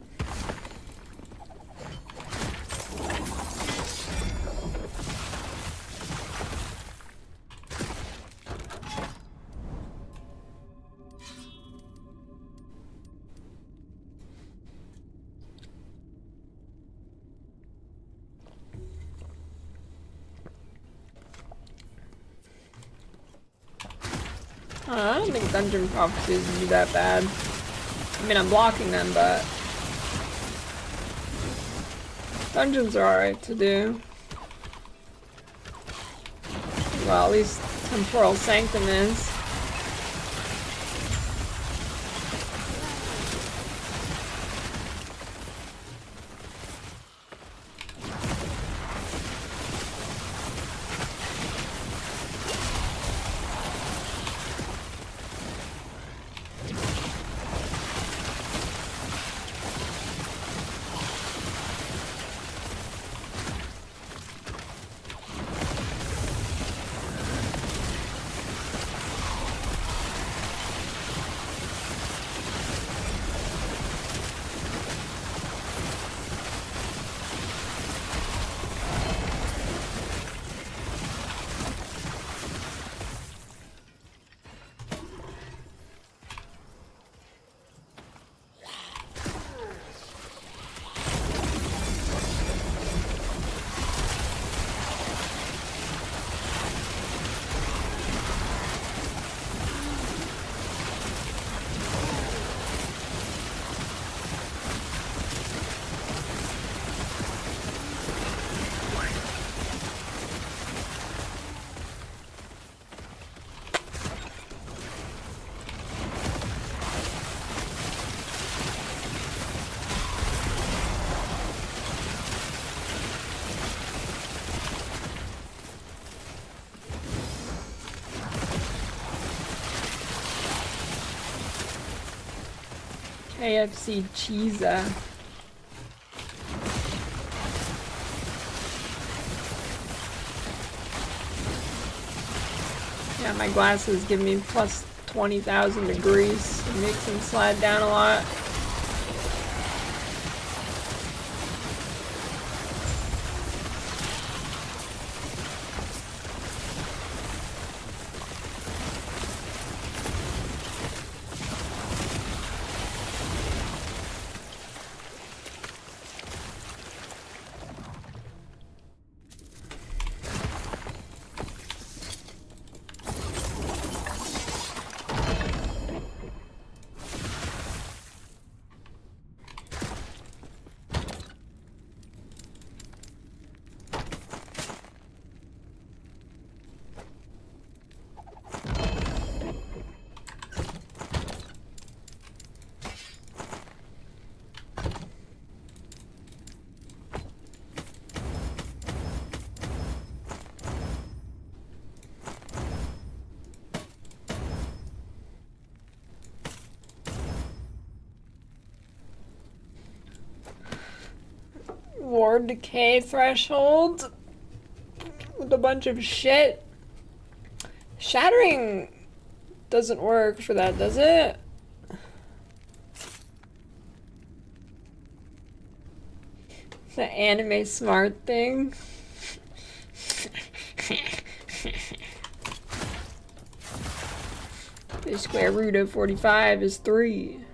I don't think dungeon prophecies would be that bad. I mean, I'm blocking them, but dungeons are alright to do. Well, at least Temporal Sanctum is. KFC cheese. Yeah, my glasses give me plus 20,000 degrees. It makes them slide down a lot. Ward decay threshold with a bunch of shit. Shattering doesn't work for that, does it? The anime smart thing. The square root of 45 is 3.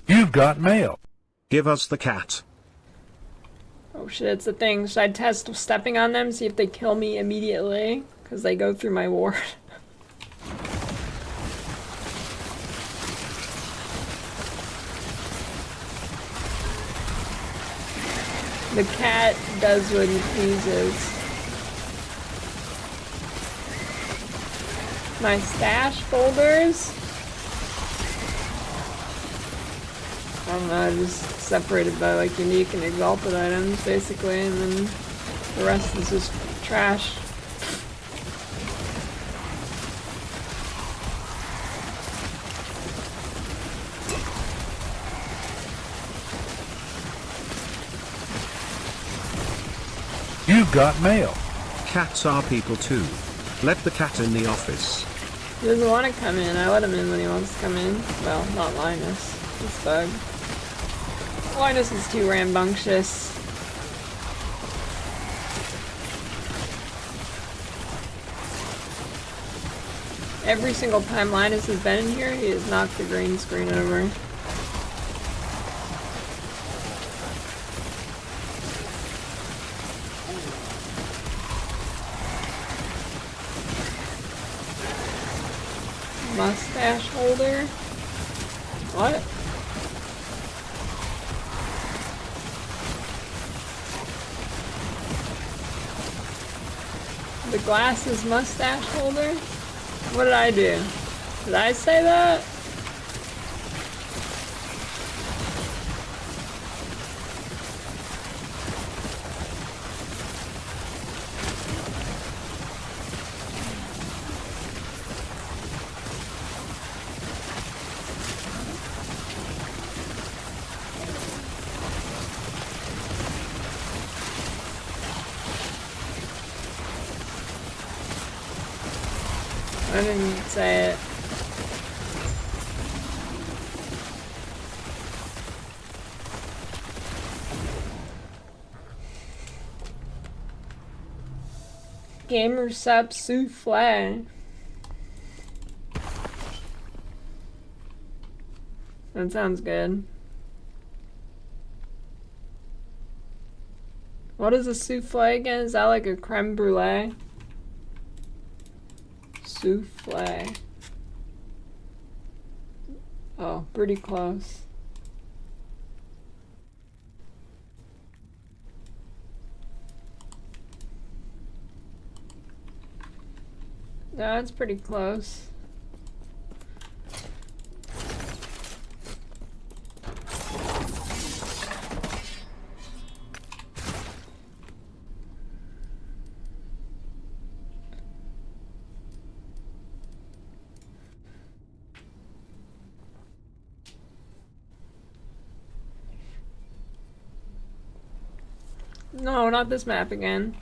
You've got mail. Give us the cat. Oh shit, it's a thing. Should I test stepping on them, see if they kill me immediately? Because they go through my ward. The cat does what he pleases. My stash folders? I don't know, just separated by like unique and exalted items basically, and then the rest is just trash. You've got mail. Cats are people too. Let the cat in the office. He doesn't want to come in. I let him in when he wants to come in. Well, not Linus. This bug. Linus is too rambunctious. Every single time Linus has been in here, he has knocked the green screen over. Mustache holder? What? The glasses mustache holder? What did I do? Did I say that? I didn't say it. Gamer sub souffle. That sounds good. What is a souffle again? Is that like a creme brulee? Souffle. Oh, pretty close. No, it's pretty close. No, not this map again.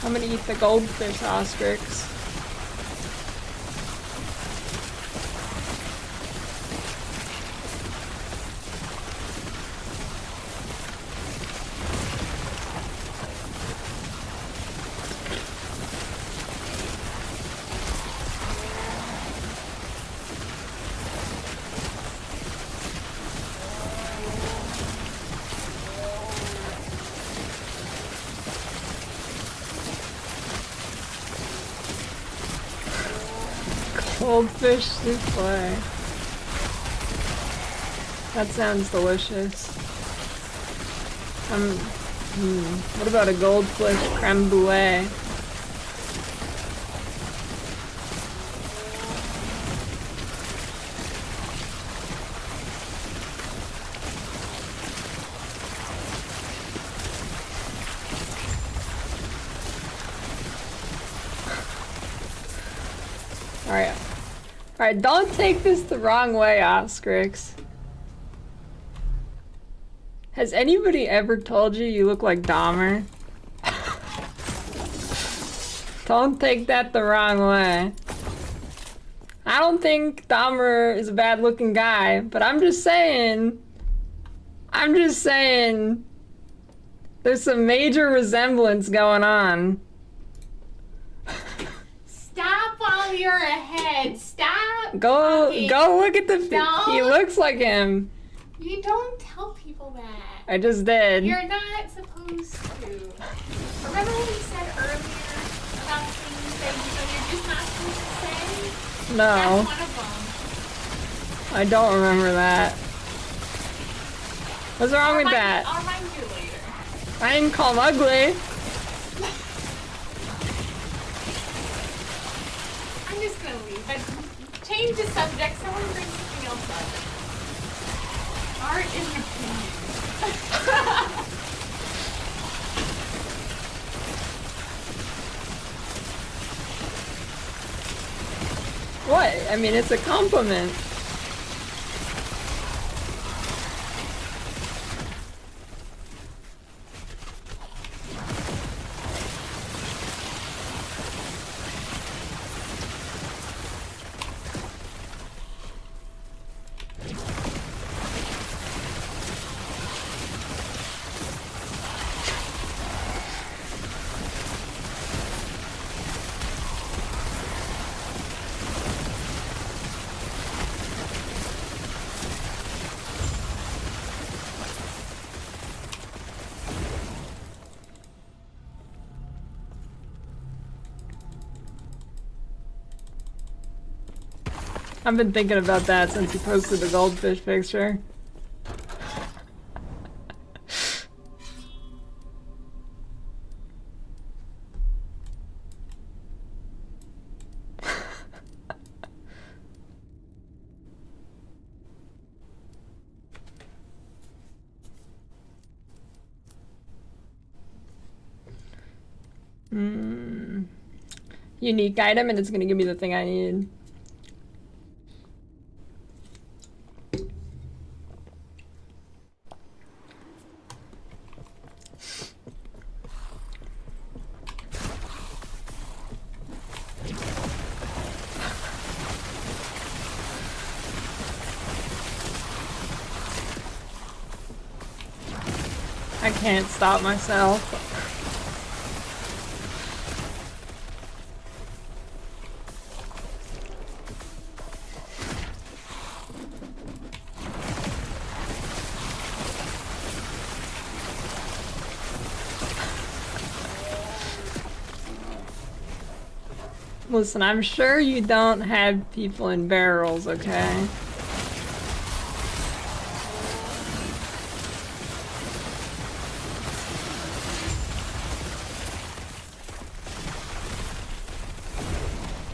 I'm gonna eat the goldfish ostrich. Goldfish souffle. That sounds delicious. What about a goldfish creme brulee? Alright, don't take this the wrong way, Oscrix. Has anybody ever told you you look like Dahmer? Don't take that the wrong way. I don't think Dahmer is a bad looking guy, but I'm just saying, there's some major resemblance going on. Stop while you're ahead. Stop. Go look at the. No. He looks like him. You don't tell people that. I just did. You're not supposed to. Remember what we said earlier about things that you're just not supposed to say? No. That's one of them. I don't remember that. What's wrong with that? I'll remind you later. I didn't call him ugly. I'm just gonna leave. But change the subject. Someone bring something else up. Art is an opinion. What? I mean, it's a compliment. I've been thinking about that since you posted the goldfish picture. Unique item, and it's gonna give me the thing I need. I can't stop myself. Listen, I'm sure you don't have people in barrels, okay?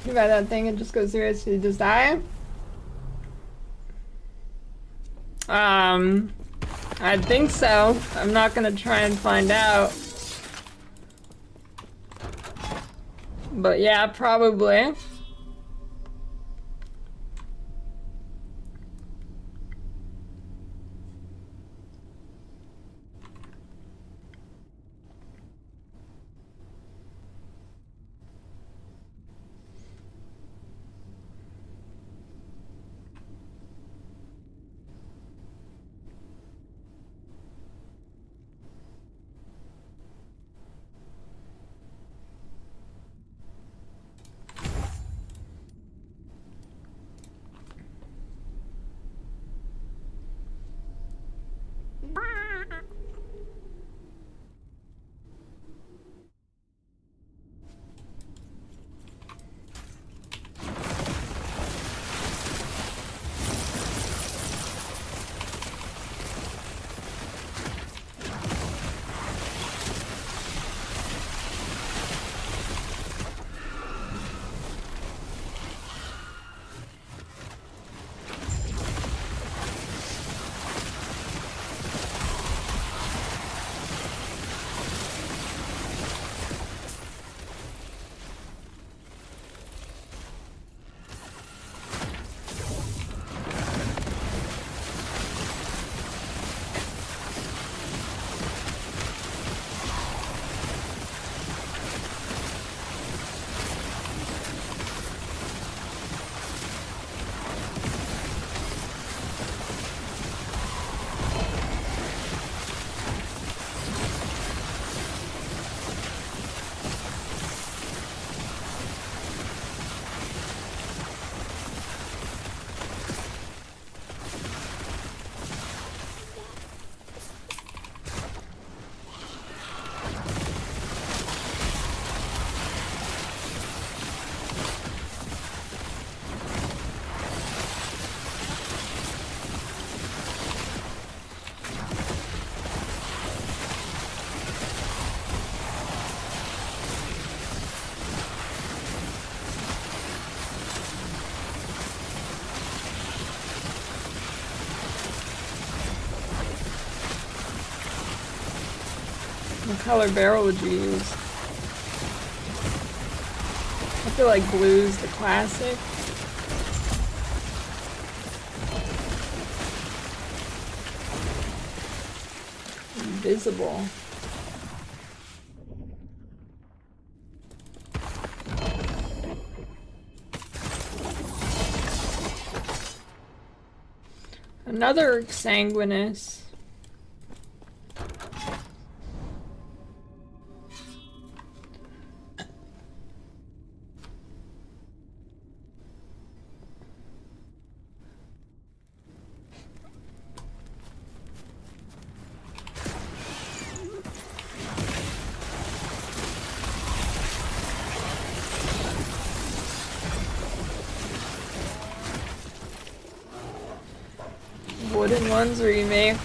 You buy that thing and just go serious, you just die? I think so. I'm not gonna try and find out. But yeah, probably. What color barrel would you use? I feel like blue's the classic. Invisible. Another sanguinous. Wooden ones where you make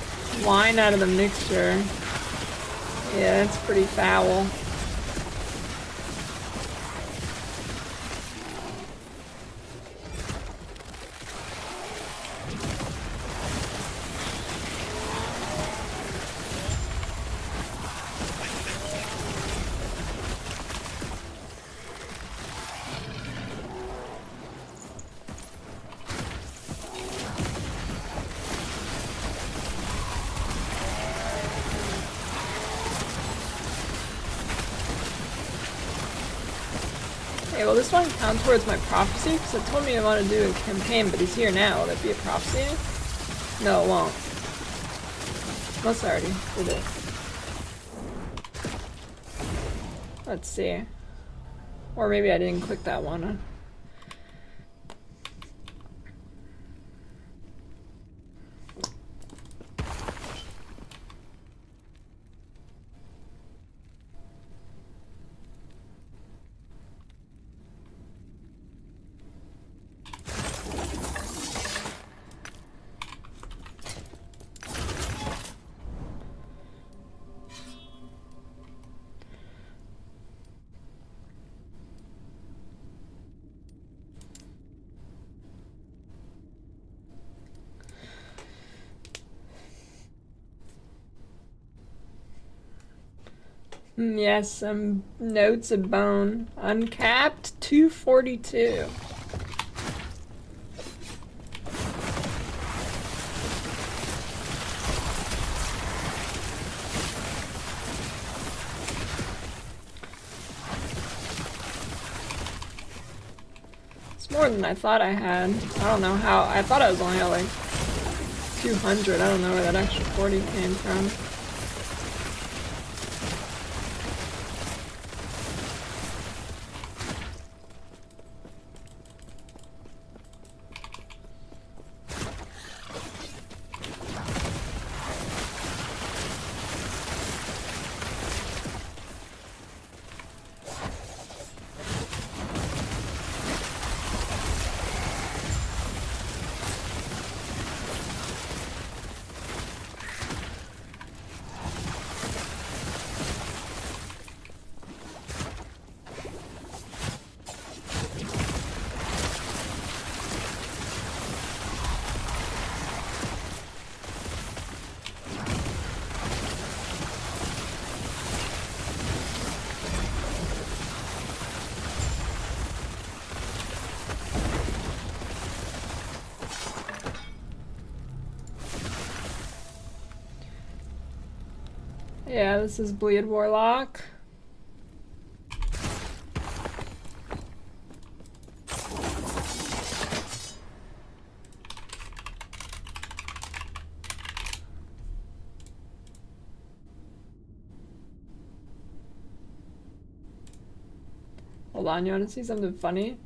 wine out of the mixture. Yeah, that's pretty foul. Okay, well this one count towards my prophecy, because it told me I want to do a campaign, but he's here now. Will that be a prophecy? No, it won't. Unless I already did it. Let's see. Or maybe I didn't click that one. Yes, some notes of bone. Uncapped 242. It's more than I thought I had. I don't know how. I thought I was only at like 200. I don't know where that extra 40 came from. Yeah, this is Bleed Warlock. Hold on, you wanna see something funny?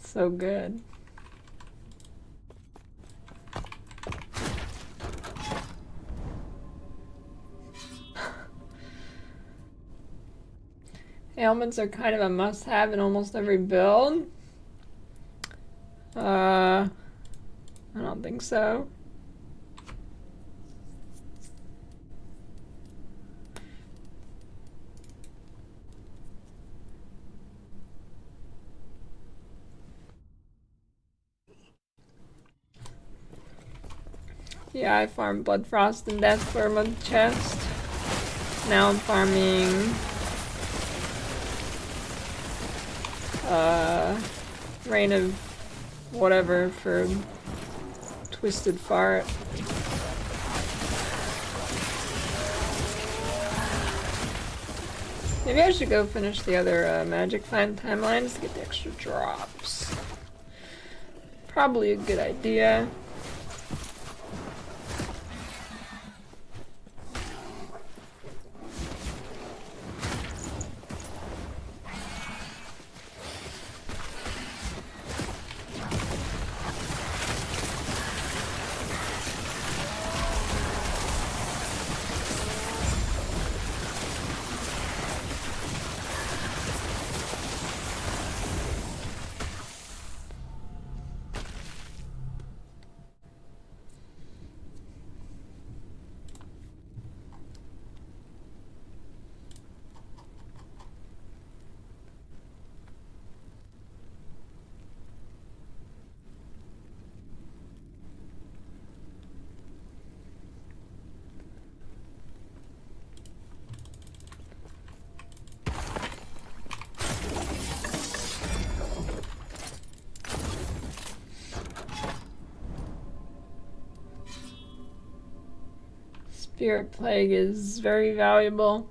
So good. Ailments are kind of a must-have in almost every build. I don't think so. Yeah, I farmed Blood Frost and Death for my chest. Now I'm farming Reign of whatever for Twisted Fart. Maybe I should go finish the other Magic Find timelines to get the extra drops. Probably a good idea. Spirit Plague is very valuable.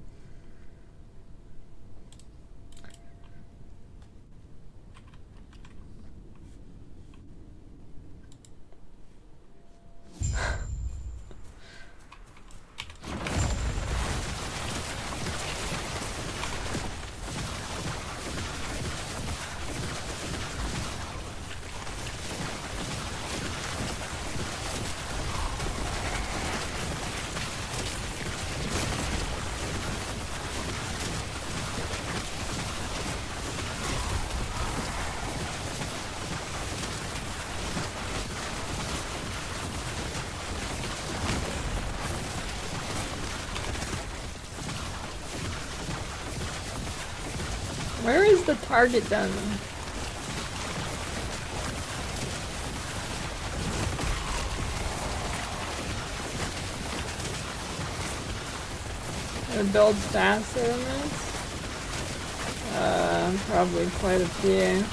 the target done? It builds faster than this? Probably quite a few.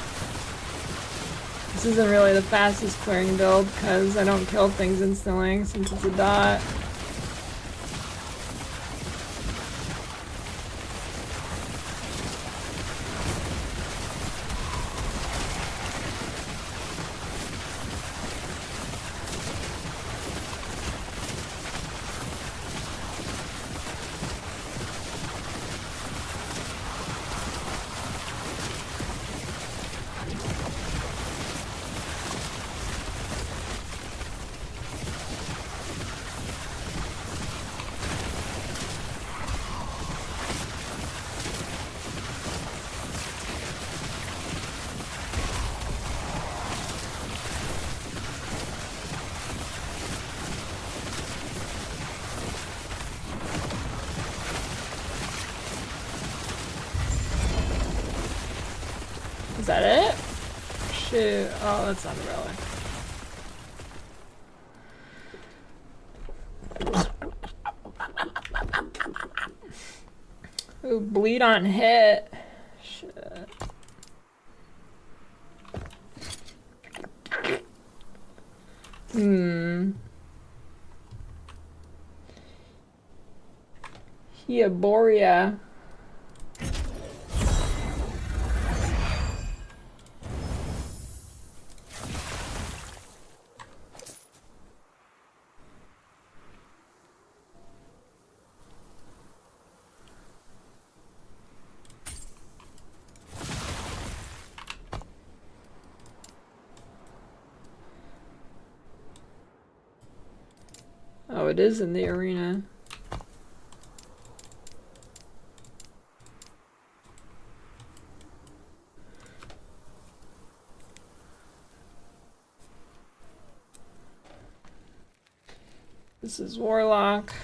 This isn't really the fastest clearing build because I don't kill things instantly since it's a dot. Is that it? Shoot. Oh, that's not a relic. Ooh, bleed on hit. Shit. Hiaboria. Oh, it is in the arena. This is Warlock.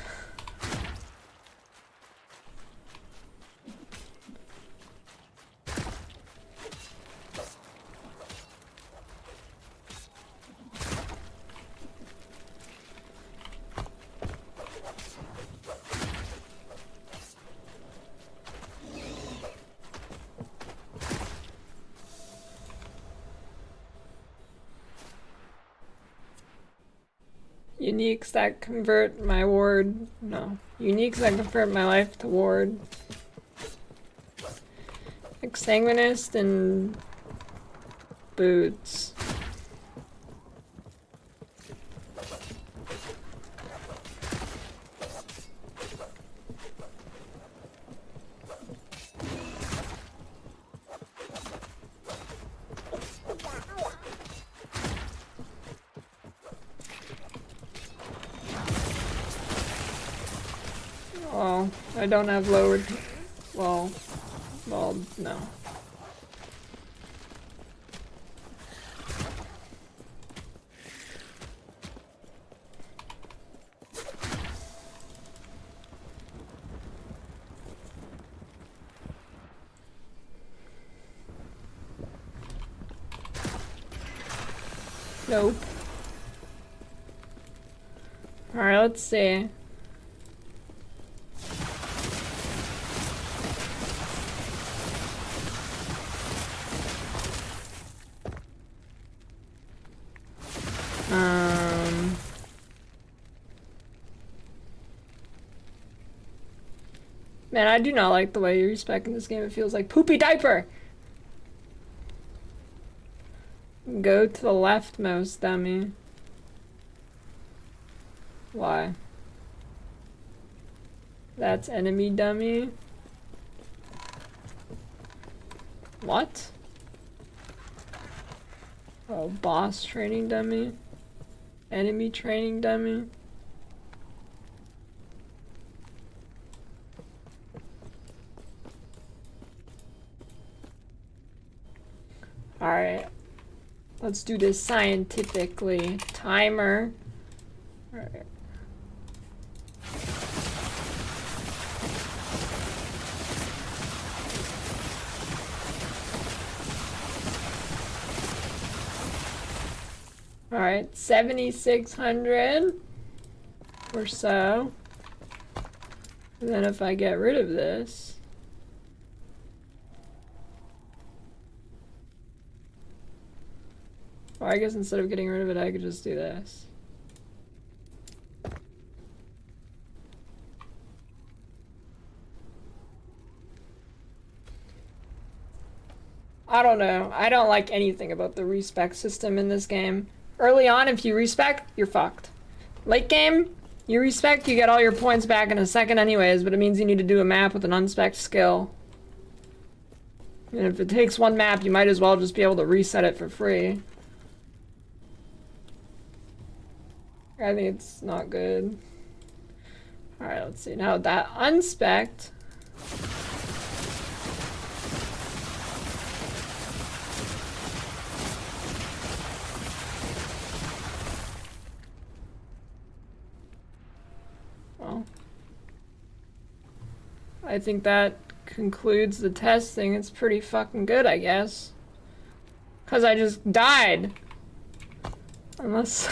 Uniques that convert my ward. No. Uniques that convert my life to ward. Exsanguinist and boots. Well, I don't have lowered. Well, no. Nope. Alright, let's see. Man, I do not like the way you're respecting this game. It feels like poopy diaper! Go to the leftmost, dummy. Why? That's enemy dummy? What? Oh, boss training dummy? Enemy training dummy? Alright. Let's do this scientifically. Timer. Alright. Alright, 7,600 or so. And then if I get rid of this, or I guess instead of getting rid of it, I could just do this. I don't know. I don't like anything about the respec system in this game. Early on, if you respec, you're fucked. Late game, you respec, you get all your points back in a second anyways, but it means you need to do a map with an unspec skill. And if it takes one map, you might as well just be able to reset it for free. I think it's not good. Alright, let's see. Now that unspec'd. Well, I think that concludes the testing. It's pretty fucking good, I guess. 'Cause I just died. Unless...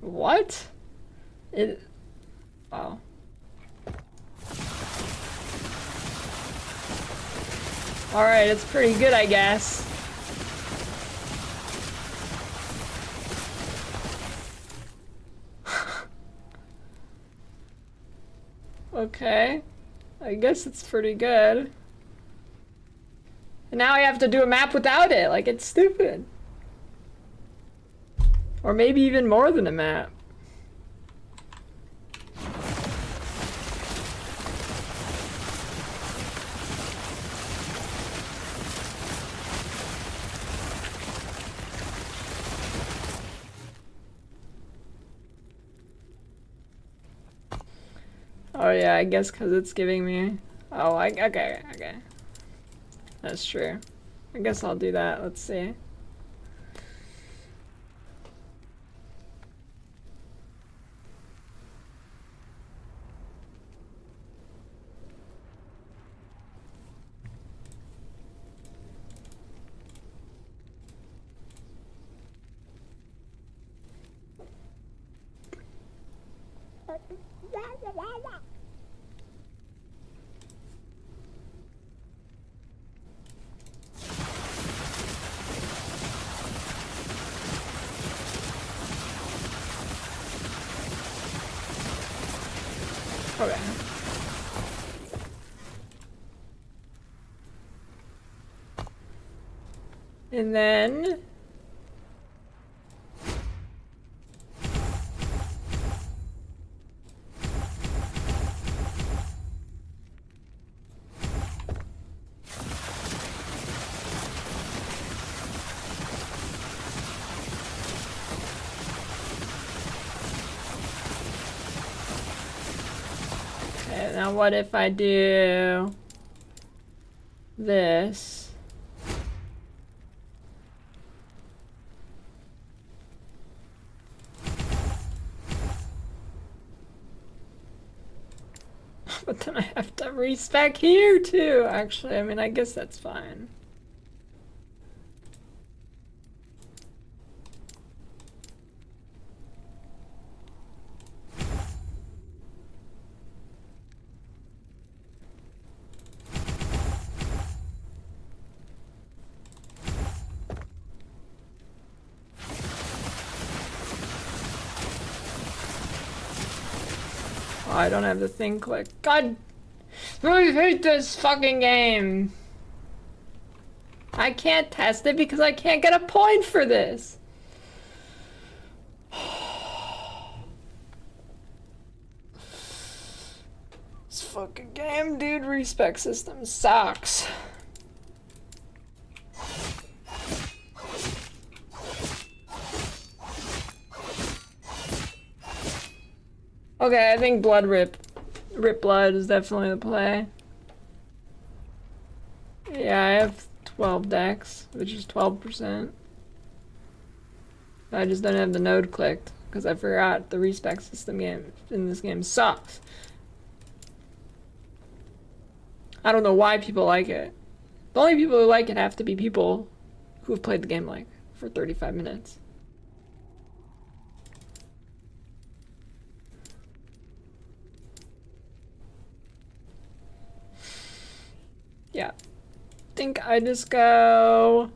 What? It... Wow. Alright, it's pretty good, I guess. Okay. I guess it's pretty good. And now I have to do a map without it. Like, it's stupid. Or maybe even more than a map. Oh yeah, I guess because it's giving me... Oh, okay. That's true. I guess I'll do that. Let's see. Okay. And then... Okay, now what if I do this? But then I have to respec here too, actually. I mean, I guess that's fine. Oh, I don't have the thing clicked. God, I hate this fucking game. I can't test it because I can't get a point for this. This fucking game, dude, respec system sucks. Okay, I think Rip Blood is definitely the play. Yeah, I have 12 decks, which is 12%. I just don't have the node clicked, because I forgot the respec system game in this game sucks. I don't know why people like it. The only people who like it have to be people who have played the game like for 35 minutes. Yeah. Think I just go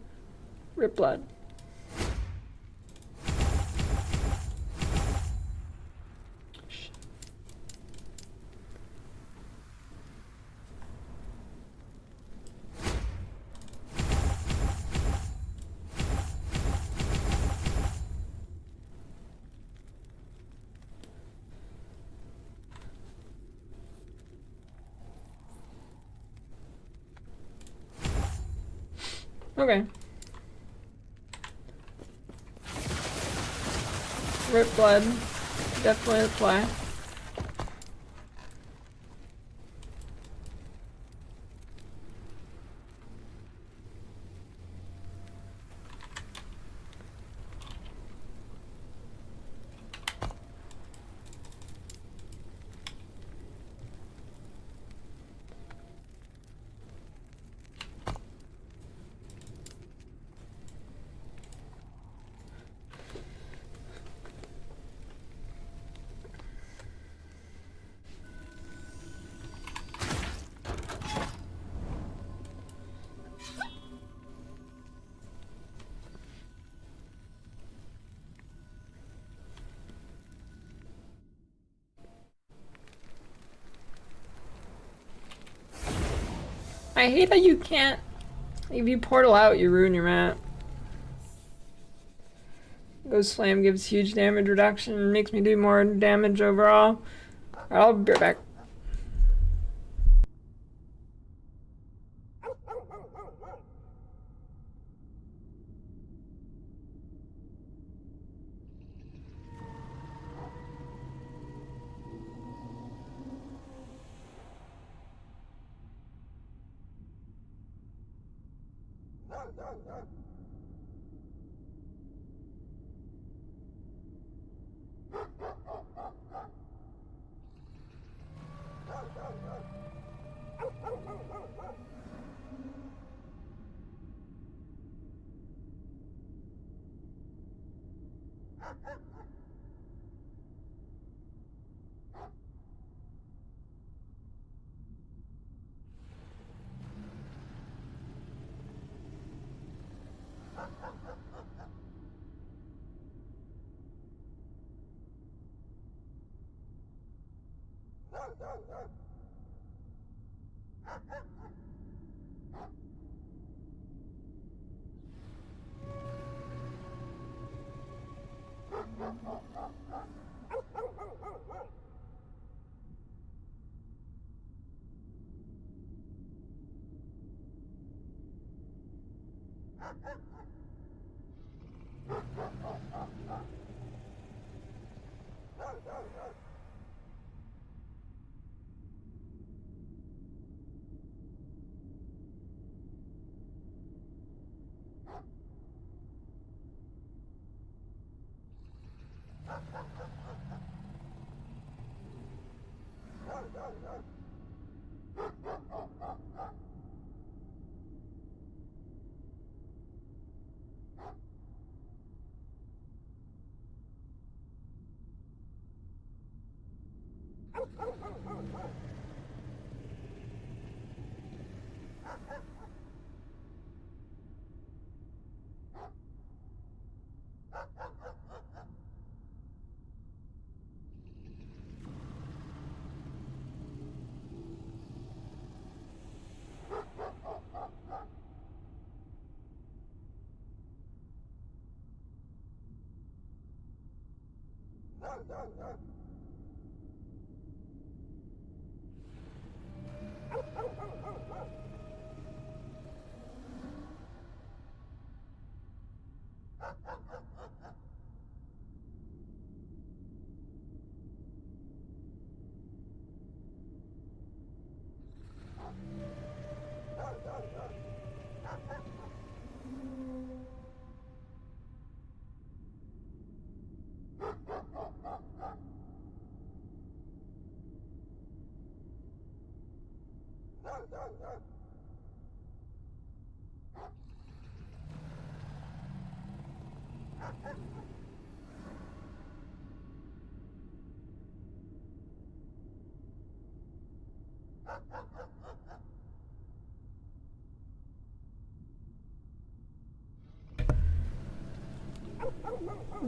Rip Blood. Okay. Rip Blood. Definitely a play. I hate that you can't. If you portal out, you ruin your map. Ghost Flame gives huge damage reduction, makes me do more damage overall. Alright, I'll be right back.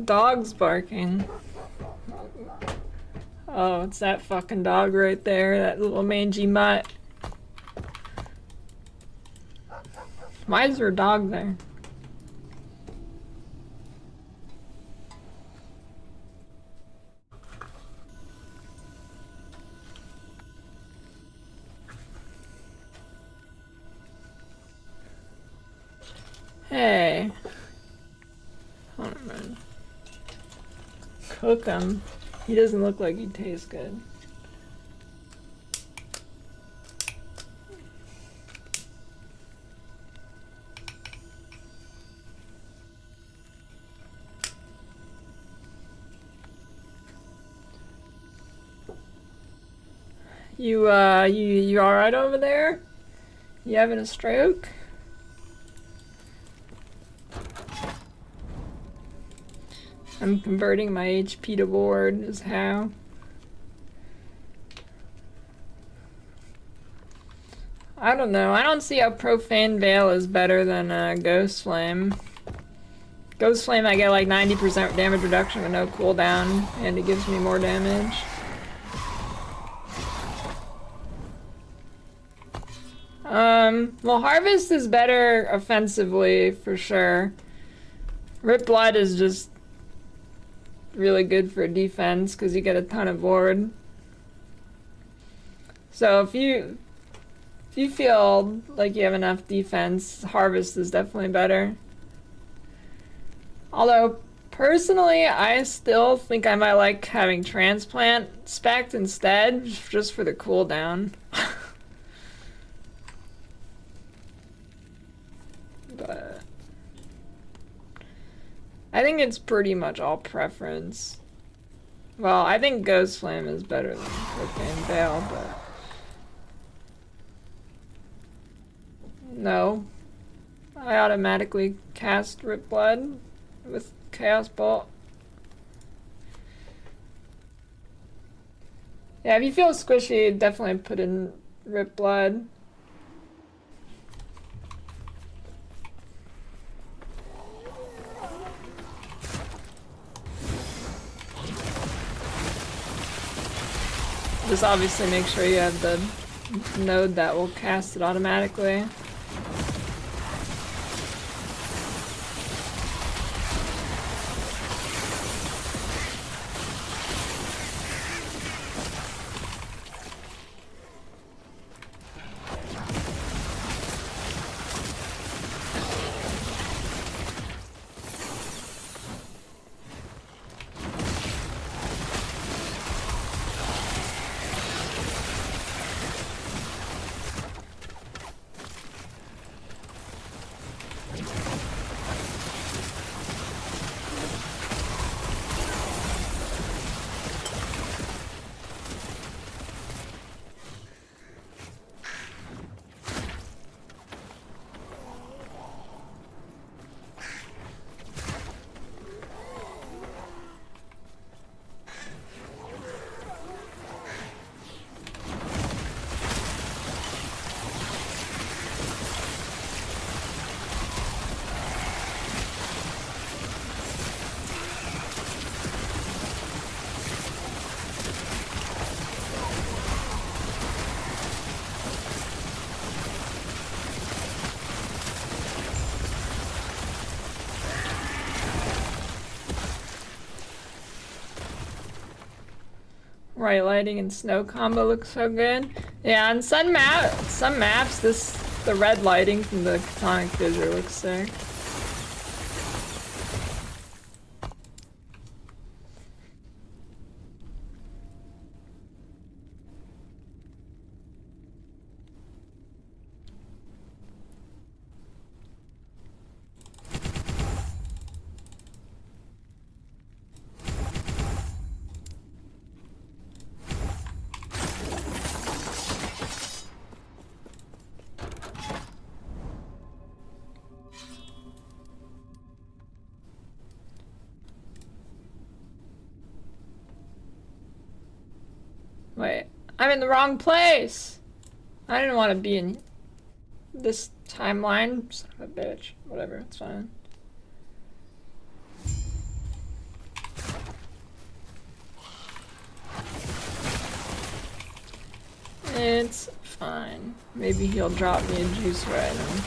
Dog's barking. Oh, it's that fucking dog right there, that little mangy mutt. Why is there a dog there? Hey. Hold on a minute. Cook him. He doesn't look like he tastes good. You alright over there? You having a stroke? I'm converting my HP to ward is how. I don't know. I don't see how Profane Veil is better than Ghost Flame. Ghost Flame I get like 90% damage reduction with no cooldown, and it gives me more damage. Well, Harvest is better offensively, for sure. Rip Blood is just really good for defense, because you get a ton of ward. So if you feel like you have enough defense, Harvest is definitely better. Although, personally, I still think I might like having Transplant spec'd instead, just for the cooldown. But I think it's pretty much all preference. Well, I think Ghost Flame is better than Profane Veil, but no. I automatically cast Rip Blood with Chaos Bolt. Yeah, if you feel squishy, definitely put in Rip Blood. Just obviously make sure you have the node that will cast it automatically. Right lighting and snow combo looks so good. Yeah, on some maps, the red lighting from the Chthonic Fissure looks sick. Wait, I'm in the wrong place! I didn't want to be in this timeline. Son of a bitch. Whatever, it's fine. It's fine. Maybe he'll drop me a juice item.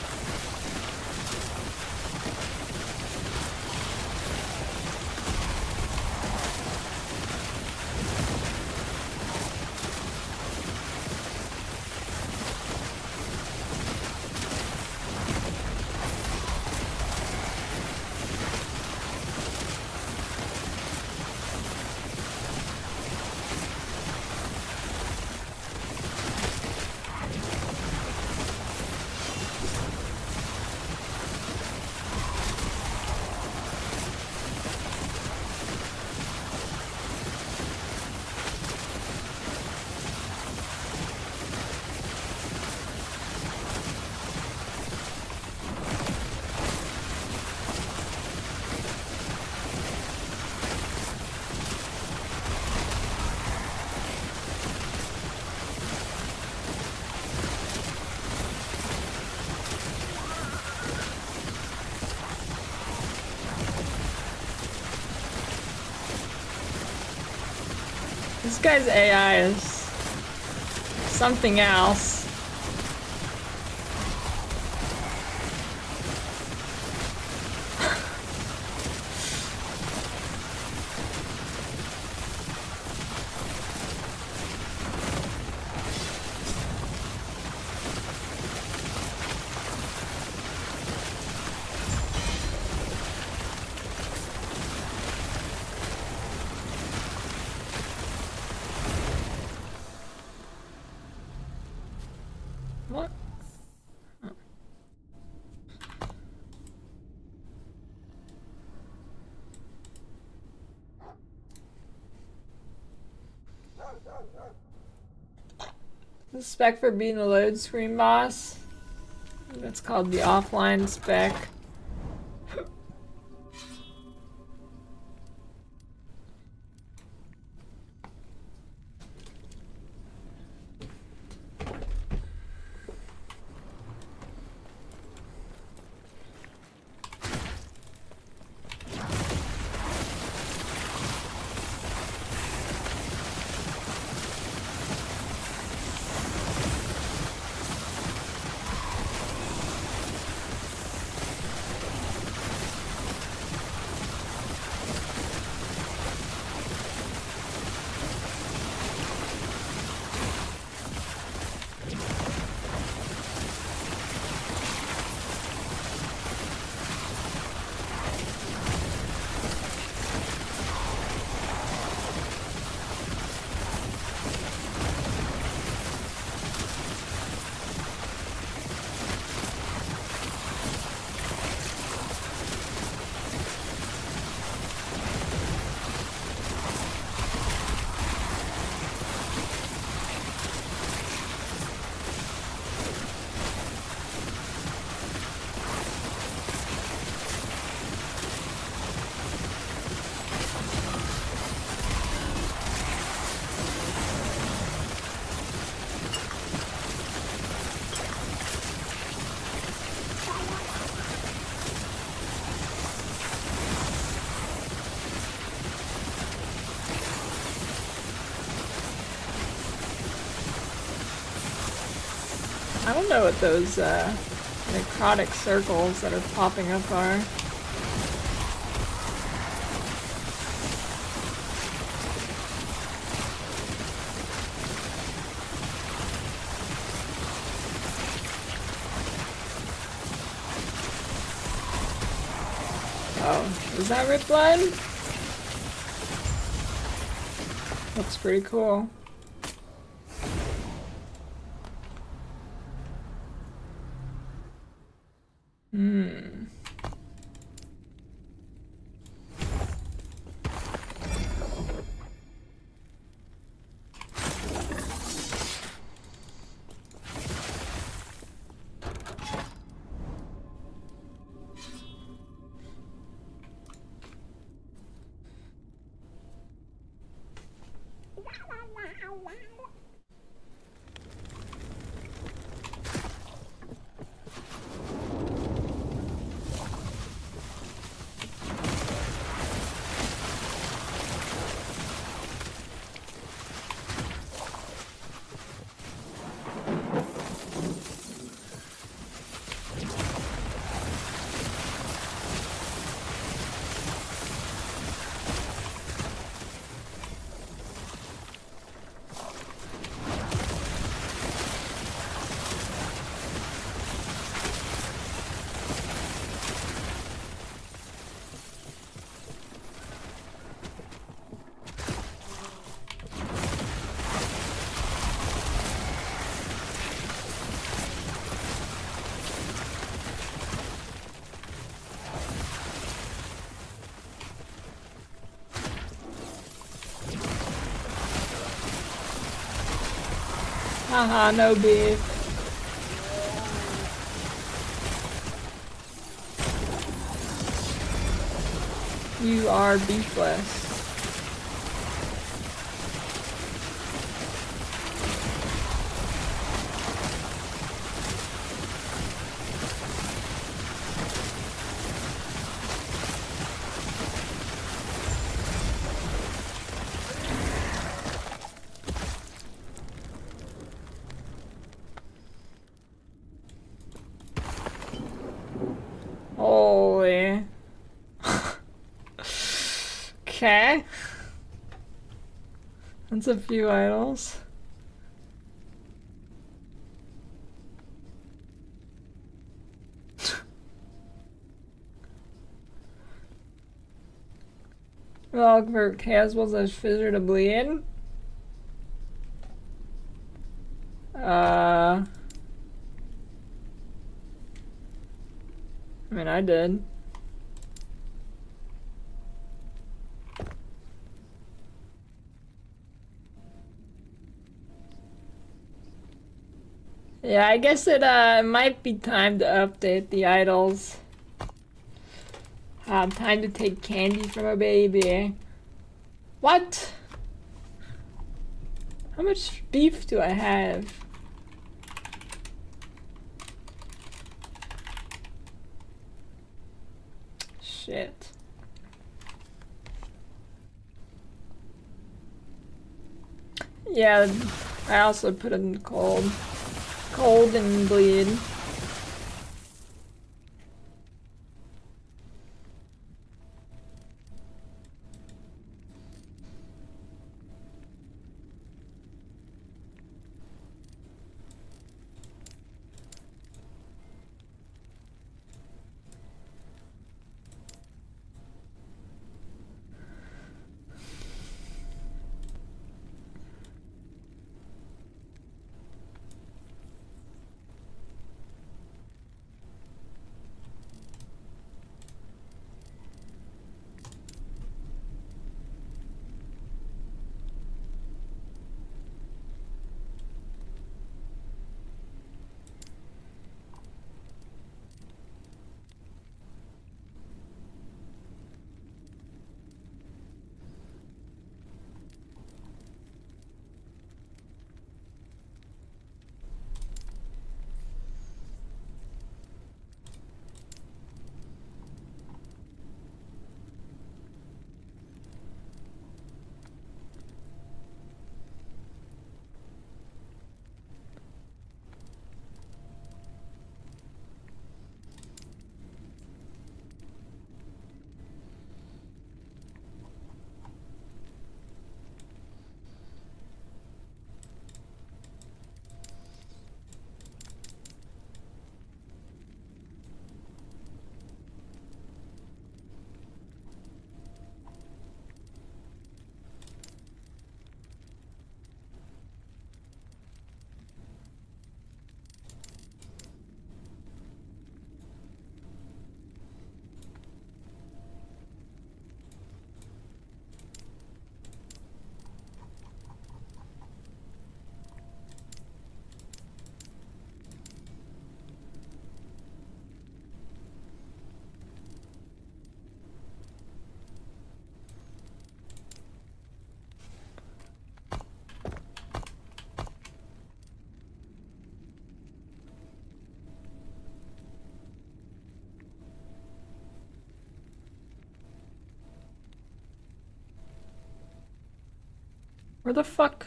This guy's AI is something else. What? Oh. The spec for being a load screen boss. That's called the offline spec. I don't know what those necrotic circles that are popping up are. Oh, is that Rip Blood? Looks pretty cool. Haha, no beef. You are beefless. Holy. Okay. That's a few idols. Well, for casuals, there's Fissure to Bleed. I mean, I did. Yeah, I guess it might be time to update the idols. Time to take candy from a baby. What? How much beef do I have? Shit. Yeah, I also put it in cold. Cold and bleed. Where the fuck?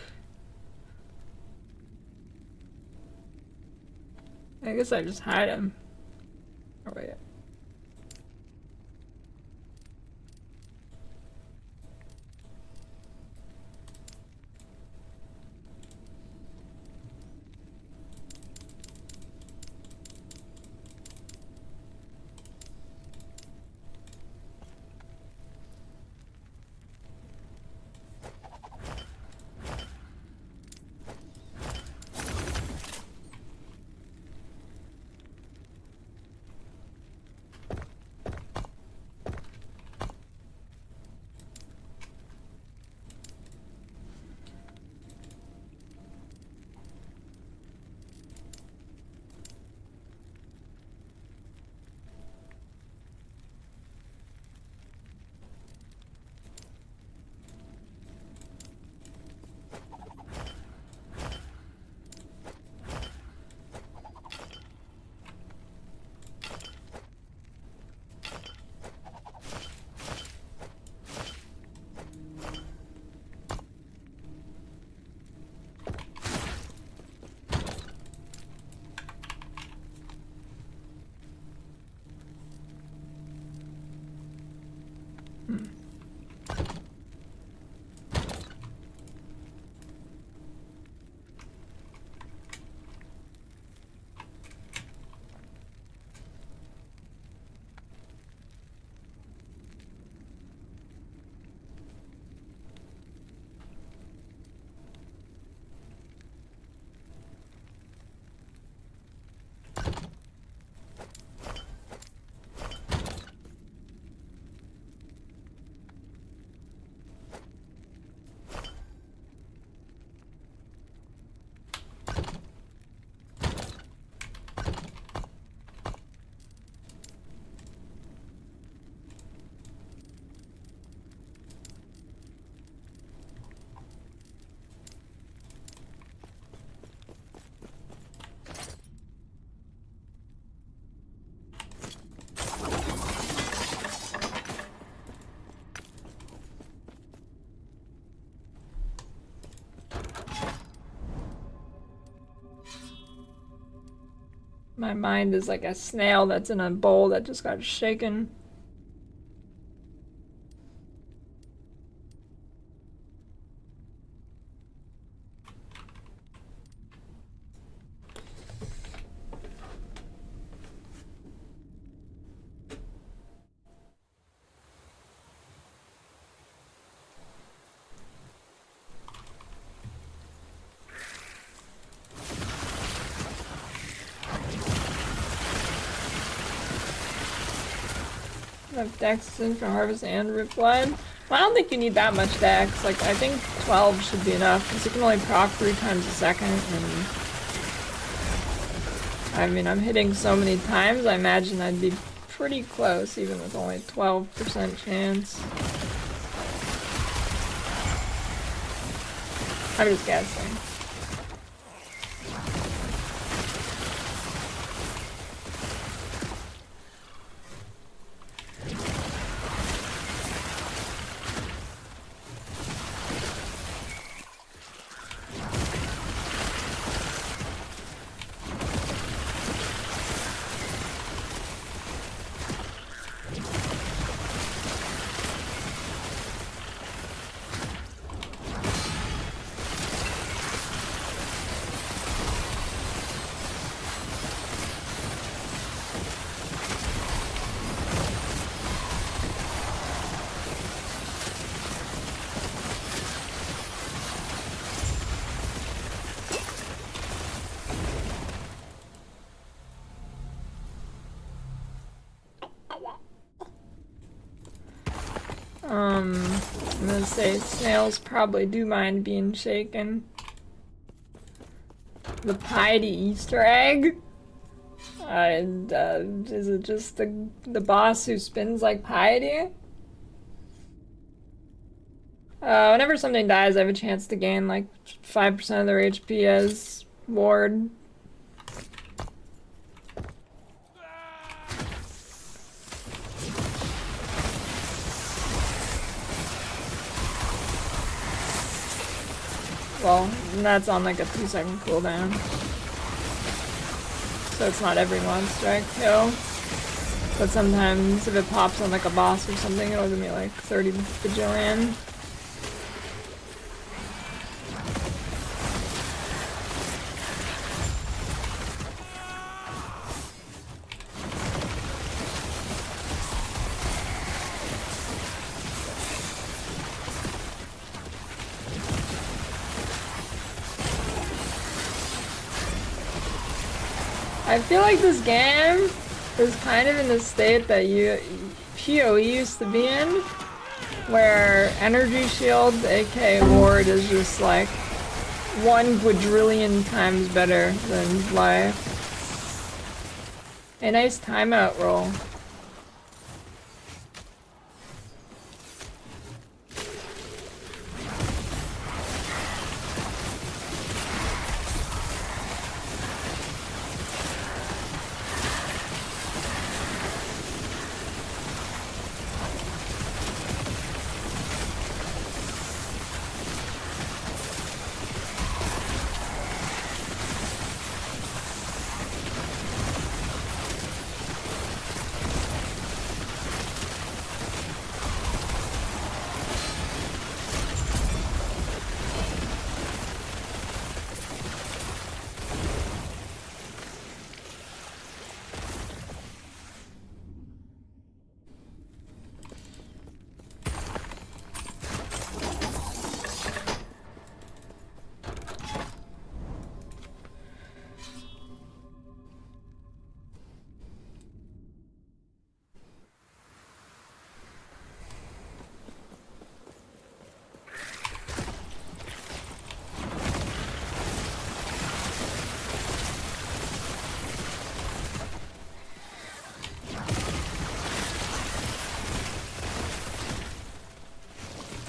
I guess I just hide him. Oh wait. My mind is like a snail that's in a bowl that just got shaken. Enough dex in for harvest and rip blood. Well, I don't think you need that much dex. Like, I think 12 should be enough because you can only proc 3 times a second. And I mean, I'm hitting so many times. I imagine I'd be pretty close, even with only 12% chance. I'm just guessing. I'm gonna say snails probably do mind being shaken. The piety Easter egg? And is it just the boss who spins like piety? Whenever something dies, I have a chance to gain like 5% of their HP as ward. Well, that's on like a 2-second cooldown. So it's not every monster I kill. But sometimes if it pops on like a boss or something, it'll give me like 30 bajillion. I feel like this game is kind of in the state that PoE used to be in, where energy shield, aka ward, is just like 1 quadrillion times better than life. A nice timeout roll.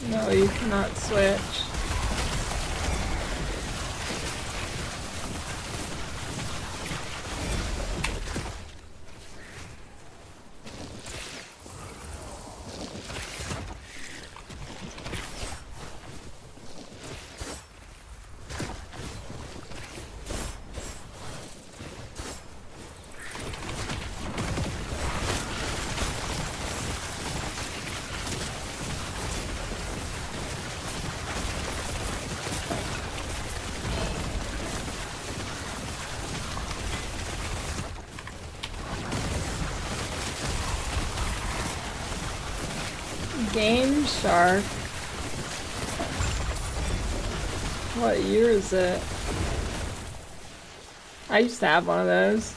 No, you cannot switch. Game Shark. What year is it? I used to have one of those.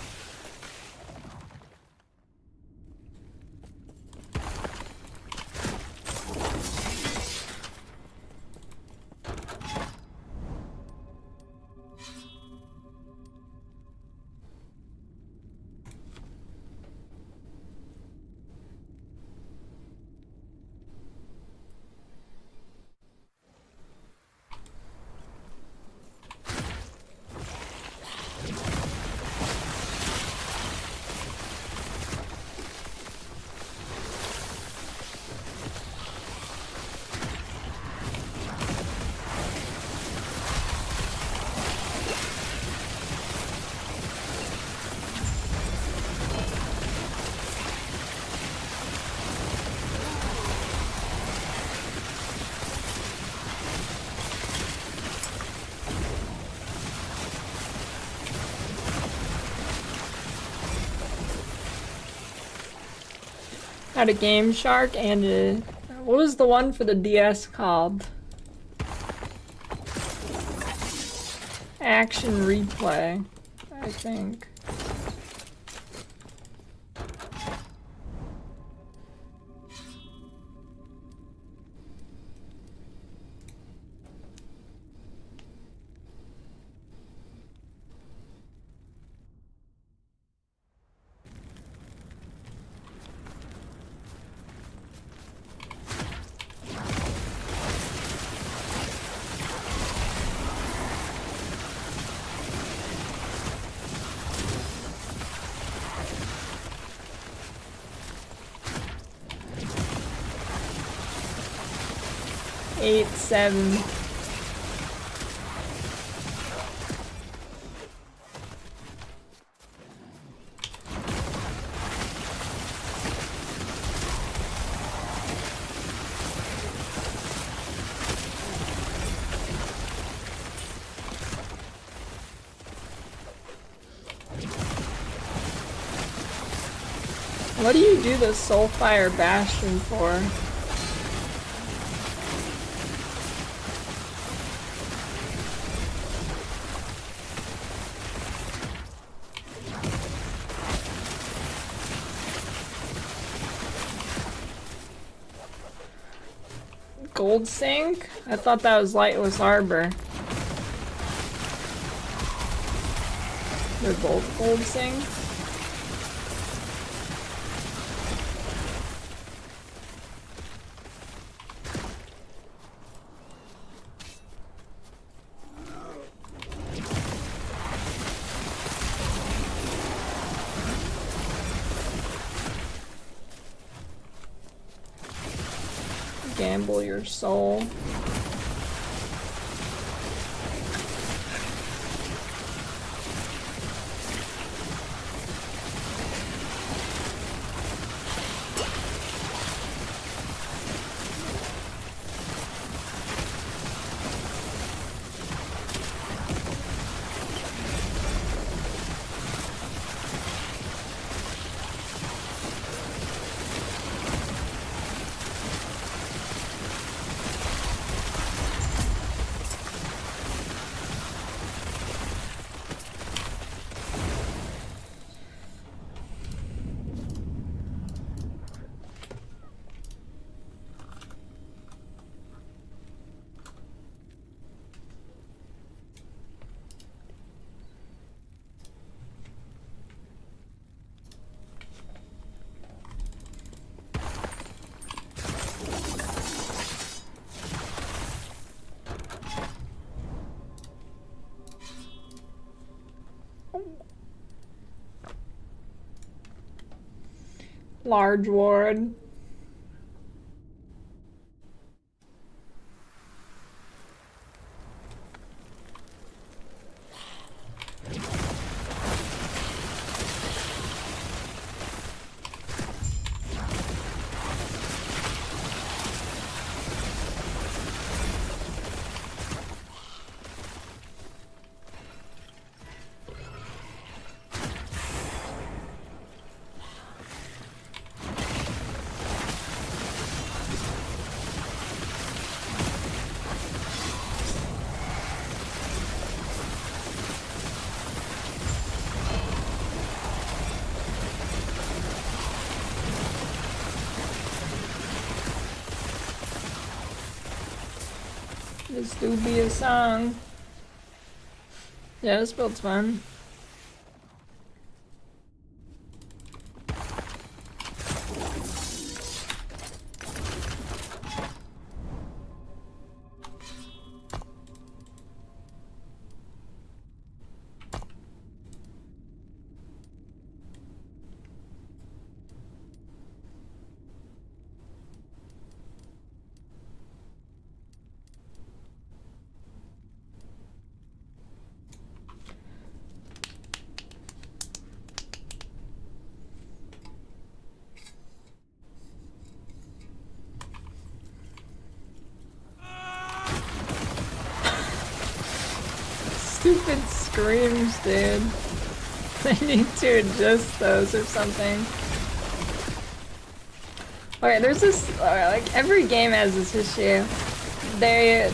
Had a Game Shark and a... What was the one for the DS called? Action Replay, I think. Eight, 7. What do you do the Soulfire Bastion for? Gold Sink? I thought that was Lightless Arbor. They're both Gold Sink. Gamble your soul. Large ward. This do be a song. Yeah, this build's fun. Stupid screams, dude. I need to adjust those or something. Okay, there's this, like, every game has this issue. They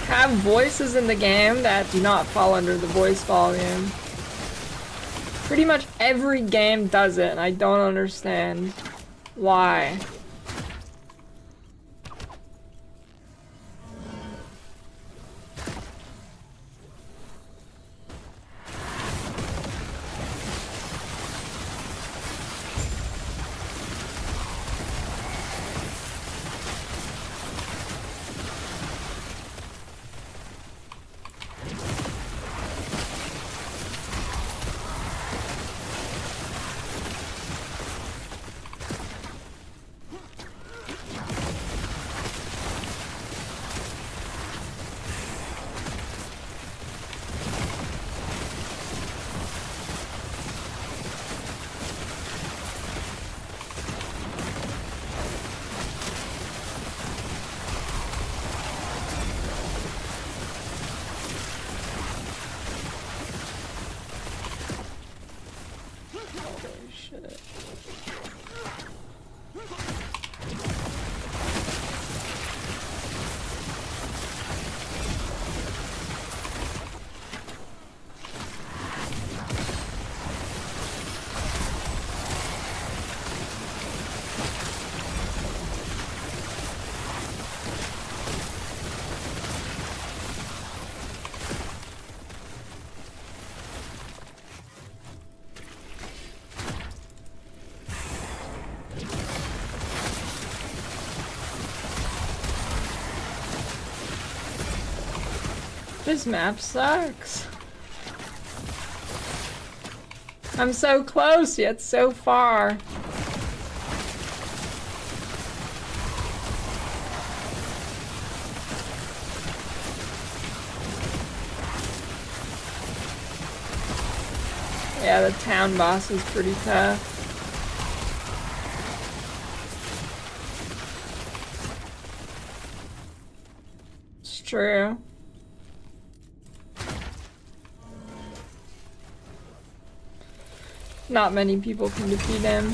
have voices in the game that do not fall under the voice volume. Pretty much every game does it, and I don't understand why. This map sucks. I'm so close yet so far. Yeah, the town boss is pretty tough. It's true. Not many people can defeat him.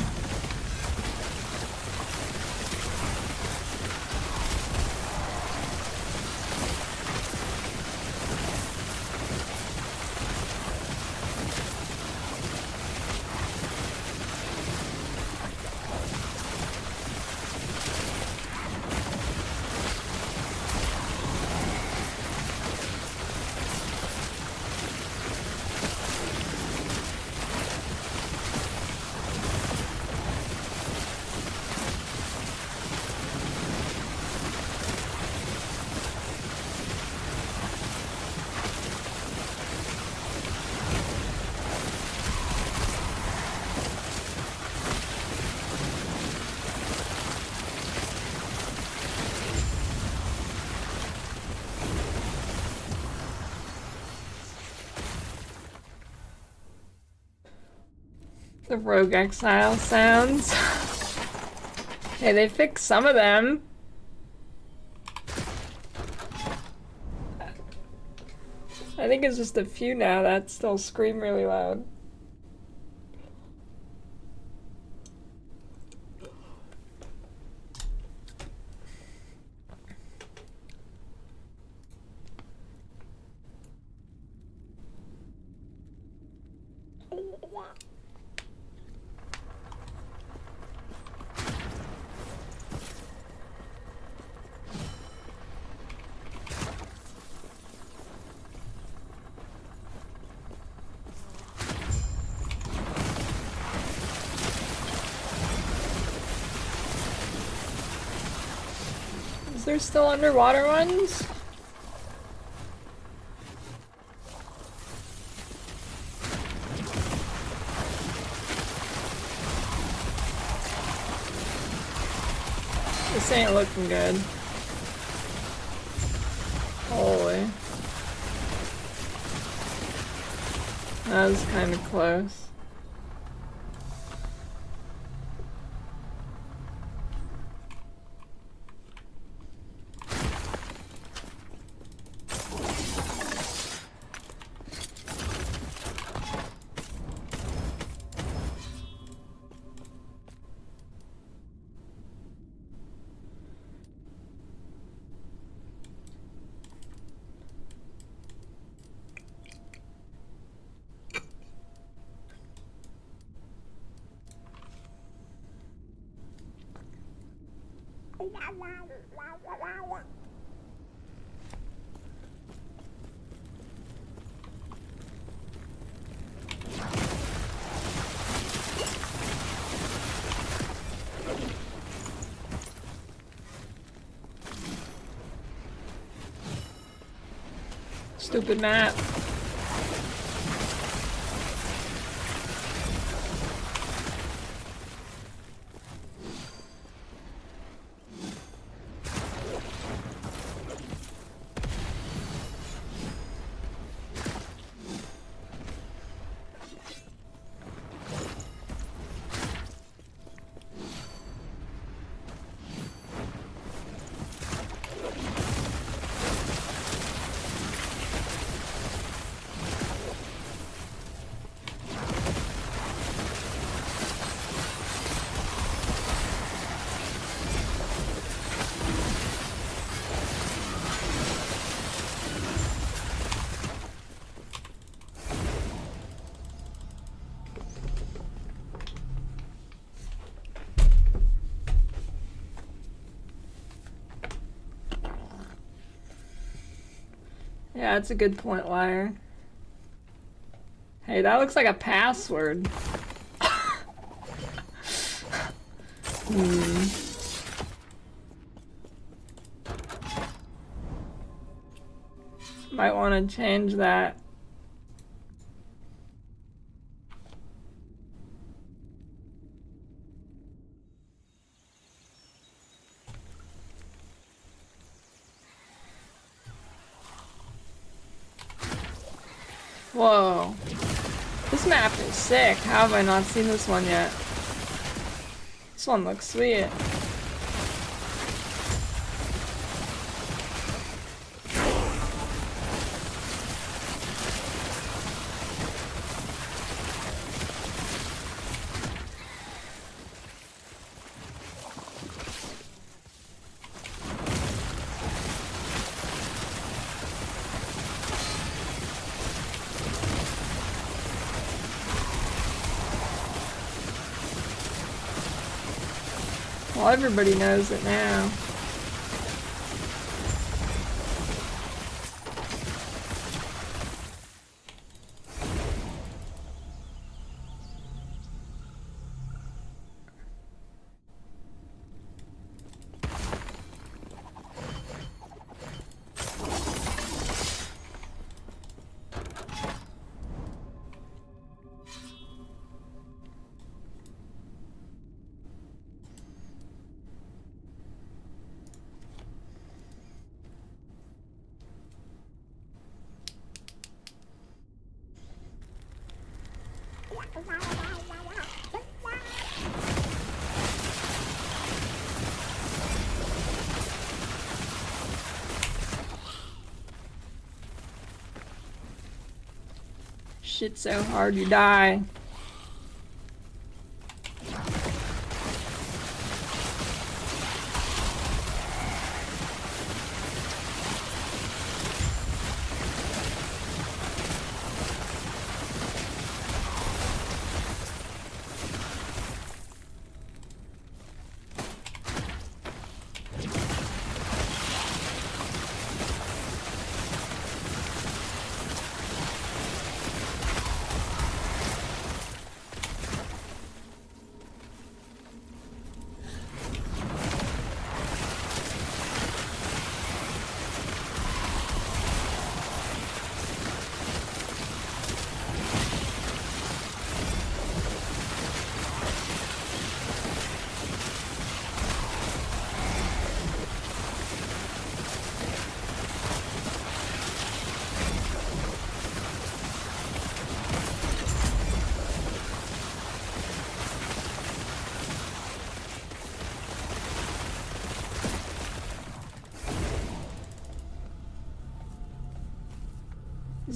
The Rogue Exile sounds. Hey, they fixed some of them. I think it's just a few now that still scream really loud. there still underwater ones? This ain't looking good. Holy. That was kind of close. Stupid map. Yeah, that's a good point, Liar. Hey, that looks like a password. Might want to change that. Whoa. This map is sick. How have I not seen this one yet? This one looks sweet. Well, everybody knows it now. Shit so hard you die.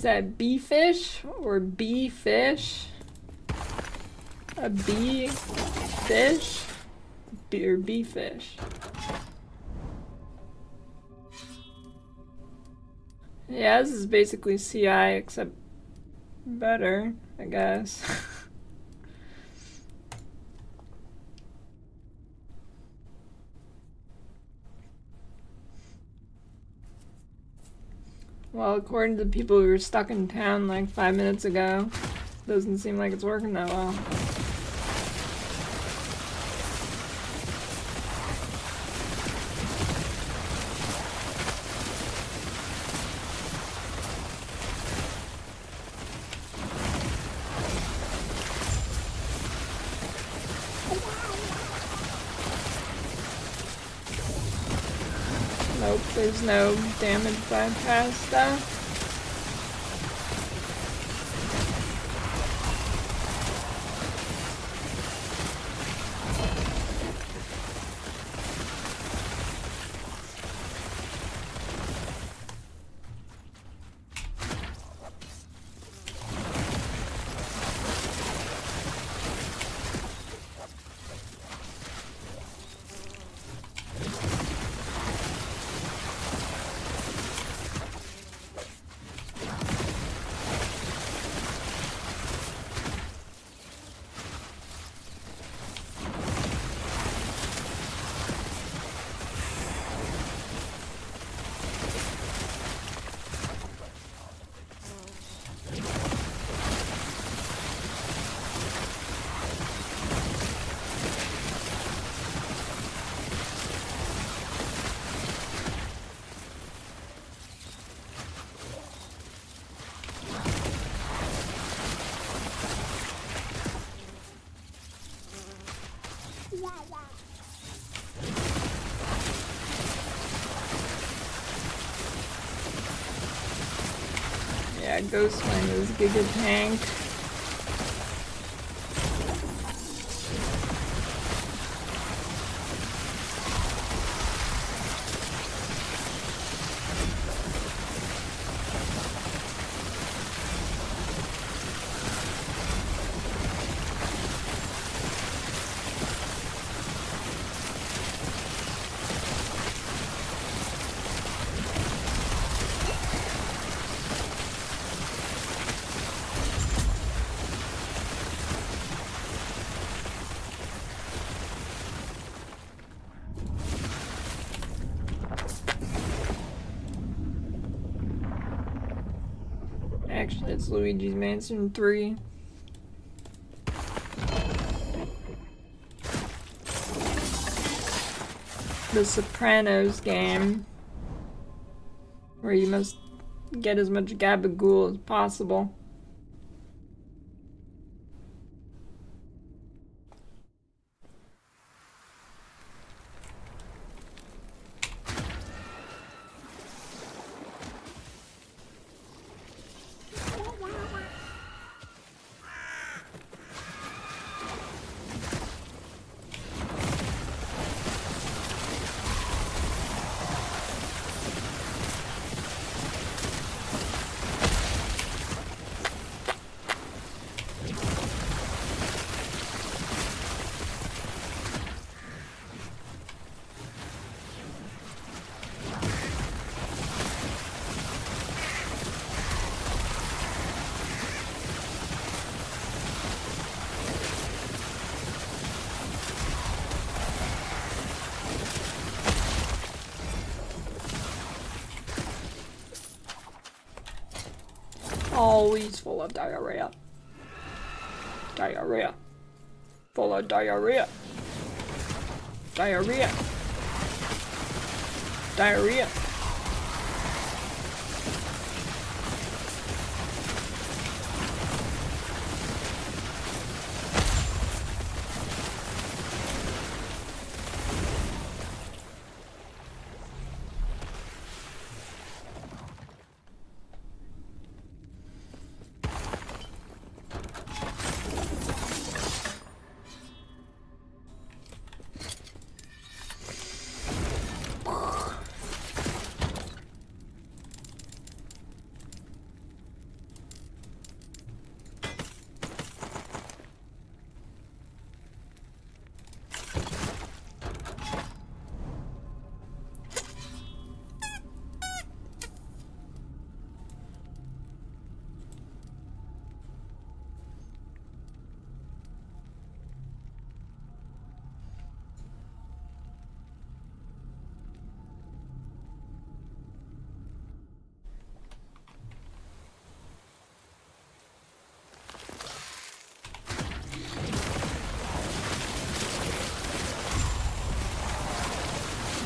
that bee fish or bee fish? A bee fish? Or bee fish? Yeah, this is basically CI except better, I guess. Well, according to the people who were stuck in town like 5 minutes ago, doesn't seem like it's working that well. Nope, there's no damage bypass stuff. Yeah, Ghostwing is Giga Tank. Actually, it's Luigi's Mansion 3. The Sopranos game, where you must get as much gabagool as possible. Always full of diarrhea. Diarrhea. Full of diarrhea. Diarrhea. Diarrhea.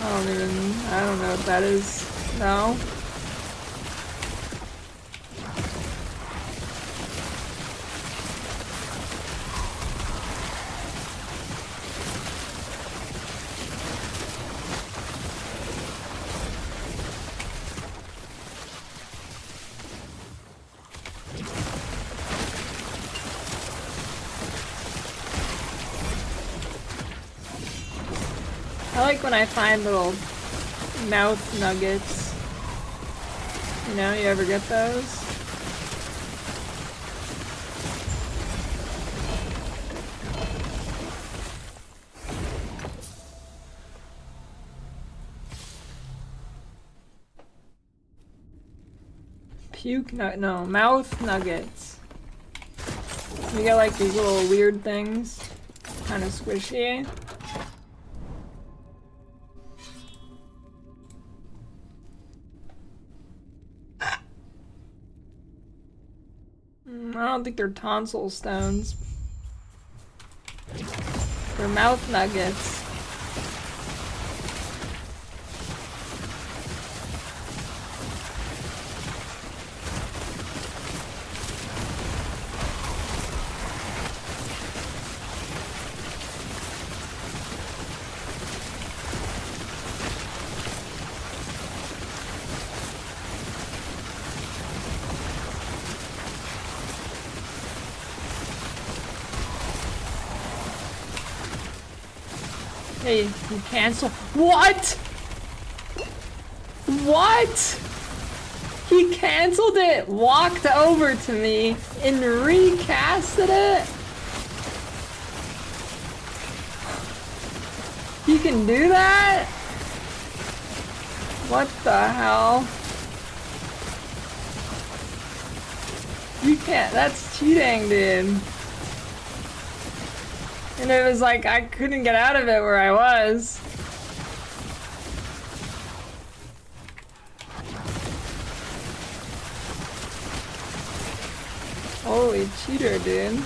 I don't know what that is. No. I like when I find little mouth nuggets. You know, you ever get those? Mouth nuggets. You get like these little weird things. Kind of squishy. I don't think they're tonsil stones. They're mouth nuggets. Hey, you cancel. What? What? He canceled it, walked over to me, and recasted it? He can do that? What the hell? You can't, that's cheating, dude. And it was like, I couldn't get out of it where I was. Holy cheater, dude.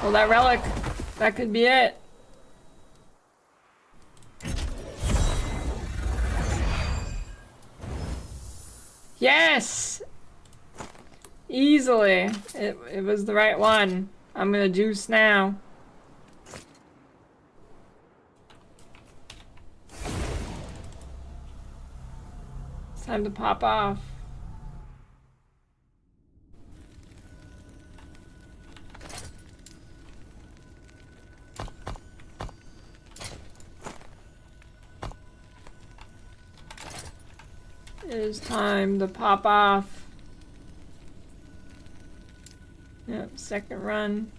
Well, that relic, that could be it. Yes! Easily. It was the right one. I'm gonna juice now. It's time to pop off. It is time to pop off. Yep, second run.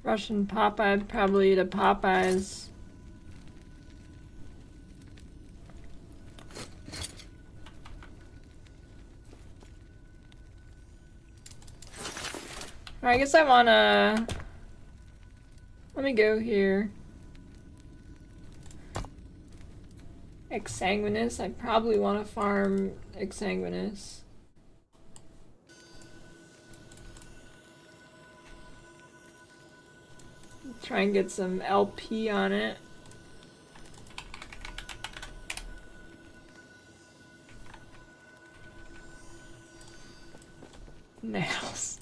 Russian Popeye, I'd probably eat a Popeyes. I guess I wanna... Let me go here. Exsanguinous. I probably want to farm Exsanguinous. Try and get some LP on it. Nails.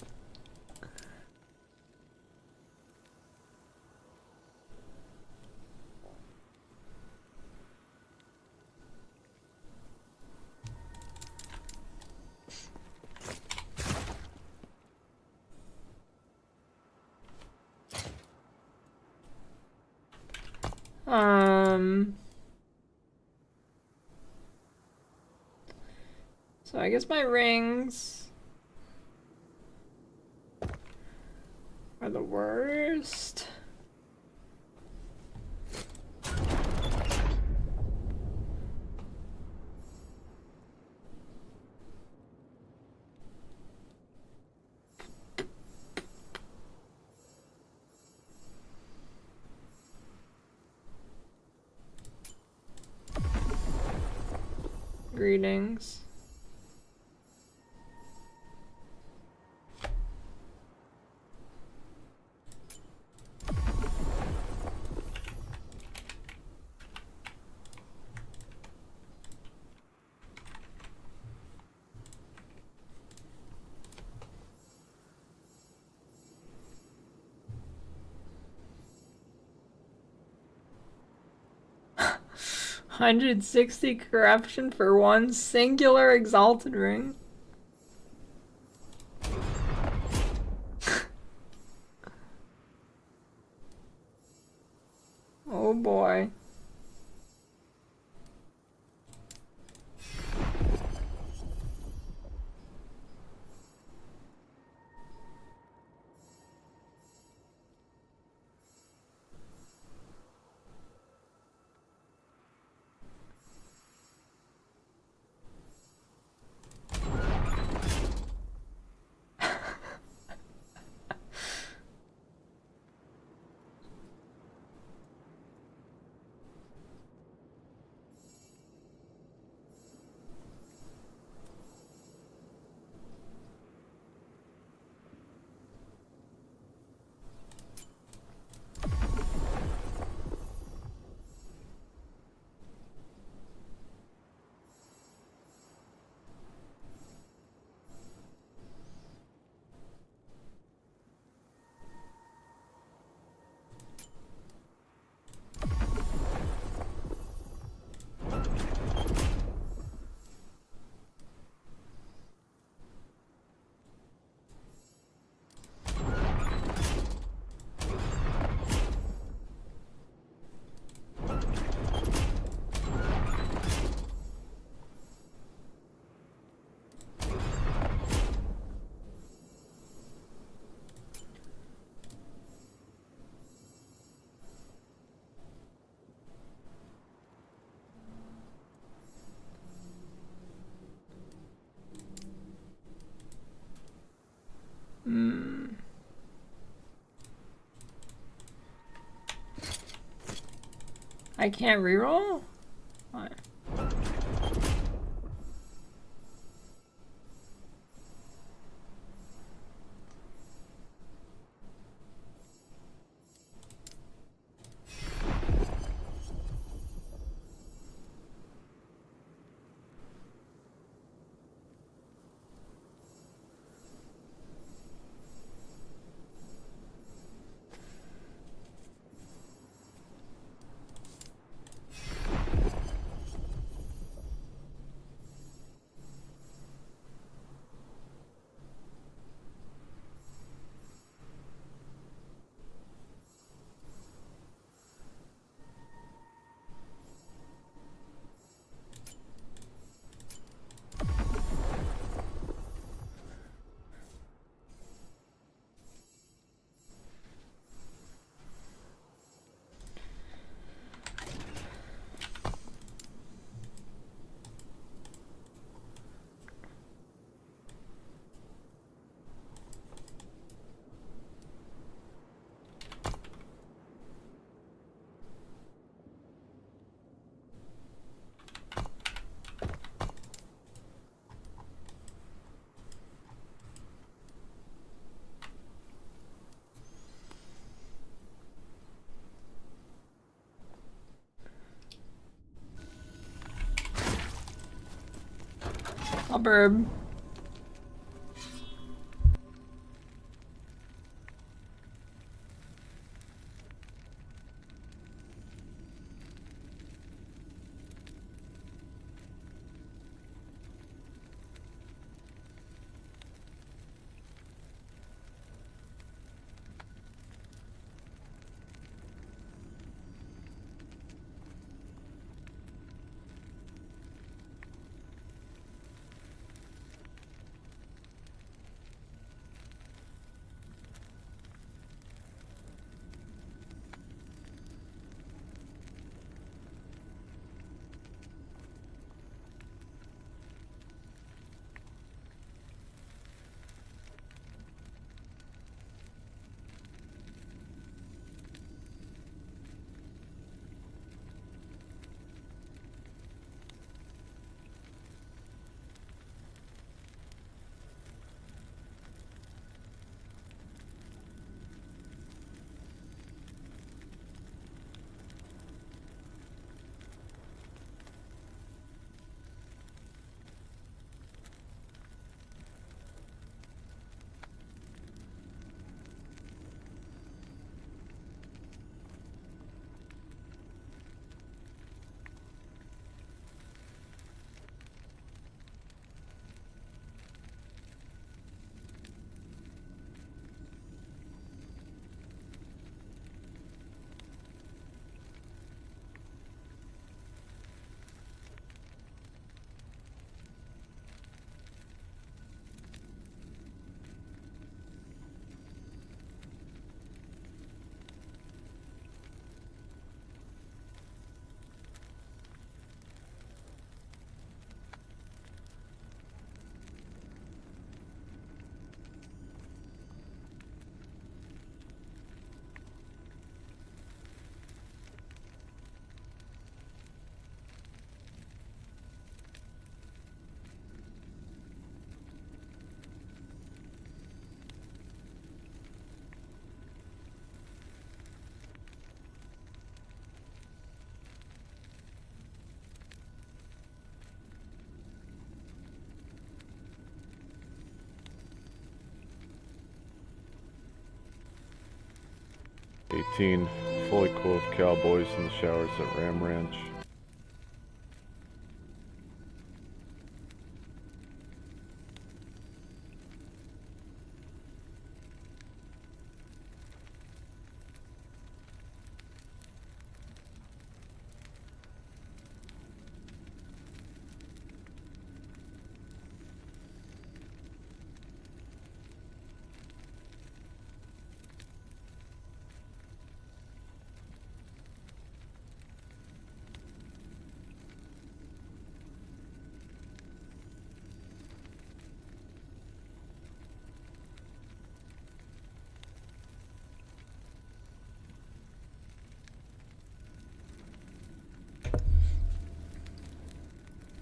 So I guess my rings are the worst. Greetings. $160 corruption for one singular exalted ring. Oh boy. I can't reroll? What? suburb. '18 fully clothed cowboys in the showers at Ram Ranch.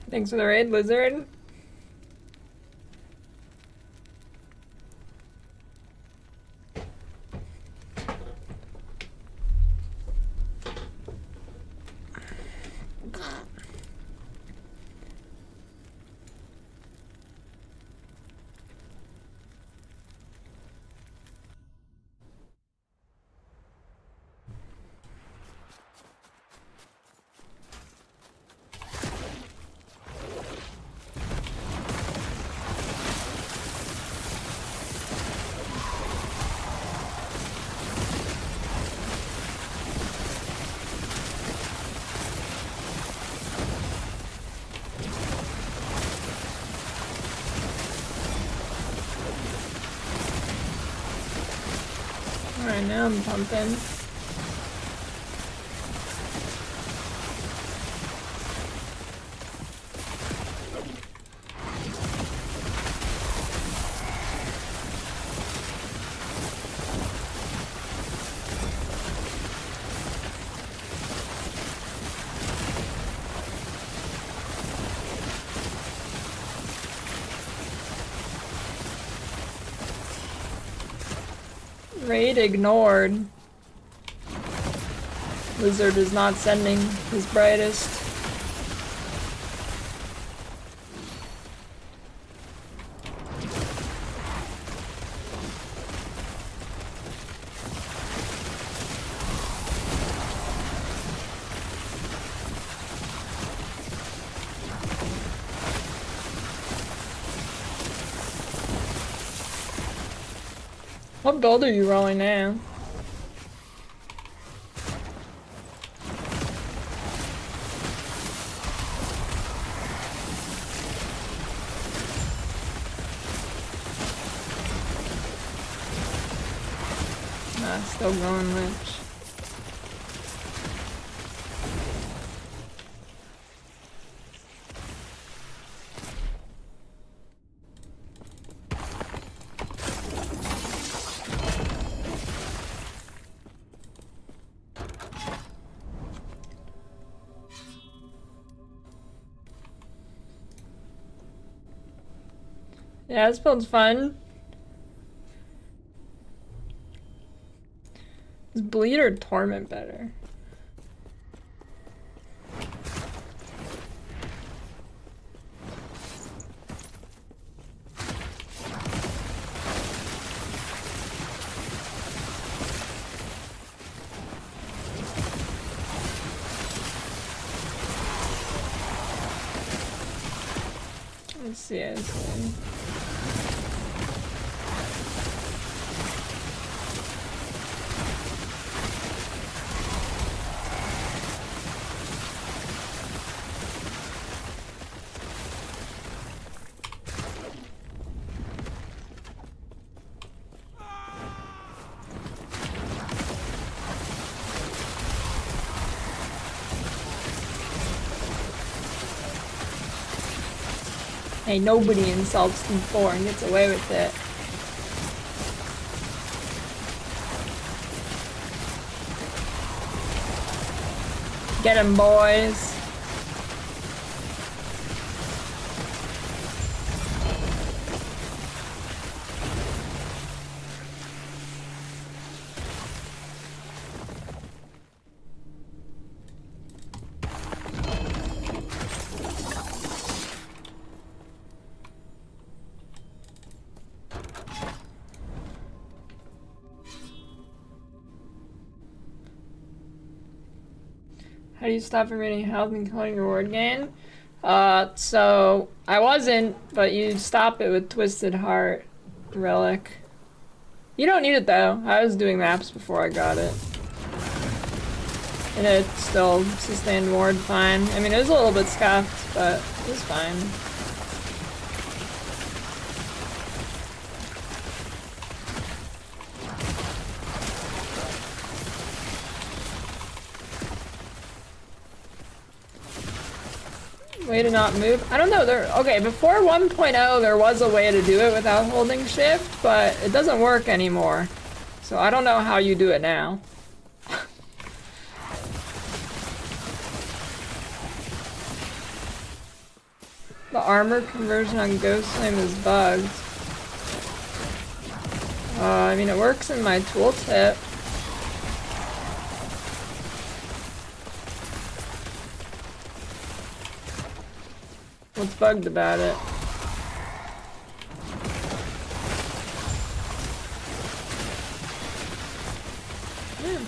Thanks for the raid, Lizard. Alright, now I'm pumping. Raid ignored. Lizard is not sending his brightest. What build are you rolling now? Still going rich. Yeah, this build's fun. Is Bleed or Torment better? Let's see, I see. Hey, nobody insults D4 and gets away with it. Get 'em, boys. How do you stop from reading health and killing reward gain? So I wasn't, but you stop it with Twisted Heart Relic. You don't need it though. I was doing maps before I got it. And it still sustained ward fine. I mean, it was a little bit scuffed, but it was fine. Way to not move. I don't know, okay, before 1.0 there was a way to do it without holding shift, but it doesn't work anymore. So I don't know how you do it now. The armor conversion on Ghost Flame is bugged. I mean, it works in my tooltip. What's bugged about it? Yeah.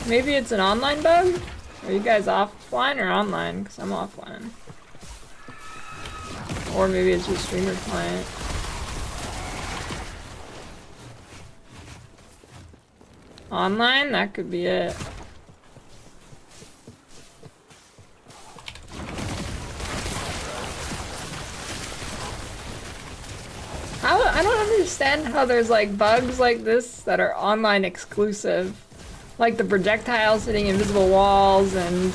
Maybe it's an online bug? Are you guys offline or online? Because I'm offline. Or maybe it's just streamer client. Online? That could be it. I don't understand how there's like bugs like this that are online exclusive. Like the projectiles hitting invisible walls and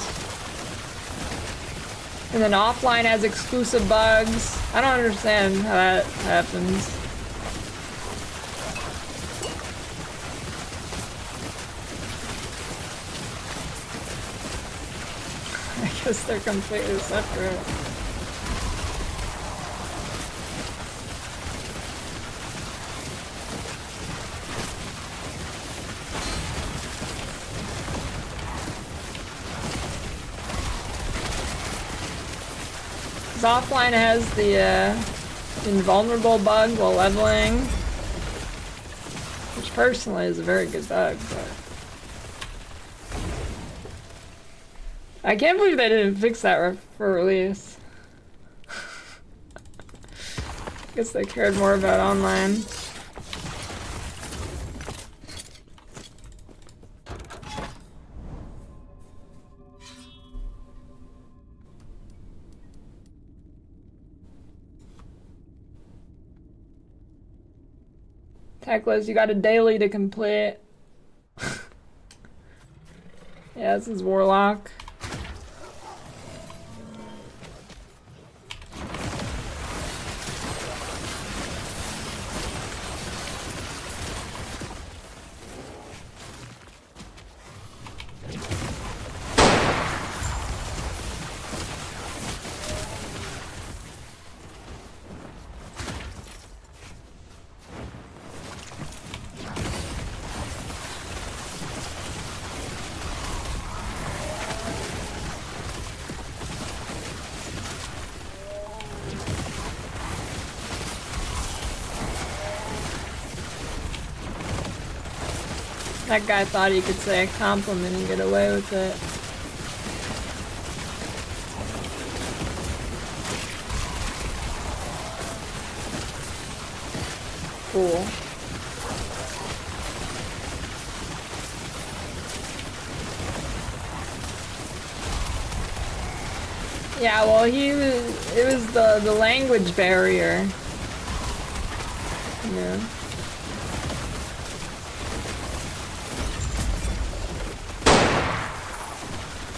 then offline has exclusive bugs. I don't understand how that happens. I guess they're completely separate. Offline has the invulnerable bug while leveling, which personally is a very good bug, but I can't believe they didn't fix that for release. Guess they cared more about online. Techless, you got a daily to complete. Yeah, this is Warlock. That guy thought he could say a compliment and get away with it. Cool. Yeah, well, it was the language barrier. Yeah.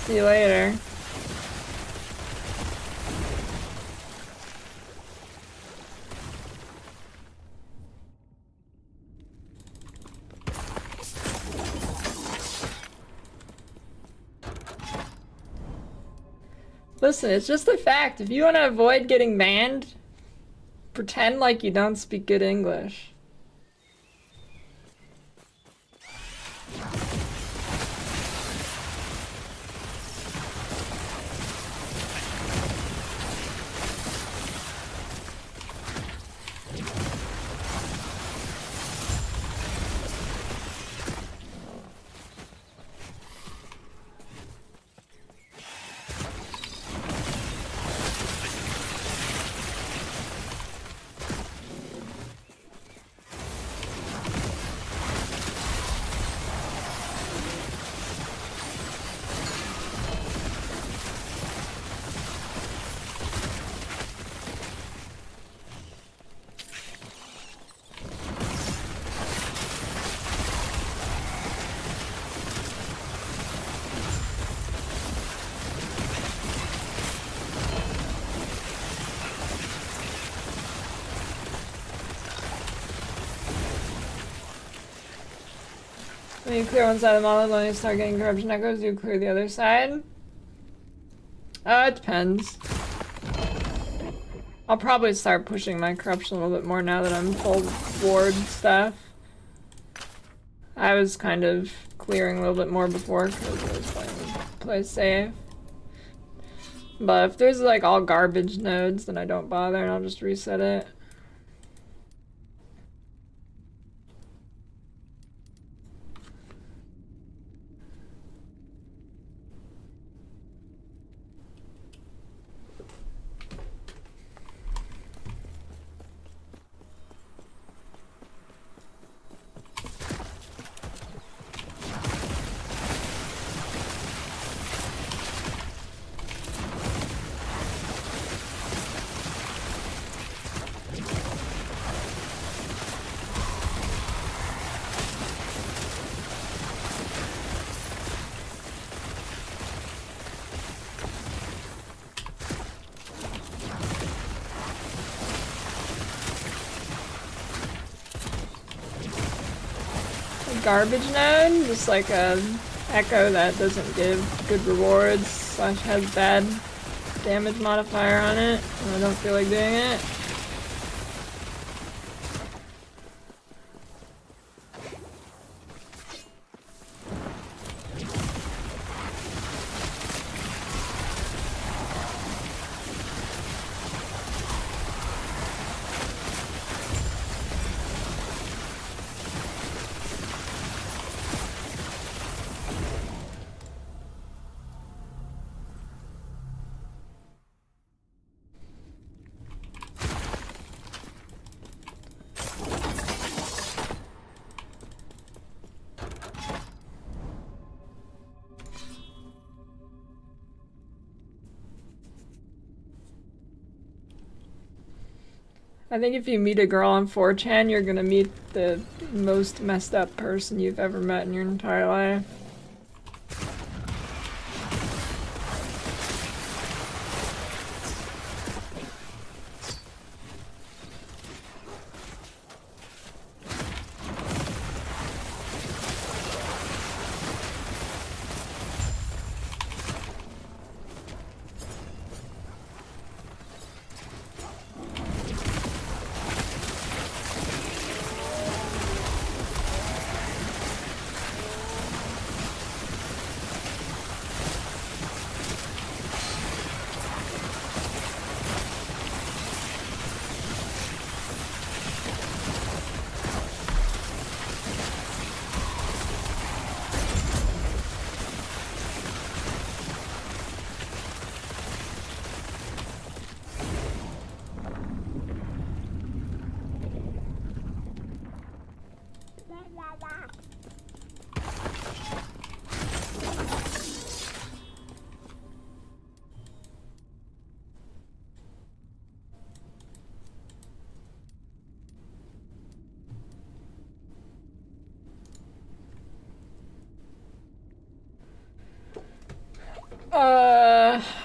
See you later. Listen, it's just a fact. If you want to avoid getting banned, pretend like you don't speak good English. When you clear one side of the model, when you start getting corruption echoes, you clear the other side? It depends. I'll probably start pushing my corruption a little bit more now that I'm full ward stuff. I was kind of clearing a little bit more before because I was playing play safe. But if there's like all garbage nodes, then I don't bother and I'll just reset it. Garbage node, just like a echo that doesn't give good rewards / has bad damage modifier on it, and I don't feel like doing it. I think if you meet a girl on 4chan, you're gonna meet the most messed up person you've ever met in your entire life.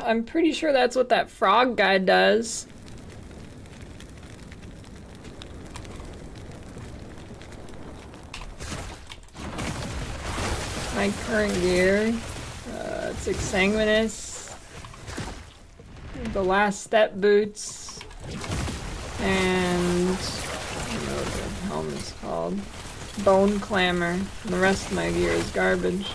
I'm pretty sure that's what that frog guy does. My current gear, it's Exsanguinous, the Last Step boots, and I don't know what the helmet's called, Bone Clamor, and the rest of my gear is garbage.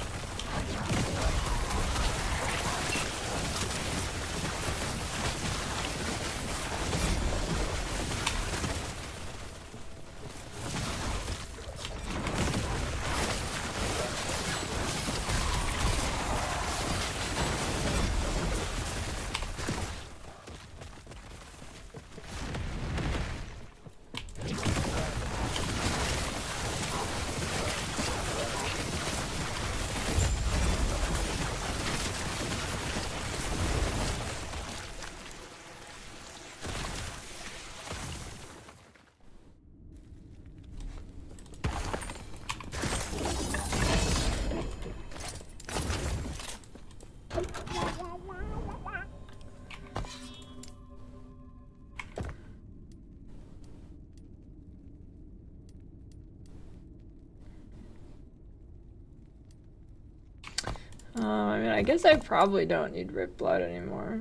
I mean, I guess I probably don't need Rip Blood anymore.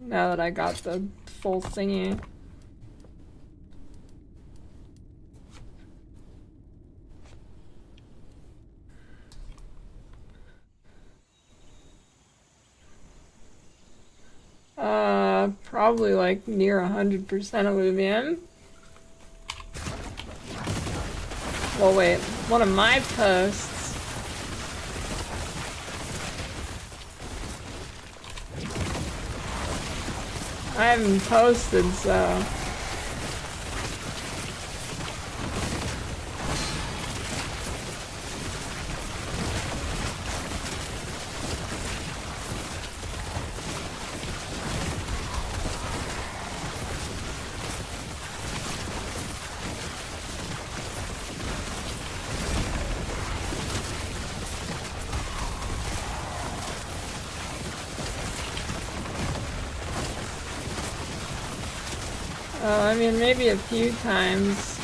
Now that I got the full thingy. Probably like near 100% Illuvium. Well, wait, one of my posts. I haven't posted, so. I mean, maybe a few times.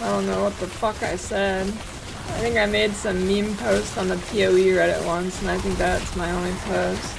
I don't know what the fuck I said. I think I made some meme post on the PoE Reddit once, and I think that's my only post.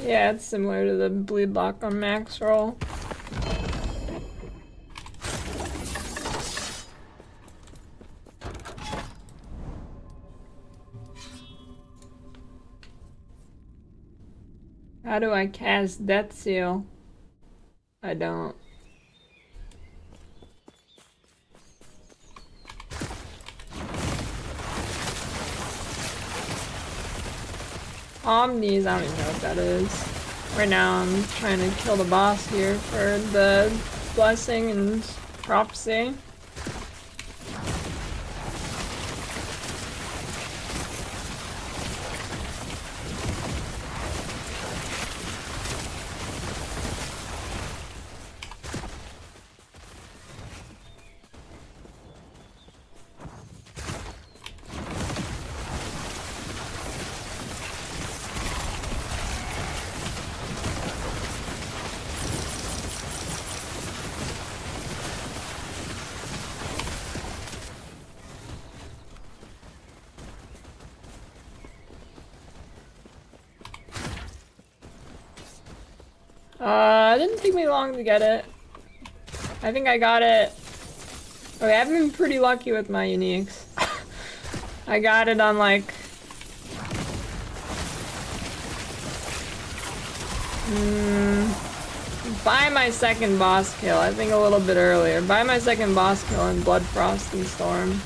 Yeah, it's similar to the bleed lock on max roll. How do I cast Death Seal? I don't. Omnis, I don't even know what that is. Right now I'm trying to kill the boss here for the blessing and prophecy. It didn't take me long to get it. I think I got it. Okay, I've been pretty lucky with my uniques. I got it on like... by my second boss kill, I think a little bit earlier. By my second boss kill in Blood Frost and Storm.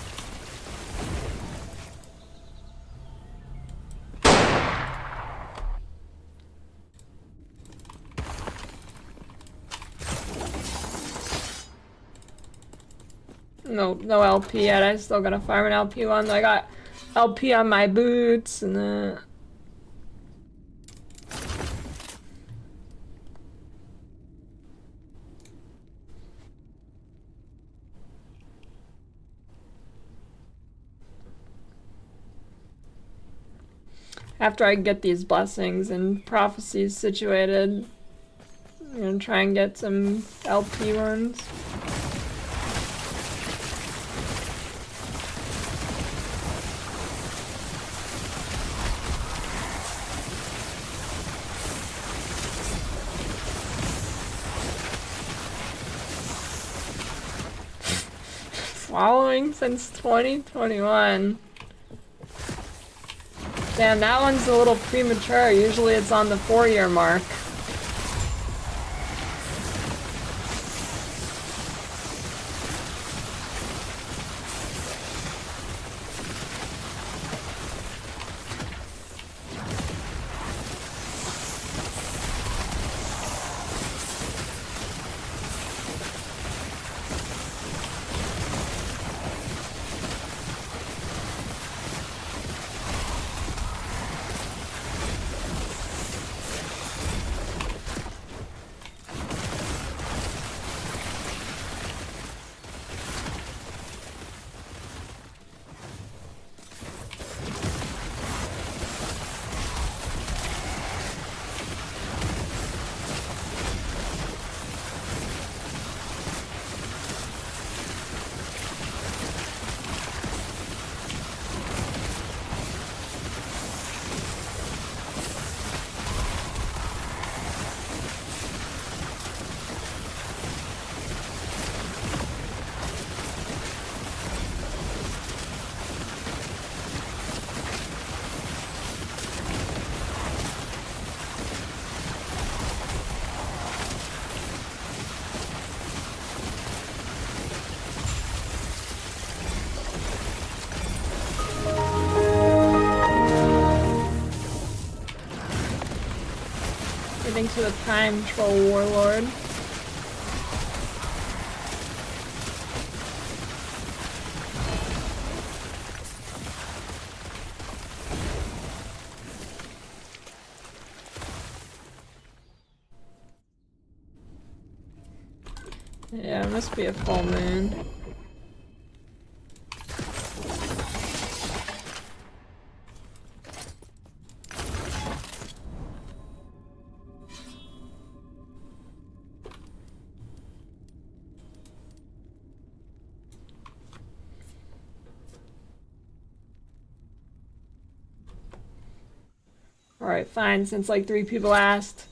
No LP yet. I still gotta farm an LP one. I got LP on my boots and after I get these blessings and prophecies situated, I'm gonna try and get some LP ones. Following since 2021. Damn, that one's a little premature. Usually it's on the 4-year mark. To the Time Troll Warlord. Yeah, it must be a full moon. Alright, fine, since like 3 people asked.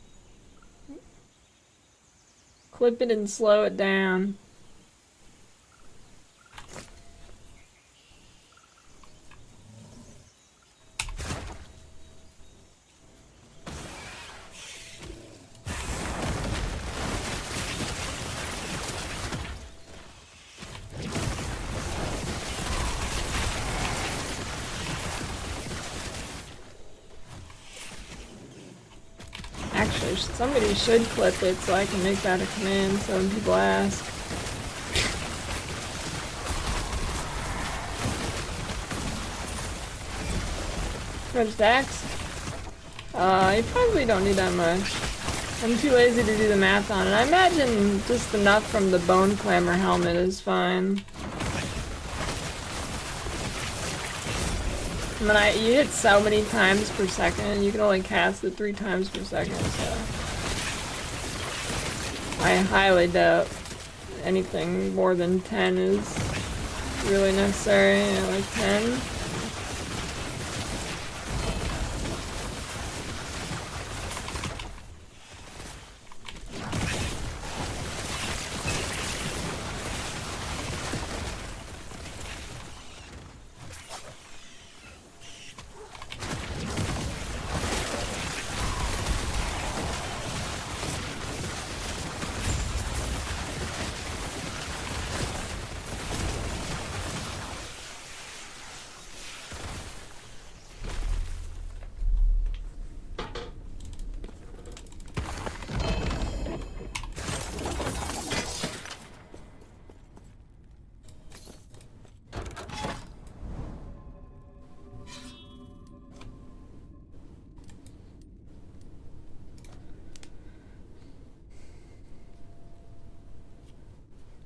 Clip it and slow it down. Actually, somebody should clip it so I can make that a command so when people ask. French Dax? You probably don't need that much. I'm too lazy to do the math on it. I imagine just enough from the Bone Clamor helmet is fine. I mean, you hit so many times per second, you can only cast it 3 times per second, so... I highly doubt anything more than 10 is really necessary, like 10.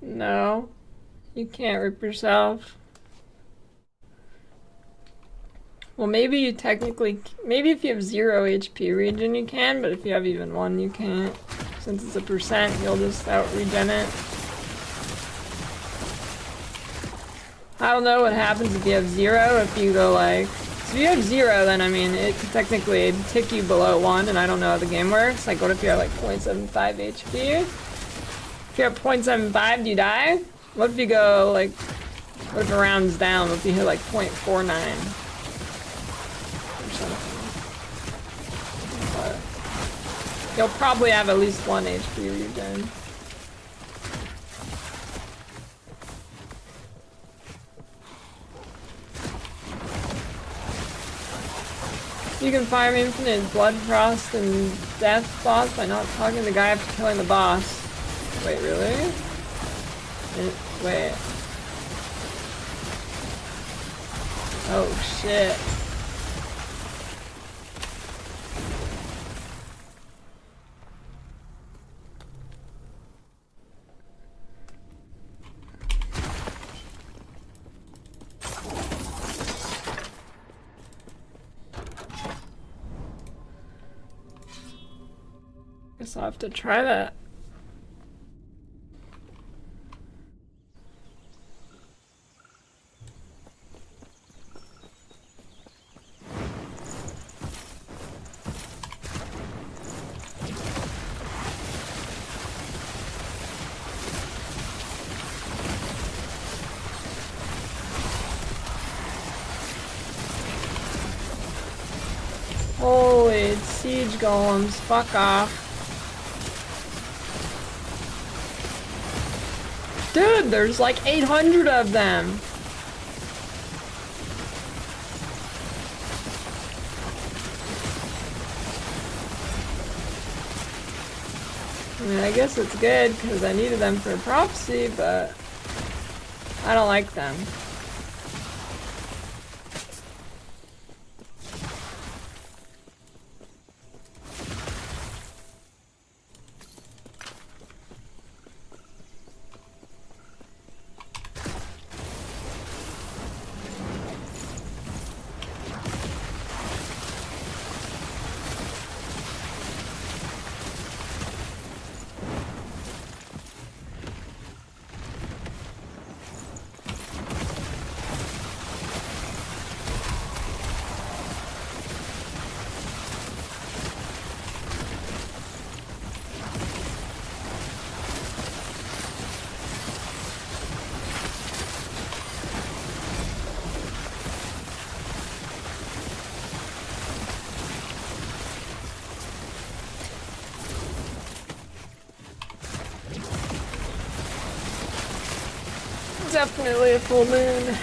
No, you can't rip yourself. Well, maybe you technically, maybe if you have 0 HP regen you can, but if you have even 1 you can't. Since it's a percent, you'll just out-regen it. I don't know what happens if you have 0, if you go like... So if you have 0, then I mean, it could technically tick you below 1, and I don't know how the game works. Like, what if you have like 0.75 HP? If you have 0.75, do you die? What if you go, like, what if it rounds down? What if you hit, like, 0.49? Or something. But you'll probably have at least 1 HP regen. You can fire infinite blood frost and death boss by not talking to the guy after killing the boss. Wait, really? Wait. Oh, shit. Guess I'll have to try that. Holy, it's siege golems, fuck off. Dude, there's like 800 of them! I mean, I guess it's good because I needed them for prophecy, but I don't like them. definitely a full moon.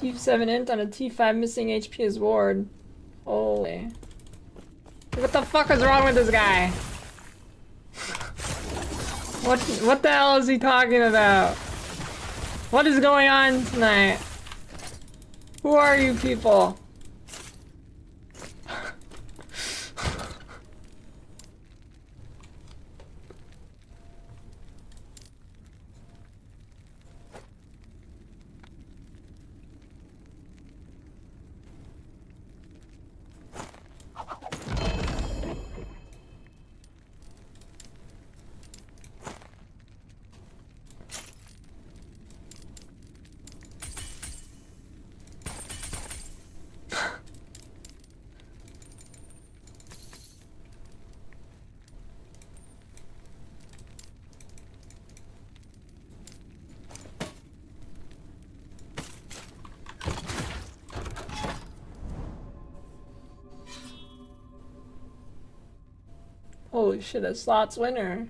T7 int on a T5 missing HP as ward. Holy. What the fuck is wrong with this guy? What the hell is he talking about? What is going on tonight? Who are you people? Holy shit, a slots winner.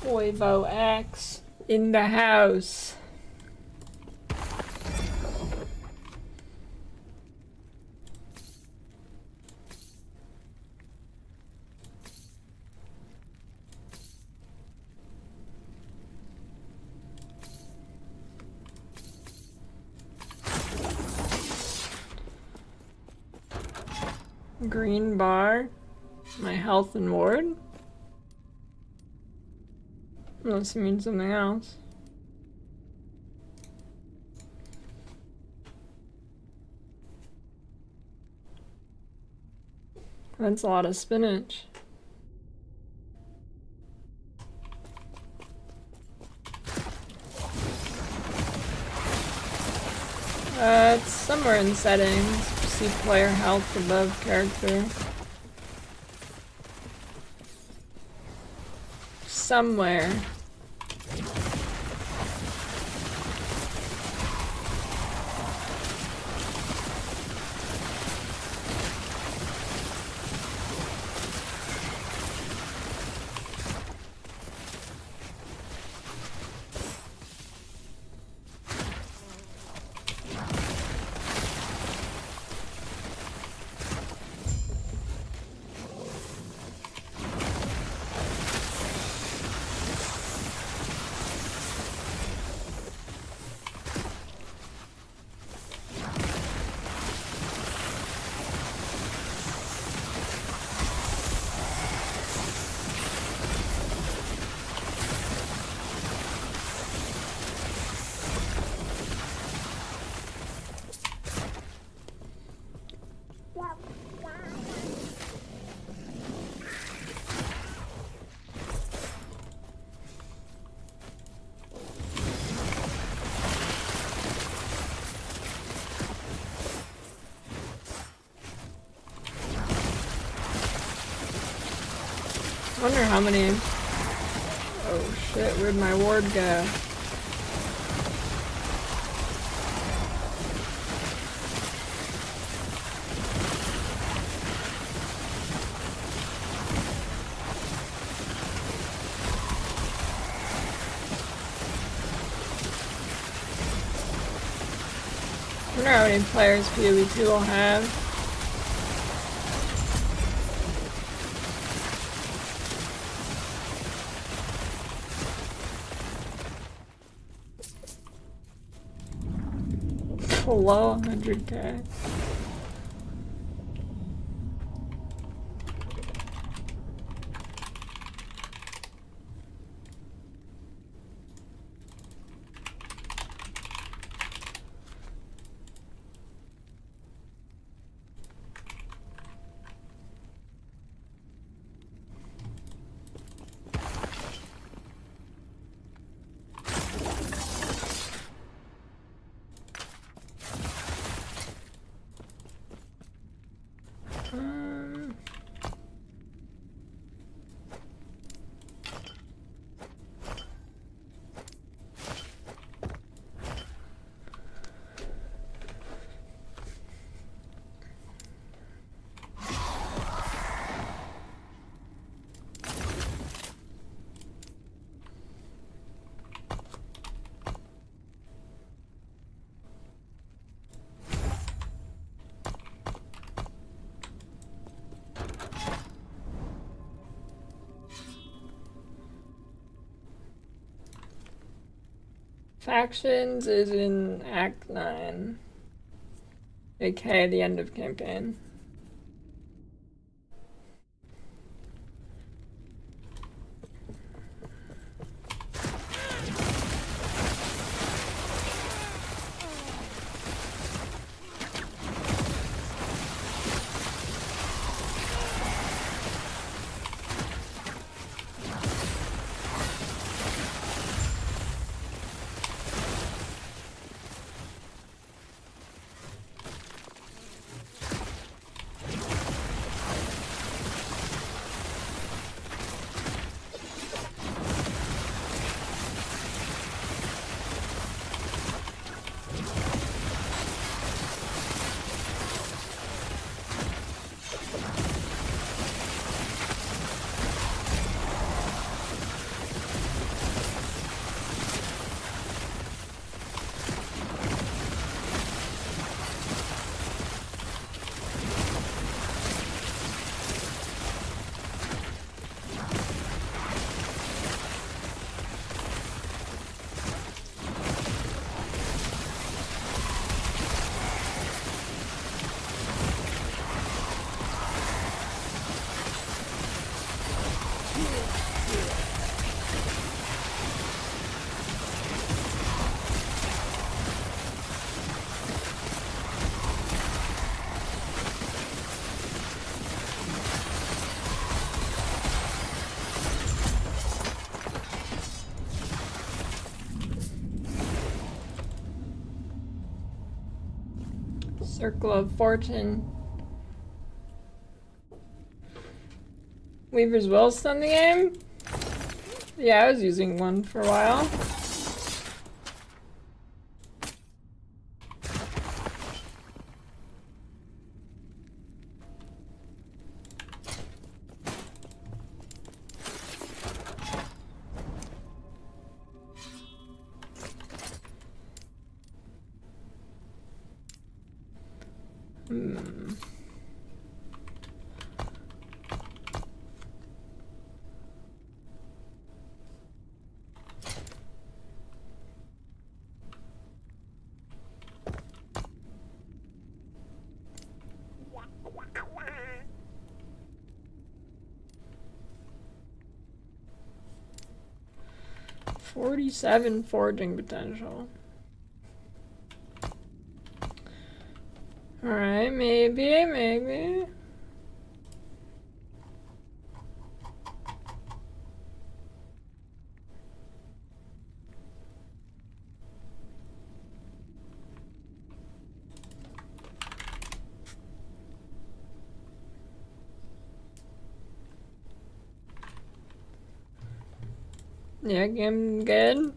Toivo X in the house. Green bar. My health and ward. Unless it means something else. That's a lot of spinach. It's somewhere in settings. See player health above character. Somewhere. wonder how many... Oh shit, where'd my ward go? I wonder how many players PoE2 will have. Below 100k. Factions is in Act 9, aka the end of campaign. Circle of Fortune. Weaver's Will still in the game? Yeah, I was using one for a while. $47 forging potential. Alright, maybe. Yeah, I'm good.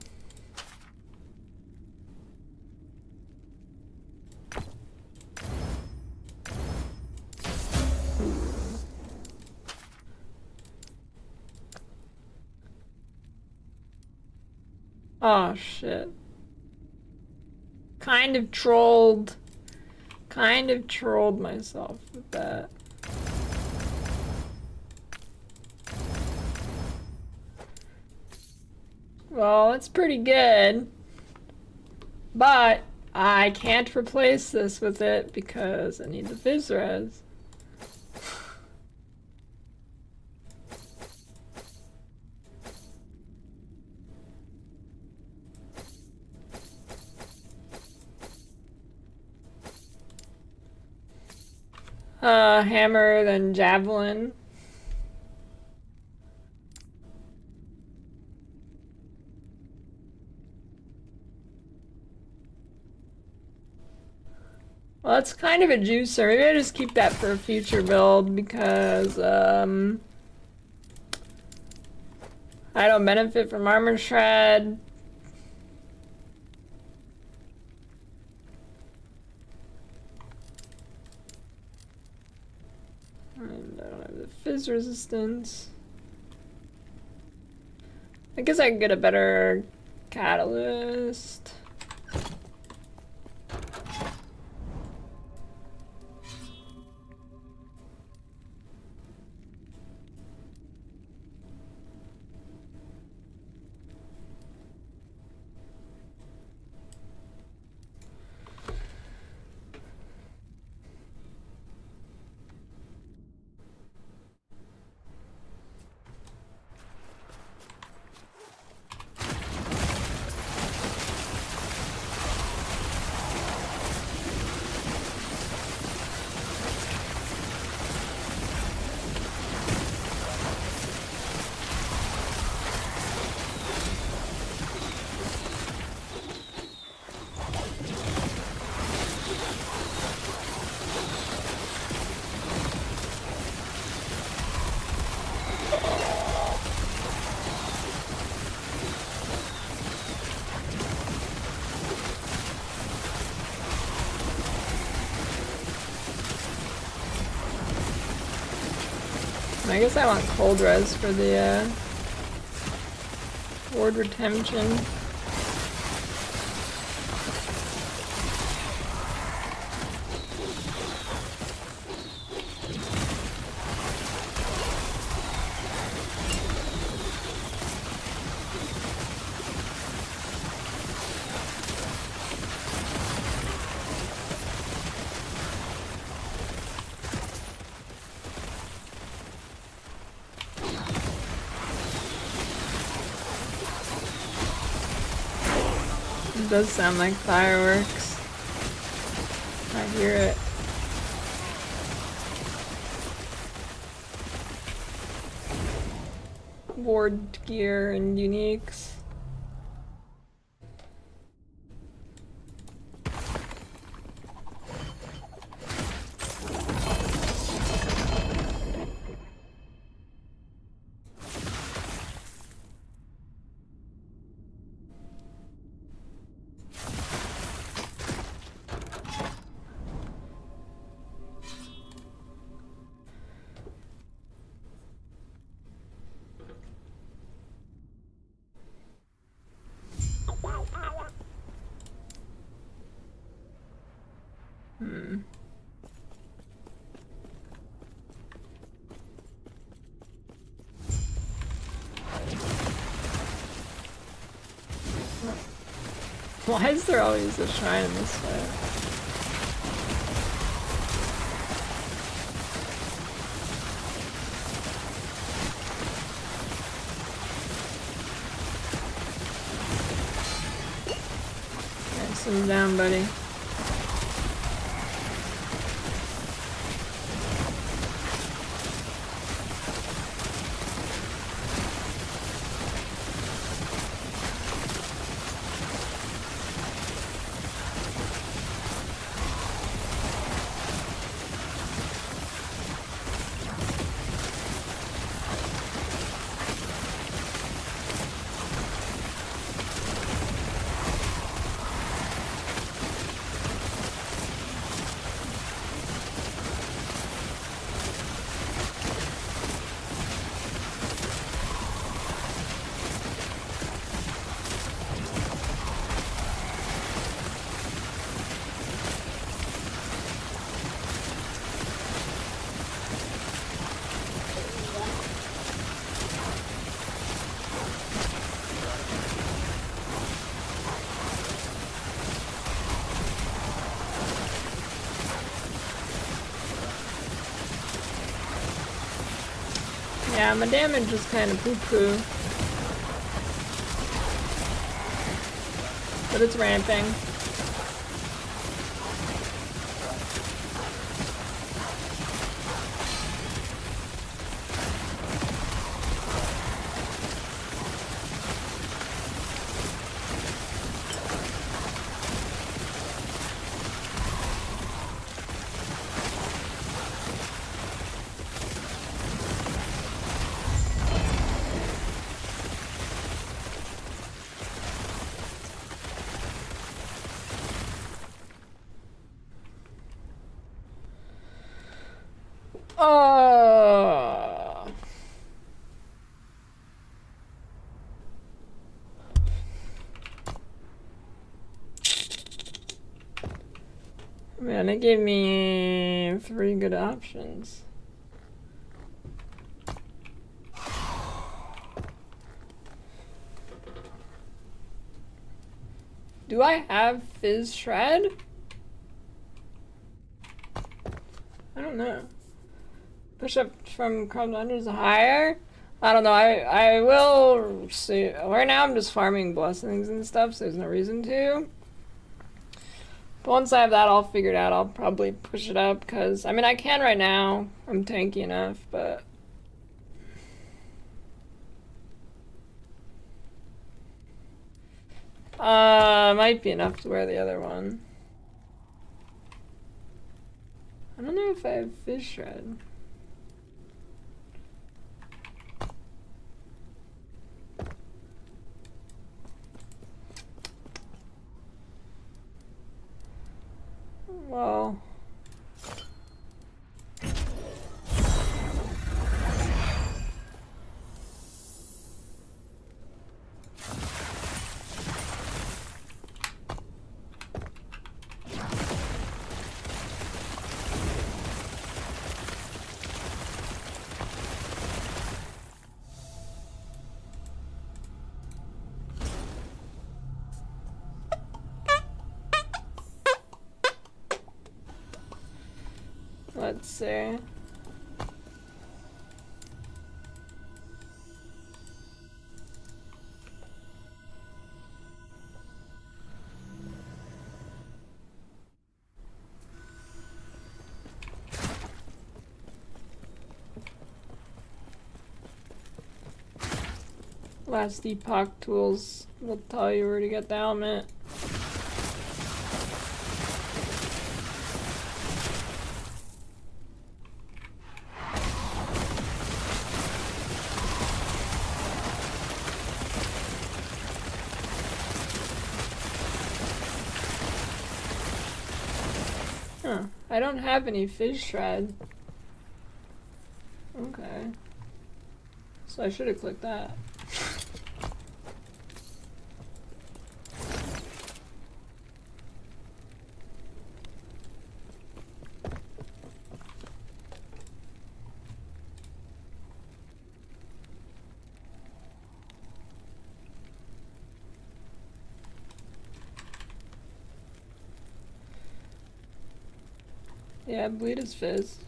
Oh shit. Kind of trolled myself with that. Well, it's pretty good. But I can't replace this with it because I need the Fizz res. Hammer, then javelin. Well, it's kind of a juicer. Maybe I just keep that for a future build because, I don't benefit from armor shred. And I don't have the fizz resistance. I guess I can get a better catalyst. I guess I want cold res for the ward retention. It does sound like fireworks. I hear it. Ward gear and uniques. Why is there always a shrine in this fight? Nice and down, buddy. Yeah, my damage is kind of poo-poo. But it's ramping. Oh. Man, it gave me 3 good options. Do I have Fizz Shred? I don't know. Push up from Chrome Unders higher? I don't know, I will see. Right now I'm just farming blessings and stuff, so there's no reason to. But once I have that all figured out, I'll probably push it up, because, I mean, I can right now. I'm tanky enough, but... might be enough to wear the other one. I don't know if I have Fizz Shred. Well... Let's see. Last Epoch tools will tell you where to get the helmet. Huh, I don't have any Fizz Shred. Okay. So I should have clicked that. Yeah, bleed his fizz.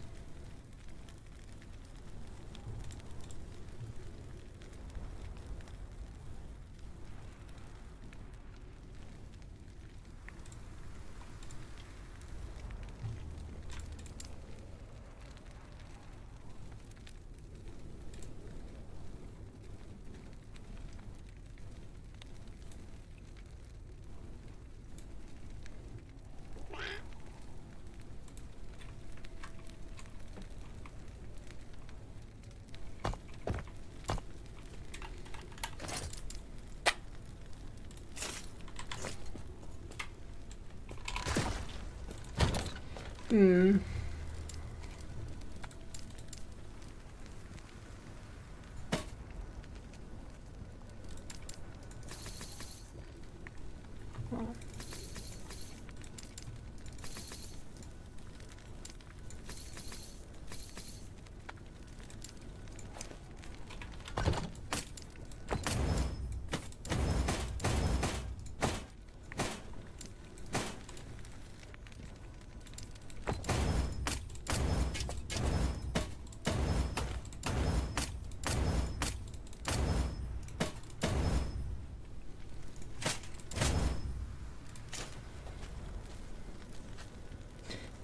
Hmm.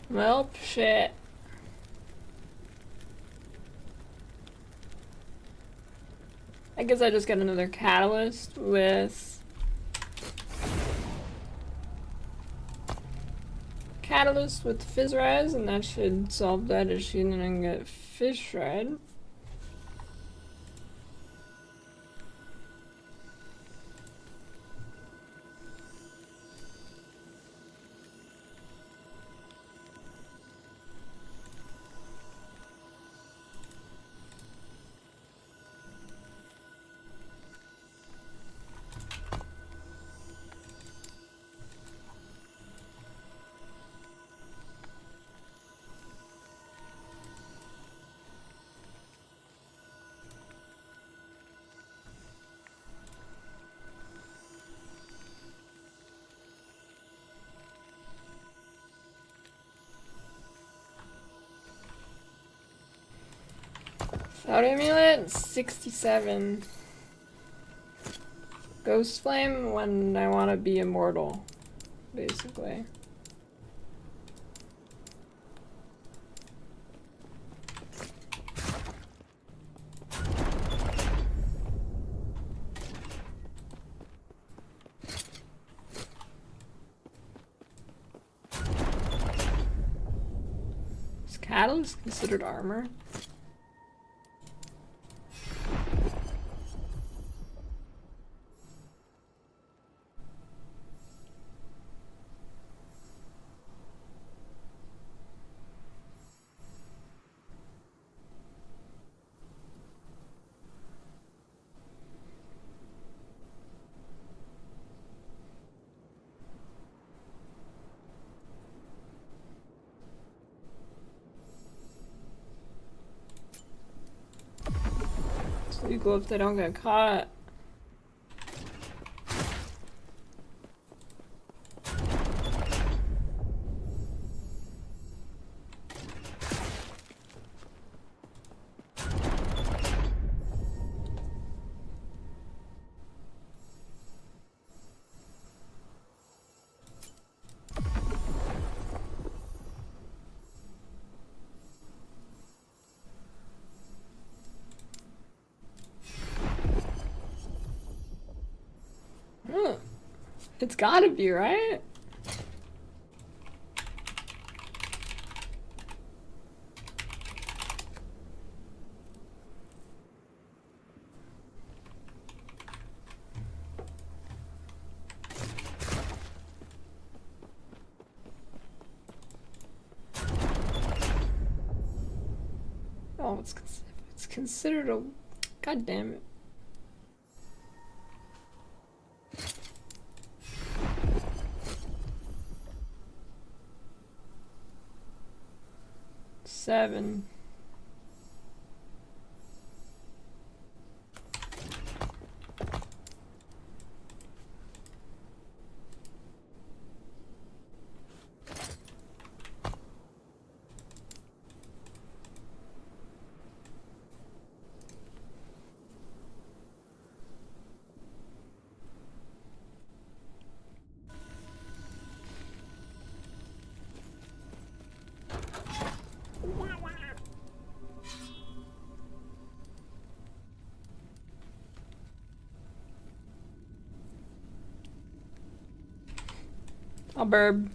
Well, shit. I guess I just got another catalyst with Fizz Rise, and that should solve that issue, and then I can get Fish Shred. Cloud Amulet, 67. Ghost Flame when I want to be immortal, basically. Is Catalyst considered armor? It's legal if they don't get caught. It's gotta be, right? Oh, it's considered a... God damn it. Seven. I'll burb.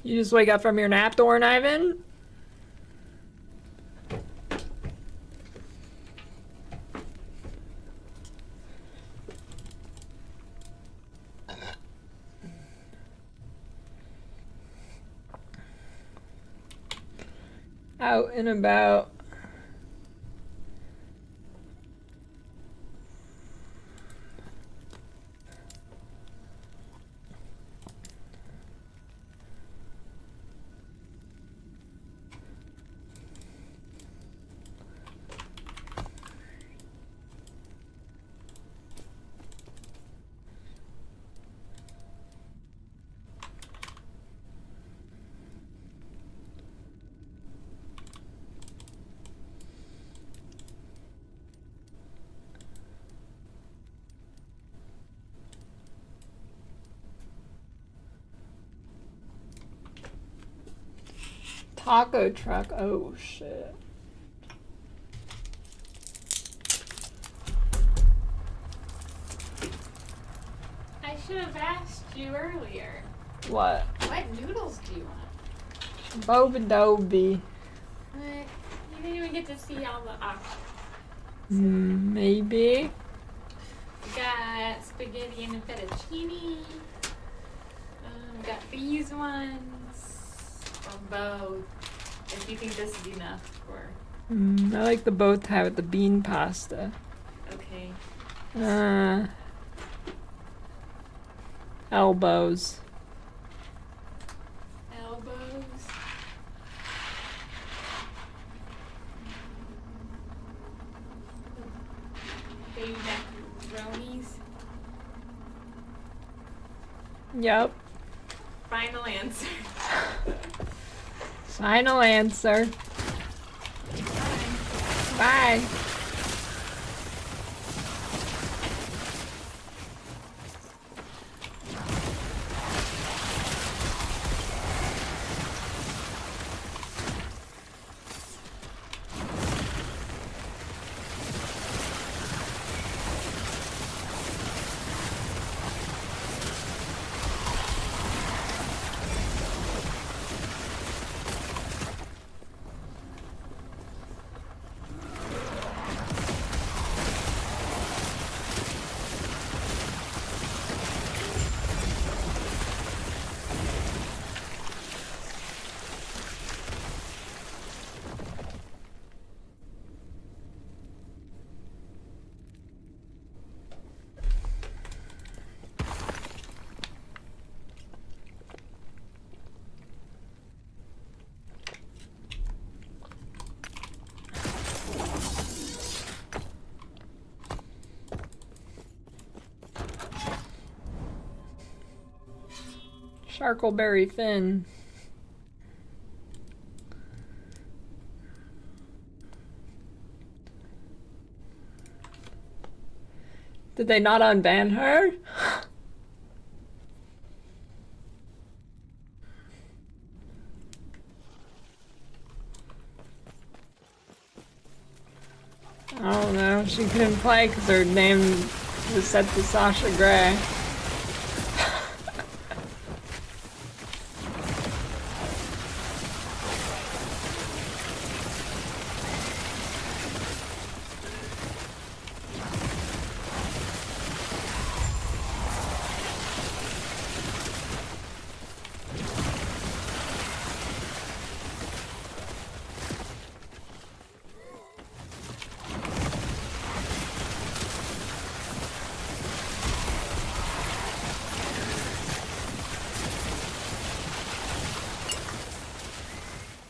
You just wake up from your nap, Dorn Ivan? Out and about. Taco truck. Oh shit. I should have asked you earlier. What? What noodles do you want? Bobadobi. What? You didn't even get to see all the options. Maybe. We got spaghetti and fettuccine. We got these ones. Or both. If you think this is enough for. I like the both have it, the bean pasta. Okay. Elbows. Elbows. Baby macaronis. Yep. Final answer. Final answer. Bye. Sharkleberry Finn. Did they not unban her? I don't know. She couldn't play because her name was set to Sasha Grey.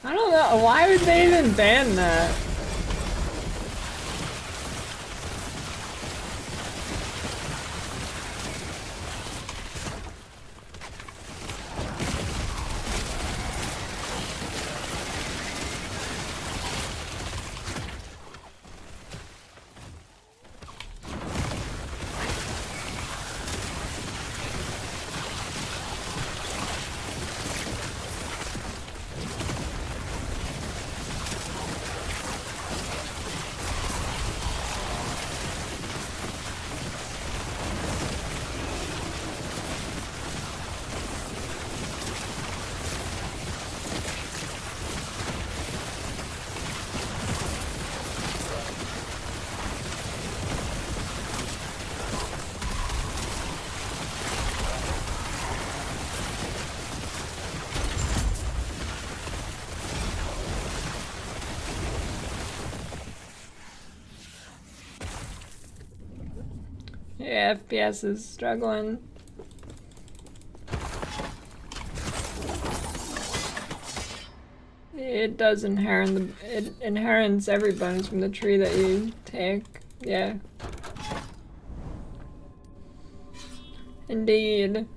I don't know. Why would they even ban that? Yeah, FPS is struggling. It does it inherits every bonus from the tree that you take. Yeah. Indeed.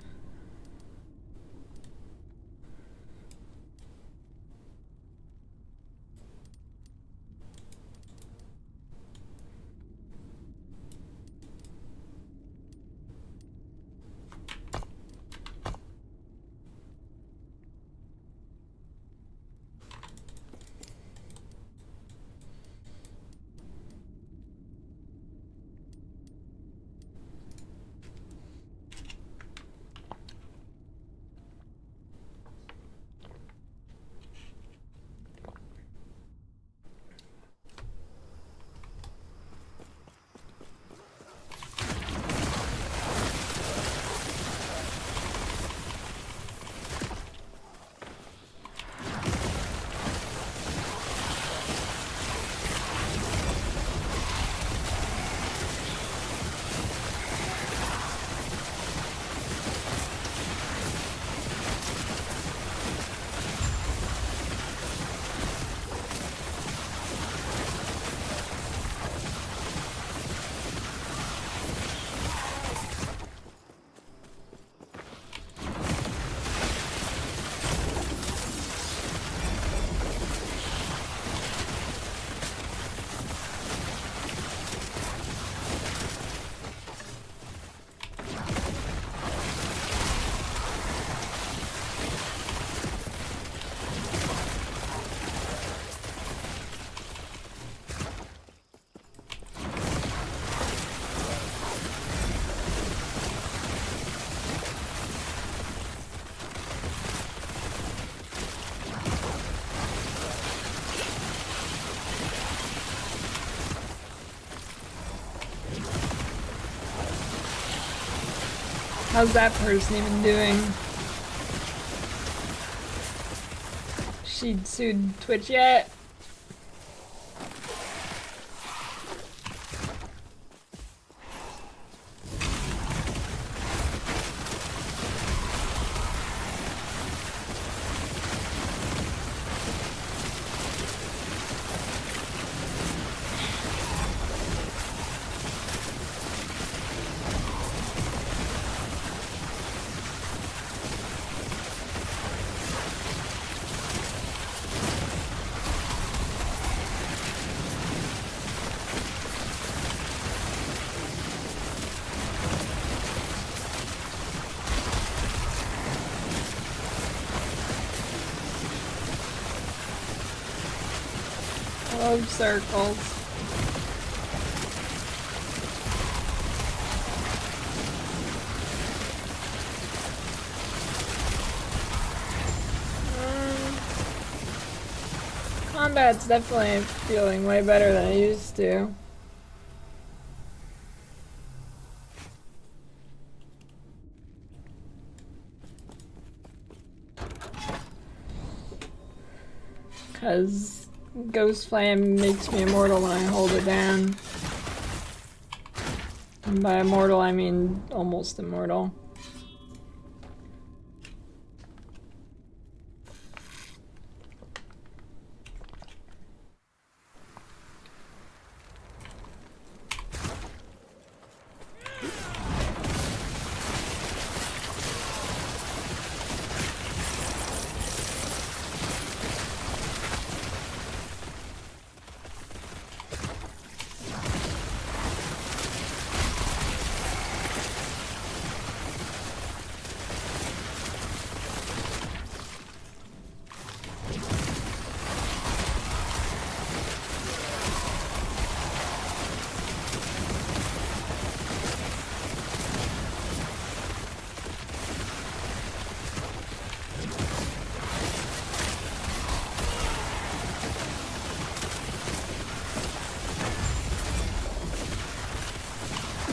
How's that person even doing? She sued Twitch yet? I love circles. Combat's definitely feeling way better than it used to. Because Ghost Flame makes me immortal when I hold it down. And by immortal, I mean almost immortal.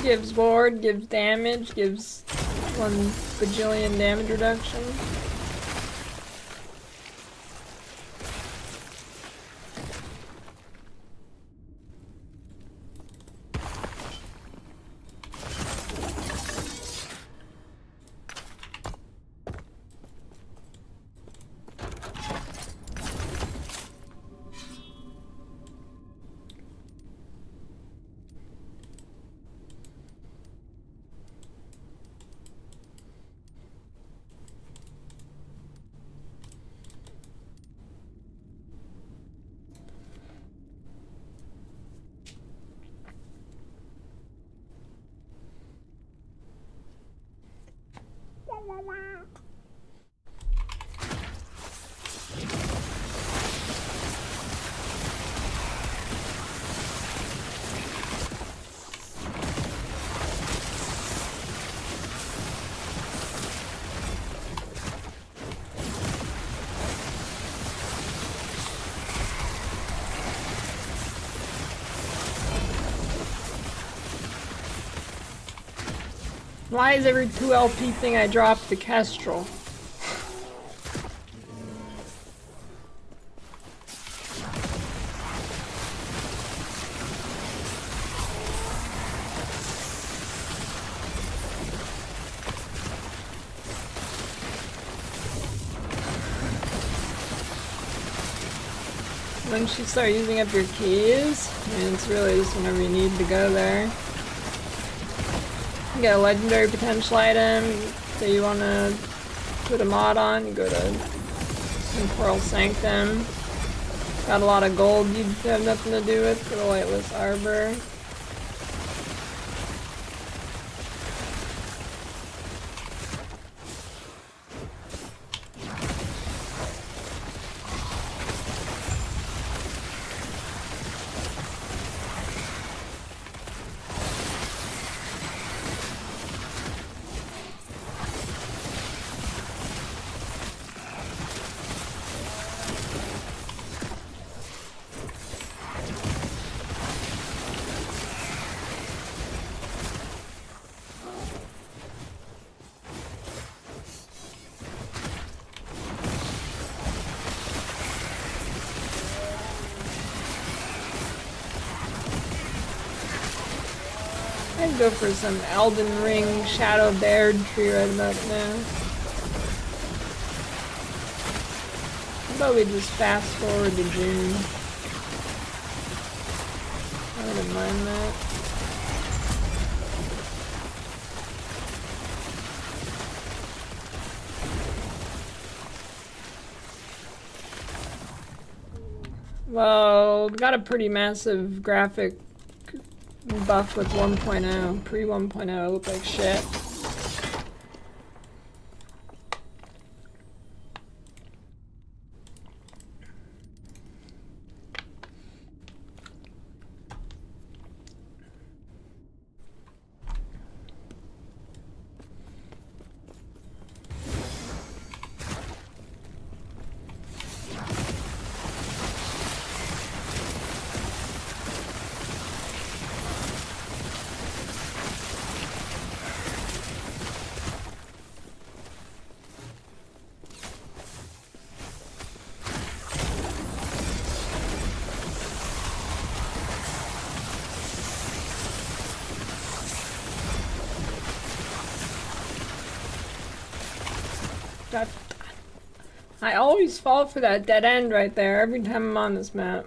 Gives ward, gives damage, gives 1 bajillion damage reduction. Why is every 2 LP thing I drop the Kestrel? Once you start using up your keys, I mean, it's really just whenever you need to go there. You get a legendary potential item that you want to put a mod on, you go to Temporal Sanctum. Got a lot of gold you have nothing to do with for the Lightless Arbor. I'd go for some Elden Ring Shadow Bear tree right about now. How about we just fast forward to June? I wouldn't mind that. Well, got a pretty massive graphic buff with 1.0. Pre 1.0 looked like shit. I always fall for that dead end right there every time I'm on this map.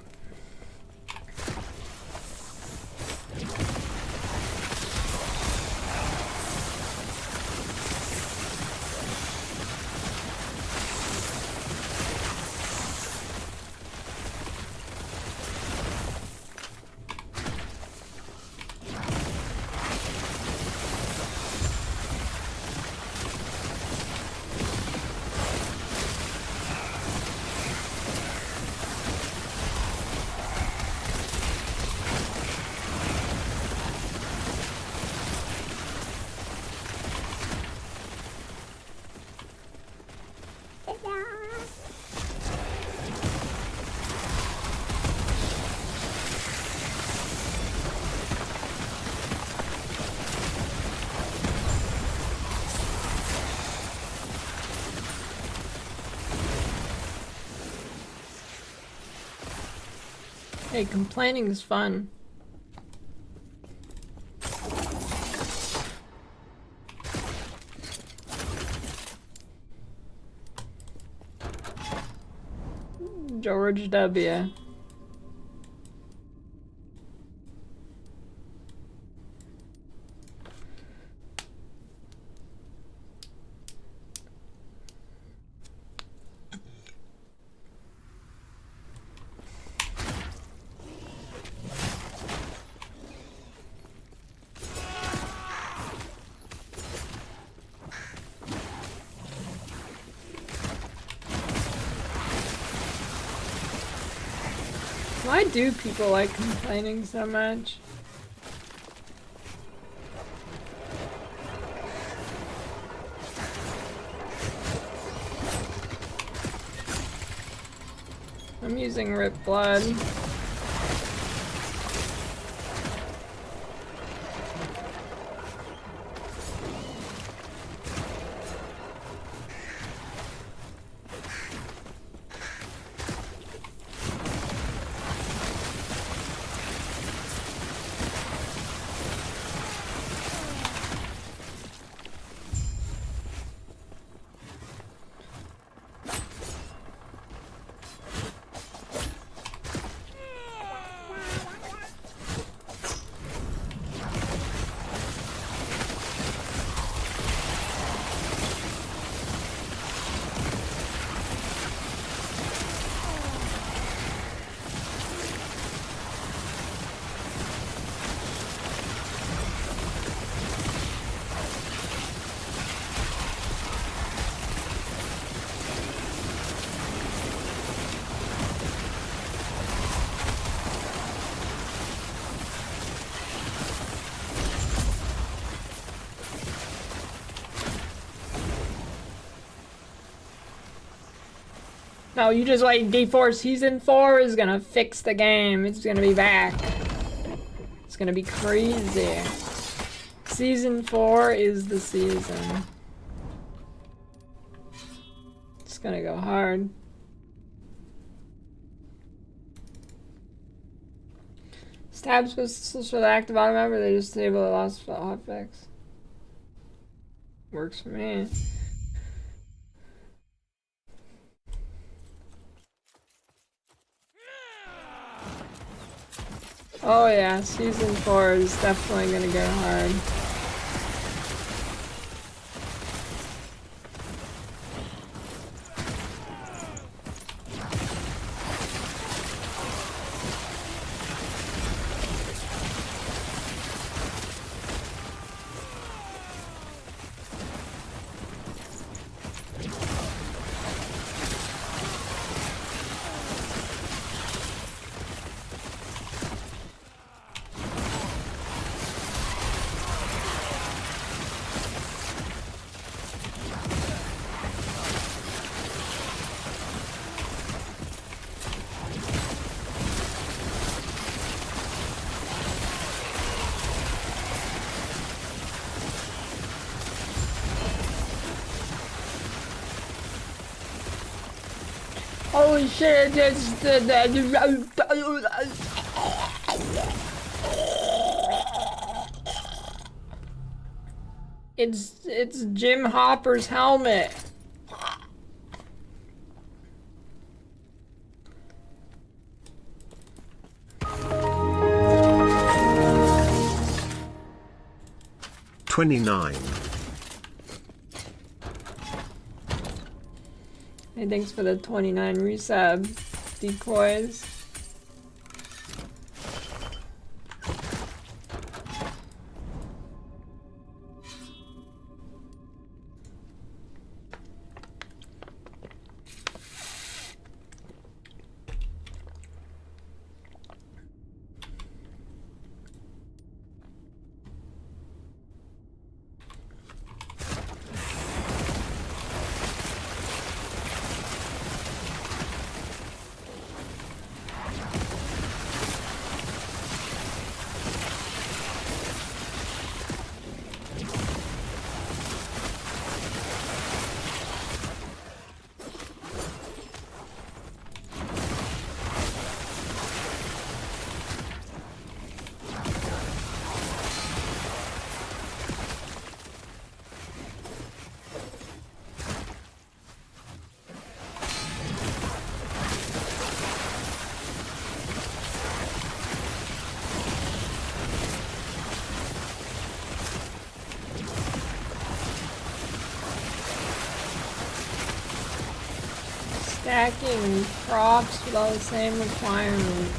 Hey, complaining is fun. George W. Why do people like complaining so much? I'm using Rip Blood. No, you just wait. D4 Season 4 is gonna fix the game. It's gonna be back. It's gonna be crazy. Season 4 is the season. It's gonna go hard. Tabs supposed to active automatic, or they just disable the last hotfix? Works for me. Oh yeah, Season 4 is definitely gonna go hard. Holy shit, it's Jim Hopper's helmet. $29. Hey, thanks for the 29 resub decoys. Stacking props with all the same requirement.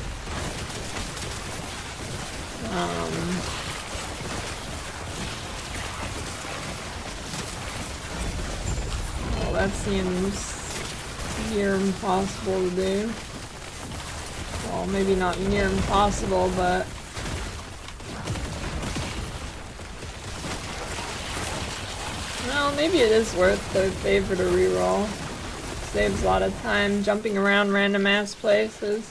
Well, that seems near impossible to do. Well, maybe not near impossible, but well, maybe it is worth the favor to reroll. Saves a lot of time jumping around random ass places.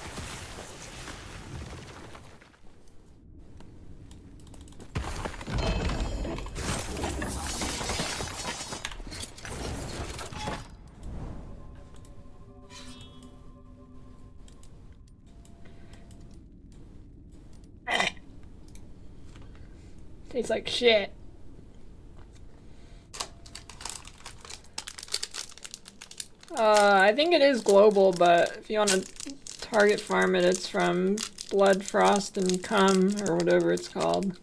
Tastes like shit. I think it is global, but if you want to target farm it, it's from Blood, Frost, and Cum, or whatever it's called.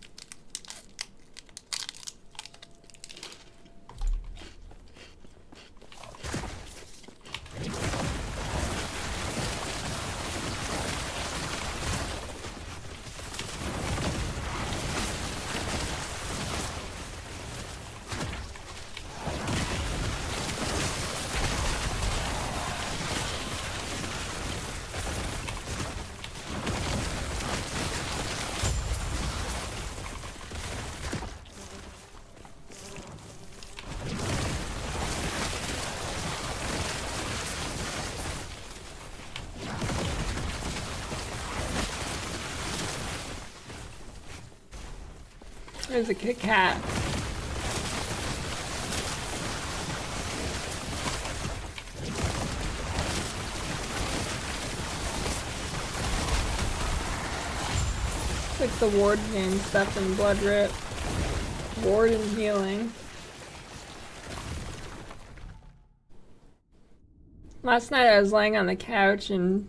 There's a Kit Kat. It's like the ward game stuff in Blood Rip. Ward and healing. Last night I was laying on the couch and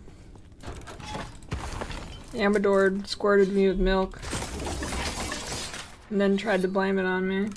Amador squirted me with milk and then tried to blame it on me.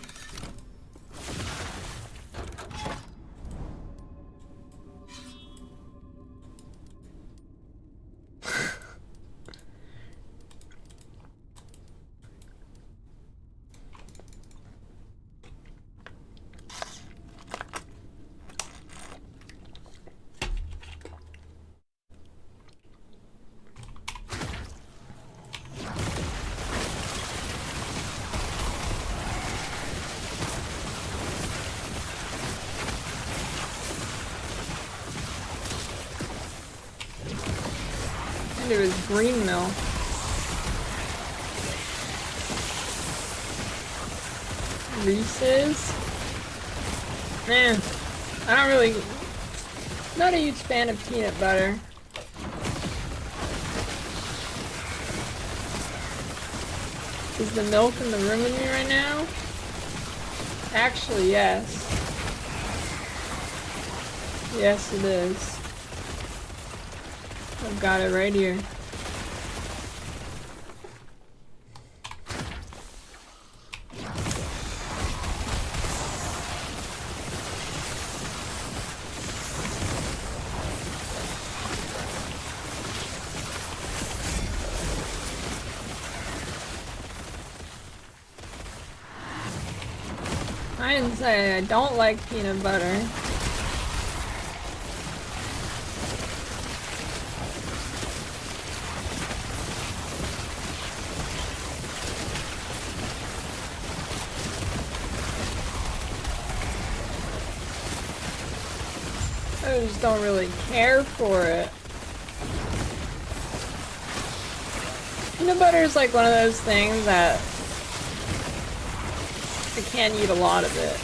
It was green milk. Reese's? Man, I don't really... Not a huge fan of peanut butter. Is the milk in the room with me right now? Actually, yes. Yes, it is. I've got it right here. I didn't say I don't like peanut butter. I just don't really care for it. Peanut butter is like one of those things that I can't eat a lot of it.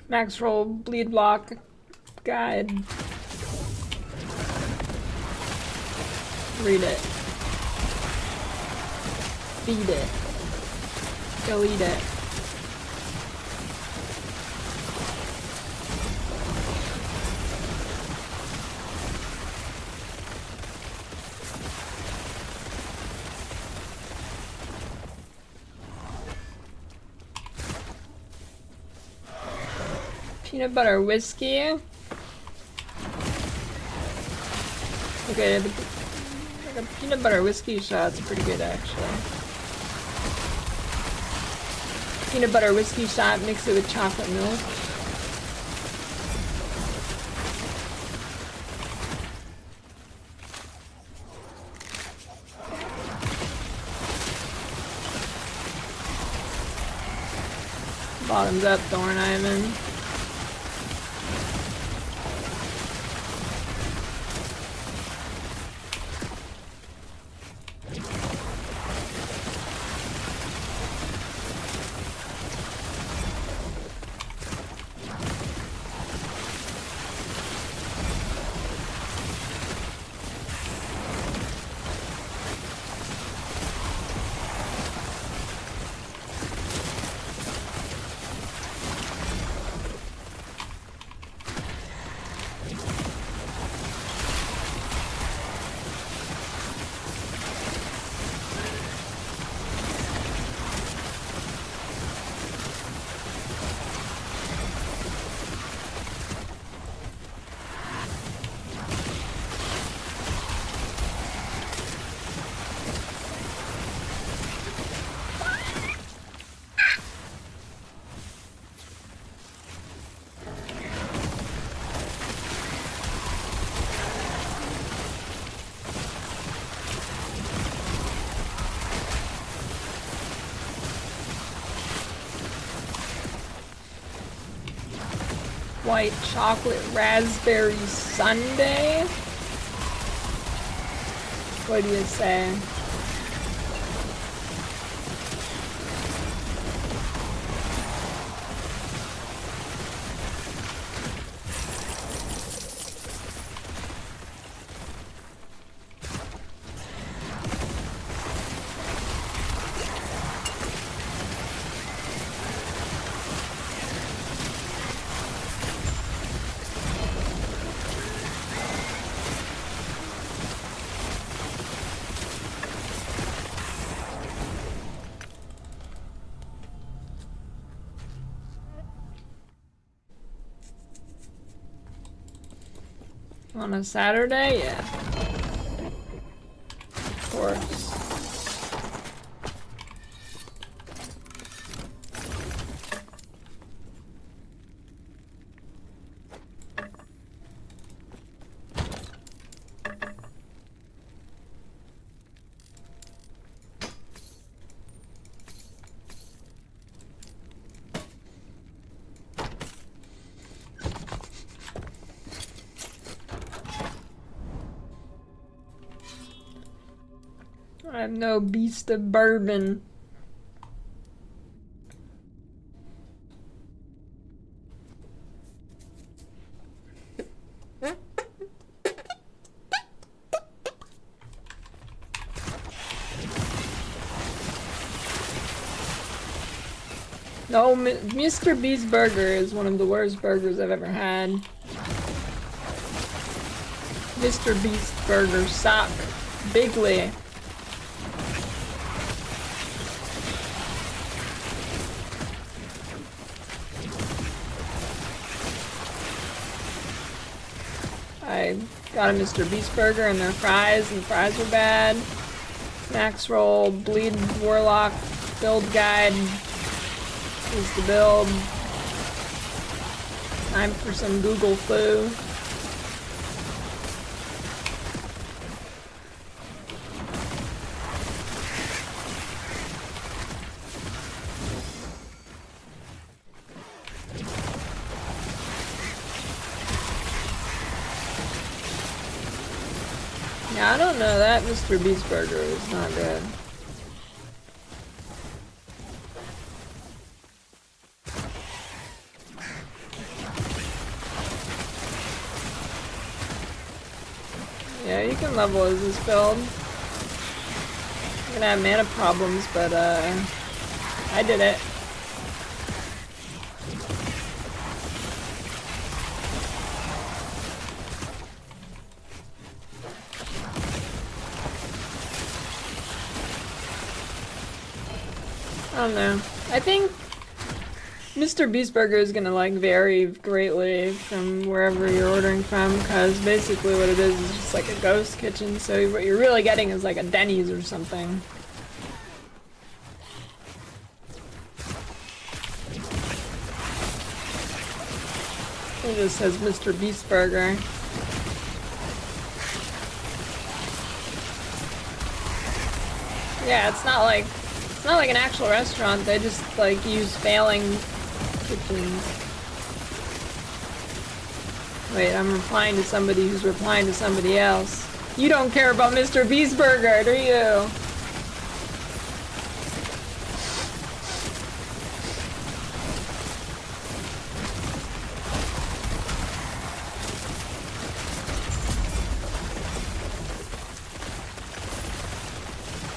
Max roll bleed block guide. Read it. Feed it. Go eat it. Peanut butter whiskey. Okay, the peanut butter whiskey shot's pretty good actually. Peanut butter whiskey shot, mix it with chocolate milk. Bottoms up, Thorn Ivan. white chocolate raspberry sundae. What do you say? On a Saturday? Yeah. Of course. I have no beast of bourbon. No, Mr. Beast Burger is one of the worst burgers I've ever had. Mr. Beast Burger suck. Bigly. I got a Mr. Beast Burger and their fries were bad. Max Roll, Bleed Warlock, build guide is the build. Time for some Google foo. Yeah, I don't know, that Mr. Beast Burger is not good. Yeah, you can level as this build. You're gonna have mana problems, but I did it. I don't know. I think Mr. Beast Burger is gonna like vary greatly from wherever you're ordering from, because basically what it is just like a ghost kitchen, so what you're really getting is like a Denny's or something. It just says Mr. Beast Burger. Yeah, it's not like an actual restaurant, they just like use failing kitchens. Wait, I'm replying to somebody who's replying to somebody else. You don't care about Mr. Beast Burger, do you?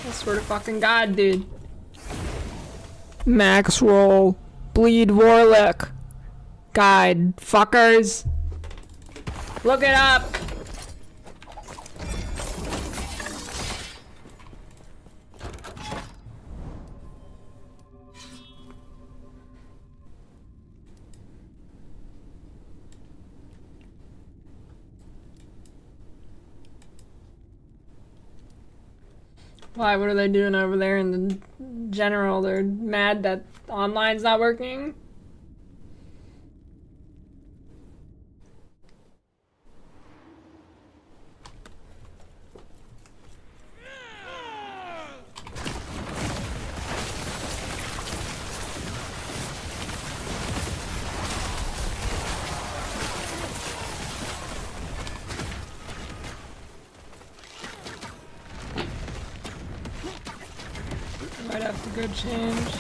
I swear to fucking God, dude. Max Roll, Bleed Warlock, Guide, fuckers. Look it up. Why? What are they doing over there in the general? They're mad that online's not working? go change.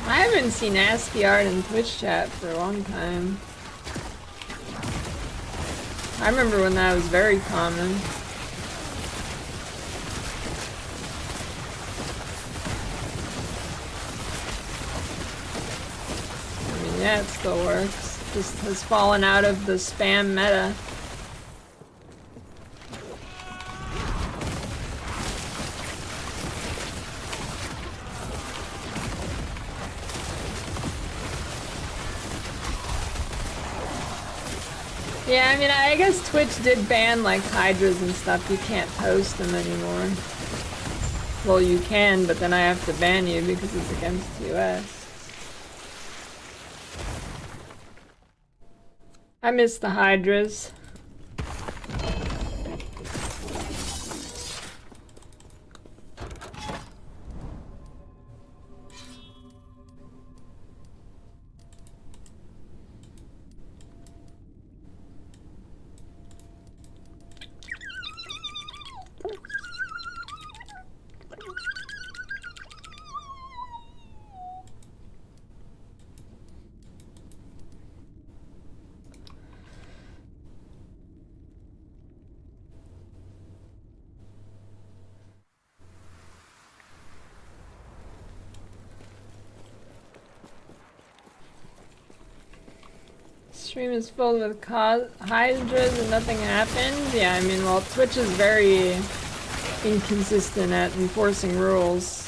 I haven't seen ASCII art in Twitch chat for a long time. I remember when that was very common. I mean, yeah, it still works. Just has fallen out of the spam meta. Yeah, I mean, I guess Twitch did ban, like, Hydras and stuff. You can't post them anymore. Well, you can, but then I have to ban you because it's against US. I miss the Hydras. Stream is filled with Hydras and nothing happened. Yeah, I mean, well, Twitch is very inconsistent at enforcing rules.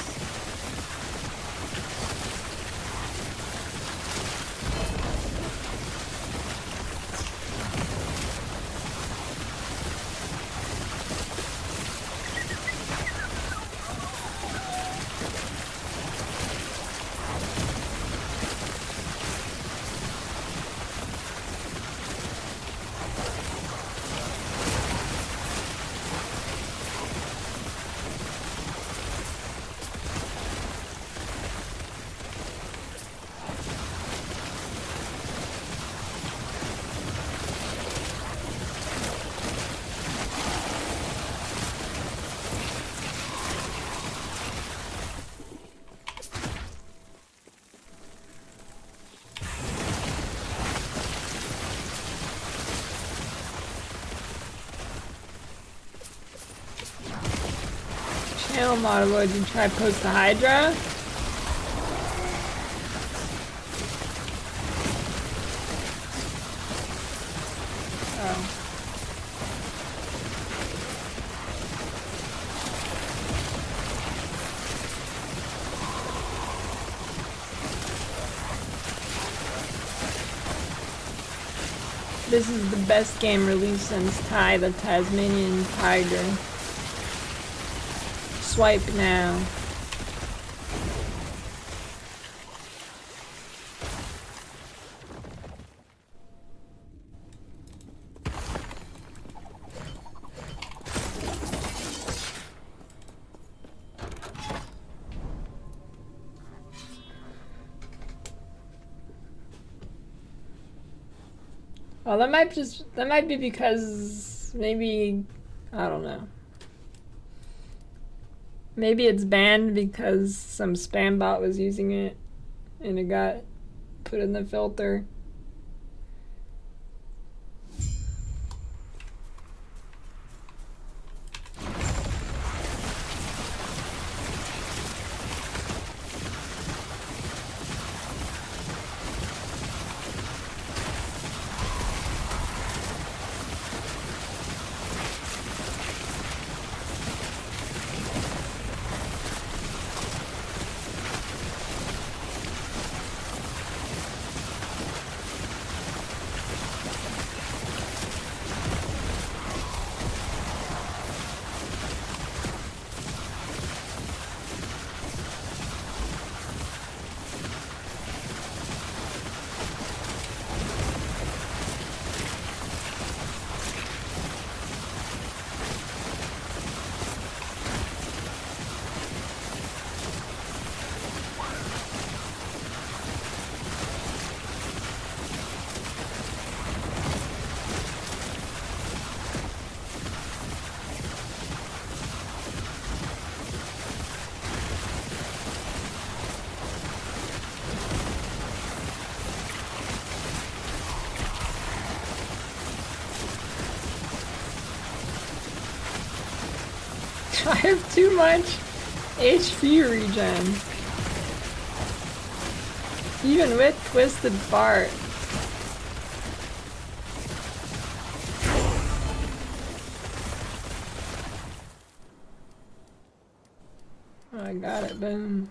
Channel model, would you try post the Hydra? Oh. This is the best game released since Ty the Tasmanian Tiger. Swipe now. Well, that might be because maybe, I don't know. Maybe it's banned because some spam bot was using it and it got put in the filter. I have too much HP regen. Even with Twisted Fart. Oh, I got it, boom.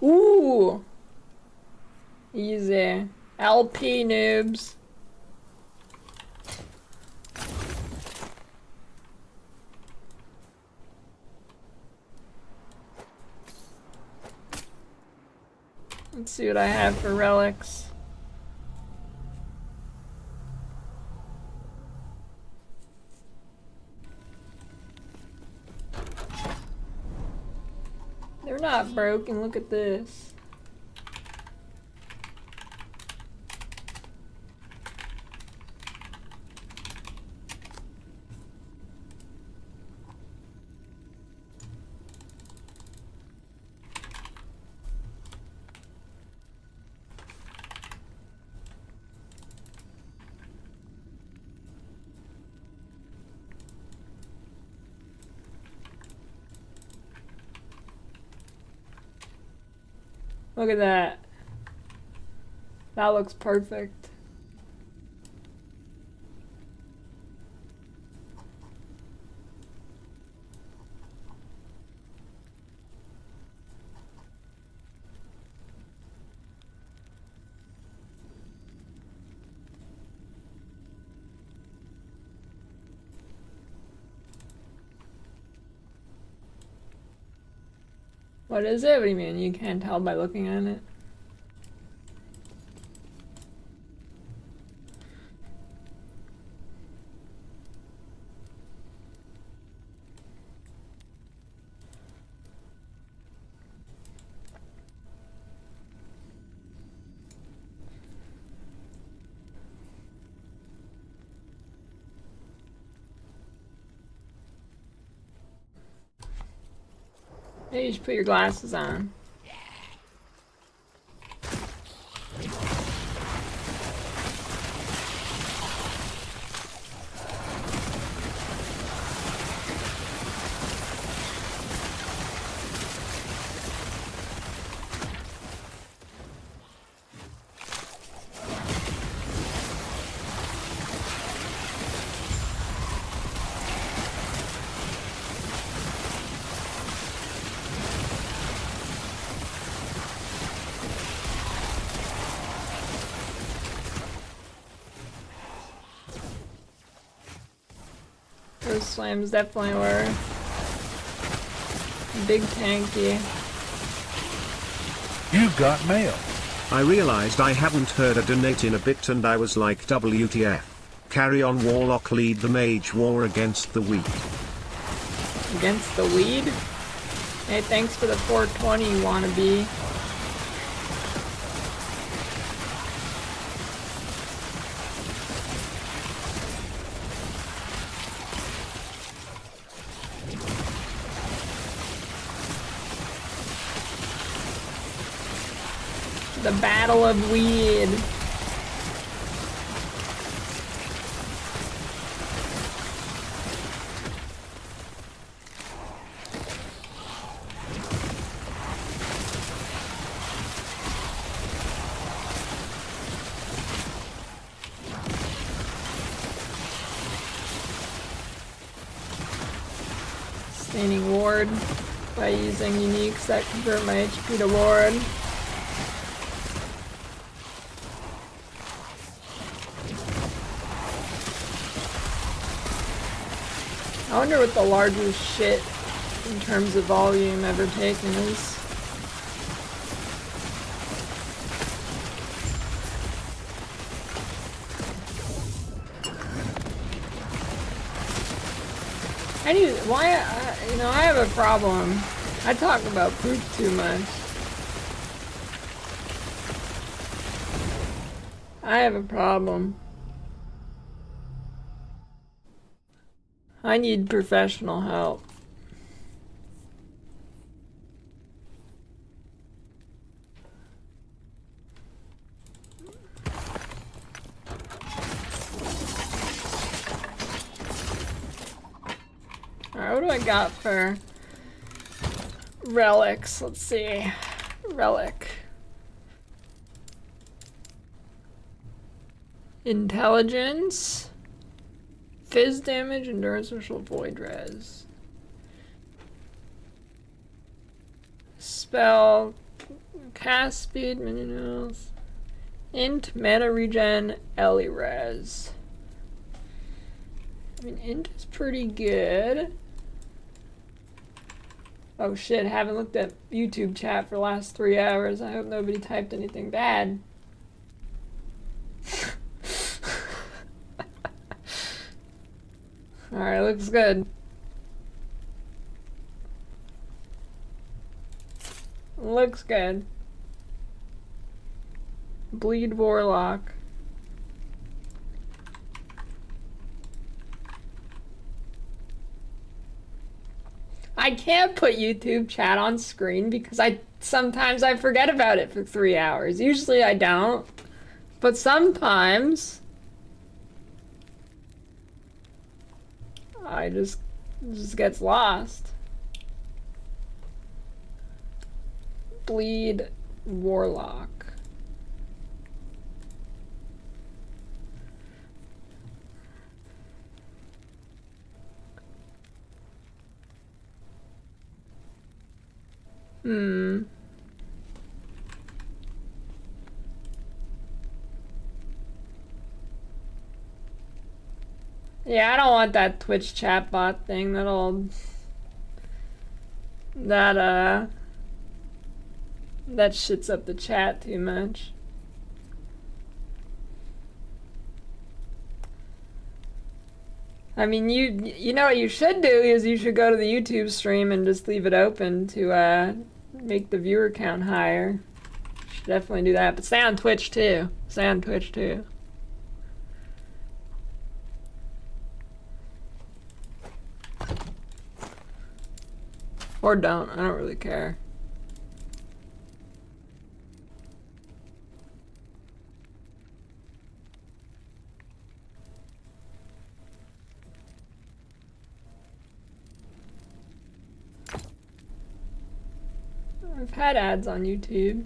Ooh! Easy. LP noobs. Let's see what I have for relics. They're not broken, look at this. Look at that. That looks perfect. What is it? What do you mean? You can't tell by looking at it? Maybe you should put your glasses on. Those slams definitely were big tanky. You got mail. I realized I haven't heard a donate in a bit and I was like WTF. Carry on Warlock, lead the mage war against the weed. Against the weed? Hey, thanks for the 420, wannabe. The Battle of Weed. Staining ward by using uniques that convert my HP to ward. I wonder what the largest shit in terms of volume ever taken is. I have a problem. I talk about poop too much. I have a problem. I need professional help. do I got for relics? Let's see. Relic. Intelligence. Fizz damage, endurance, social void res. Spell. Cast speed, minion health. Int, mana regen, Ellie res. I mean, int is pretty good. Oh shit, haven't looked at YouTube chat for the last 3 hours. I hope nobody typed anything bad. Alright, looks good. Looks good. Bleed Warlock. I can't put YouTube chat on screen because sometimes I forget about it for 3 hours. Usually I don't, but sometimes I just gets lost. Bleed Warlock. Yeah, I don't want that Twitch chatbot thing. That shits up the chat too much. I mean, you know what you should do is you should go to the YouTube stream and just leave it open to make the viewer count higher. Should definitely do that, but stay on Twitch too. Stay on Twitch too. Or don't. I don't really care. I've had ads on YouTube.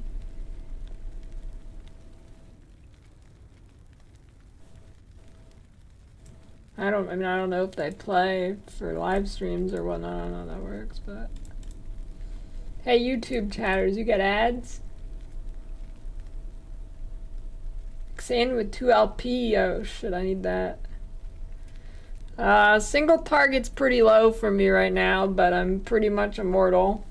I don't know if they play for live streams or whatnot. I don't know how that works, but hey, YouTube chatters, you get ads? Xan with 2LP. Oh shit, I need that. Single target's pretty low for me right now, but I'm pretty much immortal.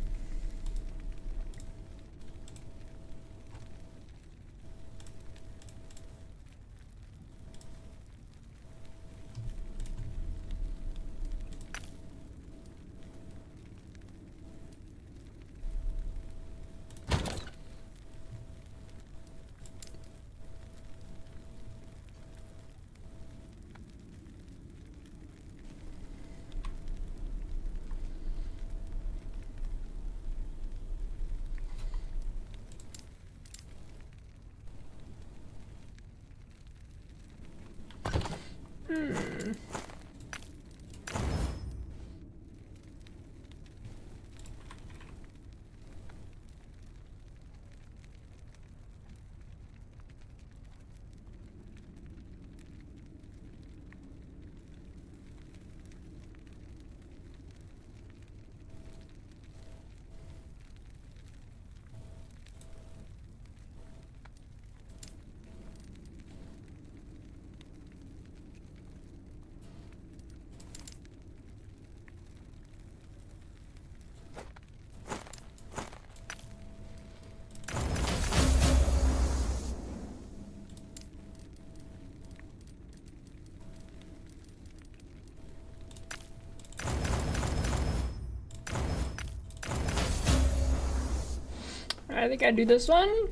I think I'd do this one.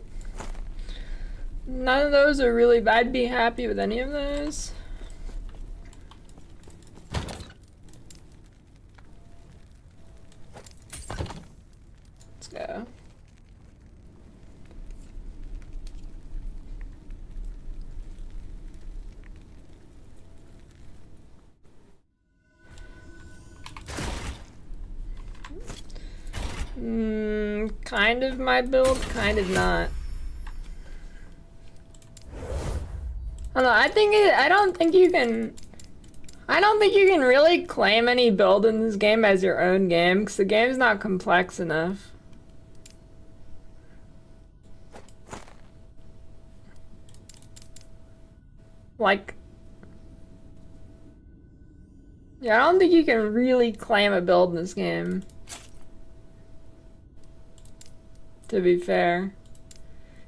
None of those are really, I'd be happy with any of those. Let's go. kind of my build, kind of not. I don't know, I don't think you can really claim any build in this game as your own game, because the game's not complex enough. Like, yeah, I don't think you can really claim a build in this game, to be fair.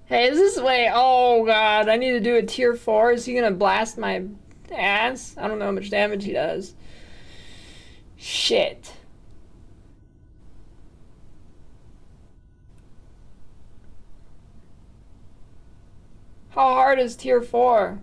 Hey, is this way? Oh god, I need to do a tier 4. Is he gonna blast my ass? I don't know how much damage he does. Shit. How hard is tier 4?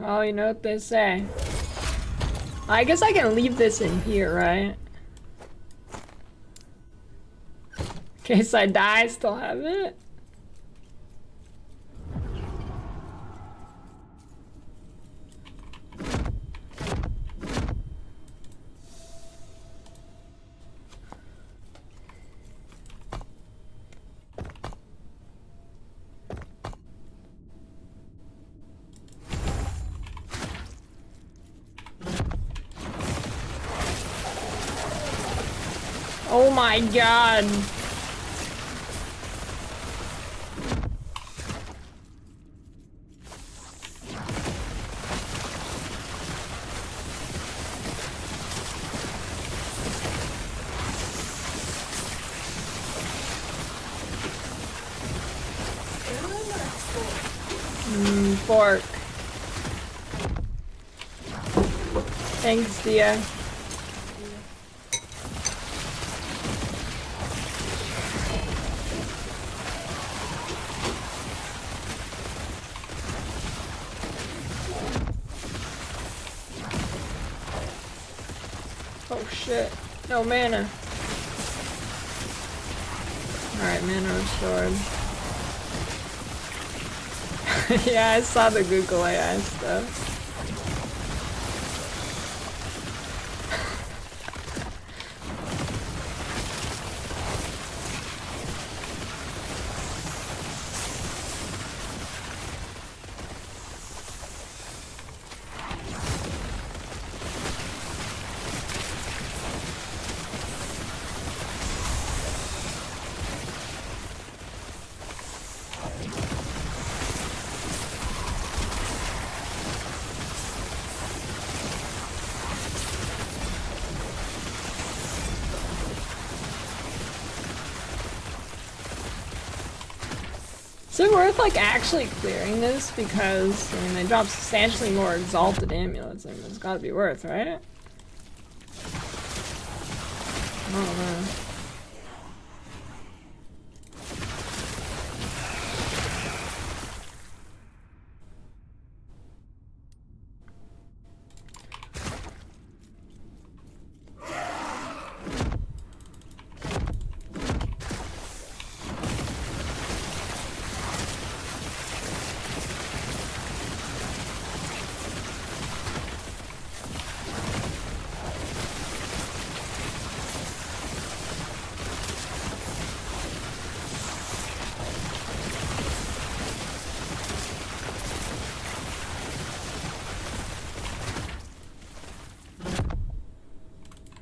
Oh, you know what they say. I guess I can leave this in here, right? In case I die, I still have it. Oh my god. Fork. Thanks, Dia. Oh shit. No mana. Alright, mana restored. Yeah, I saw the Google AI stuff. Is it worth, like, actually clearing this? Because, I mean, they drop substantially more exalted amulets. I mean, it's gotta be worth, right? I don't know.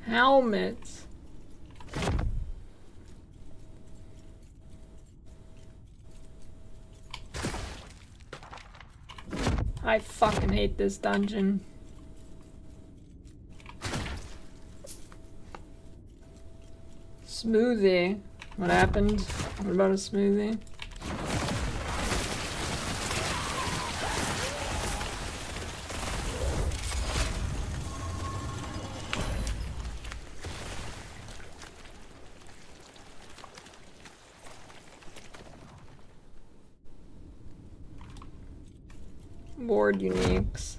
Helmets. I fucking hate this dungeon. Smoothie. What happened? What about a smoothie? Board uniques.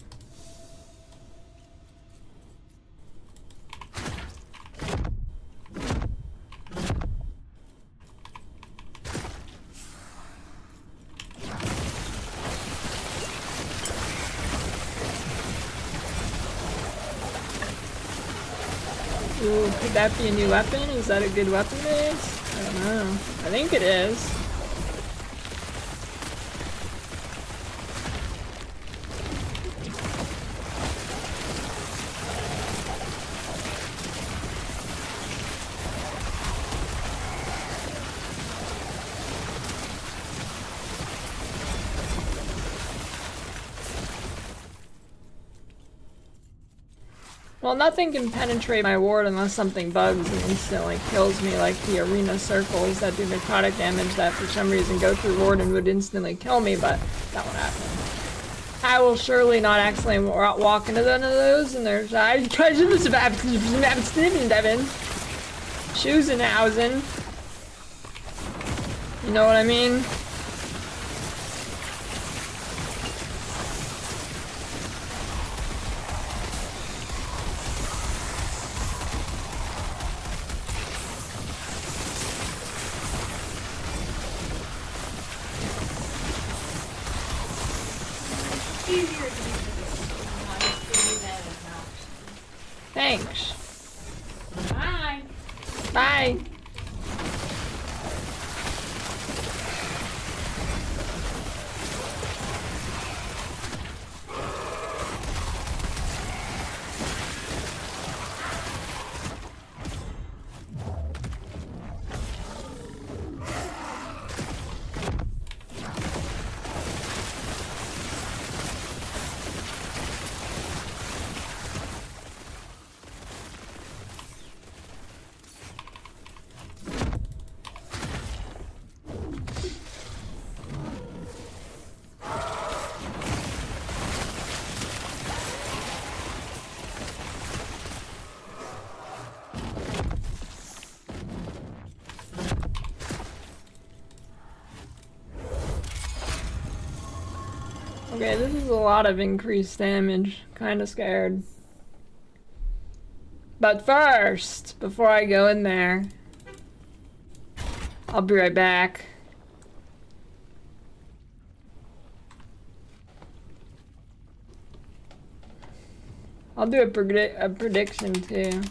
Ooh, could that be a new weapon? Is that a good weapon base? I don't know. I think it is. Well, nothing can penetrate my ward unless something bugs and instantly kills me, like the arena circles that do necrotic damage that for some reason go through ward and would instantly kill me, but that won't happen. I will surely not accidentally walk into one of those, and there's Schusenhausen. You know what I mean? Thanks. Bye. Bye. Okay, this is a lot of increased damage. Kinda scared. But first, before I go in there, I'll be right back. I'll do a prediction too.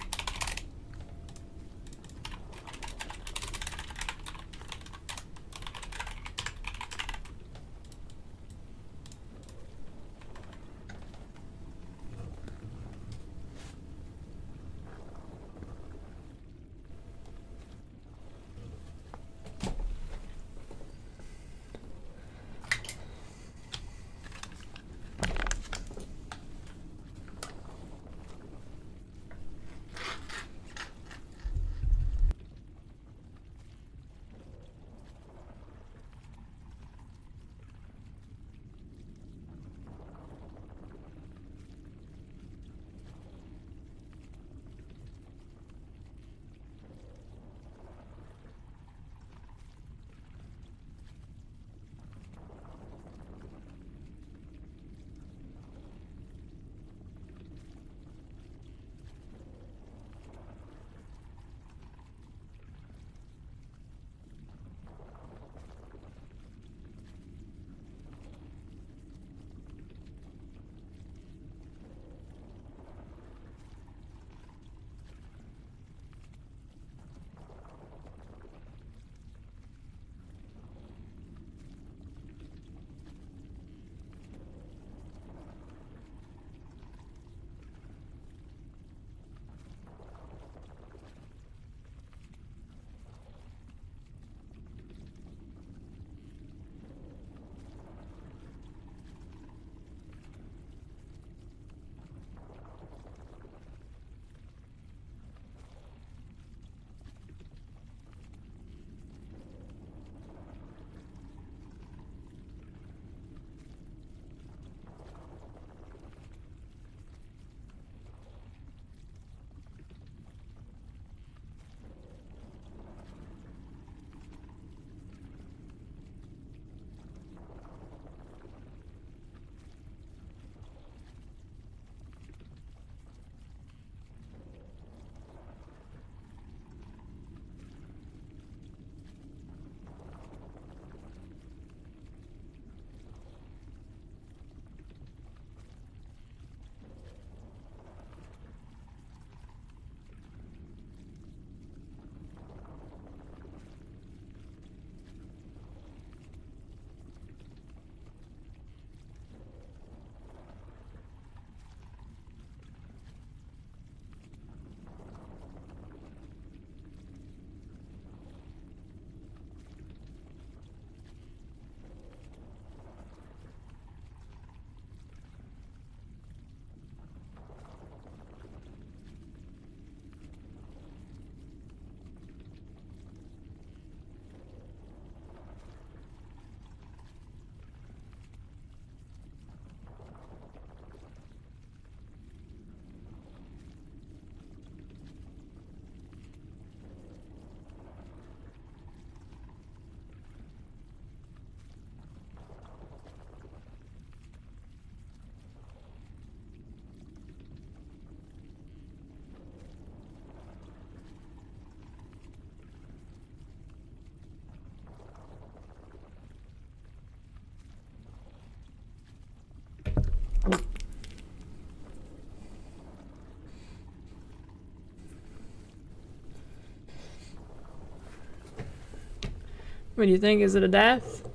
What do you think? Is it a death?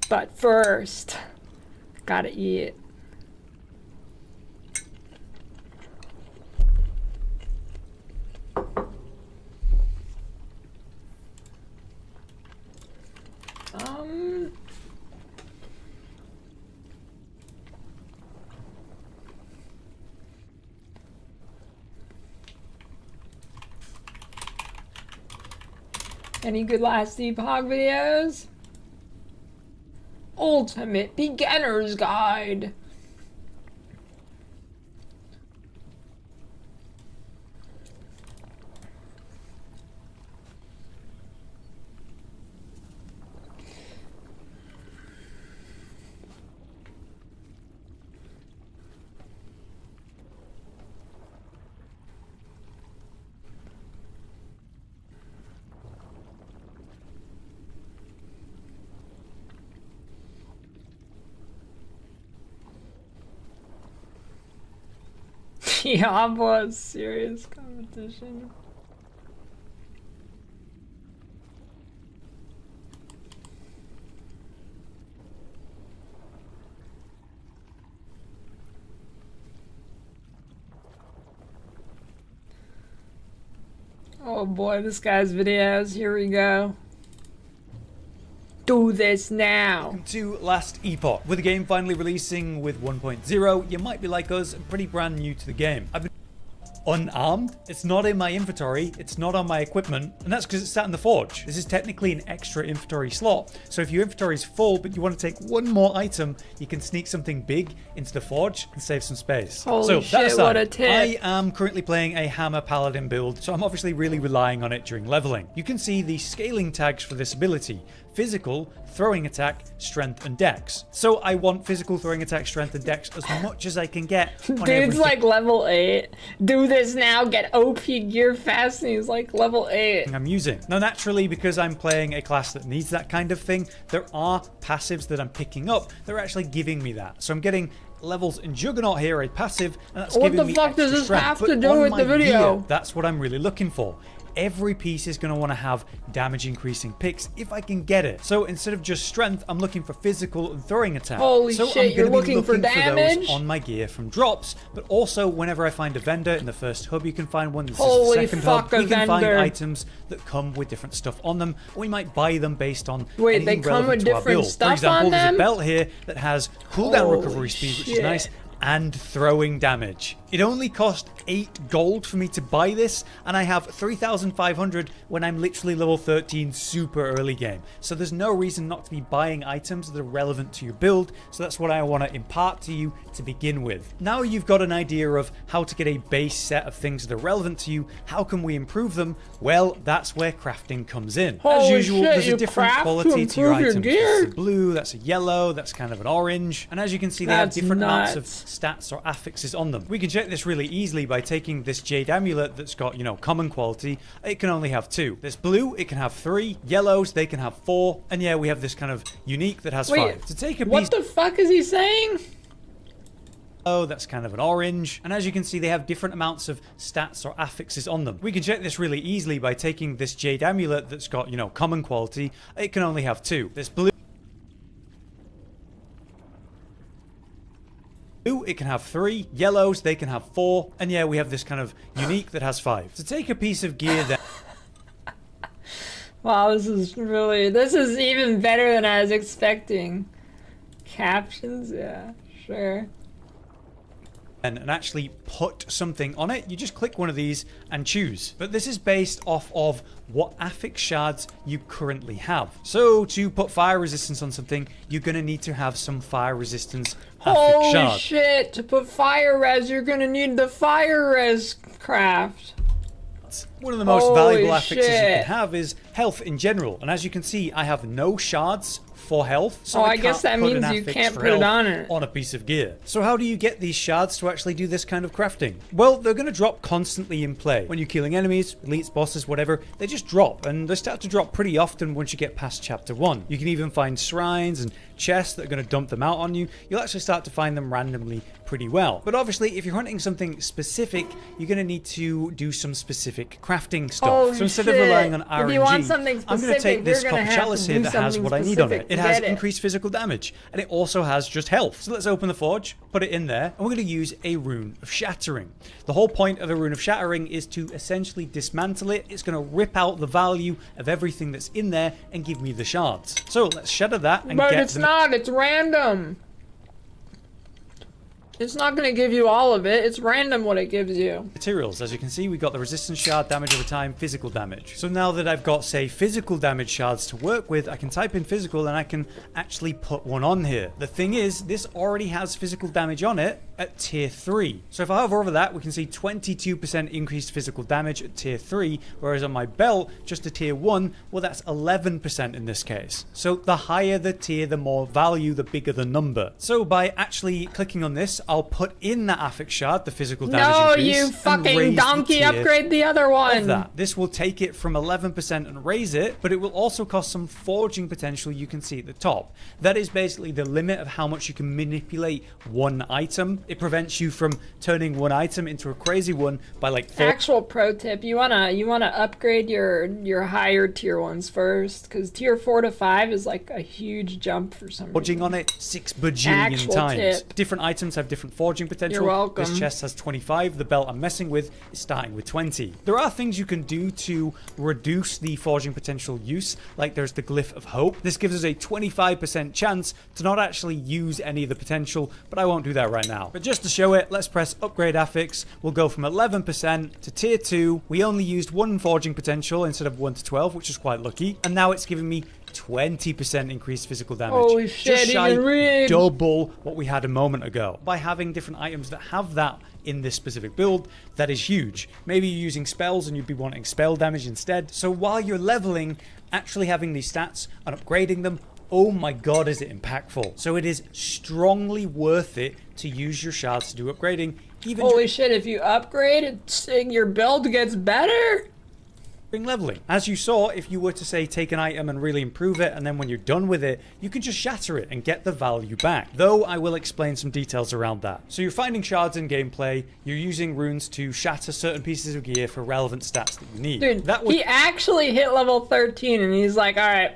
But first, gotta eat. Any good last Epoch videos? Ultimate Beginner's Guide. Diablo, serious competition. Oh boy, this guy's videos. Here we go. Do this now. Welcome to Last Epoch. With the game finally releasing with 1.0, you might be like us, pretty brand new to the game. I've been unarmed. It's not in my inventory. It's not on my equipment, and that's because it's sat in the forge. This is technically an extra inventory slot. So if your inventory is full, but you want to take one more item, you can sneak something big into the forge and save some space. Holy shit, what a tip. I am currently playing a hammer paladin build, so I'm obviously really relying on it during leveling. You can see the scaling tags for this ability: physical, throwing attack, strength, and dex. So I want physical, throwing attack, strength, and dex as much as I can get on Dude's everything. like level 8. Do this now, get OP gear fast, and he's like level 8. I'm using. Now naturally, because I'm playing a class that needs that kind of thing, there are passives that I'm picking up that are actually giving me that. So I'm getting levels in Juggernaut here, a passive, and that's What giving the me fuck extra does this strength. have But to do on with my the video? gear, that's what I'm really looking for. Every piece is going to want to have damage increasing picks if I can get it. So instead of just strength, I'm looking for physical and throwing attack. Holy so shit, I'm you're gonna be looking for those damage? on my gear from drops, but also whenever I find a vendor in the first hub, you can find one. This Holy is the second fuck, hub. a You can find vendor. items that come with different stuff on them, or you might buy them based on Wait, they anything come relevant with to our different build. stuff For example, on there's them? a belt here that has cooldown Holy recovery speed, which is shit. nice, and throwing damage. It only cost 8 gold for me to buy this, and I have 3,500 when I'm literally level 13 super early game. So there's no reason not to be buying items that are relevant to your build, so that's what I want to impart to you to begin with. Now you've got an idea of how to get a base set of things that are relevant to you. How can we improve them? Well, that's where crafting comes in. As Holy usual, shit, there's a you different craft quality to your improve your items. gear? That's a blue, that's a yellow, that's kind of an orange, and as you can see, they have That's different amounts of nuts. stats or affixes on them. We can check this really easily by taking this jade amulet that's got, you know, common quality. It can only have 2. This blue, it can have 3. Yellows, they can have 4. And yeah, we have this kind of unique that has Wait, 5. To take a piece, what the fuck is he saying? oh, that's kind of an orange. And as you can see, they have different amounts of stats or affixes on them. We can check this really easily by taking this jade amulet that's got, you know, common quality. It can only have 2. This blue, it can have 3. Yellows, they can have 4. And yeah, we have this kind of unique that has 5. To take a piece of gear that Wow, this is even better than I was expecting. Captions, yeah, sure. and actually put something on it, you just click one of these and choose. But this is based off of what affix shards you currently have. So to put fire resistance on something, you're going to need to have some fire resistance affix Holy shard. shit, to put fire res, you're gonna need the fire res craft. One of the most Holy valuable affixes you shit. can have is health in general. And as you can see, I have no shards for health. So Oh, I guess that put an means you affix can't for put it health on it. on a piece of gear. So how do you get these shards to actually do this kind of crafting? Well, they're going to drop constantly in play. When you're killing enemies, elites, bosses, whatever, they just drop, and they start to drop pretty often once you get past chapter 1. You can even find shrines and chests that are going to dump them out on you. You'll actually start to find them randomly pretty well. But obviously, if you're hunting something specific, you're going to need to do some specific crafting stuff. Oh, so instead shit. of relying on RNG, If you want something I'm going to take specific, this you're gonna copper have chalice to here do that has something what I need on it. specific It to has get it. increased physical damage, and it also has just health. So let's open the forge, put it in there, and we're going to use a rune of shattering. The whole point of a rune of shattering is to essentially dismantle it. It's going to rip out the value of everything that's in there and give me the shards. So let's shatter that and But get it's them. not, it's random. It's not going to give you all of it. It's random what it gives you. Materials. As you can see, we got the resistance shard, damage over time, physical damage. So now that I've got, say, physical damage shards to work with, I can type in physical and I can actually put one on here. The thing is, this already has physical damage on it at tier 3. So if I hover over that, we can see 22% increased physical damage at tier 3, whereas on my belt, just a tier 1, well, that's 11% in this case. So the higher the tier, the more value, the bigger the number. So by actually clicking on this, I'll put in that affix shard, the physical damage No, increase, you and fucking raise the donkey, tier upgrade the other of one. that. This will take it from 11% and raise it, but it will also cost some forging potential you can see at the top. That is basically the limit of how much you can manipulate one item. It prevents you from turning one item into a crazy one by like Actual pro tip, you wanna upgrade your higher tier ones first, because tier 4 to 5 is like a huge jump for some forging reason. on it 6 bajillion Actual times. tip. Different items have different forging potential. You're welcome. This chest has 25. The belt I'm messing with is starting with 20. There are things you can do to reduce the forging potential use, like there's the glyph of hope. This gives us a 25% chance to not actually use any of the potential, but I won't do that right now. But just to show it, let's press upgrade affix. We'll go from 11% to tier 2. We only used 1 forging potential instead of 1 to 12, which is quite lucky. And now it's giving me 20% increased physical damage. Holy shit, Just you shy can read. double what we had a moment ago. By having different items that have that in this specific build, that is huge. Maybe you're using spells and you'd be wanting spell damage instead. So while you're leveling, actually having these stats and upgrading them, oh my god, is it impactful. So it is strongly worth it to use your shards to do upgrading. Even Holy shit, if you upgrade, your build gets better? during leveling. As you saw, if you were to say take an item and really improve it, and then when you're done with it, you can just shatter it and get the value back. Though I will explain some details around that. So you're finding shards in gameplay, you're using runes to shatter certain pieces of gear for relevant stats that you need. Dude, that would he actually hit level 13 and he's like, alright,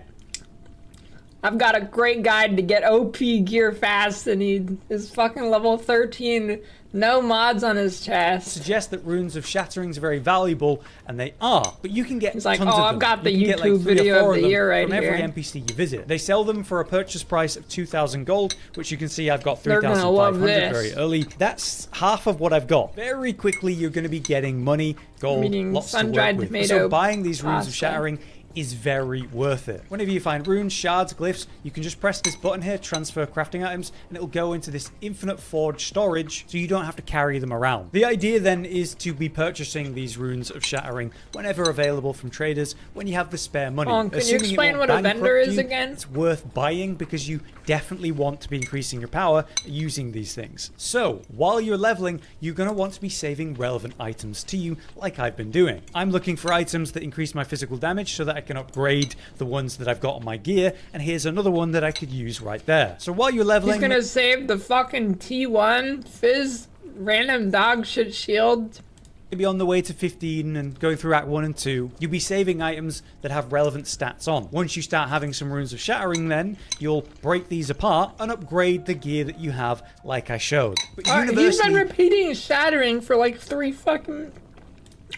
I've got a great guide to get OP gear fast, and he is fucking level 13, no mods on his chest. suggest that runes of shatterings are very valuable, and they are, but you can get He's like, tons oh, of I've them. got the You can get, YouTube 3 or video 4 of the them year right from every here. NPC you visit. They sell them for a purchase price of 2,000 gold, which you can see I've got They're gonna love 3,500 this. very early. That's half of what I've got. Very quickly, you're going to be getting money, gold, Meaning lots to sun-dried work with. tomato So buying these runes of pasta. shattering is very worth it. Whenever you find runes, shards, glyphs, you can just press this button here, transfer crafting items, and it'll go into this infinite forge storage, so you don't have to carry them around. The idea then is to be purchasing these runes of shattering whenever available from traders when you have the spare money. Can you Assuming it explain won't what a vendor bankrupt is you, again? it's worth buying because you definitely want to be increasing your power using these things. So while you're leveling, you're going to want to be saving relevant items to you like I've been doing. I'm looking for items that increase my physical damage so that I can upgrade the ones that I've got on my gear, and here's another one that I could use right there. So while you're leveling, He's gonna save the fucking T1 Fizz random dog shit shield. maybe on the way to 15 and going through Act 1 and 2, you'll be saving items that have relevant stats on. Once you start having some runes of shattering, then you'll break these apart and upgrade the gear that you have like I showed. But He's been universally, repeating shattering for like 3 fucking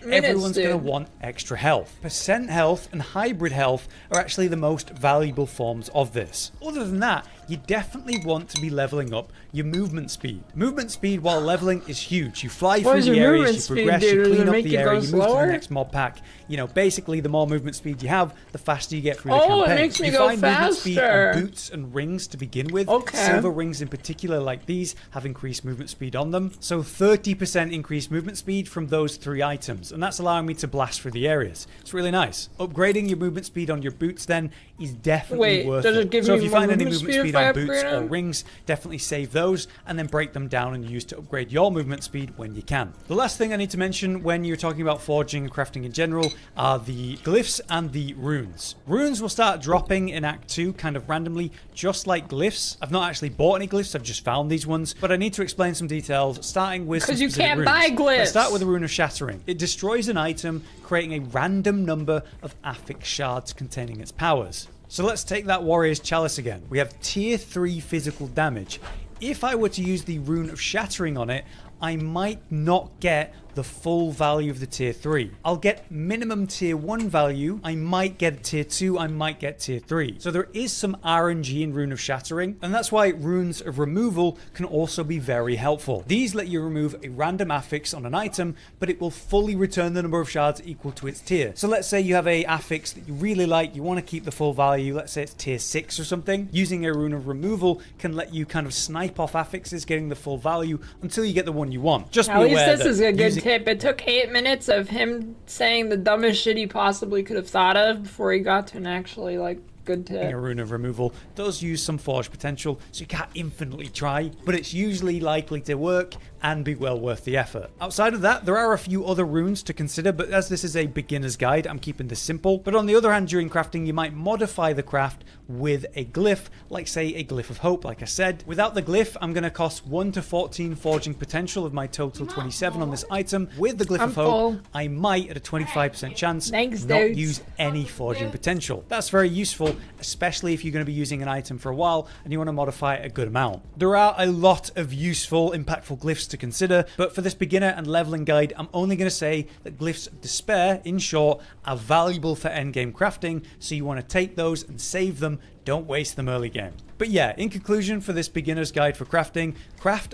minutes, everyone's dude. going to want extra health. Percent health and hybrid health are actually the most valuable forms of this. Other than that, you definitely want to be leveling up your movement speed. Movement speed while leveling is huge. You fly through the areas, you progress, you clean up the area, you move to the next mob pack. You know, basically, the more movement speed you have, the faster you get through the campaign. It makes me you go find movement speed on boots and rings to begin with. Silver rings in particular, like these, have increased movement speed on them. So 30% increased movement speed from those 3 items, and that's allowing me to blast through the areas. It's really nice. Upgrading your movement speed on your boots then is definitely worth it. So if you find any movement speed on boots or rings, definitely save those and then break them down and use to upgrade your movement speed when you can. The last thing I need to mention when you're talking about forging and crafting in general are the glyphs and the runes. Runes will start dropping in Act 2 kind of randomly, just like glyphs. I've not actually bought any glyphs, I've just found these ones, but I need to explain some details, starting with some specific runes. Because you can't buy glyphs! Let's start with the Rune of Shattering. It destroys an item, creating a random number of affix shards containing its powers. So let's take that Warrior's Chalice again. We have tier 3 physical damage. If I were to use the Rune of Shattering on it, I might not get the full value of the tier 3. I'll get minimum tier 1 value, I might get tier 2, I might get tier 3. So there is some RNG in Rune of Shattering, and that's why Runes of Removal can also be very helpful. These let you remove a random affix on an item, but it will fully return the number of shards equal to its tier. So let's say you have a affix that you really like, you want to keep the full value, let's say it's tier 6 or something. Using a Rune of Removal can let you kind of snipe off affixes, getting the full value until you get the one you want. Just be aware that at least this is a good tip. It took 8 minutes of him saying the dumbest shit he possibly could have thought of before he got to an actually, like, good tip. A Rune of Removal does use some forge potential, so you can't infinitely try, but it's usually likely to work and be well worth the effort. Outside of that, there are a few other runes to consider, but as this is a beginner's guide, I'm keeping this simple. But on the other hand, during crafting, you might modify the craft with a glyph, like say a Glyph of Hope, like I said. Without the glyph, I'm going to cost 1 to 14 forging potential of my total 27 on this item. With the Glyph of Hope, I might, at a 25% chance, not use any forging potential. That's very useful, especially if you're going to be using an item for a while and you want to modify it a good amount. There are a lot of useful, impactful glyphs to consider, but for this beginner and leveling guide, I'm only going to say that Glyphs of Despair, in short, are valuable for endgame crafting, so you want to take those and save them. Don't waste them early game. But yeah, in conclusion, for this beginner's guide for crafting, craft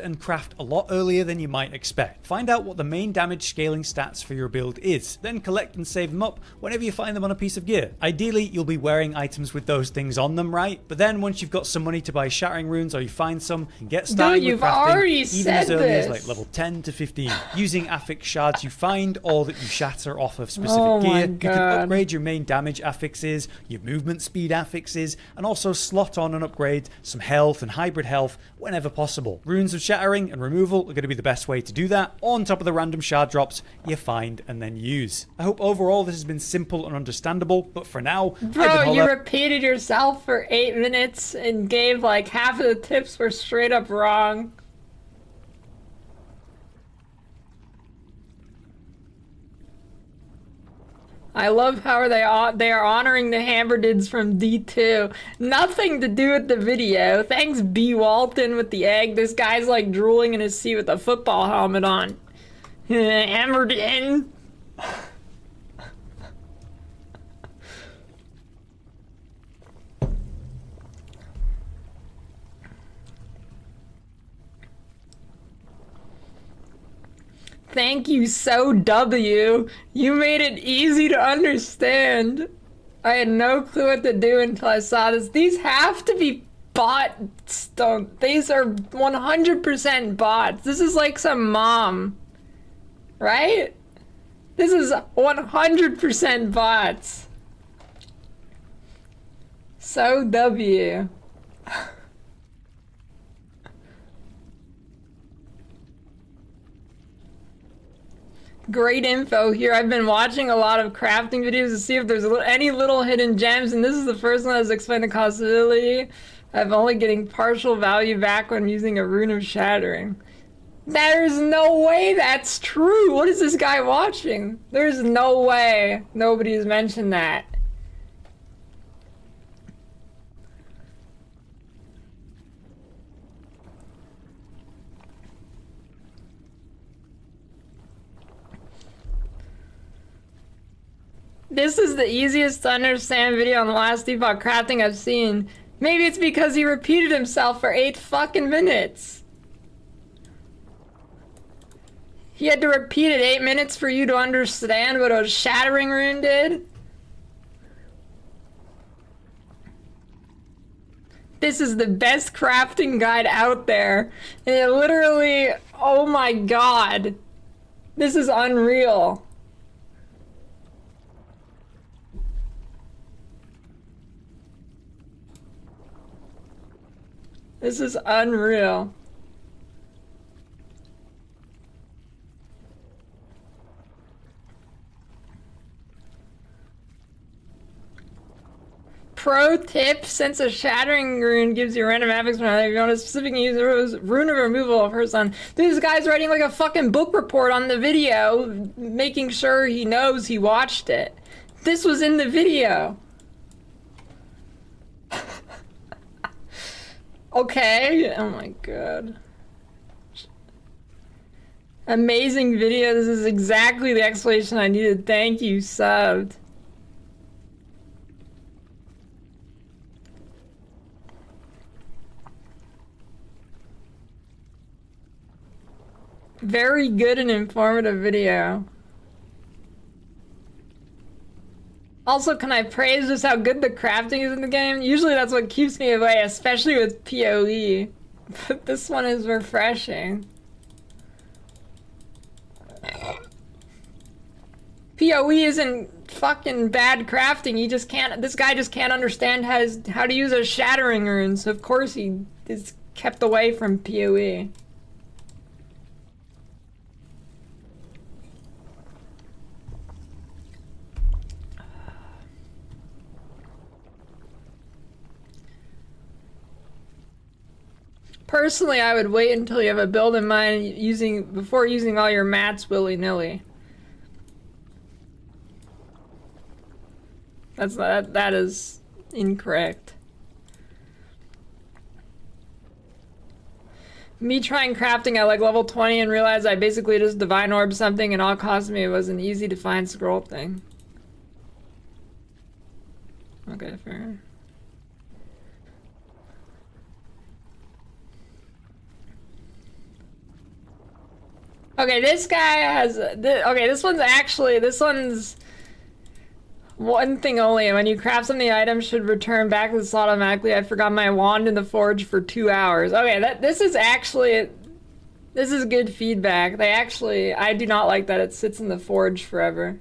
a lot earlier than you might expect. Find out what the main damage scaling stats for your build is, then collect and save them up whenever you find them on a piece of gear. Ideally, you'll be wearing items with those things on them, right? But then once you've got some money to buy shattering runes or you find some, and get started with crafting, even as early as like level 10 to 15. Using affix shards you find or that you shatter off of specific gear, you can upgrade your main damage affixes, your movement speed affixes, and also slot on and upgrade some health and hybrid health whenever possible. Runes of Shattering and Removal are going to be the best way to do that, on top of the random shard drops you find and then use. I hope overall this has been simple and understandable, but for now, bro, you repeated yourself for 8 minutes and gave like half of the tips were straight up wrong. I love how they are honoring the Hammerdids from D2. Nothing to do with the video. Thanks, B. Walton with the egg. This guy's like drooling in his seat with a football helmet on. Hammerdin. Thank you, So W. You made it easy to understand. I had no clue what to do until I saw this. These have to be bots. These are 100% bots. This is like some mom. Right? This is 100% bots. So W. Great info here. I've been watching a lot of crafting videos to see if there's any little hidden gems, and this is the first one that's explained the possibility of only getting partial value back when using a Rune of Shattering. There's no way that's true. What is this guy watching? There's no way. Nobody's mentioned that. This is the easiest to understand video on the last Epoch crafting I've seen. Maybe it's because he repeated himself for 8 fucking minutes. He had to repeat it 8 minutes for you to understand what a shattering rune did? This is the best crafting guide out there. And it literally, oh my god. This is unreal. This is unreal. Pro tip, since a shattering rune gives you random affix if you want a specific user rune of removal of her son. This guy's writing like a fucking book report on the video, making sure he knows he watched it. This was in the video. Okay, oh my god. Amazing video, this is exactly the explanation I needed. Thank you, subbed. Very good and informative video. Also, can I praise just how good the crafting is in the game? Usually that's what keeps me away, especially with PoE. But this one is refreshing. PoE isn't fucking bad crafting, he just can't, this guy just can't understand how to use a shattering rune, so of course he is kept away from PoE. Personally, I would wait until you have a build in mind before using all your mats willy-nilly. That is incorrect. Me trying crafting at like level 20 and realize I basically just divine orb something and all it cost me was an easy to find scroll thing. Okay, fair. Okay, this guy has... Okay, this one's one thing only. When you craft something, the item should return back to the slot automatically. I forgot my wand in the forge for 2 hours. Okay, this is good feedback. I do not like that it sits in the forge forever.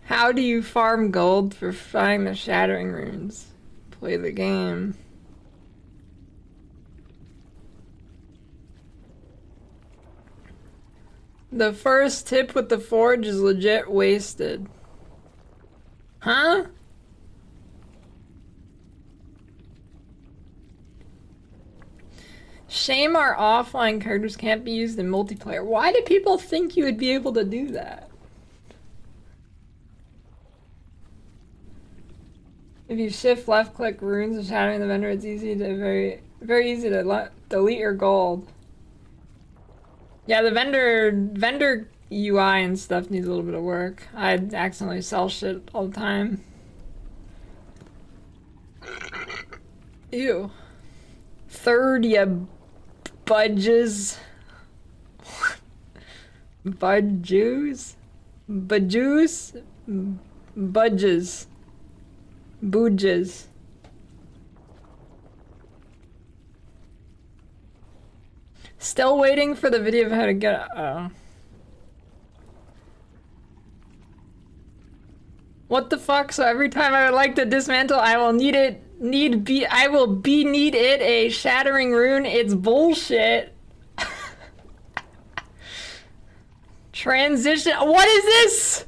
How do you farm gold for finding the shattering runes? Play the game. The first tip with the forge is legit wasted. Huh? Shame our offline characters can't be used in multiplayer. Why do people think you would be able to do that? If you shift left click runes of shattering the vendor, it's very easy to delete your gold. Yeah, the vendor UI and stuff needs a little bit of work. I accidentally sell shit all the time. Ew. Third, ya budges. Budges? Budges? Budges. Booges. Still waiting for the video of how to get What the fuck? So every time I would like to dismantle, I will need it a shattering rune. It's bullshit. Transition. What is this?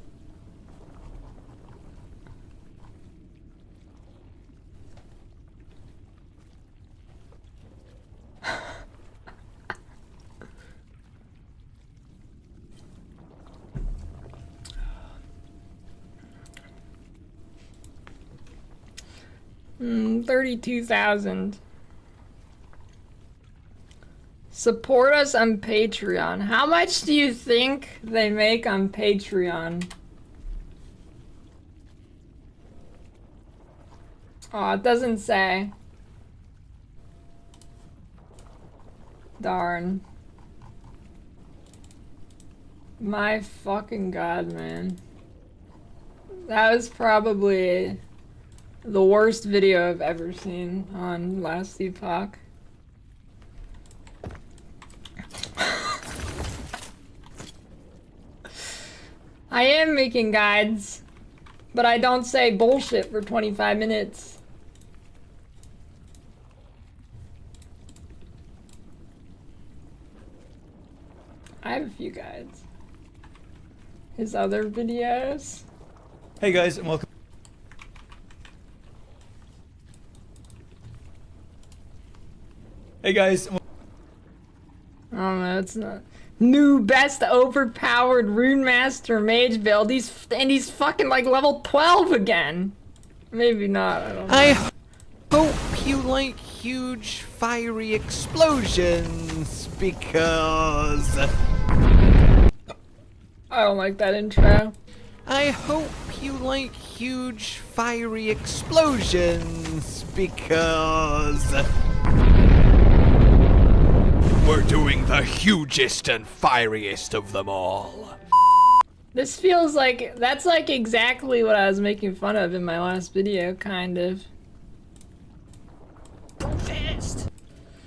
$32,000. Support us on Patreon. How much do you think they make on Patreon? Oh, it doesn't say. Darn. My fucking god, man. That was probably the worst video I've ever seen on Last Epoch. I am making guides, but I don't say bullshit for 25 minutes. I have a few guides. His other videos. Hey guys, and welcome. Hey guys. I don't know, it's not. New best overpowered Rune Master Mage build. He's fucking like level 12 again. Maybe not, I don't know. I hope you like huge fiery explosions because I don't like that intro. I hope you like huge fiery explosions because we're doing the hugest and fieriest of them all. This feels like, that's like exactly what I was making fun of in my last video, kind of. Fist.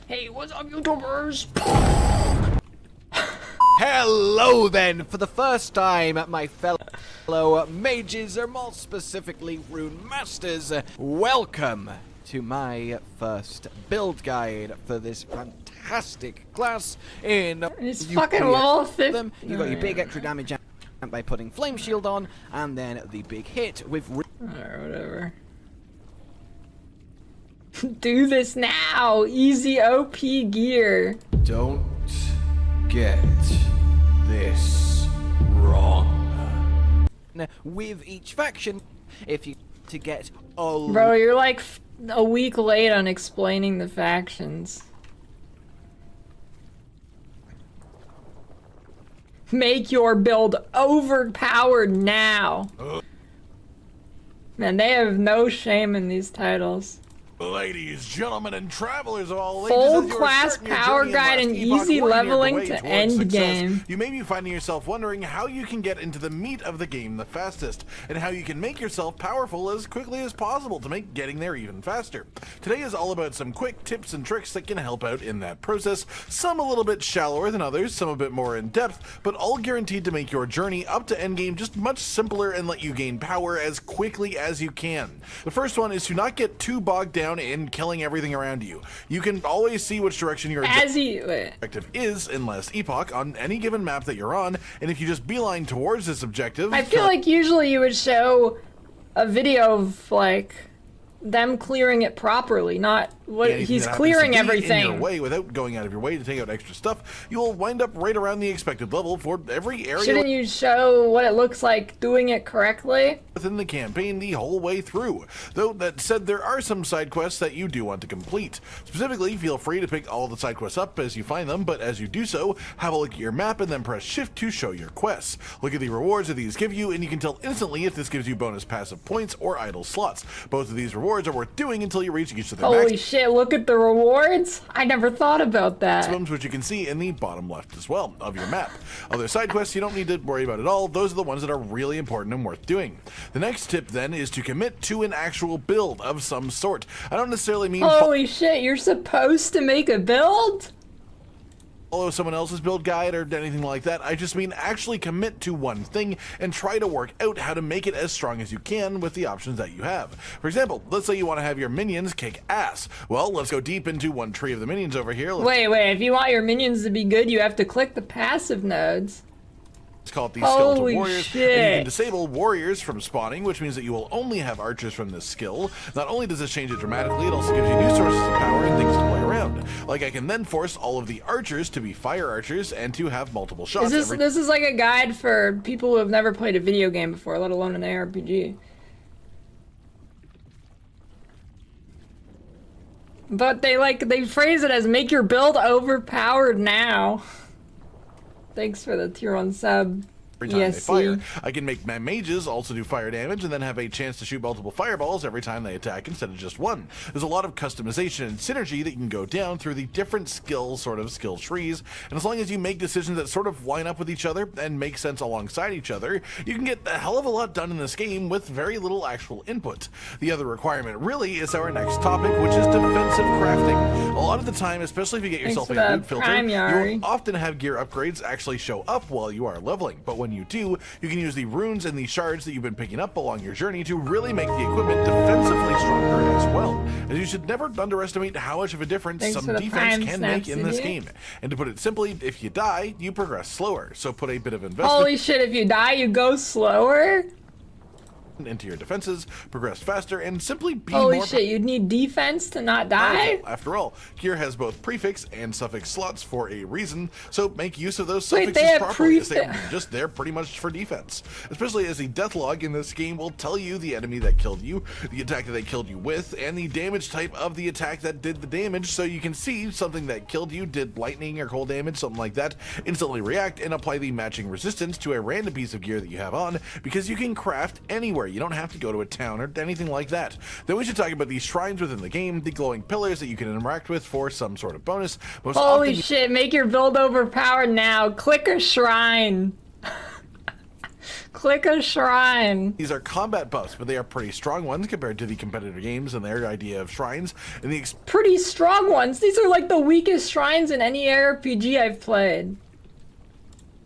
Hey, what's up, YouTubers? Hello then, for the first time, my fellow mages, or more specifically rune masters, welcome to my first build guide for this fantastic class in It's fucking level 50. You got your big extra damage by putting flame shield on, and then the big hit with Alright, whatever. Do this now! Easy OP gear. Don't get this wrong. With each faction, if you to get all Bro, you're like a week late on explaining the factions. Make your build overpowered now. Man, they have no shame in these titles. Ladies, gentlemen, and travelers of all Full ages, as you are class starting your power journey in guide Last and Epoch, easy we're here leveling way to towards end success. game. You may be finding yourself wondering how you can get into the meat of the game the fastest, and how you can make yourself powerful as quickly as possible to make getting there even faster. Today is all about some quick tips and tricks that can help out in that process, some a little bit shallower than others, some a bit more in depth, but all guaranteed to make your journey up to endgame just much simpler and let you gain power as quickly as you can. The first one is to not get too bogged down in killing everything around you. You can always see which direction your objective is in Last Epoch on any given map that you're on, and if you just beeline towards this objective... I feel like usually you would show a video of, like, them clearing it properly, not what he's clearing everything. In your way without going out of your way to take out extra stuff, you will wind up right around the expected level for every area. Shouldn't you show what it looks like doing it correctly? Within the campaign the whole way through. Though that said, there are some side quests that you do want to complete. Specifically, feel free to pick all the side quests up as you find them, but as you do so, have a look at your map and then press shift to show your quests. Look at the rewards that these give you, and you can tell instantly if this gives you bonus passive points or idle slots. Both of these rewards are worth doing until you reach each of their Holy shit, look at the rewards! I never thought about that. maximums, which you can see in the bottom left as well of your map. Other side quests you don't need to worry about at all. Those are the ones that are really important and worth doing. The next tip then is to commit to an actual build of some sort. I don't necessarily mean holy shit, you're supposed to make a build? follow someone else's build guide or anything like that. I just mean actually commit to one thing and try to work out how to make it as strong as you can with the options that you have. For example, let's say you want to have your minions kick ass. Well, let's go deep into one tree of the minions over here. Wait, if you want your minions to be good, you have to click the passive nodes. Let's call it these skeletal Holy warriors. shit. And you can disable warriors from spawning, which means that you will only have archers from this skill. Not only does this change it dramatically, it also gives you new sources of power and things to play around. Like I can then force all of the archers to be fire archers and to have multiple shots. This is like a guide for people who have never played a video game before, let alone an ARPG. But they phrase it as make your build overpowered now. Thanks for the tier 1 sub. every time Yes, they fire. see? I can make my mages also do fire damage and then have a chance to shoot multiple fireballs every time they attack instead of just one. There's a lot of customization and synergy that you can go down through the different skill trees, and as long as you make decisions that sort of line up with each other and make sense alongside each other, you can get a hell of a lot done in this game with very little actual input. The other requirement really is our next topic, which is defensive crafting. A lot of the time, especially if you get yourself a loot filter, you will often have gear upgrades actually show up while you are leveling, but when you do, you can use the runes and the shards that you've been picking up along your journey to really make the equipment defensively stronger as well. As you should never underestimate how much of a difference some defense can make in this game. And to put it simply, if you die, you progress slower, so put a bit of investment. Holy shit, if you die, you go slower? Into your defenses, progress faster, and simply be Holy more shit, you'd need defense to not die? After all, gear has both prefix and suffix slots for a reason, so make use of those Wait, suffixes they have properly, as they're just there pretty much for defense. Especially as the death log in this game will tell you the enemy that killed you, the attack that they killed you with, and the damage type of the attack that did the damage, so you can see something that killed you did lightning or cold damage, something like that, instantly react and apply the matching resistance to a random piece of gear that you have on, because you can craft anywhere. You don't have to go to a town or anything like that. Then we should talk about these shrines within the game, the glowing pillars that you can interact with for some sort of bonus. Holy shit, make your build overpowered now. Click a shrine. Click a shrine. These are combat buffs, but they are pretty strong ones compared to the competitor games and their idea of shrines. And the pretty strong ones. These are like the weakest shrines in any RPG I've played.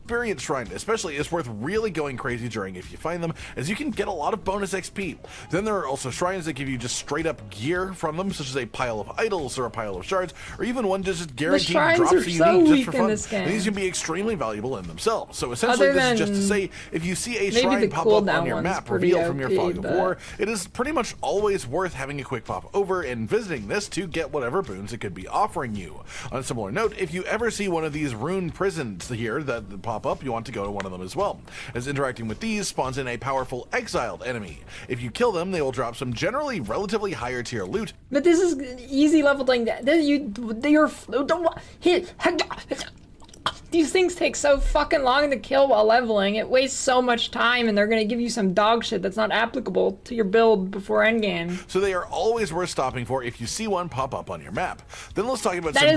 Experience shrine especially is worth really going crazy during if you find them, as you can get a lot of bonus XP. Then there are also shrines that give you just straight up gear from them, such as a pile of idols or a pile of shards, or even one just guaranteed drops that you need just for fun. And these can be extremely valuable in themselves. So essentially this is just to say, if you see a shrine pop up on your map revealed from your fog of war, it is pretty much always worth having a quick pop over and visiting this to get whatever boons it could be offering you. On a similar note, if you ever see one of these rune prisons here that pop up, you want to go to one of them as well, as interacting with these spawns in a powerful exiled enemy. If you kill them, they will drop some generally relatively higher tier loot. But this is easy leveling. These things take so fucking long to kill while leveling. It wastes so much time, and they're gonna give you some dog shit that's not applicable to your build before endgame. So they are always worth stopping for if you see one pop up on your map. Then let's talk about that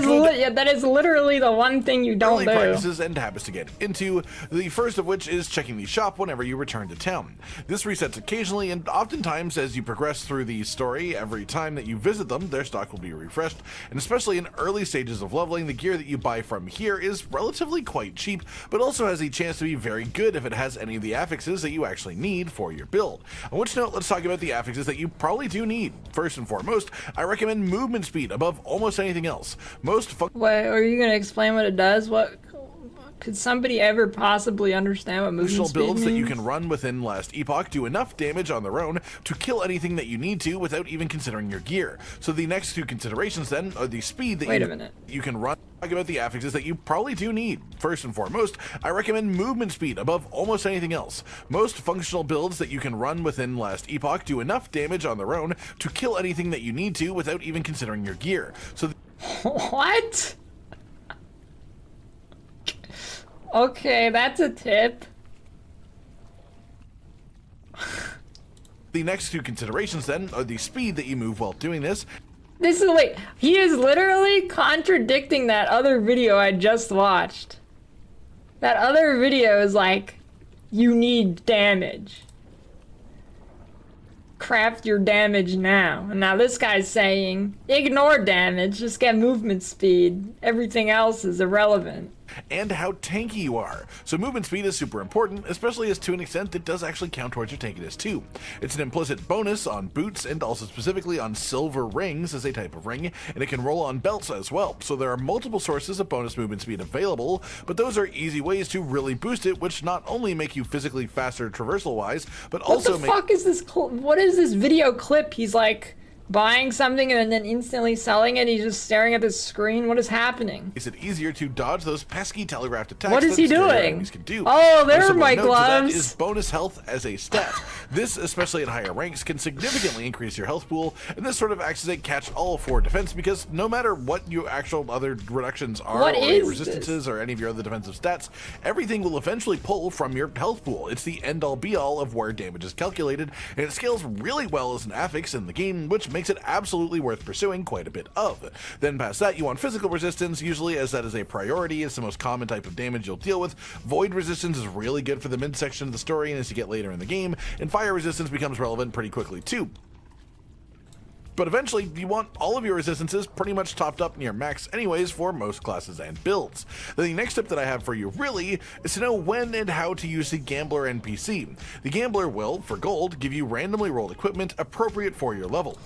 is literally the one thing you don't do. Practices and habits to get into. The first of which is checking the shop whenever you return to town. This resets occasionally, and oftentimes as you progress through the story, every time that you visit them, their stock will be refreshed. And especially in early stages of leveling, the gear that you buy from here is relatively quite cheap, but also has a chance to be very good if it has any of the affixes that you actually need for your build. On which note, let's talk about the affixes that you probably do need. First and foremost, I recommend movement speed above almost anything else. Wait, are you gonna explain what it does? What could somebody ever possibly understand what movement speed builds means? that you can run within last Epoch do enough damage on their own to kill anything that you need to without even considering your gear. So the next two considerations then are the speed that you can run. Talk about the affixes that you probably do need. First and foremost, I recommend movement speed above almost anything else. Most functional builds that you can run within last Epoch do enough damage on their own to kill anything that you need to without even considering your gear. So what? Okay, that's a tip. The next two considerations then are the speed that you move while doing this. This is like, he is literally contradicting that other video I just watched. That other video is like, you need damage. Craft your damage now. And now this guy's saying, ignore damage, just get movement speed. Everything else is irrelevant. And how tanky you are. So movement speed is super important, especially as to an extent it does actually count towards your tankiness too. It's an implicit bonus on boots and also specifically on silver rings as a type of ring, and it can roll on belts as well. So there are multiple sources of bonus movement speed available, but those are easy ways to really boost it, which not only make you physically faster traversal wise, but also what the fuck is this? What is this video clip? He's like, buying something and then instantly selling it? He's just staring at the screen. What is happening? Makes it easier to dodge those pesky telegraphed attacks. What is he doing? Can do. Oh, there are A my note to that gloves. is bonus health as a stat. This, especially at higher ranks, can significantly increase your health pool, and this sort of acts as a catch-all for defense because no matter what your actual other reductions are, What or is your resistances, this? or any of your other defensive stats, everything will eventually pull from your health pool. It's the end-all be-all of where damage is calculated, and it scales really well as an affix in the game, which makes it absolutely worth pursuing quite a bit of. Then past that, you want physical resistance, usually as that is a priority. It's the most common type of damage you'll deal with. Void resistance is really good for the midsection of the story and as you get later in the game, and fire resistance becomes relevant pretty quickly too. But eventually, you want all of your resistances pretty much topped up near max anyways for most classes and builds. Then the next tip that I have for you really is to know when and how to use the Gambler NPC. The Gambler will, for gold, give you randomly rolled equipment appropriate for your level.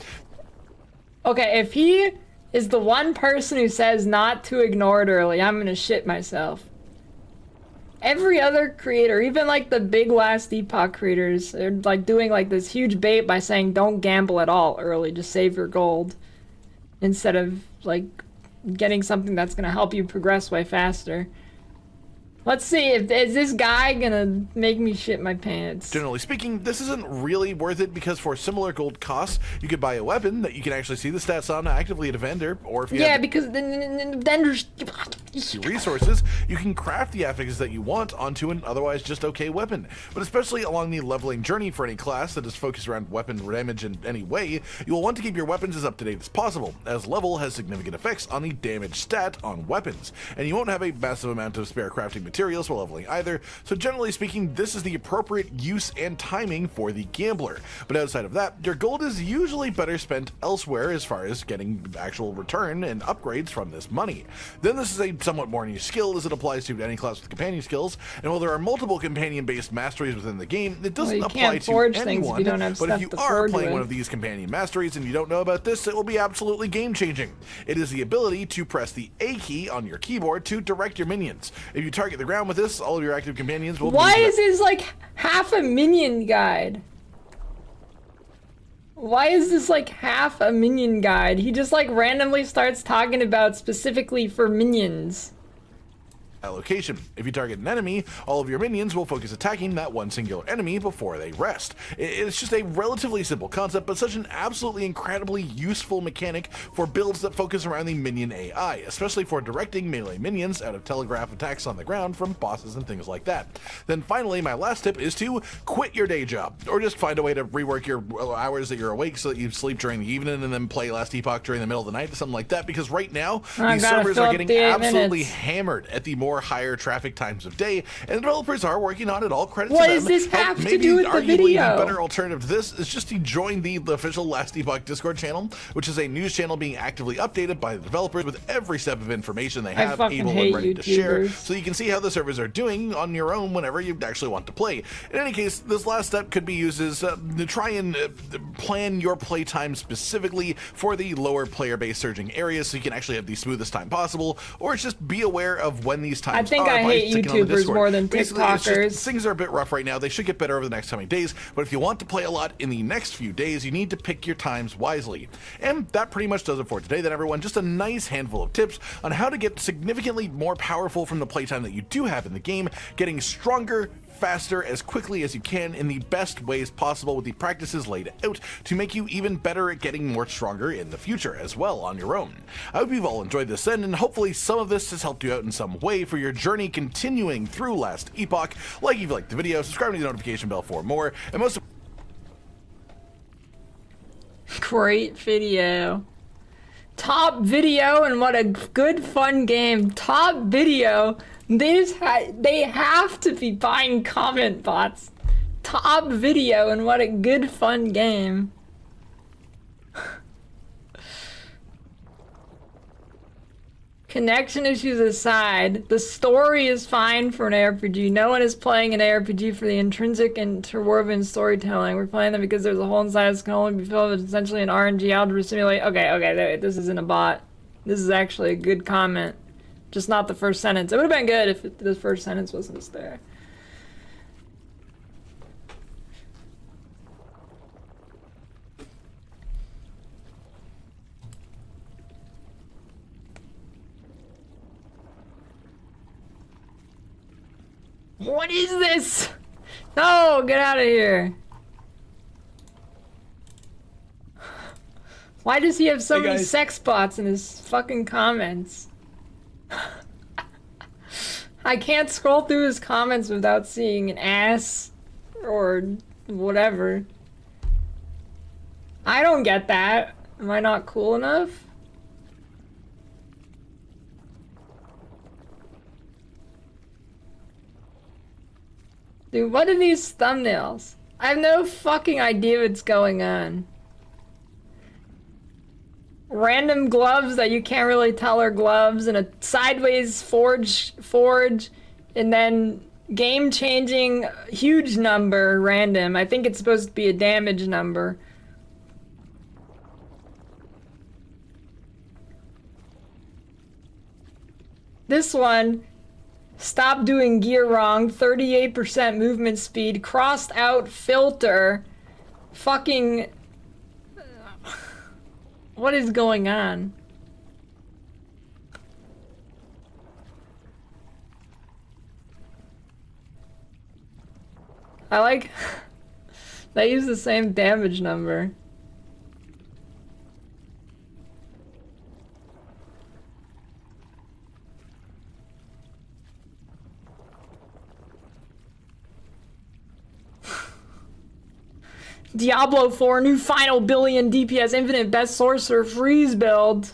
Okay, if he is the one person who says not to ignore it early, I'm gonna shit myself. Every other creator, even like the big last Epoch creators, they're like doing like this huge bait by saying don't gamble at all early, just save your gold. Instead of like getting something that's gonna help you progress way faster. Let's see, is this guy gonna make me shit my pants? Generally speaking, this isn't really worth it because for similar gold costs, you could buy a weapon that you can actually see the stats on actively at a vendor, or if you have because then vendors resources, you can craft the affixes that you want onto an otherwise just okay weapon. But especially along the leveling journey for any class that is focused around weapon damage in any way, you will want to keep your weapons as up to date as possible, as level has significant effects on the damage stat on weapons, and you won't have a massive amount of spare crafting materials while leveling either, so generally speaking, this is the appropriate use and timing for the Gambler. But outside of that, your gold is usually better spent elsewhere as far as getting actual return and upgrades from this money. Then this is a somewhat more niche skill as it applies to any class with companion skills, and while there are multiple companion-based masteries within the game, it doesn't apply to anyone, but if you are playing one of these companion masteries and you don't know about this, it will be absolutely game-changing. It is the ability to press the A key on your keyboard to direct your minions. If you target the ground with this, all of your active companions will Why is this like half a minion guide? Why is this like half a minion guide? He just like randomly starts talking about specifically for minions. Location. If you target an enemy, all of your minions will focus attacking that one singular enemy before they rest. It's just a relatively simple concept, but such an absolutely incredibly useful mechanic for builds that focus around the minion AI, especially for directing melee minions out of telegraph attacks on the ground from bosses and things like that. Then finally, my last tip is to quit your day job, or just find a way to rework your hours that you're awake so that you sleep during the evening and then play Last Epoch during the middle of the night, something like that, because right now, these servers are getting absolutely hammered at the more higher traffic times of day, and developers are working on it. All credit to them. What does this have to do with the video? The better alternative to this is just to join the official Last Epoch Discord channel, which is a news channel being actively updated by the developers with every step of information they have able and ready to share, so you can see how the servers are doing on your own whenever you actually want to play. In any case, this last step could be used as to try and plan your playtime specifically for the lower player base surging areas so you can actually have the smoothest time possible, or just be aware of when these times I think I hate YouTubers more than TikTokers. Things are a bit rough right now. They should get better over the next coming days, but if you want to play a lot in the next few days, you need to pick your times wisely. And that pretty much does it for today then, everyone. Just a nice handful of tips on how to get significantly more powerful from the playtime that you do have in the game, getting stronger, faster, as quickly as you can in the best ways possible with the practices laid out to make you even better at getting more stronger in the future as well on your own. I hope you've all enjoyed this then, and hopefully some of this has helped you out in some way for your journey continuing through Last Epoch. Like if you liked the video, subscribe to the notification bell for more, and most Great video. Top video, and what a good fun game. Top video. They have to be buying comment bots. Top video, and what a good fun game. Connection issues aside, the story is fine for an ARPG. No one is playing an ARPG for the intrinsic and interwoven storytelling. We're playing them because there's a hole inside us can only be filled with essentially an RNG algebra simulate. Okay, this isn't a bot. This is actually a good comment. Just not the first sentence. It would have been good if the first sentence wasn't just there. What is this? No, get out of here. Why does he have so many sex bots in his fucking comments? I can't scroll through his comments without seeing an ass or whatever. I don't get that. Am I not cool enough? Dude, what are these thumbnails? I have no fucking idea what's going on. Random gloves that you can't really tell are gloves, and a sideways forge, and then game-changing huge number, random. I think it's supposed to be a damage number. This one, stop doing gear wrong, 38% movement speed, crossed out filter, fucking... What is going on? I like... They use the same damage number. Diablo 4, new final billion DPS infinite best sorcerer freeze build.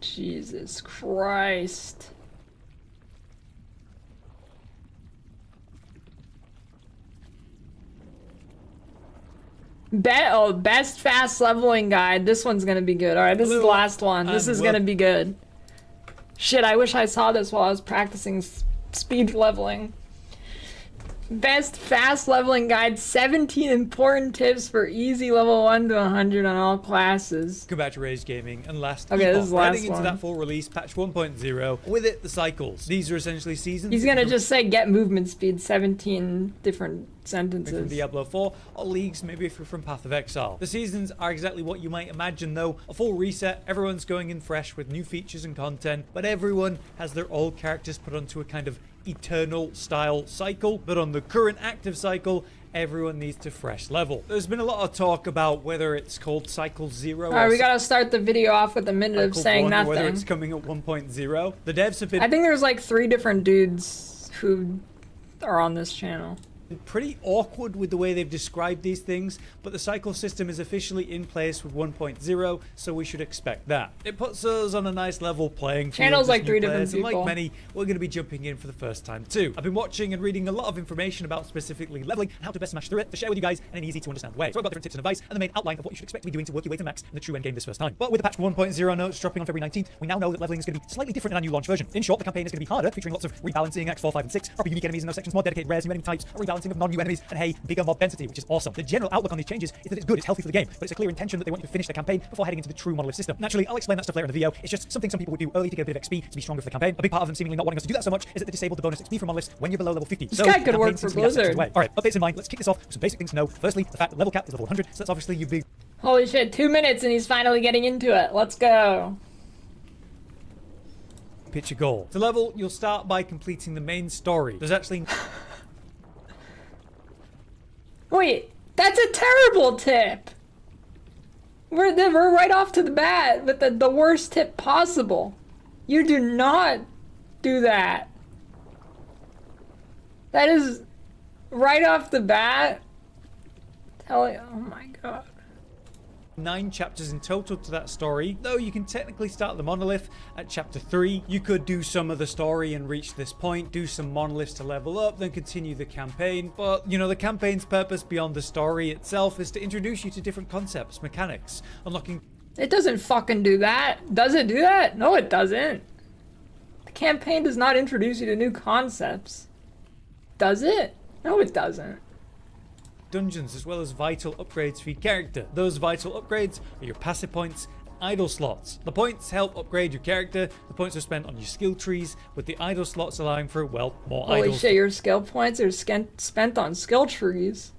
Jesus Christ. Best fast leveling guide. This one's gonna be good. Alright, this is the last one. This is gonna be good. Shit, I wish I saw this while I was practicing speed leveling. Best fast leveling guide. 17 important tips for easy level 1 to 100 on all classes. Go back to Rage Gaming and last okay, this is the last heading into that full release, patch 1.0. With it, the cycles. These are essentially seasons. He's gonna just say get movement speed 17 different sentences. From Diablo 4, or leagues, maybe if you're from Path of Exile. The seasons are exactly what you might imagine though. A full reset, everyone's going in fresh with new features and content, but everyone has their old characters put onto a kind of eternal style cycle. But on the current active cycle, everyone needs to fresh level. There's been a lot of talk about whether it's called Cycle 0 Alright, we gotta start the video off with a minute of saying nothing. Whether it's coming at 1.0. The devs have been... I think there's like 3 different dudes who are on this channel. Pretty awkward with the way they've described these things, but the cycle system is officially in place with 1.0, so we should expect that. It puts us on a nice level playing field. Channel's like 3 different people. And like many, we're going to be jumping in for the first time too. I've been watching and reading a lot of information about specifically leveling and how to best smash through it to share with you guys in an easy to understand way. So I've got different tips and advice and the main outline of what you should expect to be doing to work your way to max in the true endgame this first time. But with the patch 1.0 notes dropping on February 19th, we now know that leveling is going to be slightly different in our new launch version. In short, the campaign is going to be harder, featuring lots of rebalancing X4, 5, and 6, proper unique enemies in those sections, more dedicated rares, new enemy types, a rebalancing of non-new enemies, and hey, bigger mob density, which is awesome. The general outlook on these changes is that it's good, it's healthy for the game, but it's a clear intention that they want you to finish the campaign before heading into the true monolith system. Naturally, I'll explain that stuff later in the video. It's just something some people would do early to get a bit of XP to be stronger for the campaign. A big part of them seemingly not wanting us to do that so much is that they disabled the bonus XP from monoliths when you're below level 50. This guy could work for Blizzard. Alright, updates in mind. Let's kick this off with some basic things to know. Firstly, the fact that level cap is level 100, so that's obviously your big... Holy shit, 2 minutes and he's finally getting into it. Let's go. Picture goal. To level, you'll start by completing the main story. There's actually... Wait, that's a terrible tip! We're right off to the bat with the worst tip possible. You do not do that. That is right off the bat. Oh my god. 9 chapters in total to that story, though you can technically start the monolith at chapter 3. You could do some of the story and reach this point, do some monoliths to level up, then continue the campaign. But, you know, the campaign's purpose beyond the story itself is to introduce you to different concepts, mechanics, unlocking... It doesn't fucking do that. Does it do that? No, it doesn't. The campaign does not introduce you to new concepts. Does it? No, it doesn't. Dungeons, as well as vital upgrades for your character. Those vital upgrades are your passive points idle slots. The points help upgrade your character. The points are spent on your skill trees, with the idle slots allowing for, well, more Holy idols. shit, your skill points are spent on skill trees.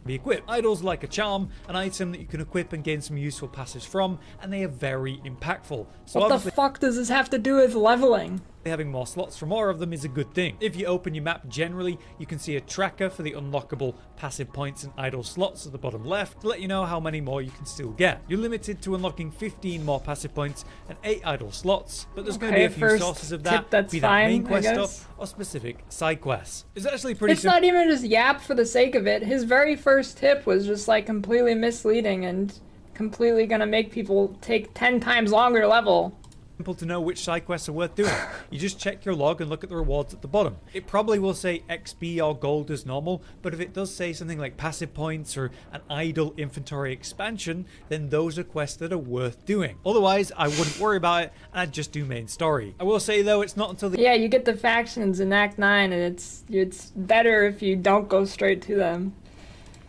Be equipped. Idols like a charm, an item that you can equip and gain some useful passives from, and they are very impactful. So What the fuck does this have to do with leveling? having more slots for more of them is a good thing. If you open your map generally, you can see a tracker for the unlockable passive points and idle slots at the bottom left to let you know how many more you can still get. You're limited to unlocking 15 more passive points and 8 idle slots, but there's going to be a few sources of that, be that main quest stuff or specific side quests. It's actually pretty simple. It's not even just yap for the sake of it. His very first tip was just like completely misleading and completely gonna make people take 10 times longer to level. Simple to know which side quests are worth doing. You just check your log and look at the rewards at the bottom. It probably will say XP or gold as normal, but if it does say something like passive points or an idle inventory expansion, then those are quests that are worth doing. Otherwise, I wouldn't worry about it and I'd just do main story. I will say though, it's not until the— Yeah, you get the factions in Act 9 and it's better if you don't go straight to them.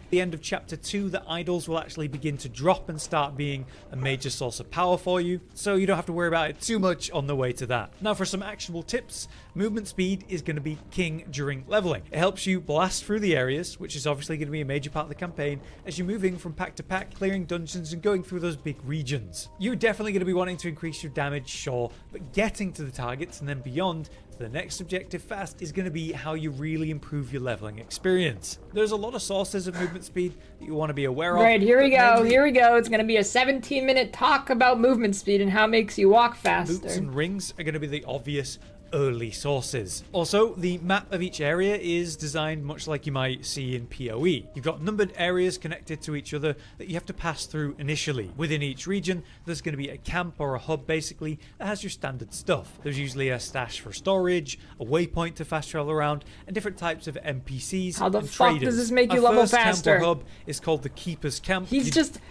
the end of chapter 2 that idols will actually begin to drop and start being a major source of power for you, so you don't have to worry about it too much on the way to that. Now for some actionable tips, movement speed is going to be king during leveling. It helps you blast through the areas, which is obviously going to be a major part of the campaign as you're moving from pack to pack, clearing dungeons and going through those big regions. You're definitely going to be wanting to increase your damage, sure, but getting to the targets and then beyond the next objective fast is going to be how you really improve your leveling experience. There's a lot of sources of movement speed that you want to be aware of. Right, here we go, here we go. It's going to be a 17-minute talk about movement speed and how it makes you walk faster. Boots and rings are going to be the obvious early sources. Also, the map of each area is designed much like you might see in PoE. You've got numbered areas connected to each other that you have to pass through initially. Within each region, there's going to be a camp or a hub basically that has your standard stuff. There's usually a stash for storage, a waypoint to fast travel around, and different types of NPCs. How the and fuck traders. does this make you Our level first faster? Camp or hub is called the Keeper's Camp. He's just...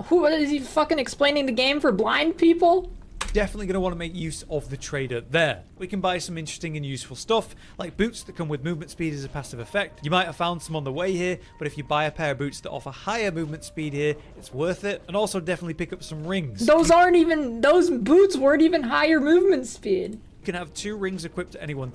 Who is he fucking explaining the game for blind people? Definitely going to want to make use of the trader there. We can buy some interesting and useful stuff, like boots that come with movement speed as a passive effect. You might have found some on the way here, but if you buy a pair of boots that offer higher movement speed here, it's worth it. And also definitely pick up some rings. Those boots weren't even higher movement speed. You can have 2 rings equipped at any one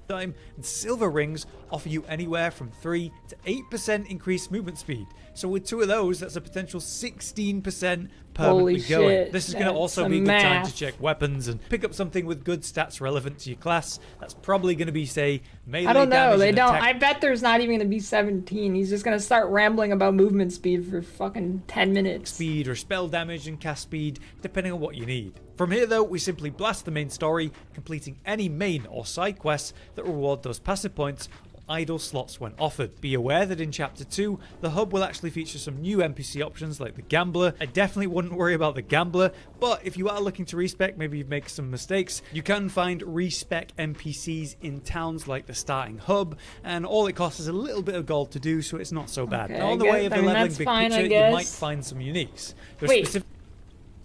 time, and silver rings offer you anywhere from 3 to 8% increased movement speed. So with 2 of those, that's a potential 16% permanently going. Shit, this is going to also be a good time to check weapons and pick up something with good stats relevant to your class. That's probably going to be, say, melee I don't know, damage they and don't. attack. I bet there's not even going to be 17. He's just going to start rambling about movement speed for fucking 10 minutes. Speed or spell damage and cast speed, depending on what you need. From here though, we simply blast the main story, completing any main or side quests that reward those passive points idle slots when offered. Be aware that in chapter 2 the hub will actually feature some new NPC options like the Gambler. I definitely wouldn't worry about the Gambler, but if you are looking to respec, maybe you've made some mistakes, you can find respec NPCs in towns like the starting hub, and all it costs is a little bit of gold to do, so it's not so bad. Okay, Now on the way of the leveling that's big fine, picture, I you guess. might find some uniques. There's Wait.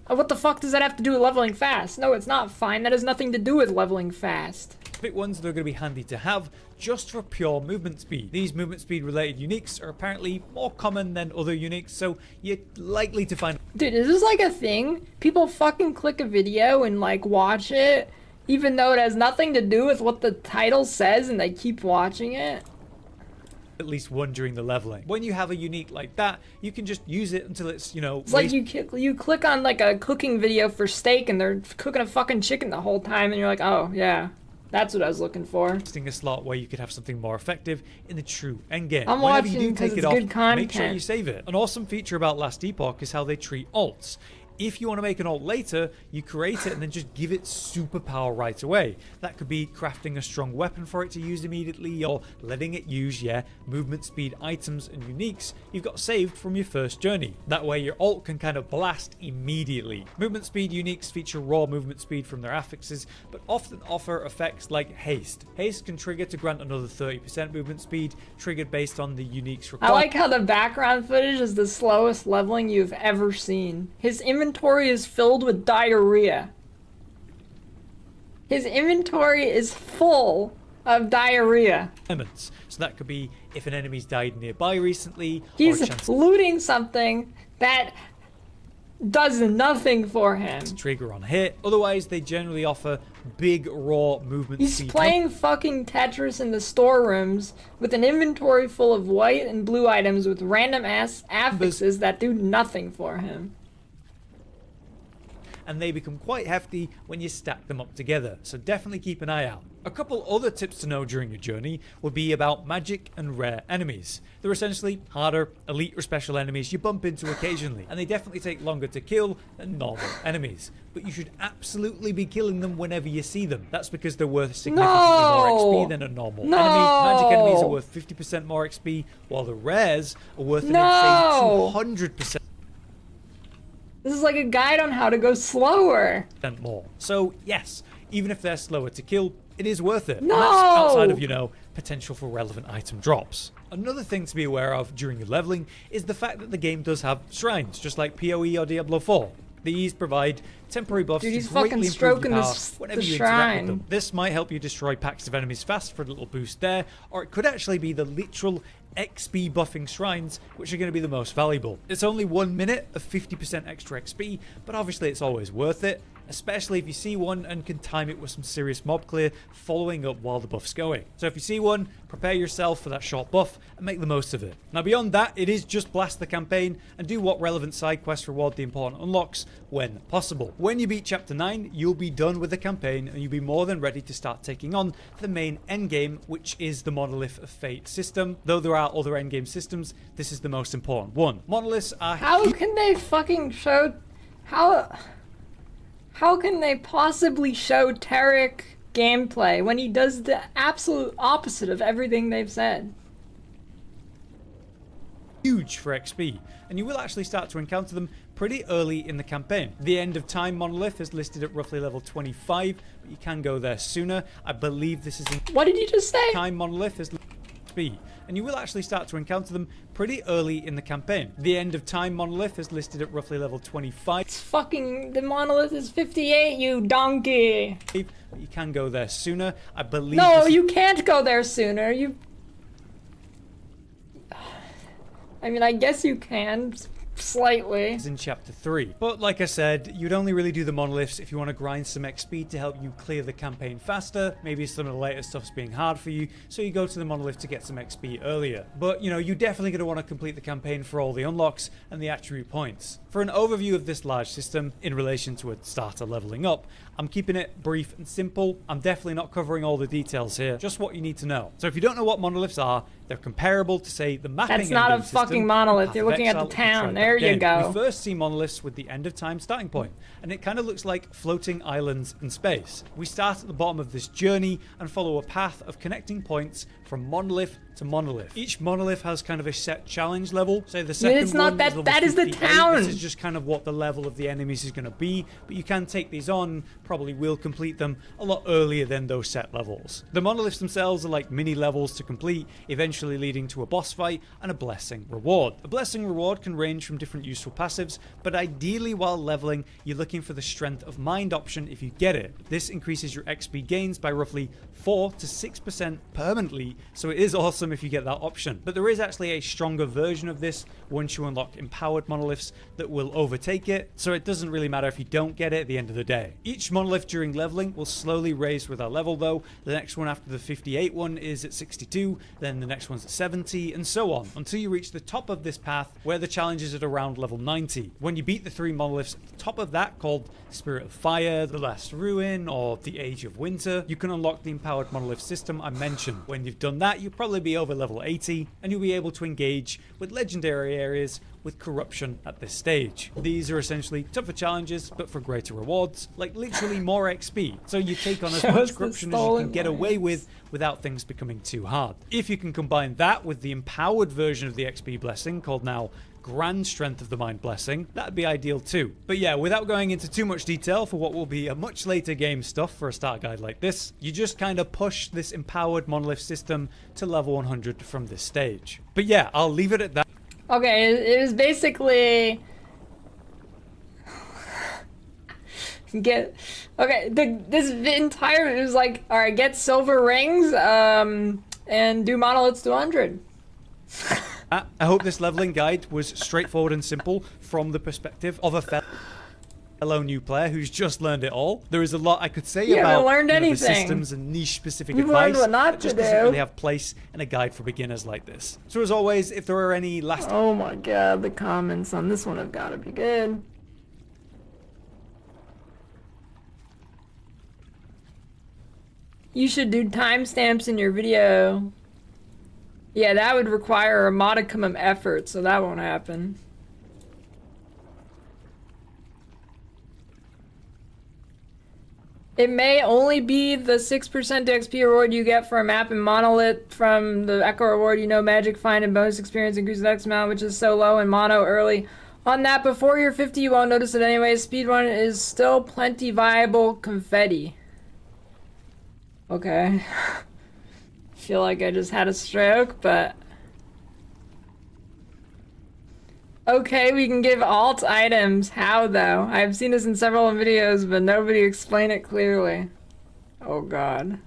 What the fuck does that have to do with leveling fast? No, it's not fine. That has nothing to do with leveling fast. specific ones that are going to be handy to have just for pure movement speed. These movement speed related uniques are apparently more common than other uniques, so you're likely to find— Dude, is this like a thing? People fucking click a video and like watch it, even though it has nothing to do with what the title says, and they keep watching it? at least one during the leveling. When you have a unique like that, you can just use it until it's, you know, it's like you click on like a cooking video for steak and they're cooking a fucking chicken the whole time, and you're like, oh yeah, that's what I was looking for. A slot where you could have something more effective in the true endgame. I'm Whenever watching you do because take it's it off, good content. make sure you save it. An awesome feature about Last Epoch is how they treat alts. If you want to make an alt later, you create it and then just give it superpower right away. That could be crafting a strong weapon for it to use immediately, or letting it use, movement speed items and uniques you've got saved from your first journey. That way your alt can kind of blast immediately. Movement speed uniques feature raw movement speed from their affixes, but often offer effects like haste. Haste can trigger to grant another 30% movement speed, triggered based on the unique's requirement. I like how the background footage is the slowest leveling you've ever seen. His inventory is filled with diarrhea. His inventory is full of diarrhea. So that could be if an enemy's died nearby recently, or a He's chance looting something that does nothing for him. to trigger on hit. Otherwise, they generally offer big raw movement He's speed. playing fucking Tetris in the storerooms with an inventory full of white and blue items with random ass affixes that do nothing for him. And they become quite hefty when you stack them up together, so definitely keep an eye out. A couple other tips to know during your journey would be about magic and rare enemies. They're essentially harder, elite or special enemies you bump into occasionally, and they definitely take longer to kill than normal enemies. But you should absolutely be killing them whenever you see them. That's because they're worth significantly more XP than a normal enemy. Magic enemies are worth 50% more XP, while the rares are worth an insane 200%. This is like a guide on how to go slower. More. So yes, even if they're slower to kill, it is worth it. No! And that's outside of, you know, potential for relevant item drops. Another thing to be aware of during your leveling is the fact that the game does have shrines, just like PoE or Diablo 4. These provide temporary buffs Dude, to he's greatly fucking improve stroking your power the whenever you shrine. interact with them. This might help you destroy packs of enemies fast for a little boost there, or it could actually be the literal XP buffing shrines which are going to be the most valuable. It's only 1 minute of 50% extra XP, but obviously it's always worth it, especially if you see one and can time it with some serious mob clear following up while the buff's going. So if you see one, prepare yourself for that short buff and make the most of it. Now beyond that, it is just blast the campaign and do what relevant side quests reward the important unlocks when possible. When you beat chapter 9, you'll be done with the campaign and you'll be more than ready to start taking on the main endgame, which is the Monolith of Fate system. Though there are other endgame systems, this is the most important one. Monoliths are... How can they fucking show... How can they possibly show Tarek gameplay when he does the absolute opposite of everything they've said? Huge for XP, and you will actually start to encounter them pretty early in the campaign. The End of Time Monolith is listed at roughly level 25, but you can go there sooner. I believe this is in... What did you just say? Time Monolith is XP, and you will actually start to encounter them pretty early in the campaign. The End of Time Monolith is listed at roughly level 25. It's fucking... The Monolith is 58, you donkey! But you can go there sooner. I believe... No, you can't go there sooner. I mean, I guess you can, slightly. Is in chapter 3. But like I said, you'd only really do the monoliths if you want to grind some XP to help you clear the campaign faster. Maybe some of the later stuff's being hard for you, so you go to the monolith to get some XP earlier. But, you know, you're definitely going to want to complete the campaign for all the unlocks and the attribute points. For an overview of this large system in relation to a starter leveling up, I'm keeping it brief and simple. I'm definitely not covering all the details here, just what you need to know. So if you don't know what monoliths are, they're comparable to, say, the mapping That's not a system, fucking monolith. You're looking at the Exile, town. and There you again, go. We first see monoliths with the End of Time starting point, and it kind of looks like floating islands in space. We start at the bottom of this journey and follow a path of connecting points from monolith to monolith. Each monolith has kind of a set challenge level. Say the second It's not one that. is level That is the 58. town. This is just kind of what the level of the enemies is going to be, but you can take these on, probably will complete them a lot earlier than those set levels. The monoliths themselves are like mini levels to complete, eventually leading to a boss fight and a blessing reward. A blessing reward can range from different useful passives, but ideally while leveling, you're looking for the strength of mind option if you get it. This increases your XP gains by roughly 4 to 6% permanently, so it is awesome if you get that option. But there is actually a stronger version of this once you unlock empowered monoliths that will overtake it, so it doesn't really matter if you don't get it at the end of the day. Each monolith during leveling will slowly raise with our level though. The next one after the 58 one is at 62, then the next one's at 70, and so on, until you reach the top of this path where the challenge is at around level 90. When you beat the 3 monoliths at the top of that, called Spirit of Fire, the Last Ruin, or the Age of Winter, you can unlock the empowered monolith system I mentioned. When you've done that, you'll probably be over level 80, and you'll be able to engage with legendary areas with corruption at this stage. These are essentially tougher challenges, but for greater rewards, like literally more XP. So you take on as much corruption as you can get away with without things becoming too hard. If you can combine that with the empowered version of the XP blessing, called now Grand Strength of the Mind Blessing, that'd be ideal too. But yeah, without going into too much detail for what will be a much later game stuff for a start guide like this, you just kind of push this empowered monolith system to level 100 from this stage. But yeah, I'll leave it at that. Okay, it was basically... this entire... It was like, alright, get silver rings, and do monoliths to 100. I hope this leveling guide was straightforward and simple from the perspective of a fellow new player who's just learned it all. There is a lot I could say about the systems and niche specific advice that just doesn't really have place in a guide for beginners like this. So as always, if there are any last... Oh my god, the comments on this one have got to be good. You should do timestamps in your video. Yeah, that would require a modicum of effort, so that won't happen. It may only be the 6% XP reward you get for a map in Monolith from the Echo reward. You know, Magic Find and bonus experience increases X amount, which is so low in Mono early. On that, before you're 50, you won't notice it anyway. Speedrun is still plenty viable confetti. Okay. Feel like I just had a stroke, but... Okay, we can give alt items. How, though? I've seen this in several videos, but nobody explained it clearly. Oh, God.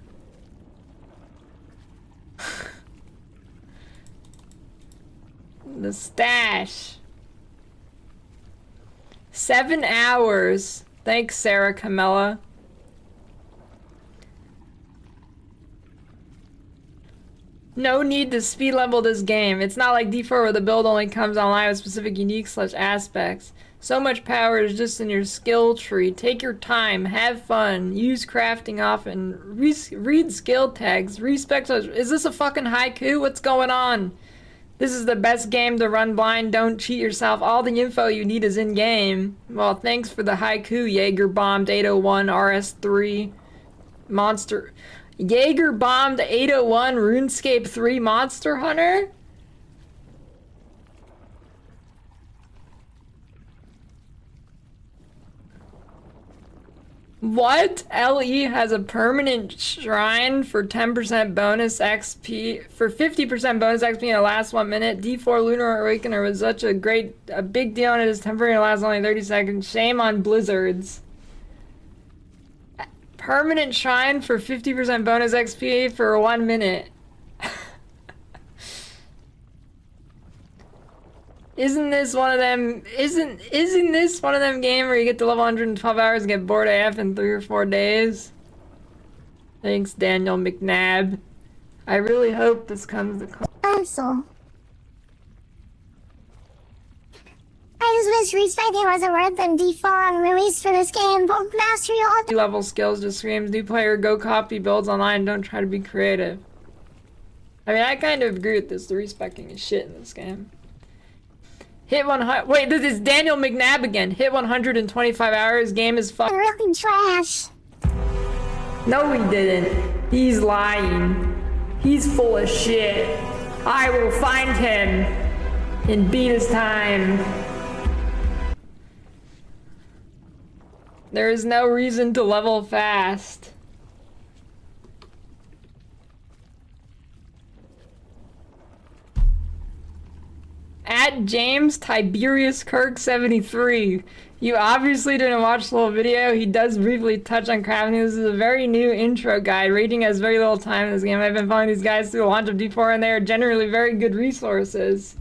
The stash. 7 hours. Thanks, Sarah Camilla. No need to speed level this game. It's not like D4 where the build only comes online with specific unique / aspects. So much power is just in your skill tree. Take your time, have fun, use crafting often, read skill tags, respect. Is this a fucking haiku? What's going on? This is the best game to run blind. Don't cheat yourself. All the info you need is in game. Well, thanks for the haiku, Jaeger bombed 801 RS3 monster. Jaeger bombed 801 RuneScape 3 Monster Hunter? What? LE has a permanent shrine for 10% bonus XP, for 50% bonus XP in the last 1 minute. D4 Lunar Awakener was such a big deal and it is temporary and lasts only 30 seconds. Shame on Blizzards. Permanent shrine for 50% bonus XP for 1 minute. Isn't this one of them game where you get to level 112 hours and get bored AF in 3 or 4 days? Thanks, Daniel McNabb. I really hope this comes to Also, I just wish respecting wasn't worth them default on release for this game, but mastery all level skills just screams new player, go copy builds online, don't try to be creative. I mean, I kind of agree with this. The respecting is shit in this game. Hit 100. Wait, this is Daniel McNabb again. Hit 125 hours. Game is fucking really trash. No, he didn't. He's lying. He's full of shit. I will find him and beat his time. There is no reason to level fast. At James Tiberius Kirk 73. You obviously didn't watch the whole video. He does briefly touch on crafting. This is a very new intro guide. Rating has very little time in this game. I've been following these guys through the launch of D4 and they are generally very good resources.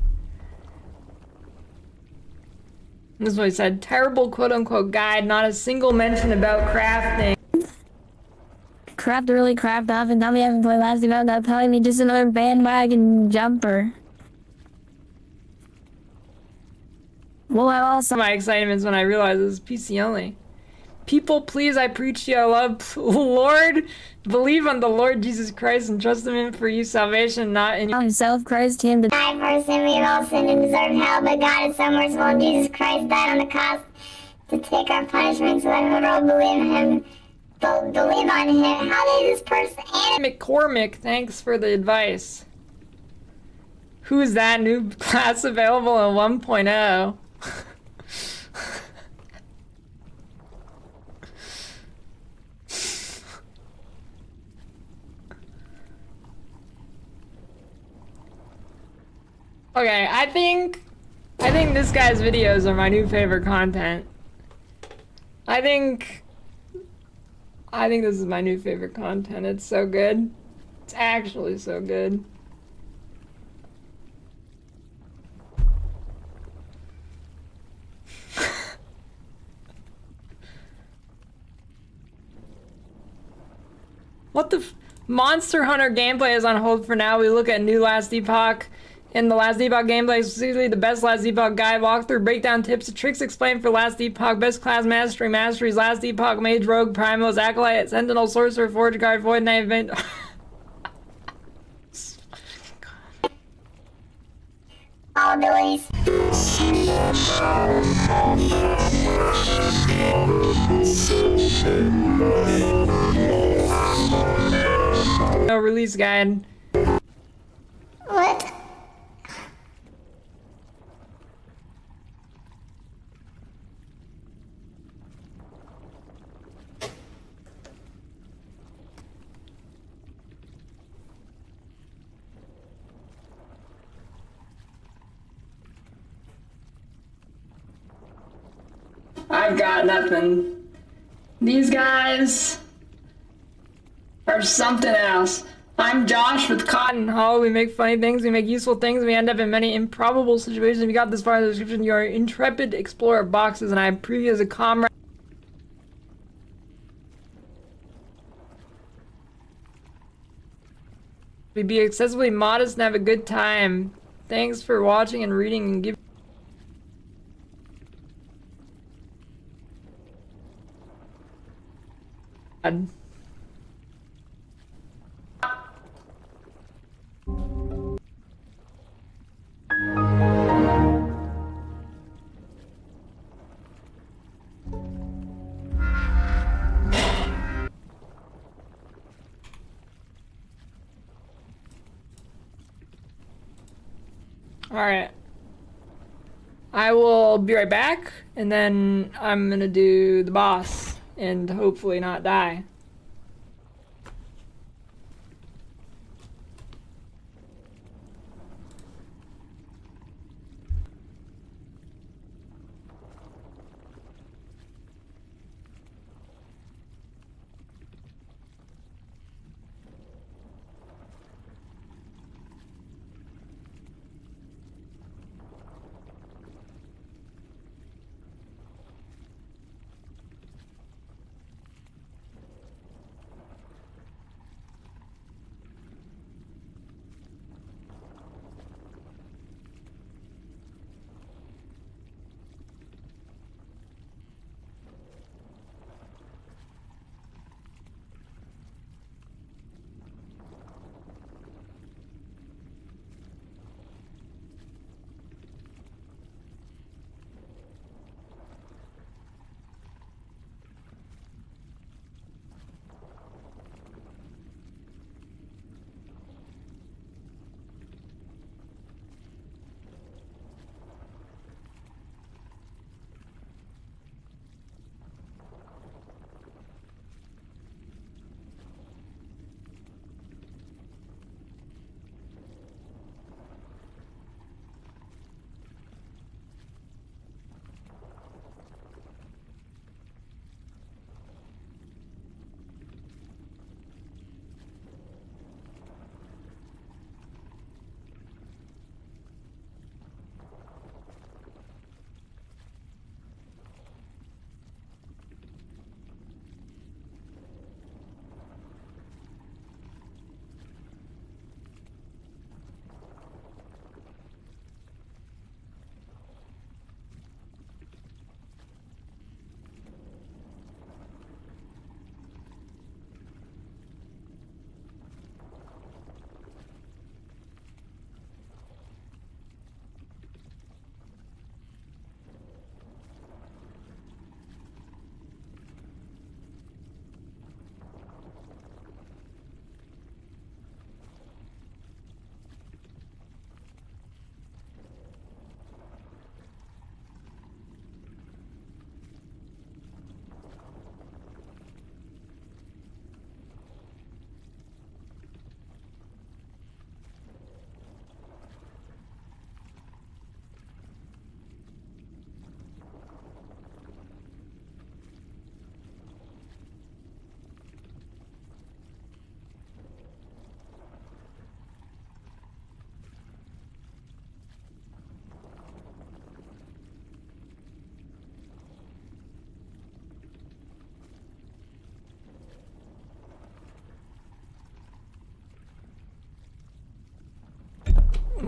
This is what he said. Terrible quote-unquote guide. Not a single mention about crafting. Craft really crapped off and now we haven't played last about that telling me just another bandwagon jumper. Well, I also... My excitement is when I realized it was PC only. People, please, I preach to you, I love. Lord, believe on the Lord Jesus Christ and trust in Him for you salvation, not in himself. Christ came to die for us, and we have all sinned and deserve hell, but God is so merciful, and Jesus Christ died on the cross to take our punishment, so that whoever will believe in Him, believe on Him. How did this person... McCormick, thanks for the advice. Who is that? New class available in 1.0. Okay, I think this guy's videos are my new favorite content. I think this is my new favorite content. It's so good. It's actually so good. What the Monster Hunter gameplay is on hold for now. We look at new Last Epoch. In the Last Epoch gameplay, specifically the best Last Epoch guide, walkthrough, breakdown, tips, and tricks explained for Last Epoch, best class mastery, masteries, Last Epoch, Mage, Rogue, Primals, Acolyte, Sentinel, Sorcerer, Forge Guard, Void Knight, Event. No release guide. What? I've got nothing. These guys are something else. I'm Josh with Cotton Hall. We make funny things, we make useful things, we end up in many improbable situations. If you got this far in the description, you are intrepid explorer boxes, and I preview you as a comrade. We be excessively modest and have a good time. Thanks for watching and reading and giving. Alright. I will be right back, and then I'm gonna do the boss and hopefully not die.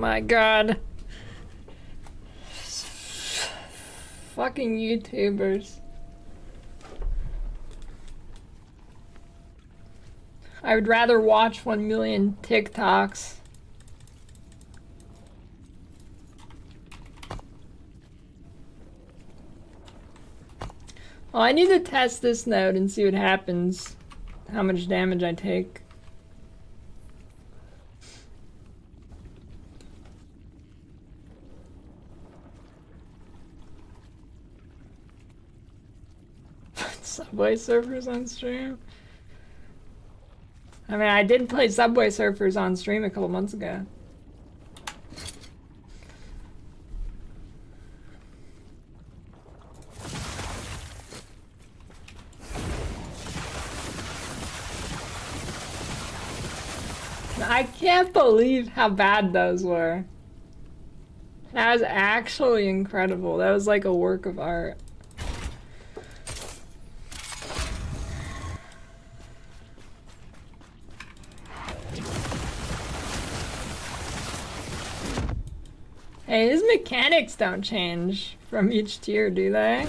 my god. Fucking YouTubers. I would rather watch 1 million TikToks. Well, I need to test this node and see what happens. How much damage I take. Subway Surfers on stream? I mean, I did play Subway Surfers on stream a couple months ago. I can't believe how bad those were. That was actually incredible. That was like a work of art. Hey, his mechanics don't change from each tier, do they?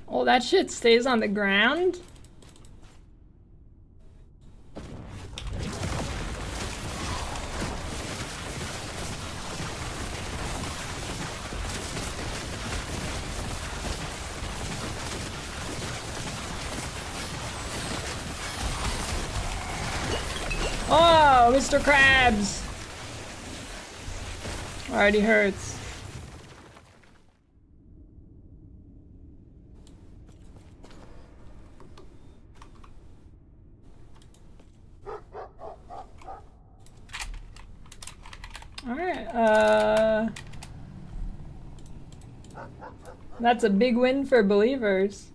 Oh, that shit stays on the ground? Oh, Mr. Krabs! Already hurts. Alright, that's a big win for believers.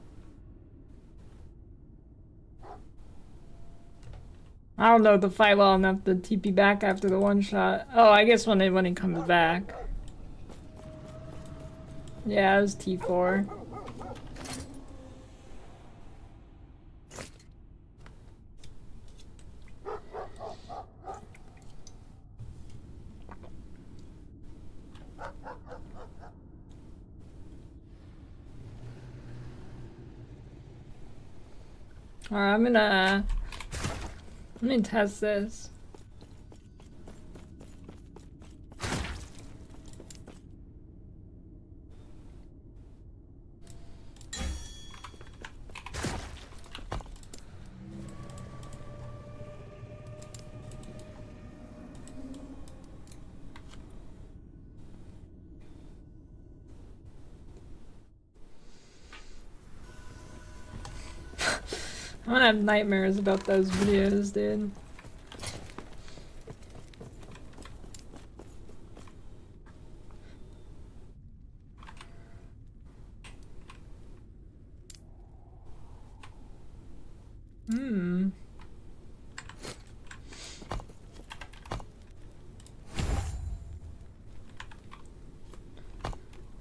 I don't know if the fight well enough to TP back after the one shot. Oh, I guess when he comes back. Yeah, it was T4. Alright, let me test this. I'm gonna have nightmares about those videos, dude.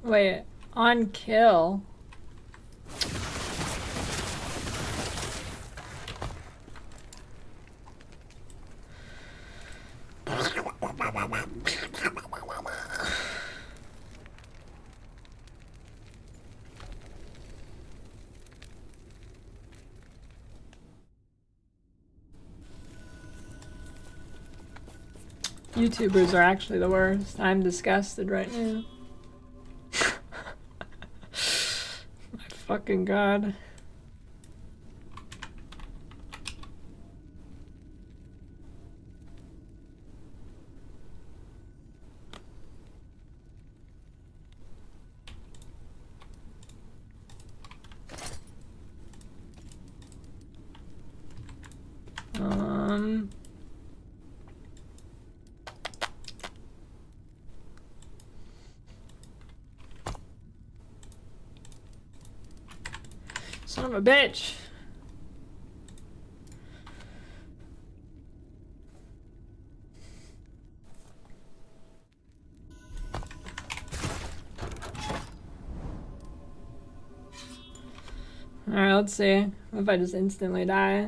Wait, on kill. YouTubers are actually the worst. I'm disgusted right now. My fucking god. Son of a bitch. Alright, let's see. What if I just instantly die?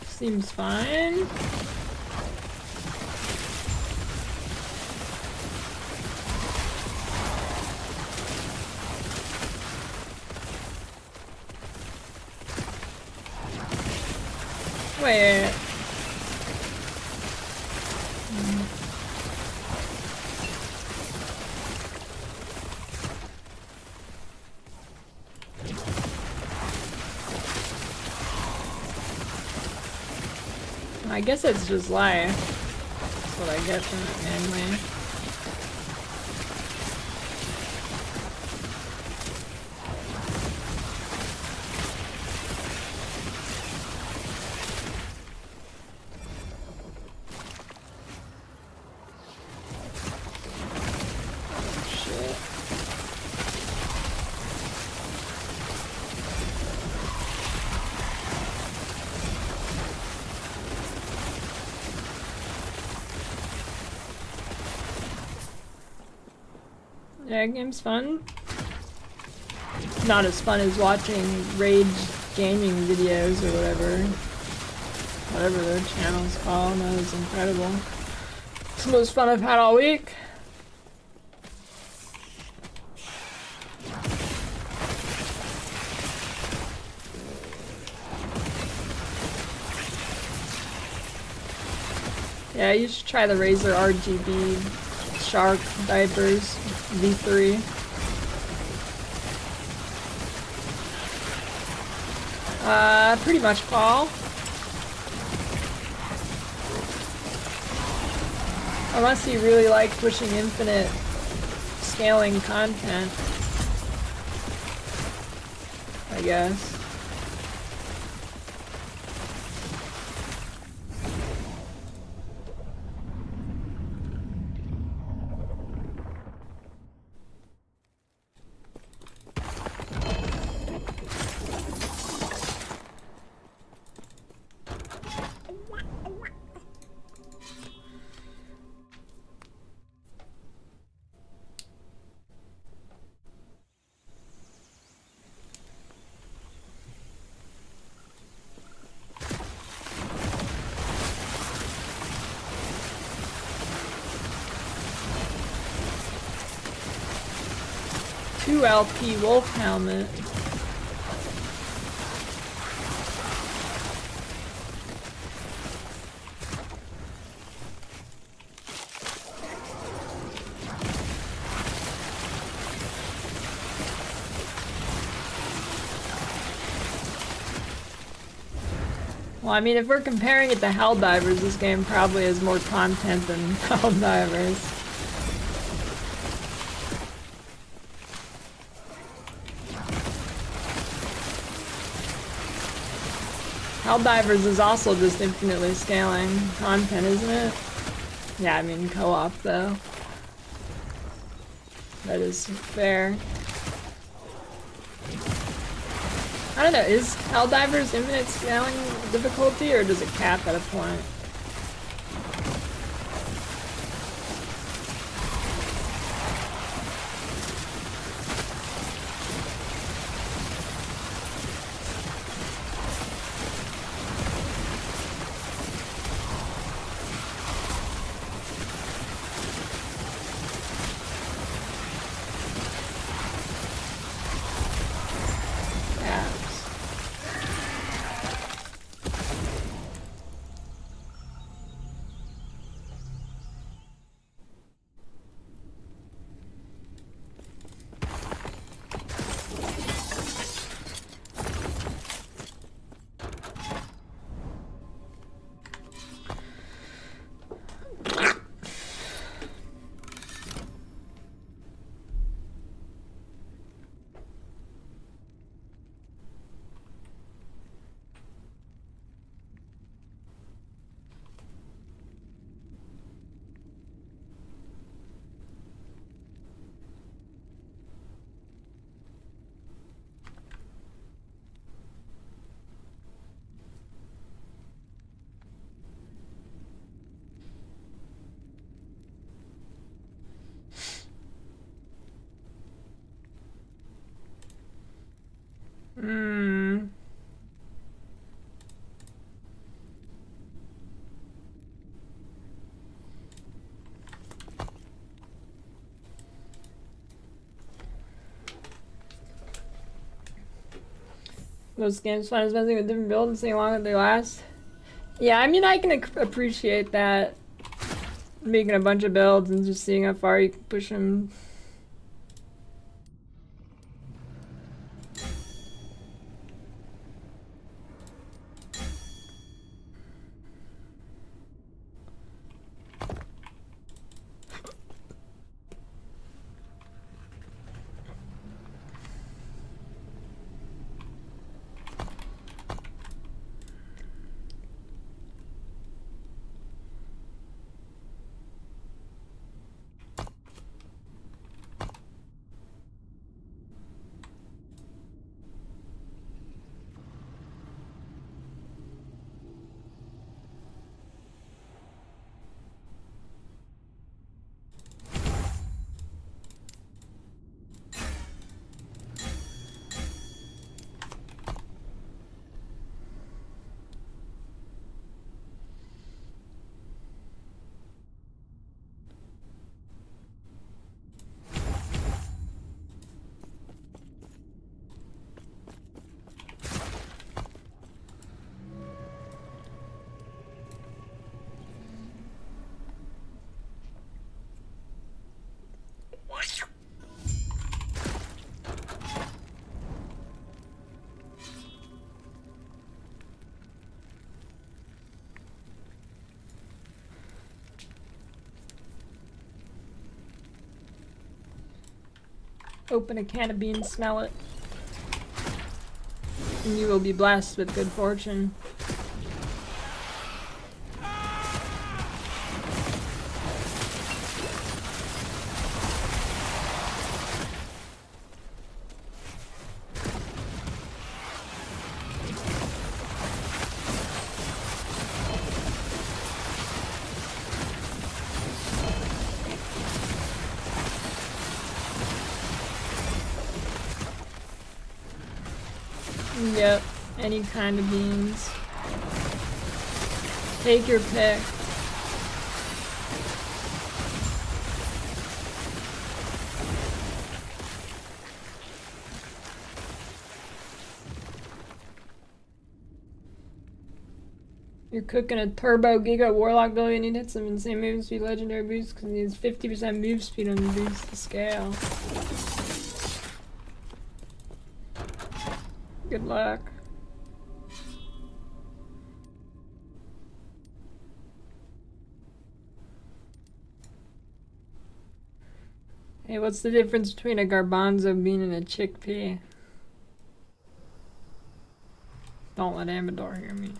Seems fine. Wait. I guess it's just life. That's what I get from it mainly. Yeah, game's fun. Not as fun as watching Rage gaming videos or whatever their channel's called. That was incredible. It's the most fun I've had all week. Yeah, you should try the Razer RGB Shark diapers V3. Pretty much fall. Unless you really like pushing infinite scaling content, I guess. LP wolf helmet. Well, I mean, if we're comparing it to Helldivers, this game probably has more content than Helldivers. Helldivers is also just infinitely scaling content, isn't it? Yeah, I mean co-op though. That is fair. I don't know, is Helldivers infinite scaling difficulty or does it cap at a point? Those games fun is messing with different builds and seeing how long they last. Yeah, I mean, I can appreciate that. Making a bunch of builds and just seeing how far you can push them. Open a can of beans, smell it. And you will be blessed with good fortune. Yep, any kind of beans. Take your pick. You're cooking a turbo giga warlock build, you need to hit some insane move speed legendary boost because it needs 50% move speed on the boost to scale. Good luck. Hey, what's the difference between a garbanzo bean and a chickpea? Don't let Amador hear me.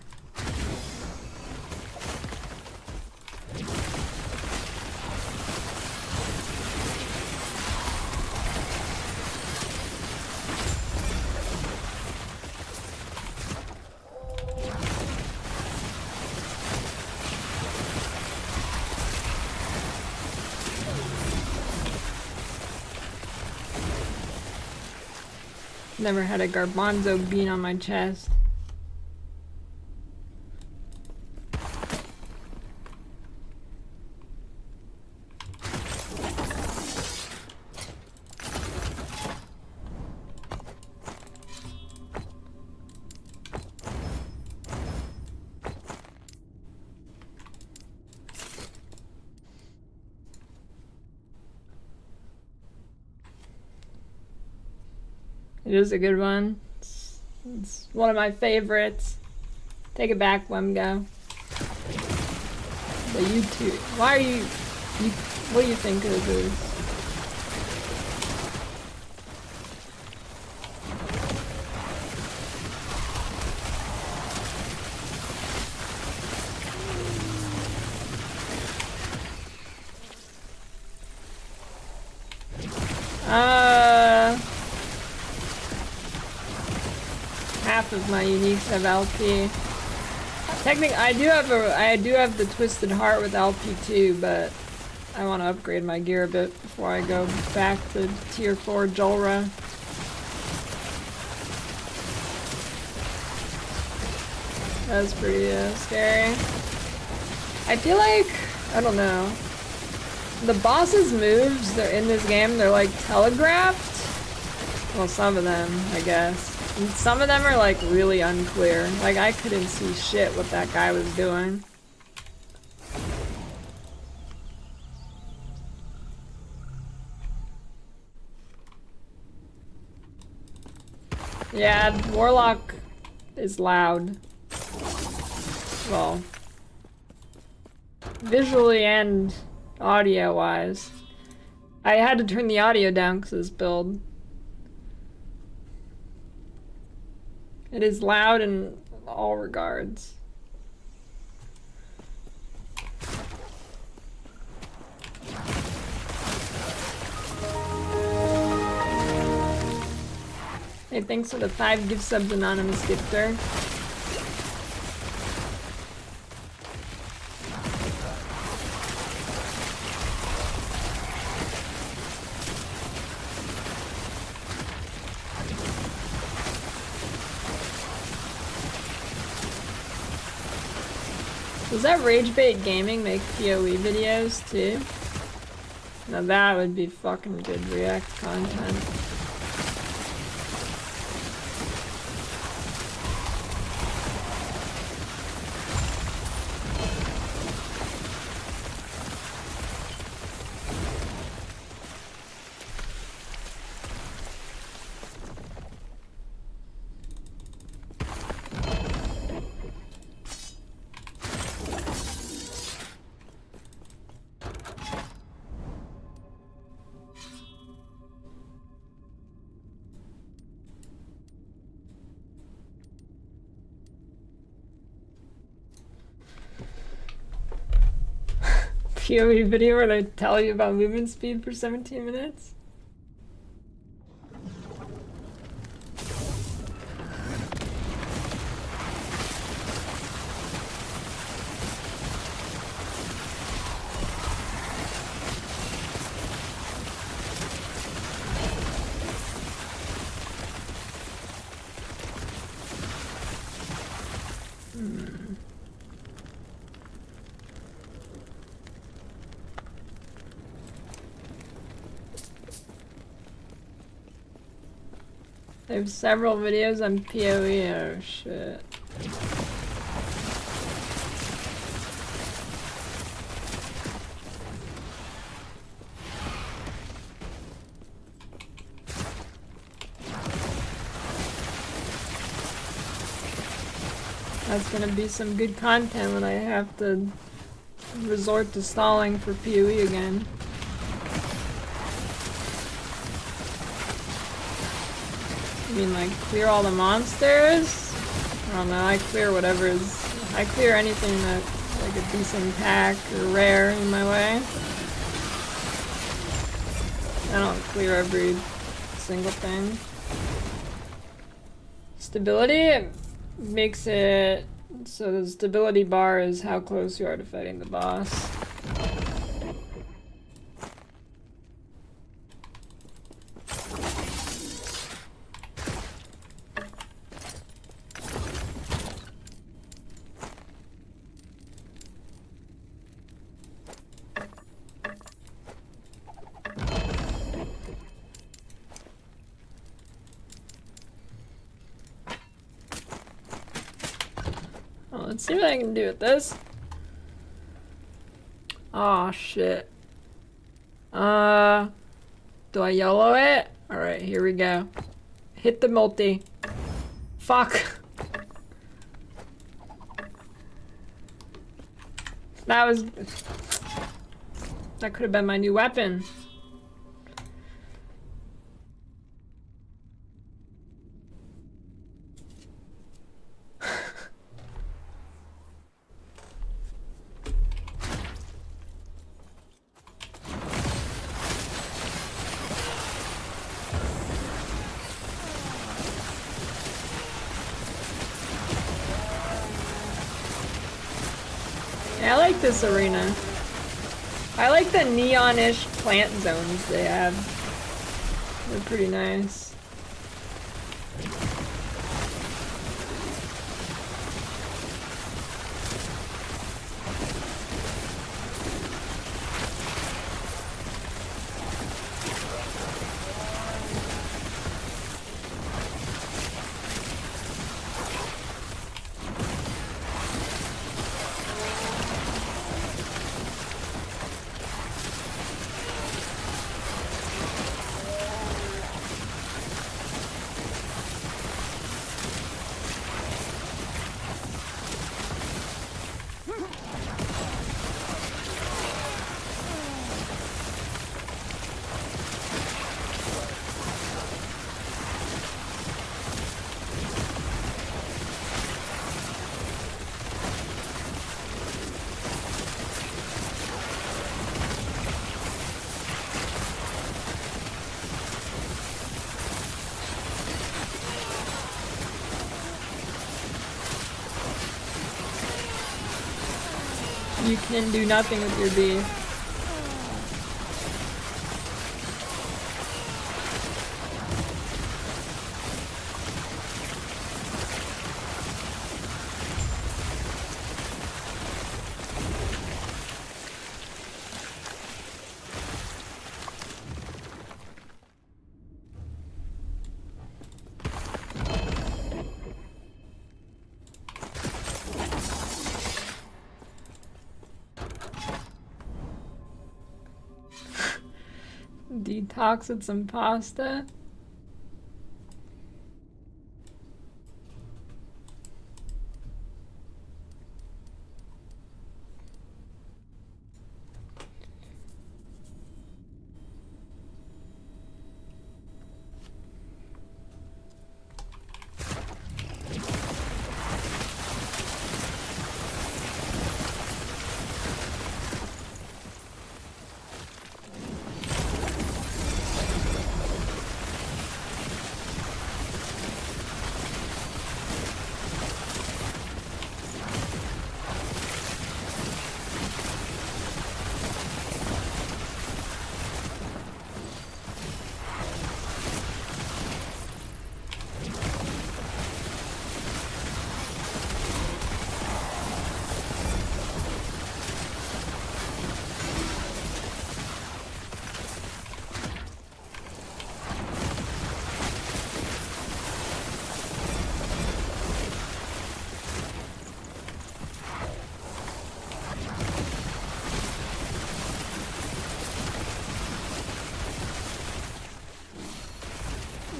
Never had a garbanzo bean on my chest. It is a good one. It's one of my favorites. Take it back, Wemgo. But you two, why are you what do you think it is? Half of my uniques have LP. Technically, I do have the Twisted Heart with LP too, but I want to upgrade my gear a bit before I go back to Tier 4 Jolra. That's pretty scary. I feel like, I don't know, the boss's moves, they're in this game, they're like telegraphed. Well, some of them, I guess. And some of them are like really unclear. Like I couldn't see shit what that guy was doing. Yeah, Warlock is loud. Well, visually and audio-wise. I had to turn the audio down because of this build. It is loud in all regards. Hey, thanks for the 5 gift subs, anonymous gifter. Does that Ragebait Gaming make PoE videos too? Now that would be fucking good React content. PoE video where they tell you about movement speed for 17 minutes? They have several videos on PoE. Oh shit. That's gonna be some good content when I have to resort to stalling for PoE again. I mean, like, clear all the monsters? I don't know, I clear whatever is... I clear anything that, like, a decent pack or rare in my way. I don't clear every single thing. Stability, it makes it... So the stability bar is how close you are to fighting the boss. Let's see what I can do with this. Aw, shit. Do I YOLO it? Alright, here we go. Hit the multi. Fuck. That could have been my new weapon. I like this arena. I like the neon-ish plant zones they have. They're pretty nice. you can do nothing with your B. Detox with some pasta.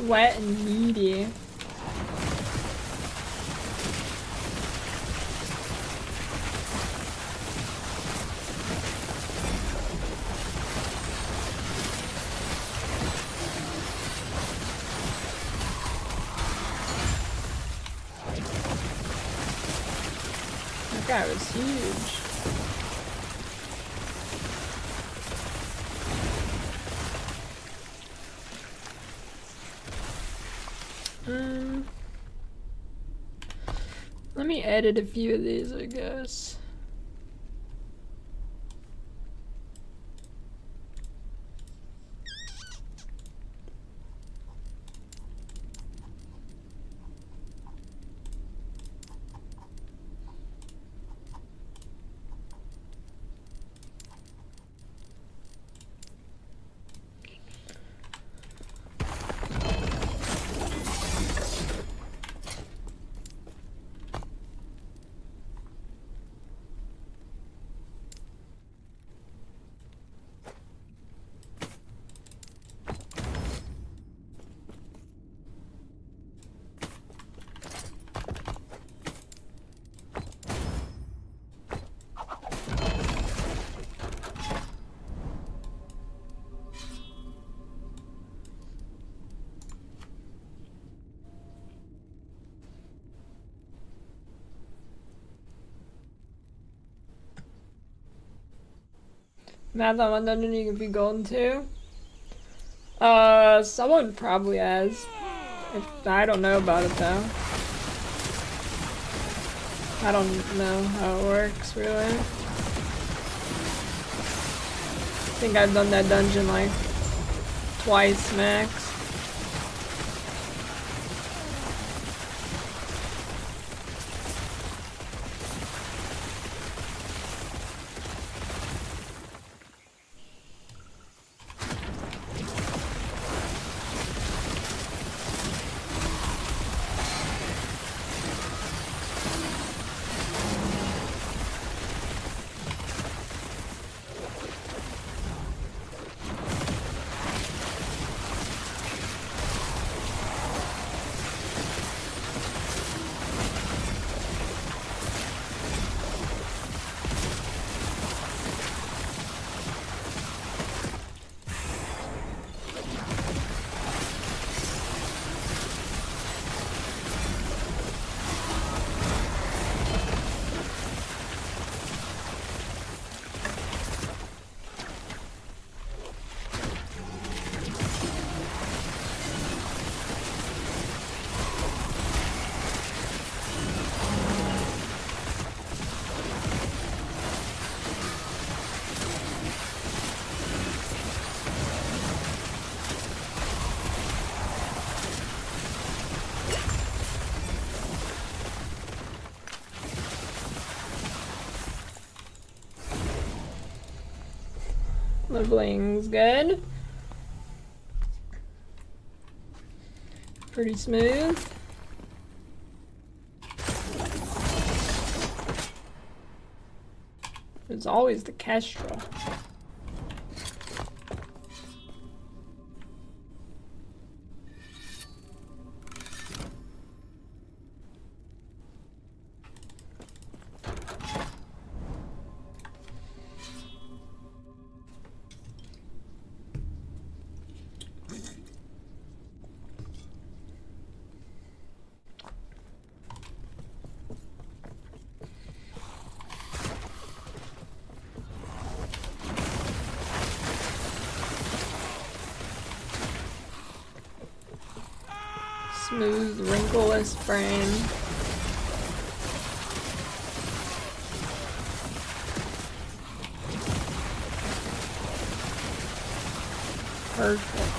Wet and meaty. That guy was huge. Let me edit a few of these, I guess. Math on 1 dungeon you can be golden too? Someone probably has. I don't know about it though. I don't know how it works really. I think I've done that dungeon like twice max. Leveling's good. Pretty smooth. There's always the Kestra. Smooth, wrinkleless brain. Perfect.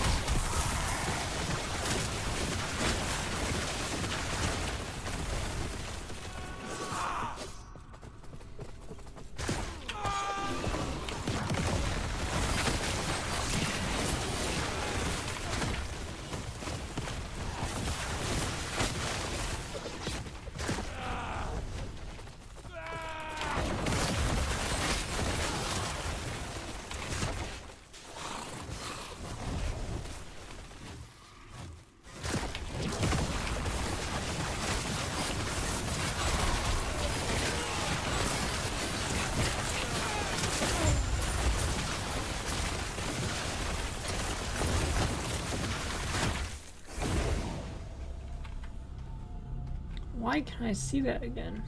Why can I see that again?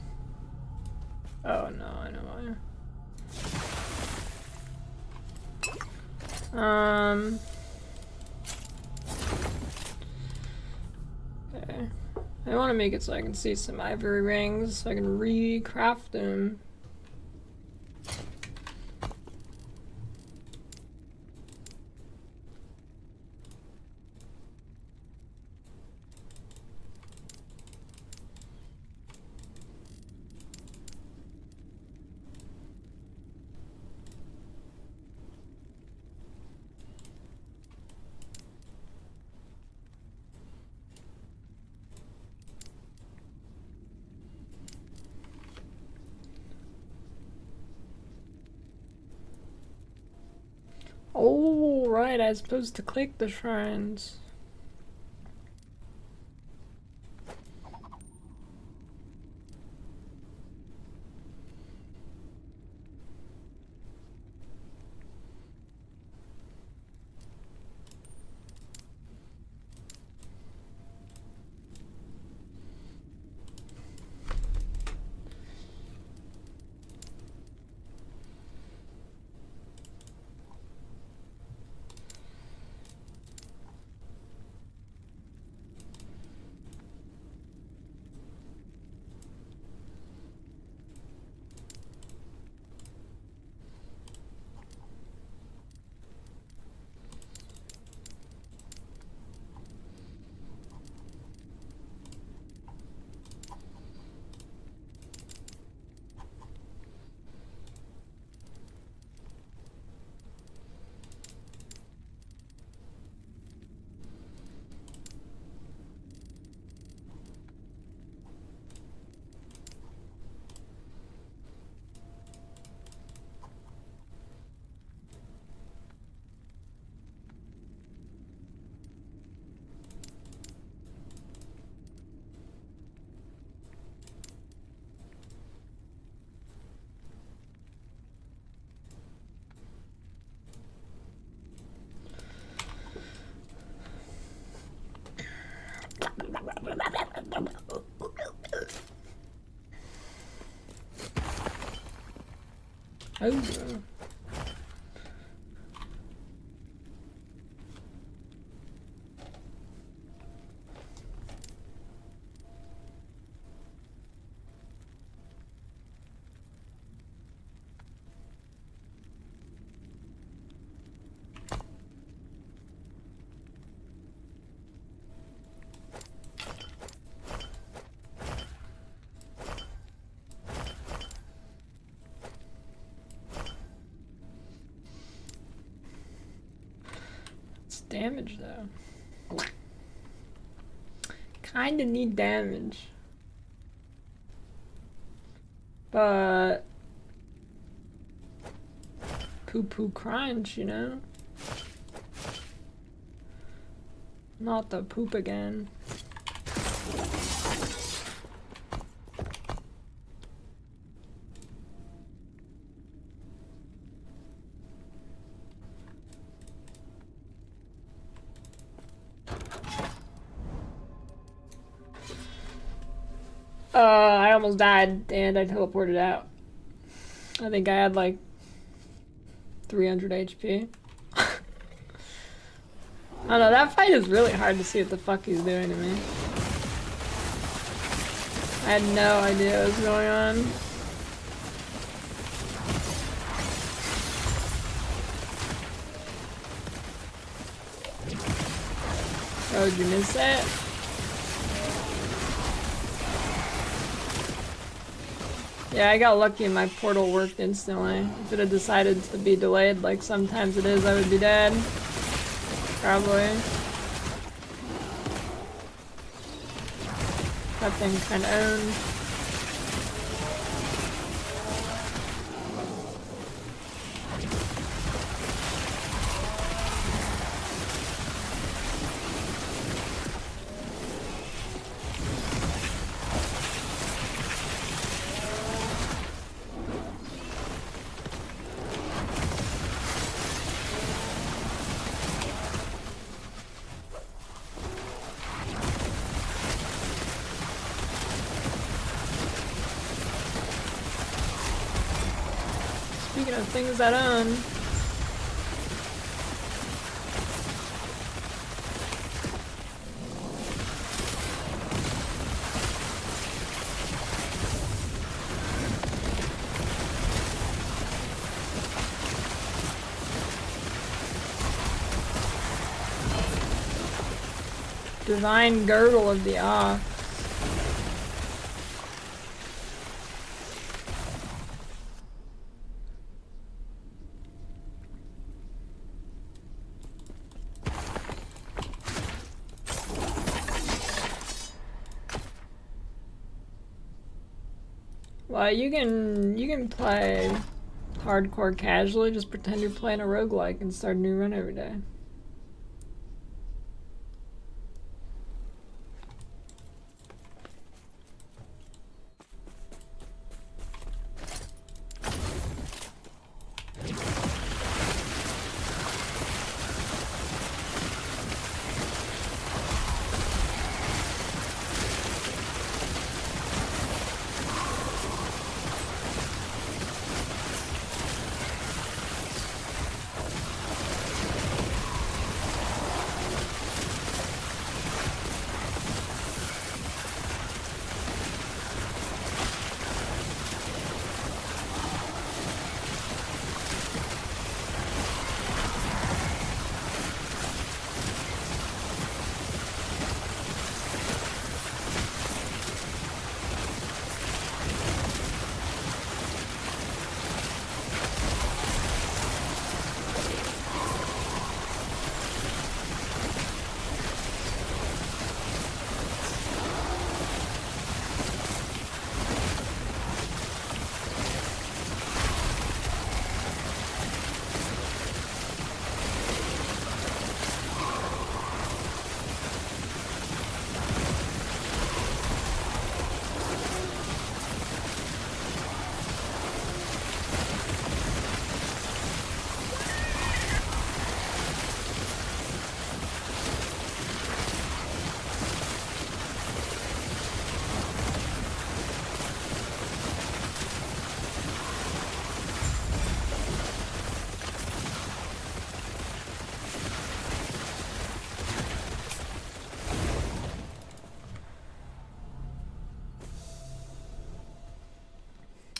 Oh no, I know why. Okay. I want to make it so I can see some ivory rings so I can recraft them. Oh, right, I was supposed to click the shrines. Oh. damage though. Kinda need damage. But poo-poo crunch, you know? Not the poop again. I almost died and I teleported out. I think I had like 300 HP. I don't know, that fight is really hard to see what the fuck he's doing to me. I had no idea what was going on. Oh, did you miss that? Yeah, I got lucky and my portal worked instantly. If it had decided to be delayed like sometimes it is, I would be dead. Probably. That thing kinda owned. Speaking of things that own. Divine Girdle of the Ox. Well, you can play hardcore casually, just pretend you're playing a roguelike and start a new run every day.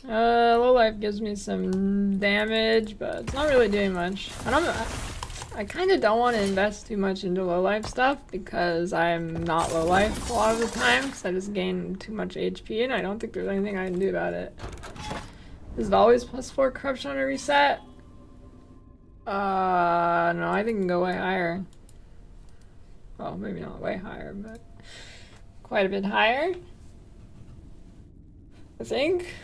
Low life gives me some damage, but it's not really doing much. And I kind of don't want to invest too much into low life stuff because I'm not low life a lot of the time because I just gain too much HP and I don't think there's anything I can do about it. Is it always +4 corruption on a reset? No, I think it can go way higher. Well, maybe not way higher, but quite a bit higher, I think.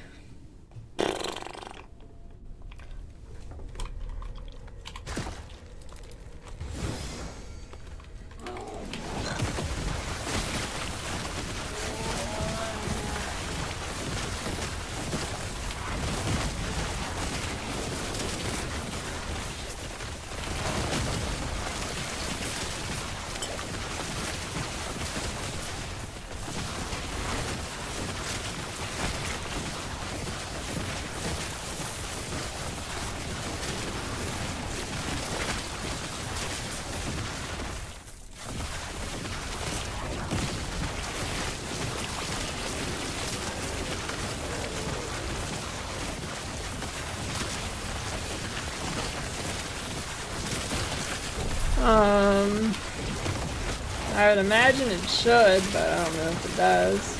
I would imagine it should, but I don't know if it does.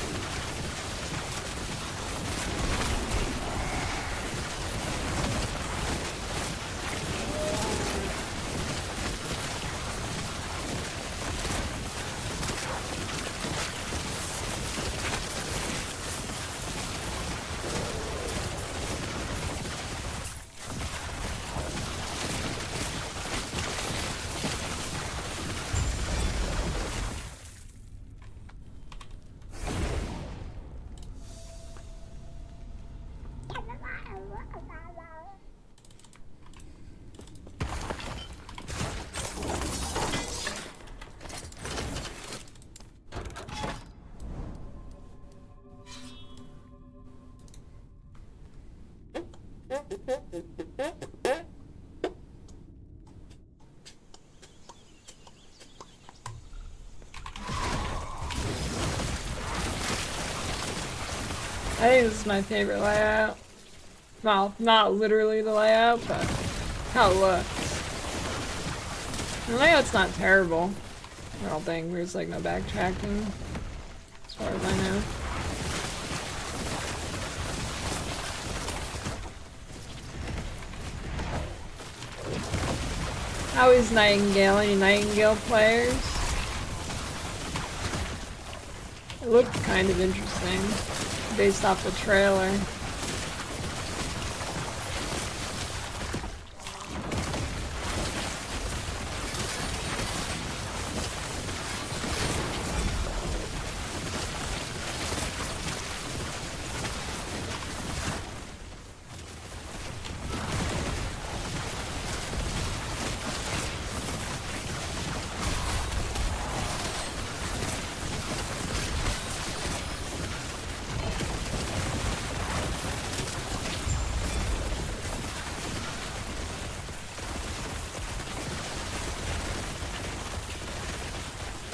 I think this is my favorite layout. Well, not literally the layout, but how it looks. The layout's not terrible. I don't think there's like no backtracking, as far as I know. How is Nightingale? Any Nightingale players? It looked kind of interesting, based off the trailer.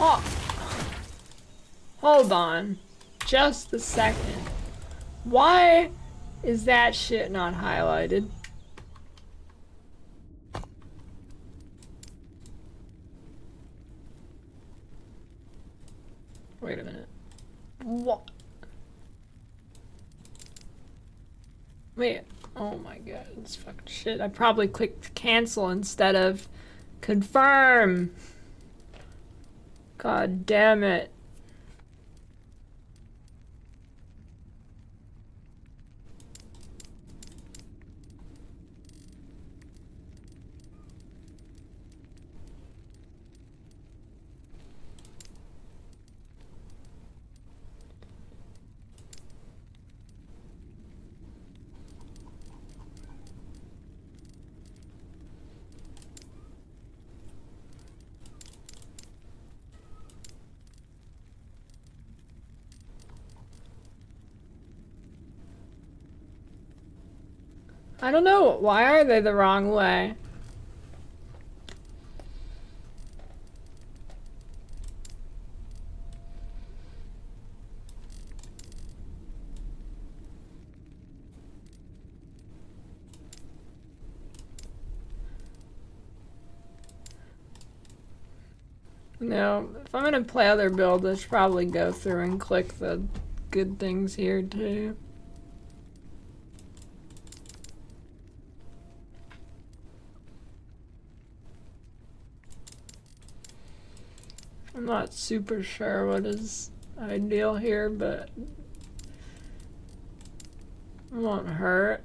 Oh, hold on, just a second. Why is that shit not highlighted? Wait a minute. What? Wait. Oh my god, this fucking shit. I probably clicked cancel instead of confirm. God damn it. I don't know. Why are they the wrong way? No, if I'm gonna play other builds, I should probably go through and click the good things here too. I'm not super sure what is ideal here, but it won't hurt.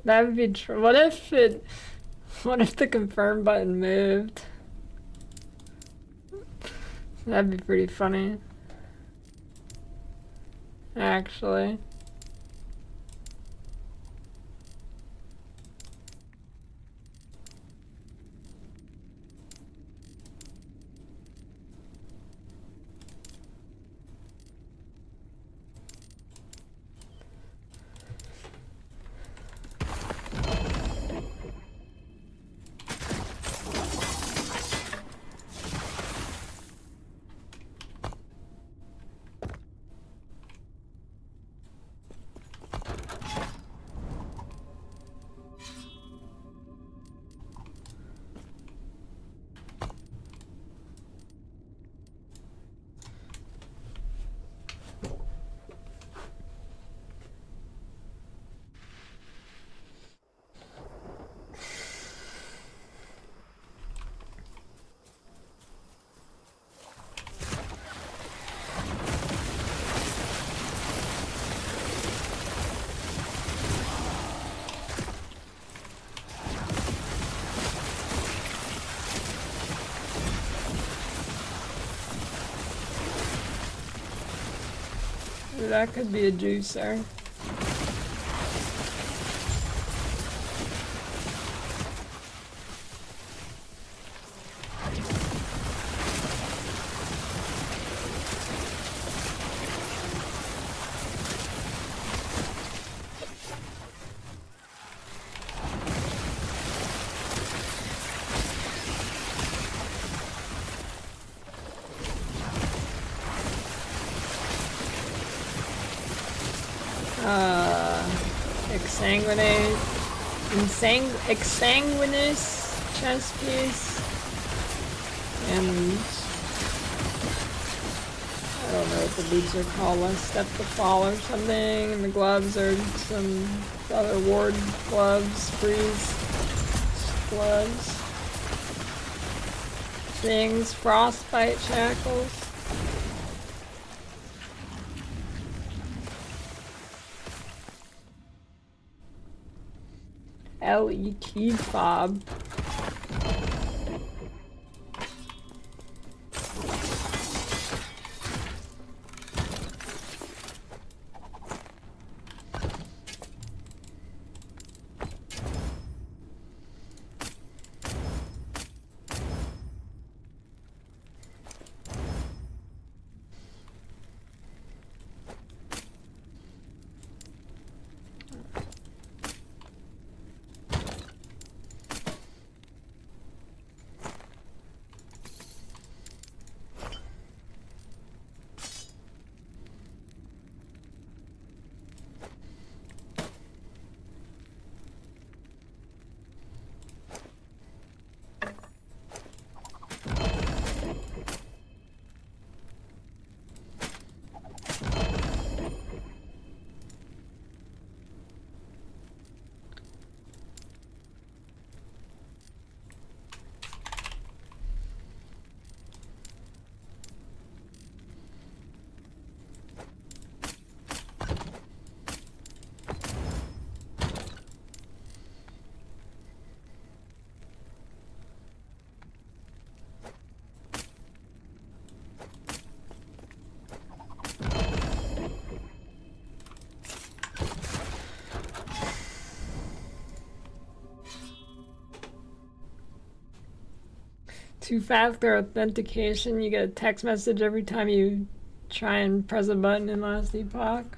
That would be true. What if the confirm button moved? That'd be pretty funny. Actually. That could be a juicer. Exsanguinous chest piece, and I don't know what the boots are called, like step to fall or something, and the gloves are some other ward gloves, freeze gloves, things, frostbite shackles. LET fob. Two-factor authentication. You get a text message every time you try and press a button in Last Epoch.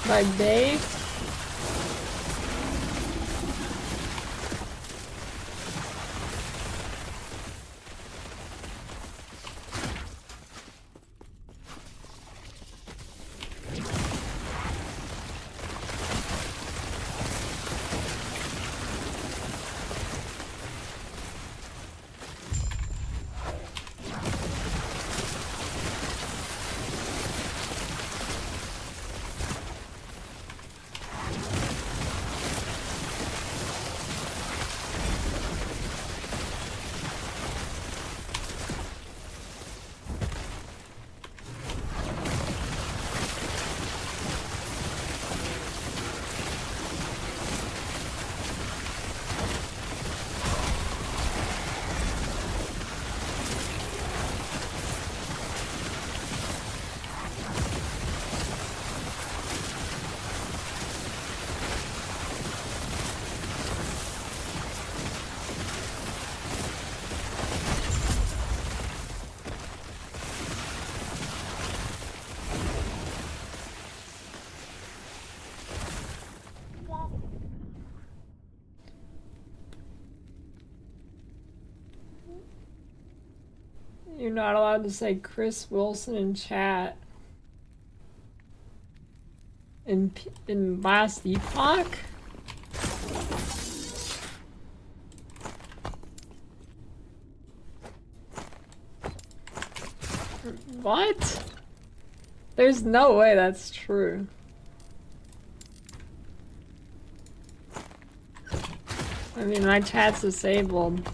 By day. You're not allowed to say Chris Wilson in chat. In Last Epoch? What? There's no way that's true. I mean, my chat's disabled.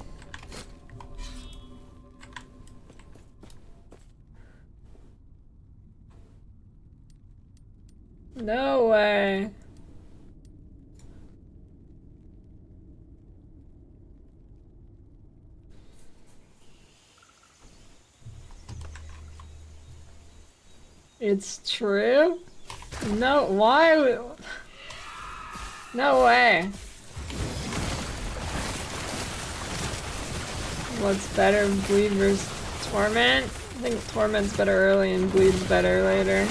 No way. It's true? No, why? No way. What's better, Bleed versus Torment? I think Torment's better early and Bleed's better later.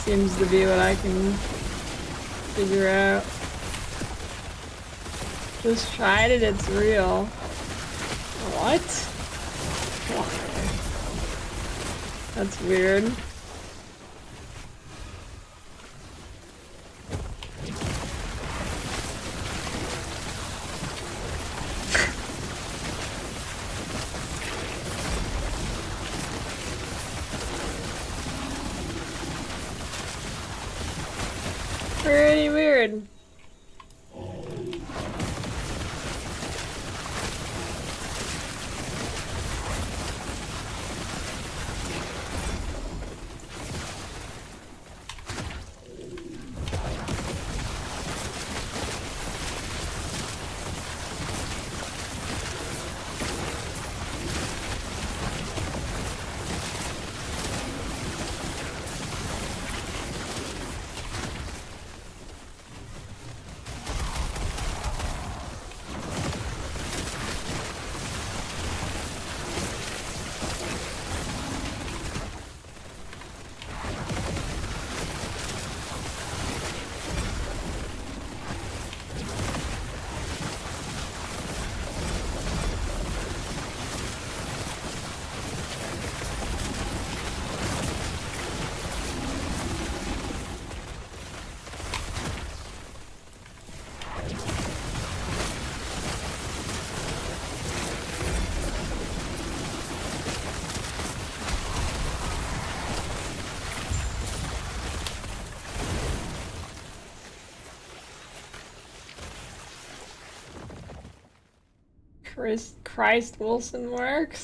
Seems to be what I can figure out. Just tried it, it's real. What? That's weird. Pretty weird. Christ Wilson works.